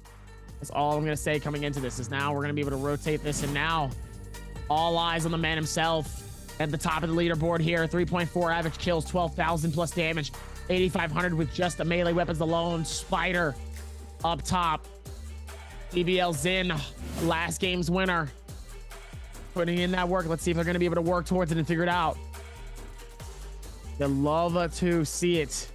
That's all I'm gonna say coming into this. Is now we're gonna be able to rotate this, and now all eyes on the man himself at the top of the leaderboard here. 3.4 average kills, 12,000 plus damage, 8,500 with just the melee weapons alone. Spider up top. Nbpl Zin, last game's winner. Putting in that work. Let's see if they're going to be able to work towards it and figure it out. They'd love to see it.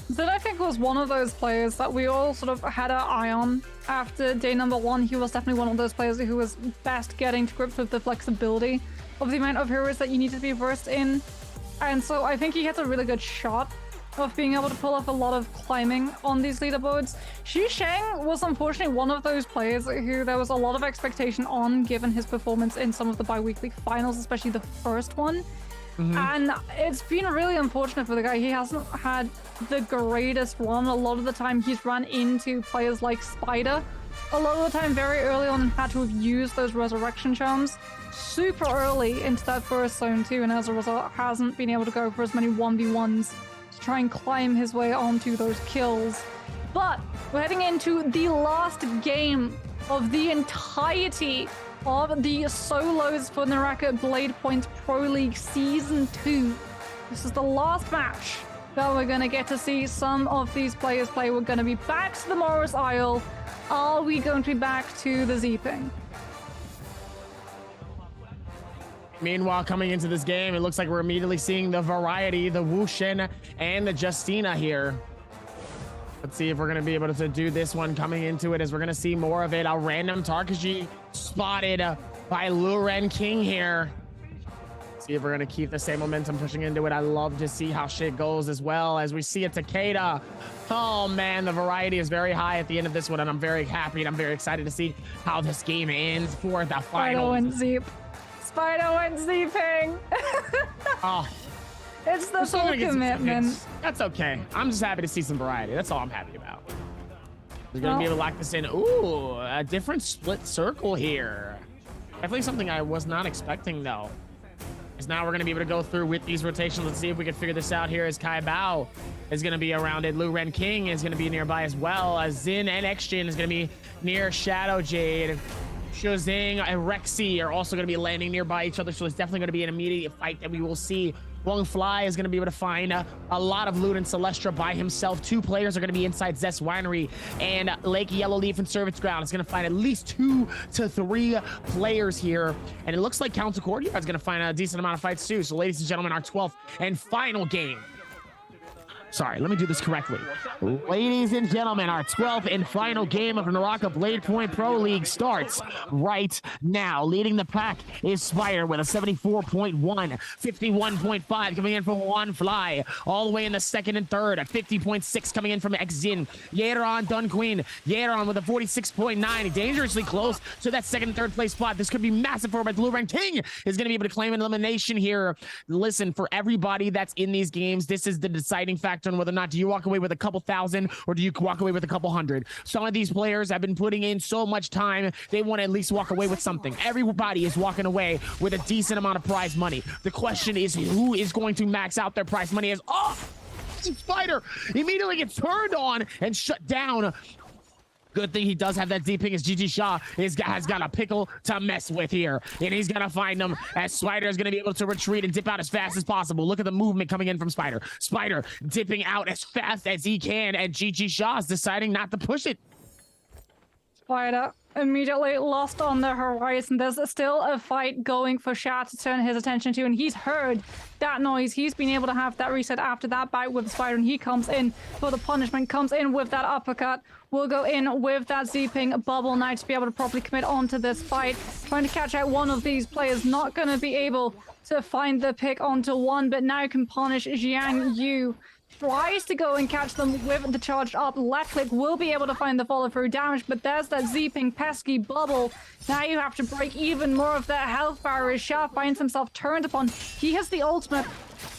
Zid, I think, was one of those players that we all sort of had our eye on after day number 1. He was definitely one of those players who was best getting to grips with the flexibility of the amount of heroes that you need to be versed in. And so I think he has a really good shot of being able to pull off a lot of climbing on these leaderboards. Xu Sheng was unfortunately one of those players who there was a lot of expectation on given his performance in some of the bi-weekly finals, especially the first one. And it's been really unfortunate for the guy. He hasn't had the greatest run. A lot of the time he's run into players like Spider. A lot of the time very early on and had to have used those resurrection charms super early into that first zone too, and as a result hasn't been able to go for as many 1v1s to try and climb his way onto those kills. But we're heading into the last game of the entirety of the solos for Naraka Blade Point Pro League Season 2. This is the last match that we're going to get to see some of these players play. We're going to be back to the Morris Isle. Are we going to be back to the Z-Ping? Meanwhile, coming into this game, it looks like we're immediately seeing the variety, the Wu Shen and the Justina here. Let's see if we're going to be able to do this one coming into it, as we're going to see more of it. A random Tarkashi spotted by Luren King here. See if we're going to keep the same momentum pushing into it. I love to see how shit goes, as well as we see a Takeda. Oh man, the variety is very high at the end of this one, and I'm very happy and I'm very excited to see how this game ends for the final. Spider went Z-Ping. Oh. It's the full commitment. That's okay. I'm just happy to see some variety. That's all I'm happy about. We're gonna be able to lock this in. Ooh, a different split circle here. Definitely something I was not expecting though. Is now we're gonna be able to go through with these rotations. Let's see if we can figure this out here. As Kai Bao is gonna be around it. Lu Ren King is gonna be nearby as well. As Zin and Xjin is gonna be near Shadow Jade. Shozing and Rexy are also going to be landing nearby each other, so it's definitely going to be an immediate fight that we will see. Wong Fly is going to be able to find a lot of loot in Celestra by himself. 2 players are going to be inside Zest Winery and Lake Yellowleaf and Service Ground. It's going to find at least 2 to 3 players here, and it looks like Council Cordia is going to find a decent amount of fights too. So ladies and gentlemen, our 12th and final game. Sorry, let me do this correctly. Ladies and gentlemen, our 12th and final game of Naraka Blade Point Pro League starts right now. Leading the pack is Spider with a 74.1, 51.5 coming in from One Fly. All the way in the second and third, a 50.6 coming in from Xjin. Yeron Dun Queen. Yeron with a 46.9, dangerously close to that second and third place spot. This could be massive for him, but Lu Ren King is going to be able to claim an elimination here. Listen, for everybody that's in these games, this is the deciding factor on whether or not do you walk away with a couple thousand or do you walk away with a couple hundred. Some of these players have been putting in so much time, they want to at least walk away with something. Everybody is walking away with a decent amount of prize money. The question is, who is going to max out their prize money? As Spider immediately gets turned on and shut down. Good thing he does have that Z-Ping, as GG Shaw has got a pickle to mess with here. And he's going to find him, as Spider is going to be able to retreat and dip out as fast as possible. Look at the movement coming in from Spider. Spider dipping out as fast as he can, and GG Shaw is deciding not to push it. Spider immediately lost on the horizon. There's still a fight going for Sha to turn his attention to, and he's heard that noise. He's been able to have that reset after that bite with Spider, and he comes in for the punishment, comes in with that uppercut. We'll go in with that Z-Ping bubble now to be able to properly commit onto this fight. Trying to catch out one of these players, not going to be able to find the pick onto one, but now can punish Jiang Yu. Tries to go and catch them with the charged up left click, will be able to find the follow through damage, but there's that Z-Ping pesky bubble. Now you have to break even more of their health barriers. Sha finds himself turned upon. He has the ultimate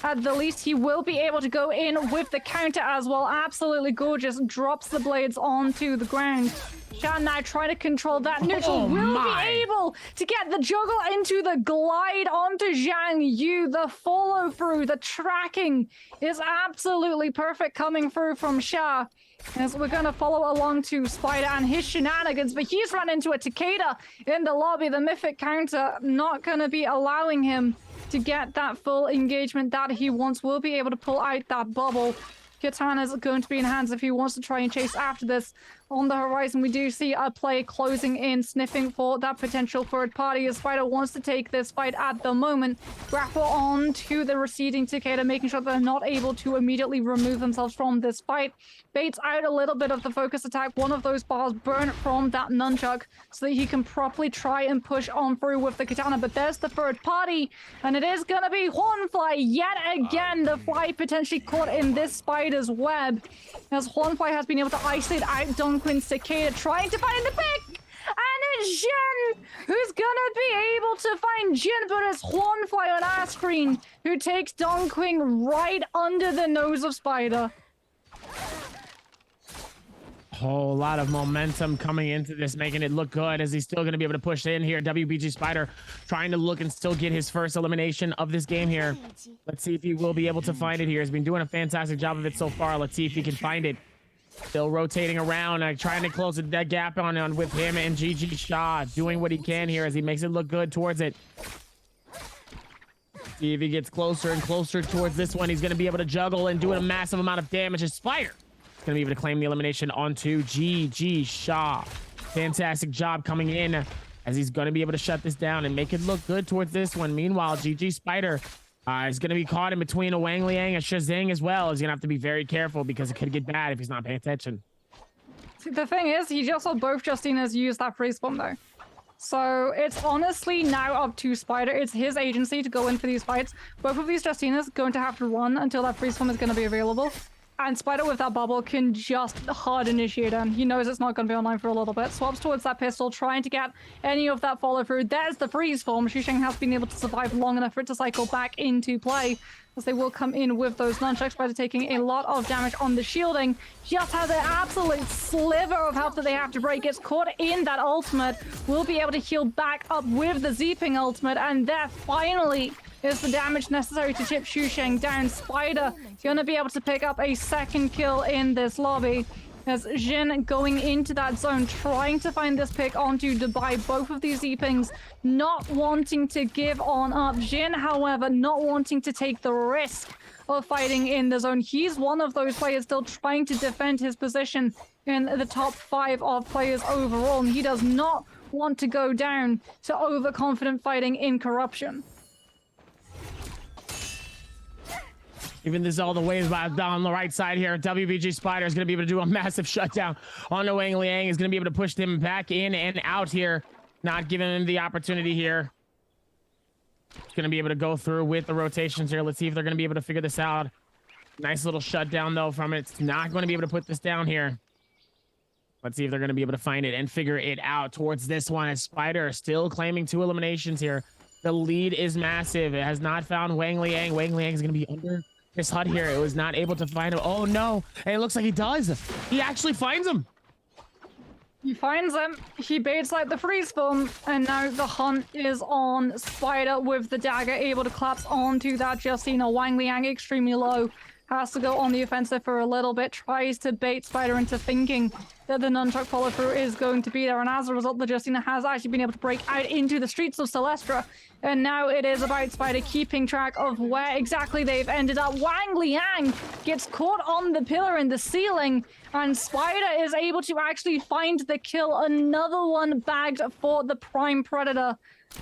at the least. He will be able to go in with the counter as well. Absolutely gorgeous. Drops the blades onto the ground. Shan now trying to control that neutral. Will be able to get the juggle into the glide onto Zhang Yu. The follow through, the tracking is absolutely perfect coming through from Sha. As we're going to follow along to Spider and his shenanigans, but he's run into a Takeda in the lobby. The Mythic counter not going to be allowing him to get that full engagement that he wants. Will be able to pull out that bubble. Katana's going to be in hands if he wants to try and chase after this. On the horizon, we do see a play closing in, sniffing for that potential third party as Spider wants to take this fight at the moment. Grapple on to the receding Takeda, making sure they're not able to immediately remove themselves from this fight. Baits out a little bit of the focus attack. One of those bars burn from that nunchuck so that he can properly try and push on through with the katana. But there's the third party, and it is going to be Hornfly yet again. The fly potentially caught in this Spider's web, as Hornfly has been able to isolate out Dongquin's Takeda, trying to find the pick. And it's Jin who's gonna be able to find Jin, but it's Hornfly on our screen who takes Dongqing right under the nose of Spider. Whole lot of momentum coming into this, making it look good as he's still going to be able to push in here. WBG Spider trying to look and still get his first elimination of this game here. Let's see if he will be able to find it here. He's been doing a fantastic job of it so far. Let's see if he can find it. Still rotating around, trying to close that gap on with him and GG Shaw doing what he can here as he makes it look good towards it. See if he gets closer and closer towards this one. He's going to be able to juggle and do a massive amount of damage. His Spider going to be able to claim the elimination onto GG Shaw. Fantastic job coming in as he's going to be able to shut this down and make it look good towards this one. Meanwhile, GG Spider is going to be caught in between a Wang Liang and Shazing as well. He's going to have to be very careful because it could get bad if he's not paying attention. See, the thing is, he just saw both Justinas use that freeze bomb though. So it's honestly now up to Spider. It's his agency to go in for these fights. Both of these Justinas going to have to run until that freeze bomb is going to be available. And Spider with that bubble can just hard initiate him. He knows it's not going to be online for a little bit. Swaps towards that pistol, trying to get any of that follow through. There's the freeze form. Xusheng has been able to survive long enough for it to cycle back into play, as they will come in with those nunchucks. Spider taking a lot of damage on the shielding. Just has an absolute sliver of health that they have to break. Gets caught in that ultimate. Will be able to heal back up with the Zeeping ultimate. And there finally is the damage necessary to chip Xusheng down. Spider gonna be able to pick up a second kill in this lobby as Jin going into that zone, trying to find this pick onto Dubai. Both of these Zeepings not wanting to give on up. Jin, however, not wanting to take the risk of fighting in the zone. He's one of those players still trying to defend his position in the top 5 of players overall, and he does not want to go down to overconfident fighting in corruption. Even this all the way down on the right side here. WBG Spider is going to be able to do a massive shutdown on the Wang Liang. Is going to be able to push him back in and out here. Not giving him the opportunity here. He's going to be able to go through with the rotations here. Let's see if they're going to be able to figure this out. Nice little shutdown though from it. It's not going to be able to put this down here. Let's see if they're going to be able to find it and figure it out towards this one, as Spider is still claiming 2 eliminations here. The lead is massive. It has not found Wang Liang. Wang Liang is going to be under this hut here. It was not able to find him. Oh no, and it looks like he does. He actually finds him. He finds him, he baits like the freeze form, and now the hunt is on Spider with the dagger, able to collapse onto that Justina. Wang Liang extremely low, has to go on the offensive for a little bit, tries to bait Spider into thinking that the nunchuck follow through is going to be there, and as a result, the Justina has actually been able to break out into the streets of Celestra, and now it is about Spider keeping track of where exactly they've ended up. Wang Liang gets caught on the pillar in the ceiling, and Spider is able to actually find the kill. Another one bagged for the Prime Predator,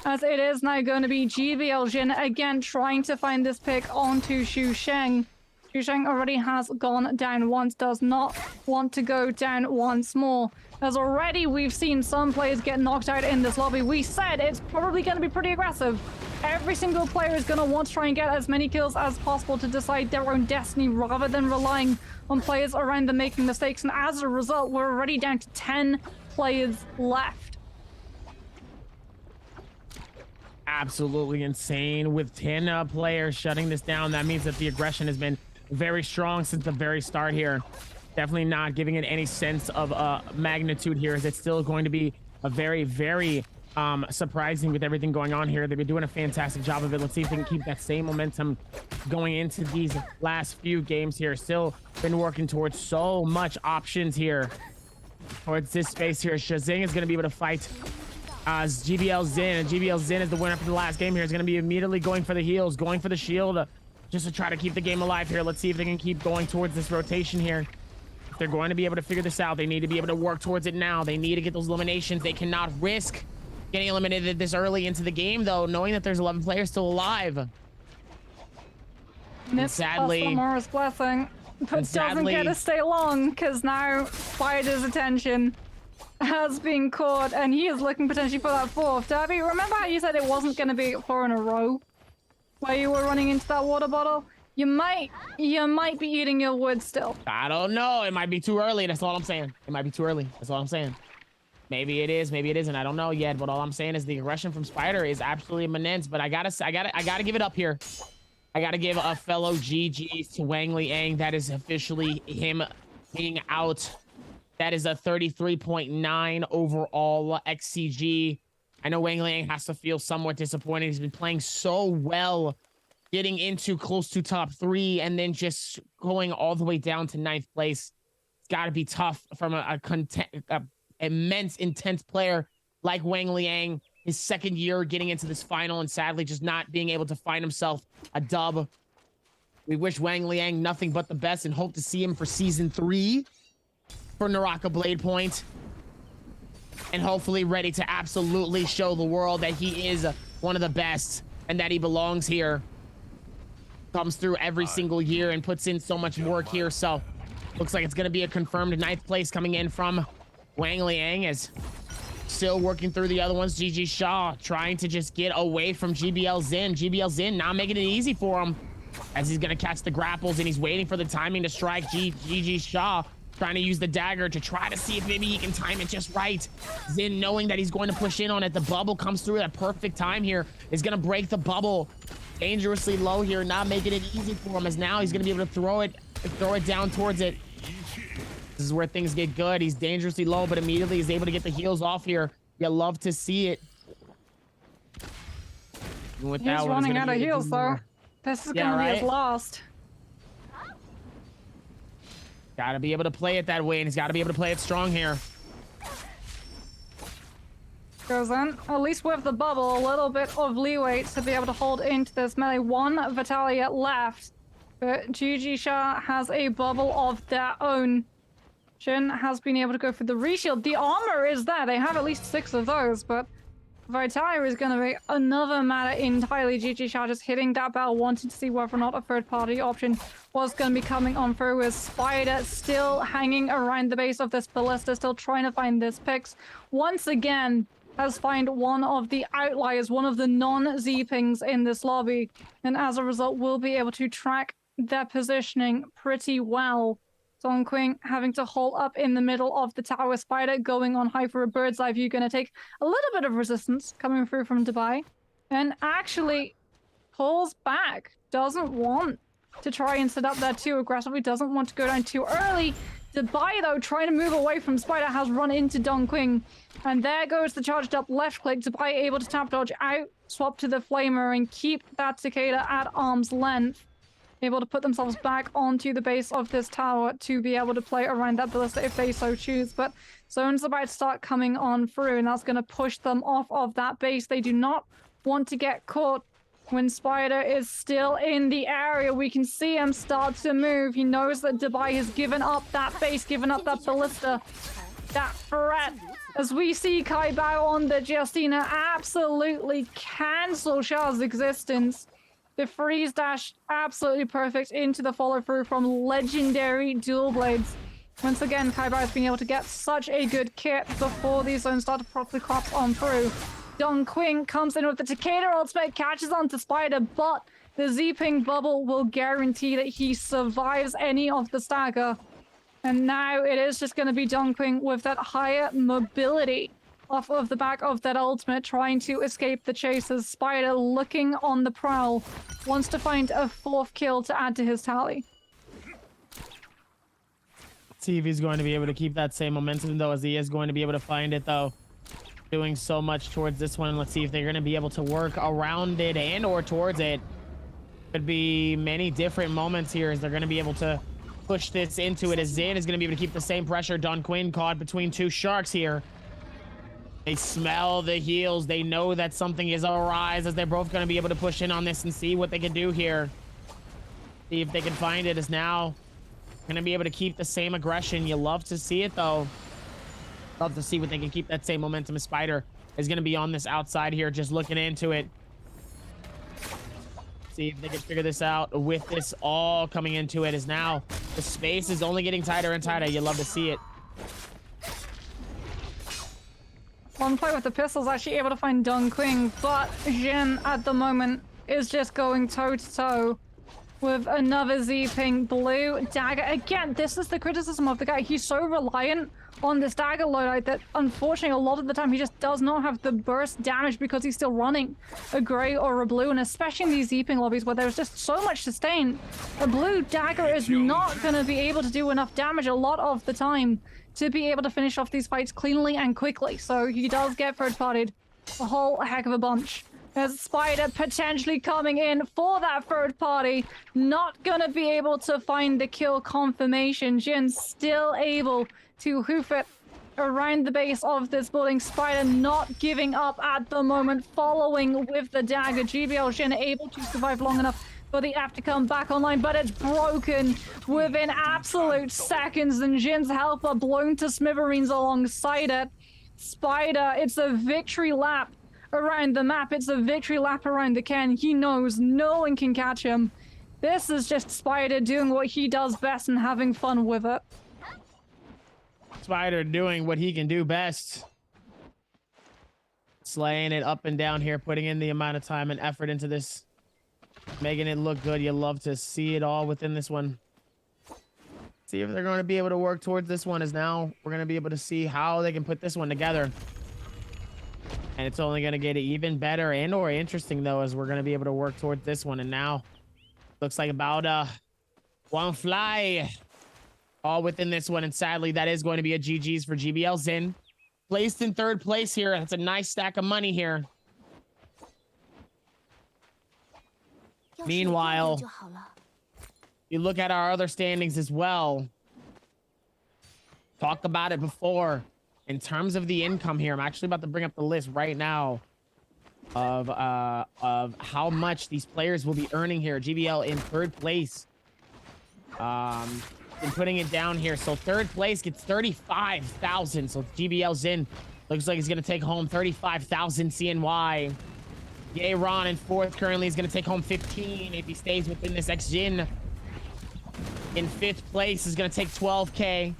as it is now going to be GBL Jin again trying to find this pick onto Xusheng. Xusheng already has gone down once, does not want to go down once more. As already we've seen some players get knocked out in this lobby. We said it's probably going to be pretty aggressive. Every single player is going to want to try and get as many kills as possible to decide their own destiny rather than relying on players around them making mistakes. And as a result, we're already down to 10 players left. absolutely insane. With 10 players shutting this down, that means that the aggression has been very strong since the very start here. Definitely not giving it any sense of magnitude here, as it's still going to be a very, very surprising with everything going on here. They've been doing a fantastic job of it. Let's see if they can keep that same momentum going into these last few games here. Still been working towards so much options here towards this space here. Shazing is going to be able to fight GBL Zin, and GBL Zin is the winner for the last game here. Is going to be immediately going for the heals, going for the shield, just to try to keep the game alive here. Let's see if they can keep going towards this rotation here. If they're going to be able to figure this out, they need to be able to work towards it now. They need to get those eliminations. They cannot risk getting eliminated this early into the game, though, knowing that there's 11 players still alive. And sadly, Mora's blessing, but doesn't get to stay long, because now Spider's attention has been caught, and he is looking potentially for that fourth. Derby, remember how you said it wasn't going to be 4 in a row where you were running into that water bottle? You might be eating your wood still. I don't know. It might be too early. That's all I'm saying. It might be too early. That's all I'm saying. Maybe it is. Maybe it isn't. I don't know yet. But all I'm saying is the aggression from Spider is absolutely immense. But I gotta give it up here. I gotta give a fellow GGs to Wang Liang. That is officially him being out. That is a 33.9 overall XCG. I know Wang Liang has to feel somewhat disappointed. He's been playing so well, getting into close to top 3, and then just going all the way down to 9th place. It's got to be tough from a immense, intense player like Wang Liang. His second year getting into this final, and sadly just not being able to find himself a dub. We wish Wang Liang nothing but the best and hope to see him for season 3 for Naraka Blade Point. And hopefully ready to absolutely show the world that he is one of the best and that he belongs here. Comes through every single year and puts in so much work here. So looks like it's going to be a confirmed 9th place coming in from Wang Liang, as still working through the other ones. GG Shaw trying to just get away from GBL Zin. GBL Zin not making it easy for him, as he's going to catch the grapples, and he's waiting for the timing to strike. GG Shaw trying to use the dagger to try to see if maybe he can time it just right. Zin knowing that he's going to push in on it. The bubble comes through at a perfect time here. Is going to break the bubble. Dangerously low here, not making it easy for him, as now he's going to be able to throw it down towards it. This is where things get good. He's dangerously low, but immediately is able to get the heals off here. You love to see it. He's running out of heals, though. This is going to be his last. Got to be able to play it that way, and he's got to be able to play it strong here. Goes in, at least with the bubble, a little bit of leeway to be able to hold into this melee. 1 Vitalia left, but GG Shah has a bubble of their own. Jin has been able to go for the reshield. The armor is there. They have at least 6 of those, but Vitalia is going to be another matter entirely. GG Shah just hitting that bell, wanting to see whether or not a third-party option was going to be coming on through, with Spider still hanging around the base of this ballista, still trying to find this picks. Once again, has found one of the outliers, one of the non-Z-pings in this lobby, and as a result will be able to track their positioning pretty well. Dong Qing having to hold up in the middle of the tower. Spider going on high for a bird's eye view, going to take a little bit of resistance coming through from Dubai, and actually pulls back, doesn't want to try and set up there too aggressively, doesn't want to go down too early. Dubai, though, trying to move away from Spider, has run into Dong Qing. And there goes the charged up left click. Dubai able to tap dodge out, swap to the Flamer, and keep that Cicada at arm's length. Able to put themselves back onto the base of this tower to be able to play around that ballista if they so choose. But zone's about to start coming on through, and that's going to push them off of that base. They do not want to get caught when Spider is still in the area. We can see him start to move. He knows that Dubai has given up that base, given up that ballista, that threat. As we see Kai Bao on the Justina absolutely cancel Shah's existence. The freeze dash absolutely perfect into the follow through from legendary dual blades. Once again, Kai Bao has been able to get such a good kit before these zones start to properly collapse on through. Dong Qing comes in with the Takeda ultimate, catches onto Spider, but the Z-Ping bubble will guarantee that he survives any of the stagger. And now it is just going to be Dong Qing with that higher mobility off of the back of that ultimate, trying to escape the chasers. Spider looking on the prowl, wants to find a 4th kill to add to his tally. Let's see if he's going to be able to keep that same momentum, though, as he is going to be able to find it, though. Doing so much towards this one. Let's see if they're going to be able to work around it and or towards it. Could be many different moments here as they're going to be able to push this into it, as Zin is going to be able to keep the same pressure. Don Quinn caught between 2 sharks here. They smell the heels. They know that something is a rise, as they're both going to be able to push in on this and see what they can do here. See if they can find it, as now going to be able to keep the same aggression. You love to see it, though. Love to see what they can keep that same momentum. As Spider is going to be on this outside here, just looking into it. See if they can figure this out with this all coming into it, as now the space is only getting tighter and tighter. You love to see it. One play with the pistols, actually able to find Dong Qing, but Jin at the moment is just going toe-to-toe with another Z-Ping blue dagger. Again, this is the criticism of the guy. He's so reliant on this dagger loadout that unfortunately a lot of the time he just does not have the burst damage because he's still running a gray or a blue, and especially in these Z-Ping lobbies where there's just so much sustain, a blue dagger is not going to be able to do enough damage a lot of the time to be able to finish off these fights cleanly and quickly. So he does get third-partied a whole heck of a bunch. There's Spider potentially coming in for that third party. Not gonna be able to find the kill confirmation. Jin still able to hoof it around the base of this building. Spider not giving up at the moment, following with the dagger. GBL Jin able to survive long enough for the app to come back online, but it's broken within absolute seconds, and Jin's helper blown to smithereens alongside it. Spider, it's a victory lap around the map. It's a victory lap around the can. He knows no one can catch him. This is just Spider doing what he does best and having fun with it. Spider doing what he can do best. Slaying it up and down here, putting in the amount of time and effort into this. Making it look good. You love to see it all within this one. See if they're going to be able to work towards this one, as now we're going to be able to see how they can put this one together. And it's only going to get even better and or interesting, though, as we're going to be able to work towards this one. And now looks like about one fly all within this one. And sadly, that is going to be a GG's for GBL Zin. Placed in 3rd place here. That's a nice stack of money here. Meanwhile, you look at our other standings as well. Talked about it before. In terms of the income here, I'm actually about to bring up the list right now of how much these players will be earning here. GBL in 3rd place. Been putting it down here. So 3rd place gets 35,000. So GBL Zin looks like he's gonna take home 35,000 CNY. Yay Ron in 4th currently is gonna take home 15 if he stays within this X-Jin. In 5th place is gonna take 12K.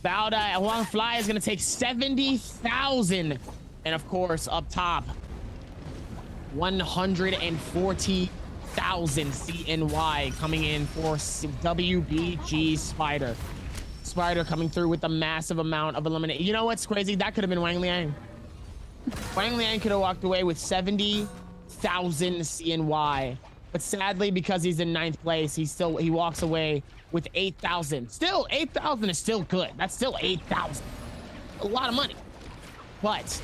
Bauda Huang Fly is gonna take 70,000. And of course, up top, 140,000 CNY coming in for WBG Spider. Spider coming through with a massive amount of elimination. You know what's crazy? That could have been Wang Liang. Wang Liang could have walked away with 70,000 CNY. But sadly, because he's in 9th place, he walks away with 8,000. Still, 8,000 is still good. That's still 8,000. A lot of money. But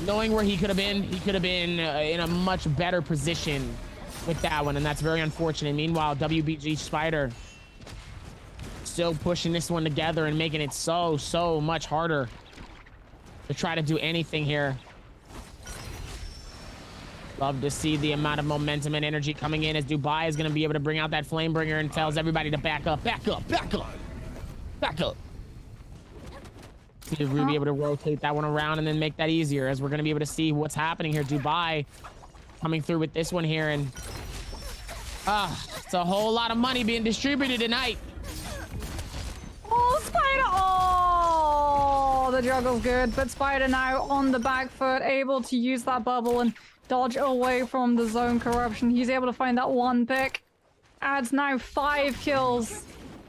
knowing where he could have been in a much better position with that one, and that's very unfortunate. Meanwhile, WBG Spider still pushing this one together and making it so much harder to try to do anything here. Love to see the amount of momentum and energy coming in, as Dubai is going to be able to bring out that Flamebringer and tells everybody to back up, back up, back up, back up. See if we'll be able to rotate that one around and then make that easier, as we're going to be able to see what's happening here. Dubai coming through with this one here, and it's a whole lot of money being distributed tonight. Oh, Spider! Oh, the juggle's good, but Spider now on the back foot, able to use that bubble and dodge away from the zone corruption. He's able to find that one pick. Adds now 5 kills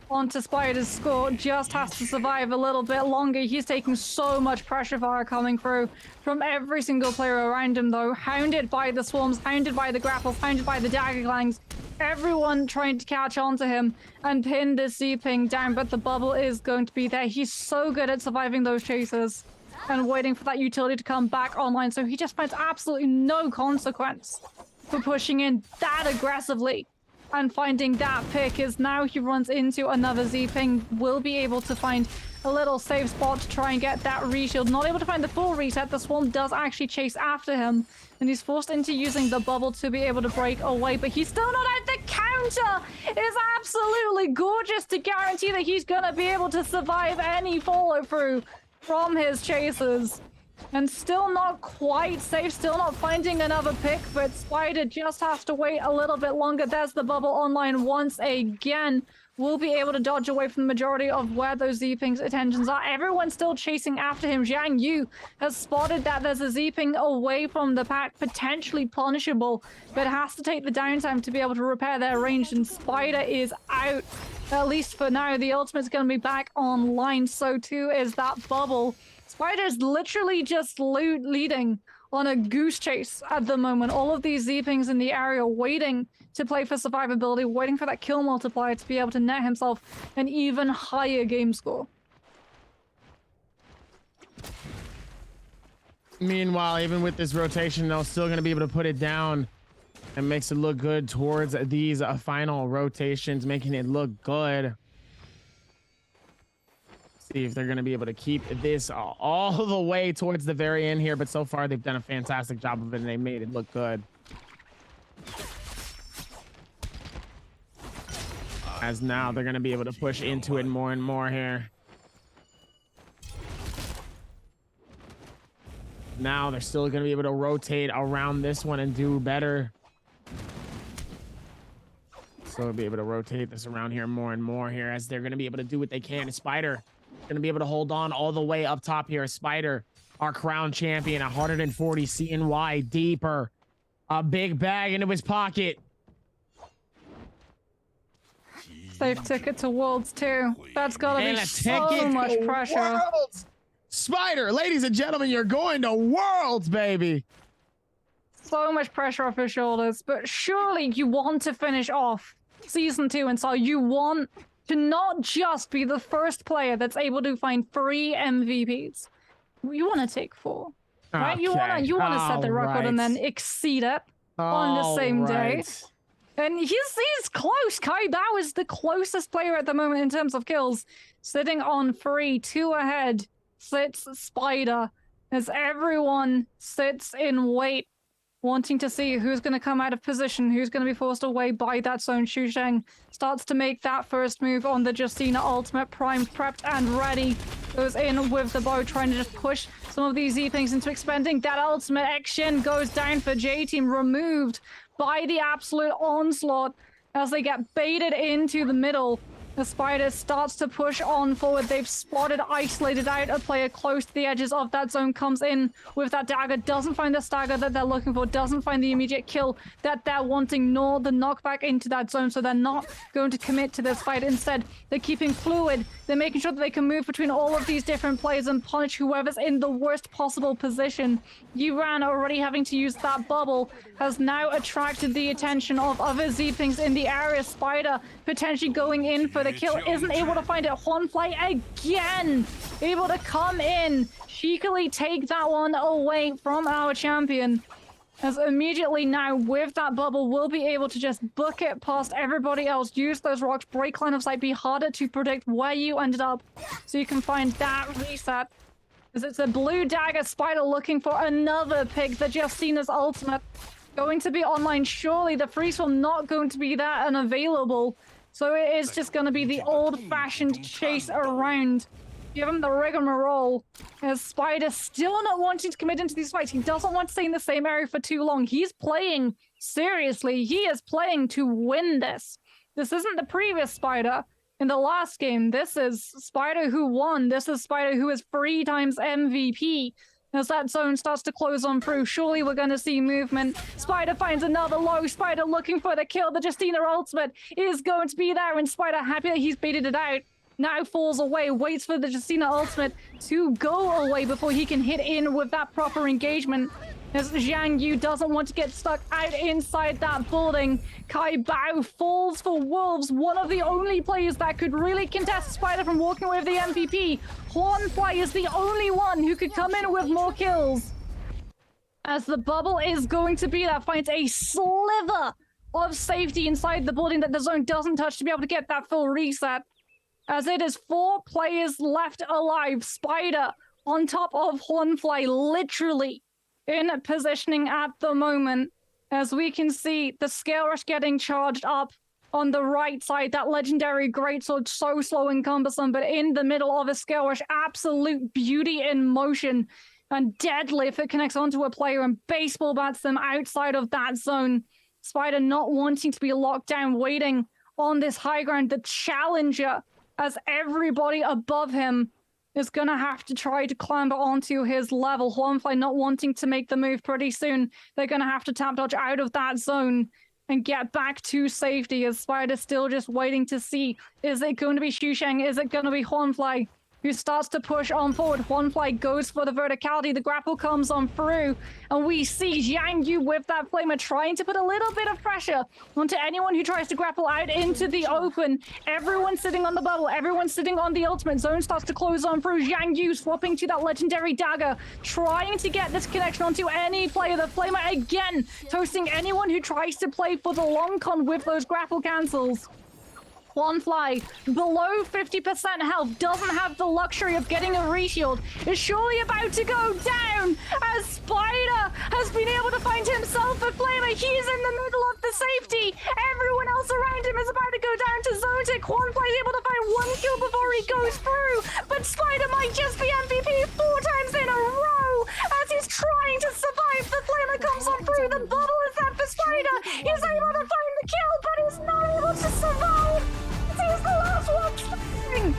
onto Spider's score, just has to survive a little bit longer. He's taking so much pressure fire coming through from every single player around him, though. Hounded by the swarms, hounded by the grapples, hounded by the dagger clangs. Everyone trying to catch on to him and pin this Z-Ping down, but the bubble is going to be there. He's so good at surviving those chases and waiting for that utility to come back online, so he just finds absolutely no consequence for pushing in that aggressively and finding that pick. Is now he runs into another Z-Ping, will be able to find a little safe spot to try and get that reshield. Not able to find the full reset. The swarm does actually chase after him, and he's forced into using the bubble to be able to break away, but he's still not out. The counter is absolutely gorgeous to guarantee that he's gonna be able to survive any follow through from his chasers. And still not quite safe, still not finding another pick, but Spider just has to wait a little bit longer. There's the bubble online once again. Will be able to dodge away from the majority of where those Z-Ping's attentions are. Everyone's still chasing after him. Zhang Yu has spotted that there's a Z-Ping away from the pack, potentially punishable, but has to take the downtime to be able to repair their range, and Spider is out, at least for now. The ultimate's going to be back online, so too is that bubble. Spider's literally just leading on a goose chase at the moment. All of these Z-Pings in the area waiting to play for survivability, waiting for that kill multiplier to be able to net himself an even higher game score. Meanwhile, even with this rotation, they're still going to be able to put it down and makes it look good towards these final rotations, making it look good. See if they're going to be able to keep this all the way towards the very end here, but so far they've done a fantastic job of it and they made it look good. As now they're going to be able to push into it more and more here. Now they're still going to be able to rotate around this one and do better. So be able to rotate this around here more and more here as they're going to be able to do what they can. Spider going to be able to hold on all the way up top here. Spider, our crown champion, 140 CNY deeper. A big bag into his pocket. Safe ticket to Worlds too. That's got to be so much pressure. Worlds. Spider, ladies and gentlemen, you're going to Worlds, baby. So much pressure off his shoulders, but surely you want to finish off Season 2, and so you want to not just be the first player that's able to find 3 MVPs. You want to take 4, right? Okay. You want to set the record and then exceed it on the same day. And he's close. Kai Bao is the closest player at the moment in terms of kills, sitting on 3, 2 ahead. Sits Spider as everyone sits in wait, wanting to see who's going to come out of position, who's going to be forced away by that zone. Xu Sheng starts to make that first move on the Justina ultimate, primed, prepped, and ready. Goes in with the bow, trying to just push some of these Z-Pings into expending that ultimate. X-Shin goes down for J-Team, removed by the absolute onslaught as they get baited into the middle. The Spider starts to push on forward. They've spotted, isolated out a player close to the edges of that zone. Comes in with that dagger. Doesn't find the stagger that they're looking for. Doesn't find the immediate kill that they're wanting, nor the knockback into that zone. So they're not going to commit to this fight. Instead, they're keeping fluid. They're making sure that they can move between all of these different players and punish whoever's in the worst possible position. Yuran, already having to use that bubble, has now attracted the attention of other Z-Pings in the area. Spider potentially going in for the kill, isn't able to find it. Huanfei again able to come in, cheekily take that one away from our champion, as immediately now with that bubble will be able to just book it past everybody else, use those rocks, break line of sight, be harder to predict where you ended up, so you can find that reset. As it's a blue dagger. Spider looking for another pick. The Justina's ultimate going to be online. Surely the freeze will not going to be that unavailable. So it is just going to be the old-fashioned chase around. Give him the rigmarole. As Spider still not wanting to commit into these fights. He doesn't want to stay in the same area for too long. He's playing seriously. He is playing to win this. This isn't the previous Spider in the last game. This is Spider who won. This is Spider who is 3 times MVP. as that zone starts to close on through. Surely we're going to see movement. Spider finds another low. Spider looking for the kill. The Justina ultimate is going to be there, and Spider happy that he's baited it out. Now falls away, waits for the Justina ultimate to go away before he can hit in with that proper engagement. As Zhang Yu doesn't want to get stuck out inside that building. Kai Bao falls for Wolves, one of the only players that could really contest Spider from walking away with the MVP. Hornfly is the only one who could come in with more kills. As the bubble is going to be that finds a sliver of safety inside the building that the zone doesn't touch to be able to get that full reset. As it is 4 players left alive. Spider on top of Hornfly, literally in positioning at the moment. As we can see, the Scale Rush getting charged up on the right side. That legendary greatsword, so slow and cumbersome, but in the middle of a Scale Rush, absolute beauty in motion. And deadly if it connects onto a player and baseball bats them outside of that zone. Spider not wanting to be locked down, waiting on this high ground. The challenger, as everybody above him is going to have to try to clamber onto his level. Hornfly not wanting to make the move pretty soon. They're going to have to tap dodge out of that zone and get back to safety, as Spider still just waiting to see. Is it going to be Xusheng? Is it going to be Hornfly who starts to push on forward? Hornfly goes for the verticality. The grapple comes on through, and we see Zhang Yu with that flamer trying to put a little bit of pressure onto anyone who tries to grapple out into the open. Everyone sitting on the bubble, everyone sitting on the ultimate. Zone starts to close on through. Zhang Yu swapping to that legendary dagger, trying to get this connection onto any player. The flamer again toasting anyone who tries to play for the long con with those grapple cancels. Hornfly, below 50% health, doesn't have the luxury of getting a reshield, is surely about to go down as Spider has been able to find himself a flamer. He's in the middle of the safety. Everyone else around him is about to go down to Zotic. Hornfly is able to find 1 kill before he goes through, but Spider might just be MVP 4 times in a row as he's trying to survive. The flamer comes on through. The bubble is there for Spider. He's able to find the kill, but he's not able to survive. He's the last one standing.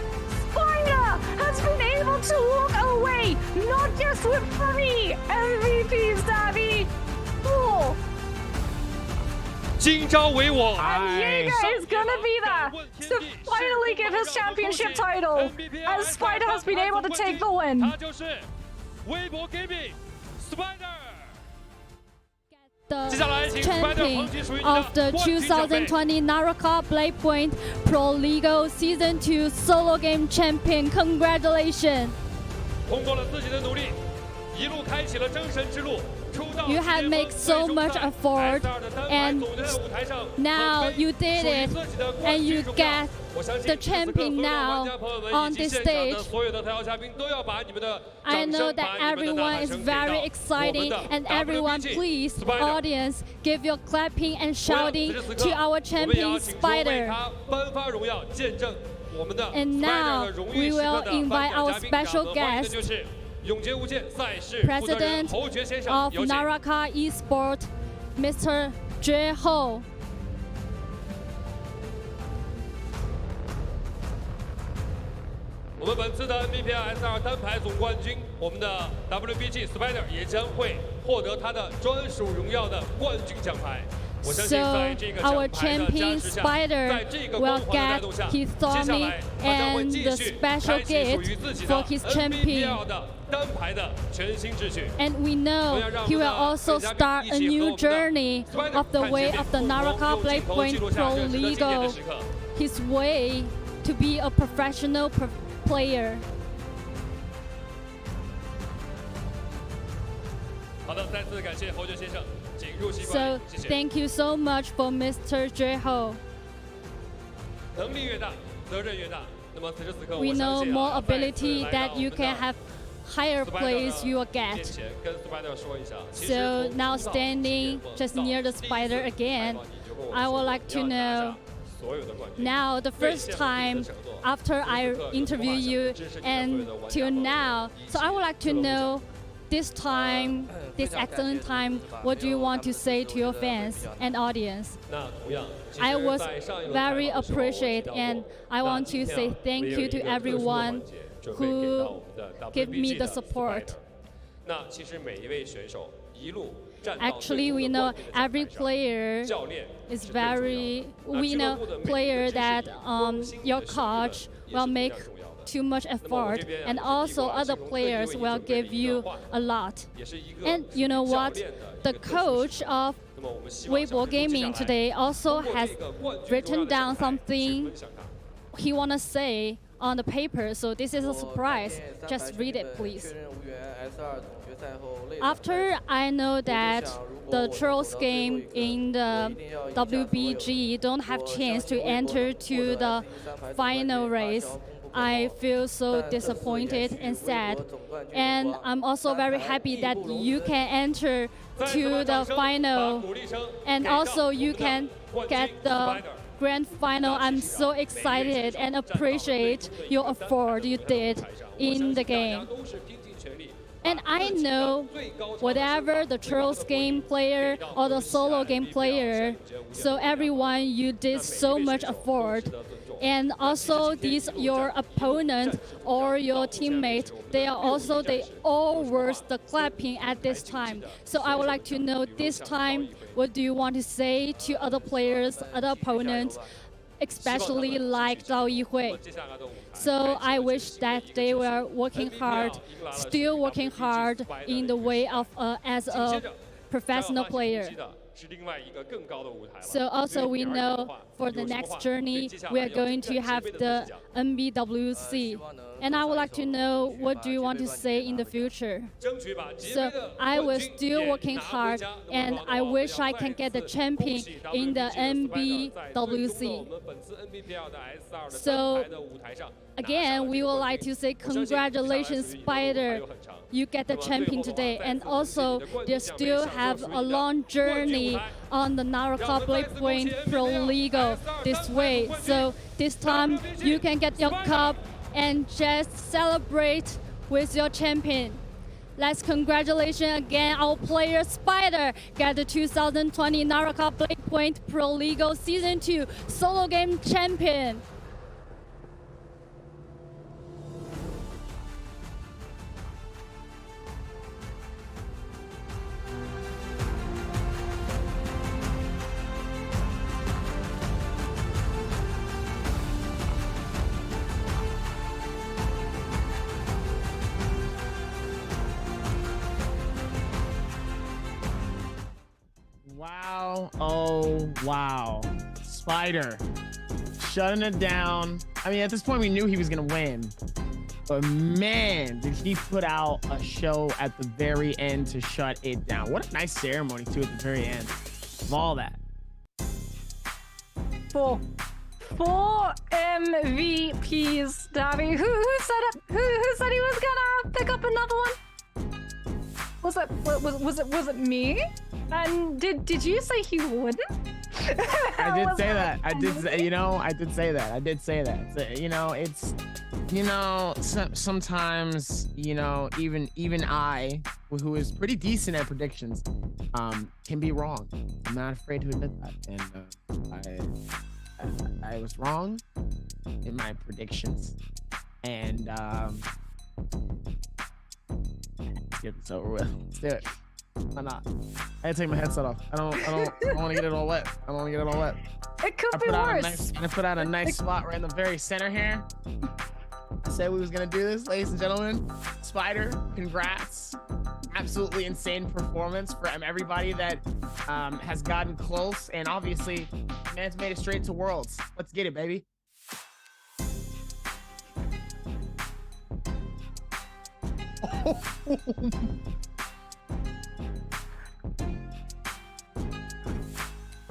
Spider has been able to walk away, not just with 3 MVPs, Davy, 4. 今朝为我 And Jaeger is gonna be there to finally get his championship title, as Spider has been able to take the win. 他就是微博 Gaming Spider。 The champion of the 2020 Naraka Blade Point Pro League Season 2 Solo Game Champion. Congratulations! 通过了自己的努力，一路开启了征神之路。 You have made so much effort, and now you did it, and you get the champion now on this stage. I know that everyone is very excited, and everyone, please, audience, give your clapping and shouting to our champion Spider. And now we will invite our special guest, President of Naraka Esports, Mr. Jay Ho. 我们本次的 Nbpl S2 单排总冠军，我们的 WBG Spider 也将会获得他的专属荣耀的冠军奖牌。 So our champion Spider will get his Tommy and the special gift for his champion. And we know he will also start a new journey of the way of the Naraka Blade Point Pro League, his way to be a professional player. 好的，再次感谢侯爵先生。 So thank you so much for Mr. Jay Ho. We know more ability that you can have, higher place you will get. So now standing just near the Spider again, I would like to know, now the first time after I interview you and till now, so I would like to know, this time, this excellent time, what do you want to say to your fans and audience? I was very appreciated, and I want to say thank you to everyone who gave me the support. Actually, we know every player is very. We know player that your coach will make too much effort, and also other players will give you a lot. And you know what? The coach of Weibo Gaming today also has written down something he wanna say on the paper. So this is a surprise. Just read it, please. After I know that the Trolls game in the WBG don't have chance to enter to the final race, I feel so disappointed and sad. And I'm also very happy that you can enter to the final and also you can get the grand final. I'm so excited and appreciate your effort you did in the game. And I know whatever the Trolls game player or the solo game player, so everyone, you did so much effort. And also these your opponent or your teammate, they all were the clapping at this time. So I would like to know this time, what do you want to say to other players, other opponents, especially like Zhao Yihui? So I wish that they were working hard, still working hard in the way of as a professional player. So also we know for the next journey, we are going to have the NBWC. And I would like to know what do you want to say in the future. So I was still working hard and I wish I can get the champion in the NBWC. So again, we would like to say congratulations, Spider. You get the champion today. And also, they still have a long journey on the Naraka Point Pro League this way. So this time, you can get your cup and just celebrate with your champion. Let's congratulations again our player Spider get the 2020 Naraka Point Pro League Season 2 solo game champion. Wow. Oh, wow. Spider shutting it down. I mean, at this point, we knew he was going to win. But man, did he put out a show at the very end to shut it down. What a nice ceremony, too, at the very end of all that. Four MVPs, Davy. Who said he was gonna pick up another one? Was it me? And did you say he wouldn't? I did say that. I did say that. So, sometimes, even I, who is pretty decent at predictions, can be wrong. I'm not afraid to admit that. And I was wrong in my predictions. And get this over with. Let's do it. Why not? I had to take my headset off. I don't want to get it all wet. I don't want to get it all wet. It could be worse. I put out a nice spot right in the very center here. I said we was gonna do this, ladies and gentlemen. Spider, congrats. Absolutely insane performance from everybody that has gotten close. And obviously, man's made it straight to Worlds. Let's get it, baby.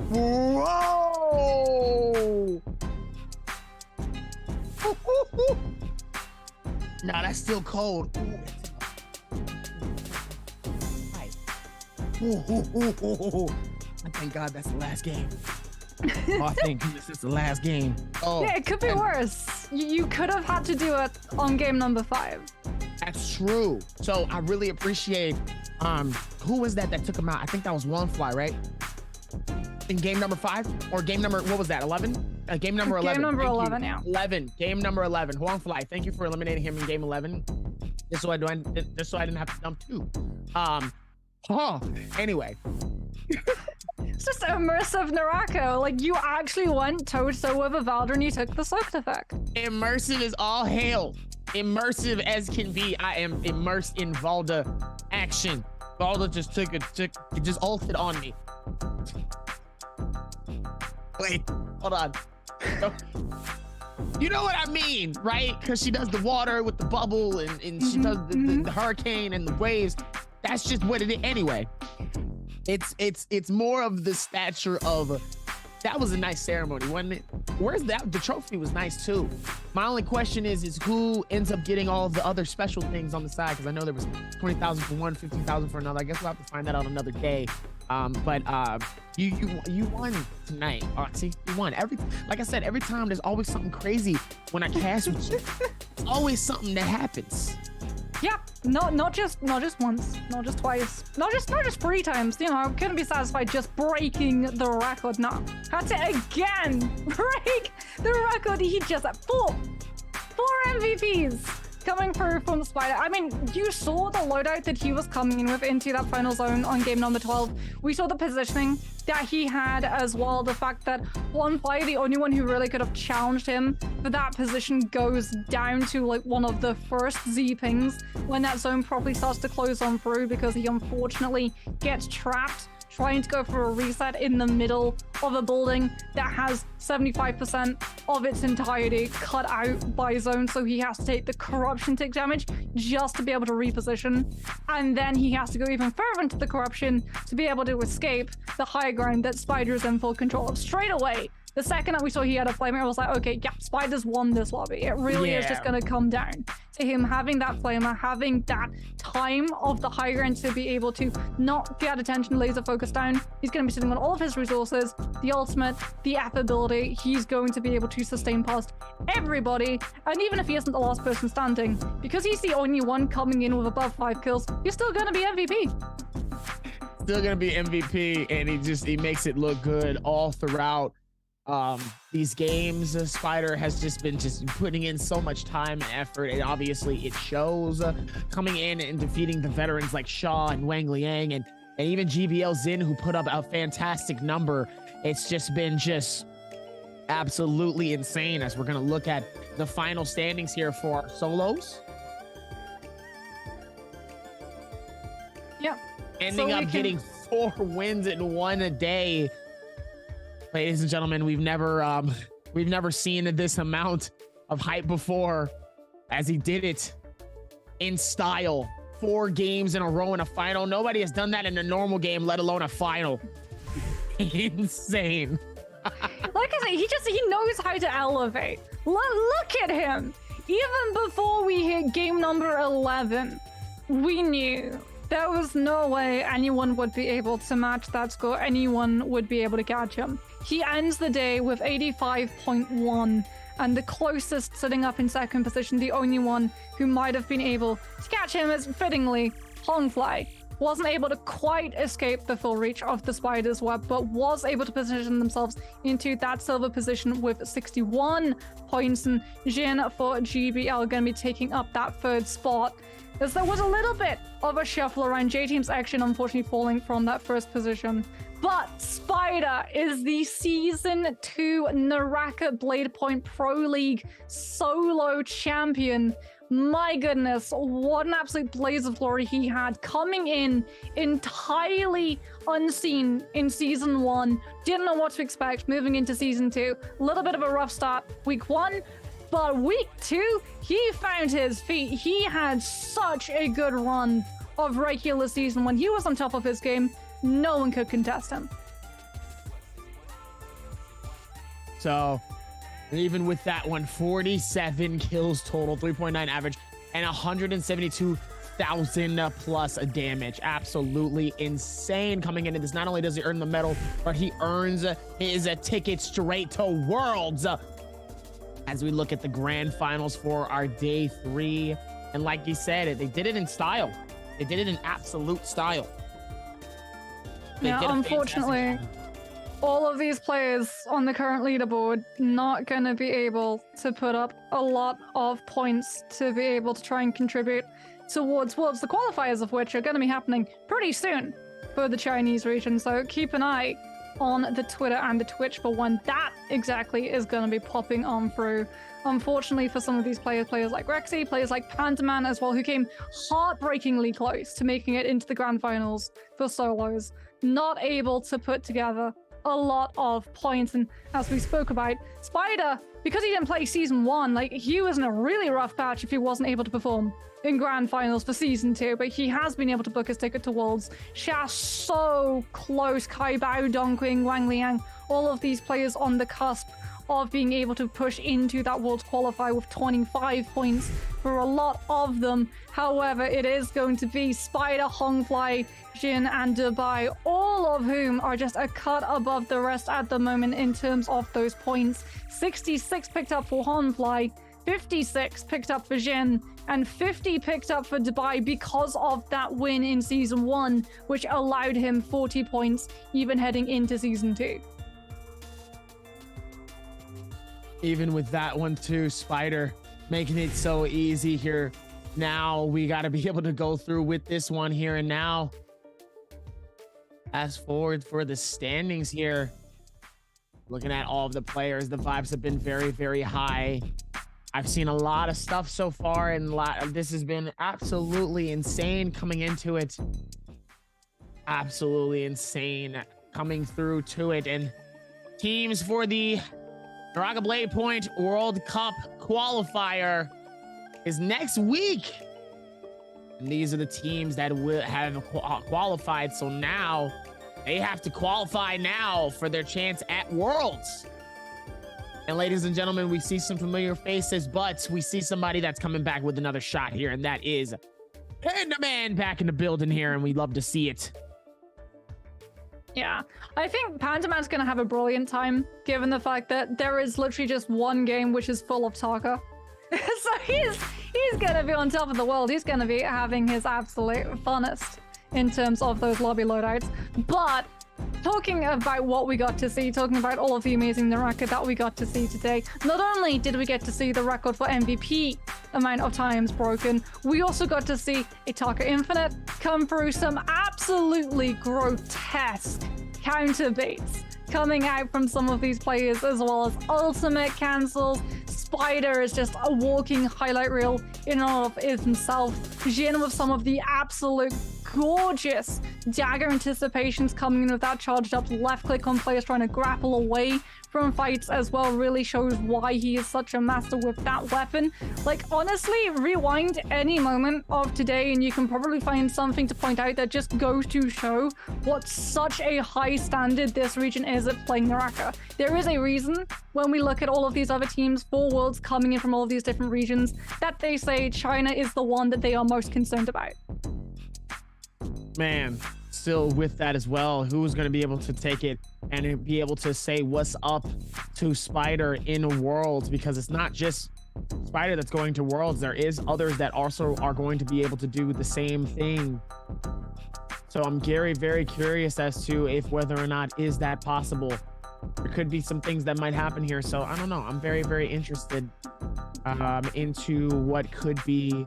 Whoa! Nah, that's still cold. Ooh. Thank God that's the last game. I think this is the last game. Oh, yeah, it could be worse. You could have had to do it on game number 5. That's true. So I really appreciate who was that took him out? I think that was Fly, right? In game number 5 or game number, what was that? 11? Game number 11. Game number 11, yeah. 11. Game number 11. Fly. Thank you for eliminating him in game 11. Just so I didn't have to dump 2. Anyway. It's just immersive Naraka. Like, you actually went toe-to-toe with a Valder and you took the soaked effect. Immersive is all hail. Immersive as can be. I am immersed in Valda action. Valda just just ulted on me. Wait, hold on. You know what I mean, right? Because she does the water with the bubble and she does the hurricane and the waves. That's just what it is. Anyway, it's more of the stature of, that was a nice ceremony, wasn't it? Where's that? The trophy was nice too. My only question is who ends up getting all of the other special things on the side? Because I know there was 20,000 for one, 15,000 for another. I guess we'll have to find that out another day. But you won tonight, Oxy. You won. Like I said, every time there's always something crazy when I cast with you. It's always something that happens. Yeah, not just once, not just twice, not just 3 times. You know, I couldn't be satisfied just breaking the record. No, had to again break the record. He just had 4 MVPs coming through from the Spider. I mean, you saw the loadout that he was coming in with into that final zone on game number 12. We saw the positioning that he had as well. The fact that one player, the only one who really could have challenged him for that position, goes down to like one of the first Z pings when that zone properly starts to close on through, because he unfortunately gets trapped trying to go for a reset in the middle of a building that has 75% of its entirety cut out by zone, so he has to take the corruption tick damage just to be able to reposition, and then he has to go even further into the corruption to be able to escape the high ground that Spider is in full control of. Straight away, the second that we saw he had a flamer, I was like, okay, yeah, Spider's won this lobby. It really is just going to come down to him having that flamer, having that time of the high ground to be able to not get attention laser focus down. He's going to be sitting on all of his resources, the ultimate, the F ability. He's going to be able to sustain past everybody. And even if he isn't the last person standing, because he's the only one coming in with above 5 kills, he's still going to be MVP. Still going to be MVP, and he makes it look good all throughout. These games, Spider has just been putting in so much time and effort, and obviously it shows, coming in and defeating the veterans like Shaw and Wang Liang and even GBL Zin, who put up a fantastic number. It's just been absolutely insane as we're going to look at the final standings here for our solos. Yep. Ending up getting 4 wins in one day. Ladies and gentlemen, we've never seen this amount of hype before, as he did it in style. 4 games in a row in a final. Nobody has done that in a normal game, let alone a final. Insane. Like I said, he knows how to elevate. Look at him. Even before we hit game number 11, we knew there was no way anyone would be able to match that score. Anyone would be able to catch him. He ends the day with 85.1, and the closest sitting up in second position, the only one who might have been able to catch him is, fittingly, Hongfly. Wasn't able to quite escape the full reach of the Spider's web, but was able to position themselves into that silver position with 61 points, and Jin for GBL going to be taking up that 3rd spot, as there was a little bit of a shuffle around. J-Team's action unfortunately falling from that 1st position. But Spider is the Season 2 Naraka Blade Point Pro League solo champion. My goodness, what an absolute blaze of glory he had, coming in entirely unseen in Season 1. Didn't know what to expect moving into Season 2. A little bit of a rough start week 1. But week 2, he found his feet. He had such a good run of regular season. When he was on top of his game, no one could contest him. So, even with that one, 47 kills total, 3.9 average, and 172,000 plus damage. Absolutely insane coming into this. Not only does he earn the medal, but he earns his ticket straight to Worlds. As we look at the grand finals for our day 3. And like you said, they did it in style. They did it in absolute style. Yeah, unfortunately, all of these players on the current leaderboard not going to be able to put up a lot of points to be able to try and contribute towards the qualifiers of which are going to be happening pretty soon for the Chinese region. So keep an eye on the Twitter and the Twitch for when that exactly is going to be popping on through. Unfortunately for some of these players like Rexy, players like Pandaman as well, who came heartbreakingly close to making it into the grand finals for solos, not able to put together a lot of points. And as we spoke about, Spider, because he didn't play season 1, like, he was in a really rough patch if he wasn't able to perform in grand finals for season 2, but he has been able to book his ticket to Worlds. Xia so close, Kai Bao, Dongqing, Wang Liang, all of these players on the cusp of being able to push into that Worlds qualifier with 25 points for a lot of them. However, it is going to be Spider, Hongfly, Jin, and Dubai, all of whom are just a cut above the rest at the moment in terms of those points. 66 picked up for Hongfly, 56 picked up for Jin, and 50 picked up for Dubai because of that win in Season 1, which allowed him 40 points even heading into Season 2. Even with that one too, Spider making it so easy here. Now we got to be able to go through with this one here and now. Fast forward for the standings here. Looking at all of the players, the vibes have been very, very high. I've seen a lot of stuff so far, and this has been absolutely insane coming into it. Absolutely insane coming through to it. And teams for the Naraka Blade Point World Cup qualifier is next week. And these are the teams that will have qualified. So now they have to qualify now for their chance at Worlds. And ladies and gentlemen, we see some familiar faces, but we see somebody that's coming back with another shot here, and that is Pandaman back in the building here, and we love to see it. Yeah, I think Pandaman's going to have a brilliant time, given the fact that there is literally just one game which is full of Taka. So he's going to be on top of the world. He's going to be having his absolute funnest in terms of those lobby loadouts. But talking about what we got to see, talking about all of the amazing Naraka that we got to see today, not only did we get to see the record for MVP amount of times broken, we also got to see a Taka Infinite come through, some absolutely grotesque counter baits coming out from some of these players, as well as ultimate cancels. Spider is just a walking highlight reel in and of himself. Jin with some of the absolute gorgeous dagger anticipations coming in with that charged up left click on players trying to grapple away from fights as well, really shows why he is such a master with that weapon. Like, honestly, rewind any moment of today and you can probably find something to point out that just goes to show what such a high standard this region is at playing Naraka. There is a reason when we look at all of these other teams, 4 worlds coming in from all of these different regions, that they say China is the one that they are most concerned about. Man, still with that as well, who's going to be able to take it and be able to say what's up to Spider in Worlds? Because it's not just Spider that's going to Worlds. There is others that also are going to be able to do the same thing. So I'm very, very curious as to if whether or not is that possible. There could be some things that might happen here. So I don't know. I'm very, very interested into what could be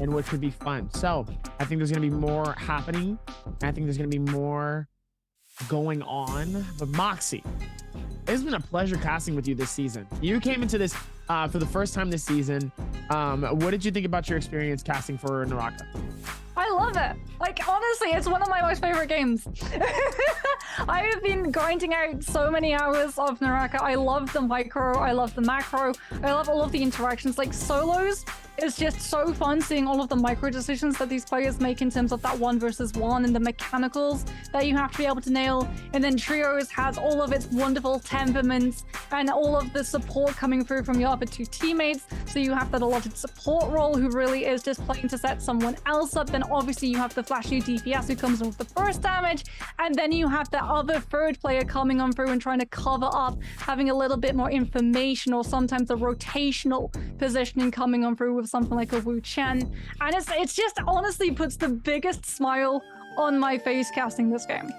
and what could be fun. So I think there's going to be more happening. I think there's going to be more going on. But Moxie, it's been a pleasure casting with you this season. You came into this for the first time this season. What did you think about your experience casting for Naraka? I love it. Like, honestly, it's one of my most favorite games. I have been grinding out so many hours of Naraka. I love the micro. I love the macro. I love all of the interactions. Like, solos is just so fun seeing all of the micro decisions that these players make in terms of that 1 versus 1 and the mechanicals that you have to be able to nail. And then trios has all of its wonderful temperaments and all of the support coming through from your other 2 teammates. So you have that allotted support role who really is just playing to set someone else up. Then obviously you have the flashy DPS who comes in with the first damage. And then you have the other third player coming on through and trying to cover up, having a little bit more information or sometimes a rotational positioning coming on through with something like a Wu Chen. And it's just honestly puts the biggest smile on my face casting this game.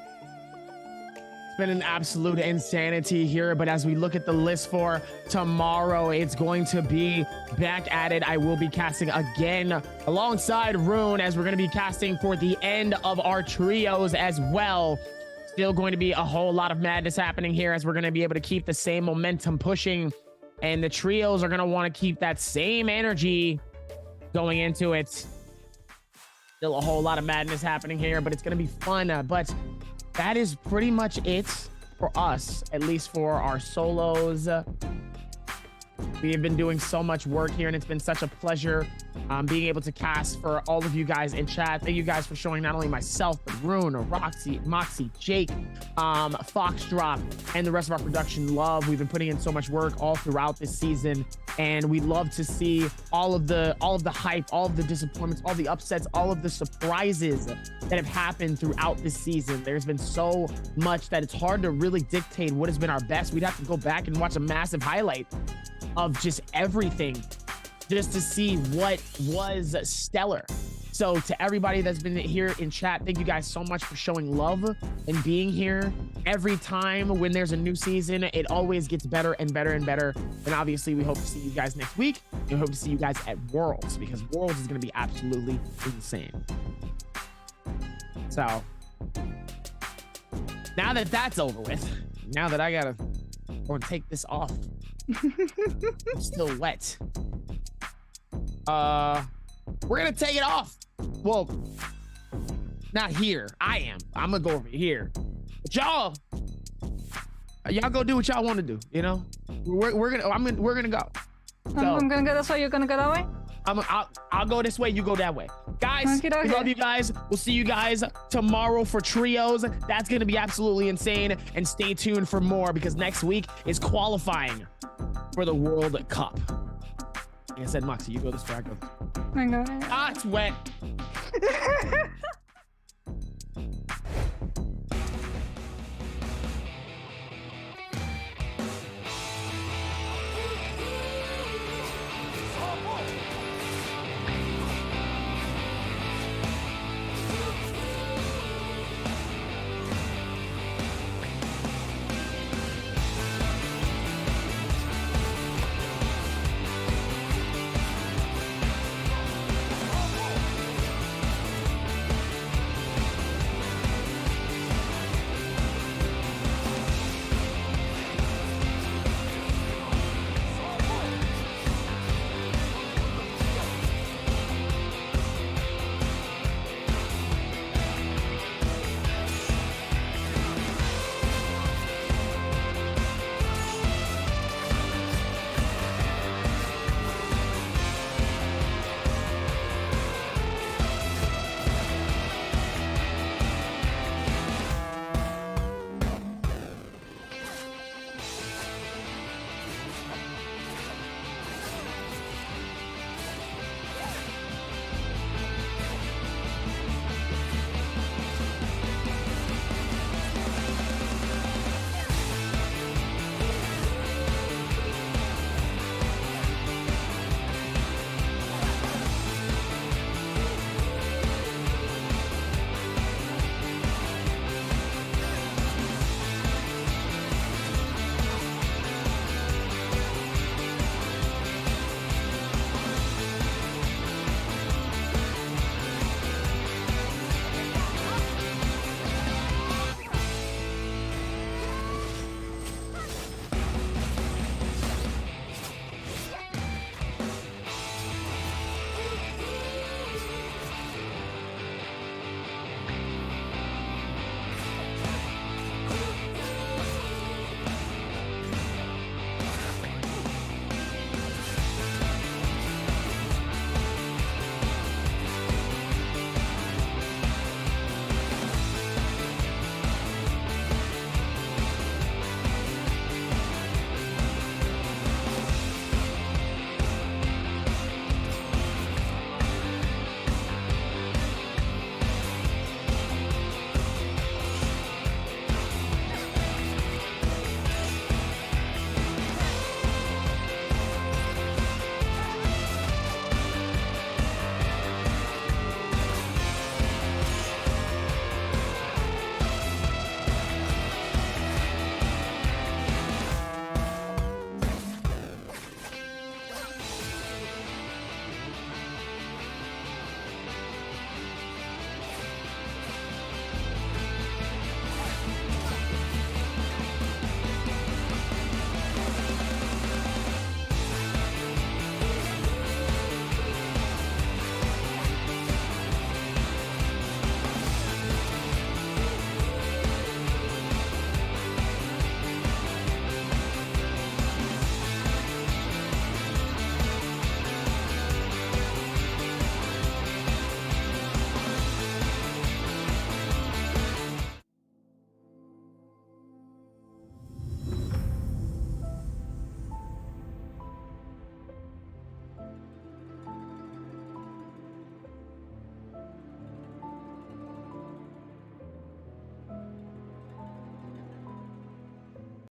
It's been an absolute insanity here, but as we look at the list for tomorrow, it's going to be back at it. I will be casting again alongside Rune, as we're going to be casting for the end of our trios as well. Still going to be a whole lot of madness happening here, as we're going to be able to keep the same momentum pushing, and the trios are going to want to keep that same energy going into it. Still a whole lot of madness happening here, but it's going to be fun. But that is pretty much it for us, at least for our solos. We have been doing so much work here, and it's been such a pleasure being able to cast for all of you guys in chat. Thank you guys for showing not only myself, but Rune, Roxy, Moxie, Jake, Foxdrop, and the rest of our production love. We've been putting in so much work all throughout this season, and we love to see all of the hype, all of the disappointments, all the upsets, all of the surprises that have happened throughout this season. There's been so much that it's hard to really dictate what has been our best. We'd have to go back and watch a massive highlight of just everything just to see what was stellar. So to everybody that's been here in chat, thank you guys so much for showing love and being here. Every time when there's a new season, it always gets better and better and better. And obviously we hope to see you guys next week. We hope to see you guys at Worlds, because Worlds is going to be absolutely insane. So now that that's over with, now that I gotta go and take this off, I'm still wet. We're gonna take it off. Well, not here. I'm gonna go over here. But y'all go do what y'all want to do. You know, we're gonna go. So, I'm gonna go this way. You're gonna go that way. I'll go this way. You go that way, guys. We love you guys. We'll see you guys tomorrow for trios. That's gonna be absolutely insane. And stay tuned for more, because next week is qualifying for the World Cup. Like I said, Moxie, you go this way. I go. I go. Ah, it's wet.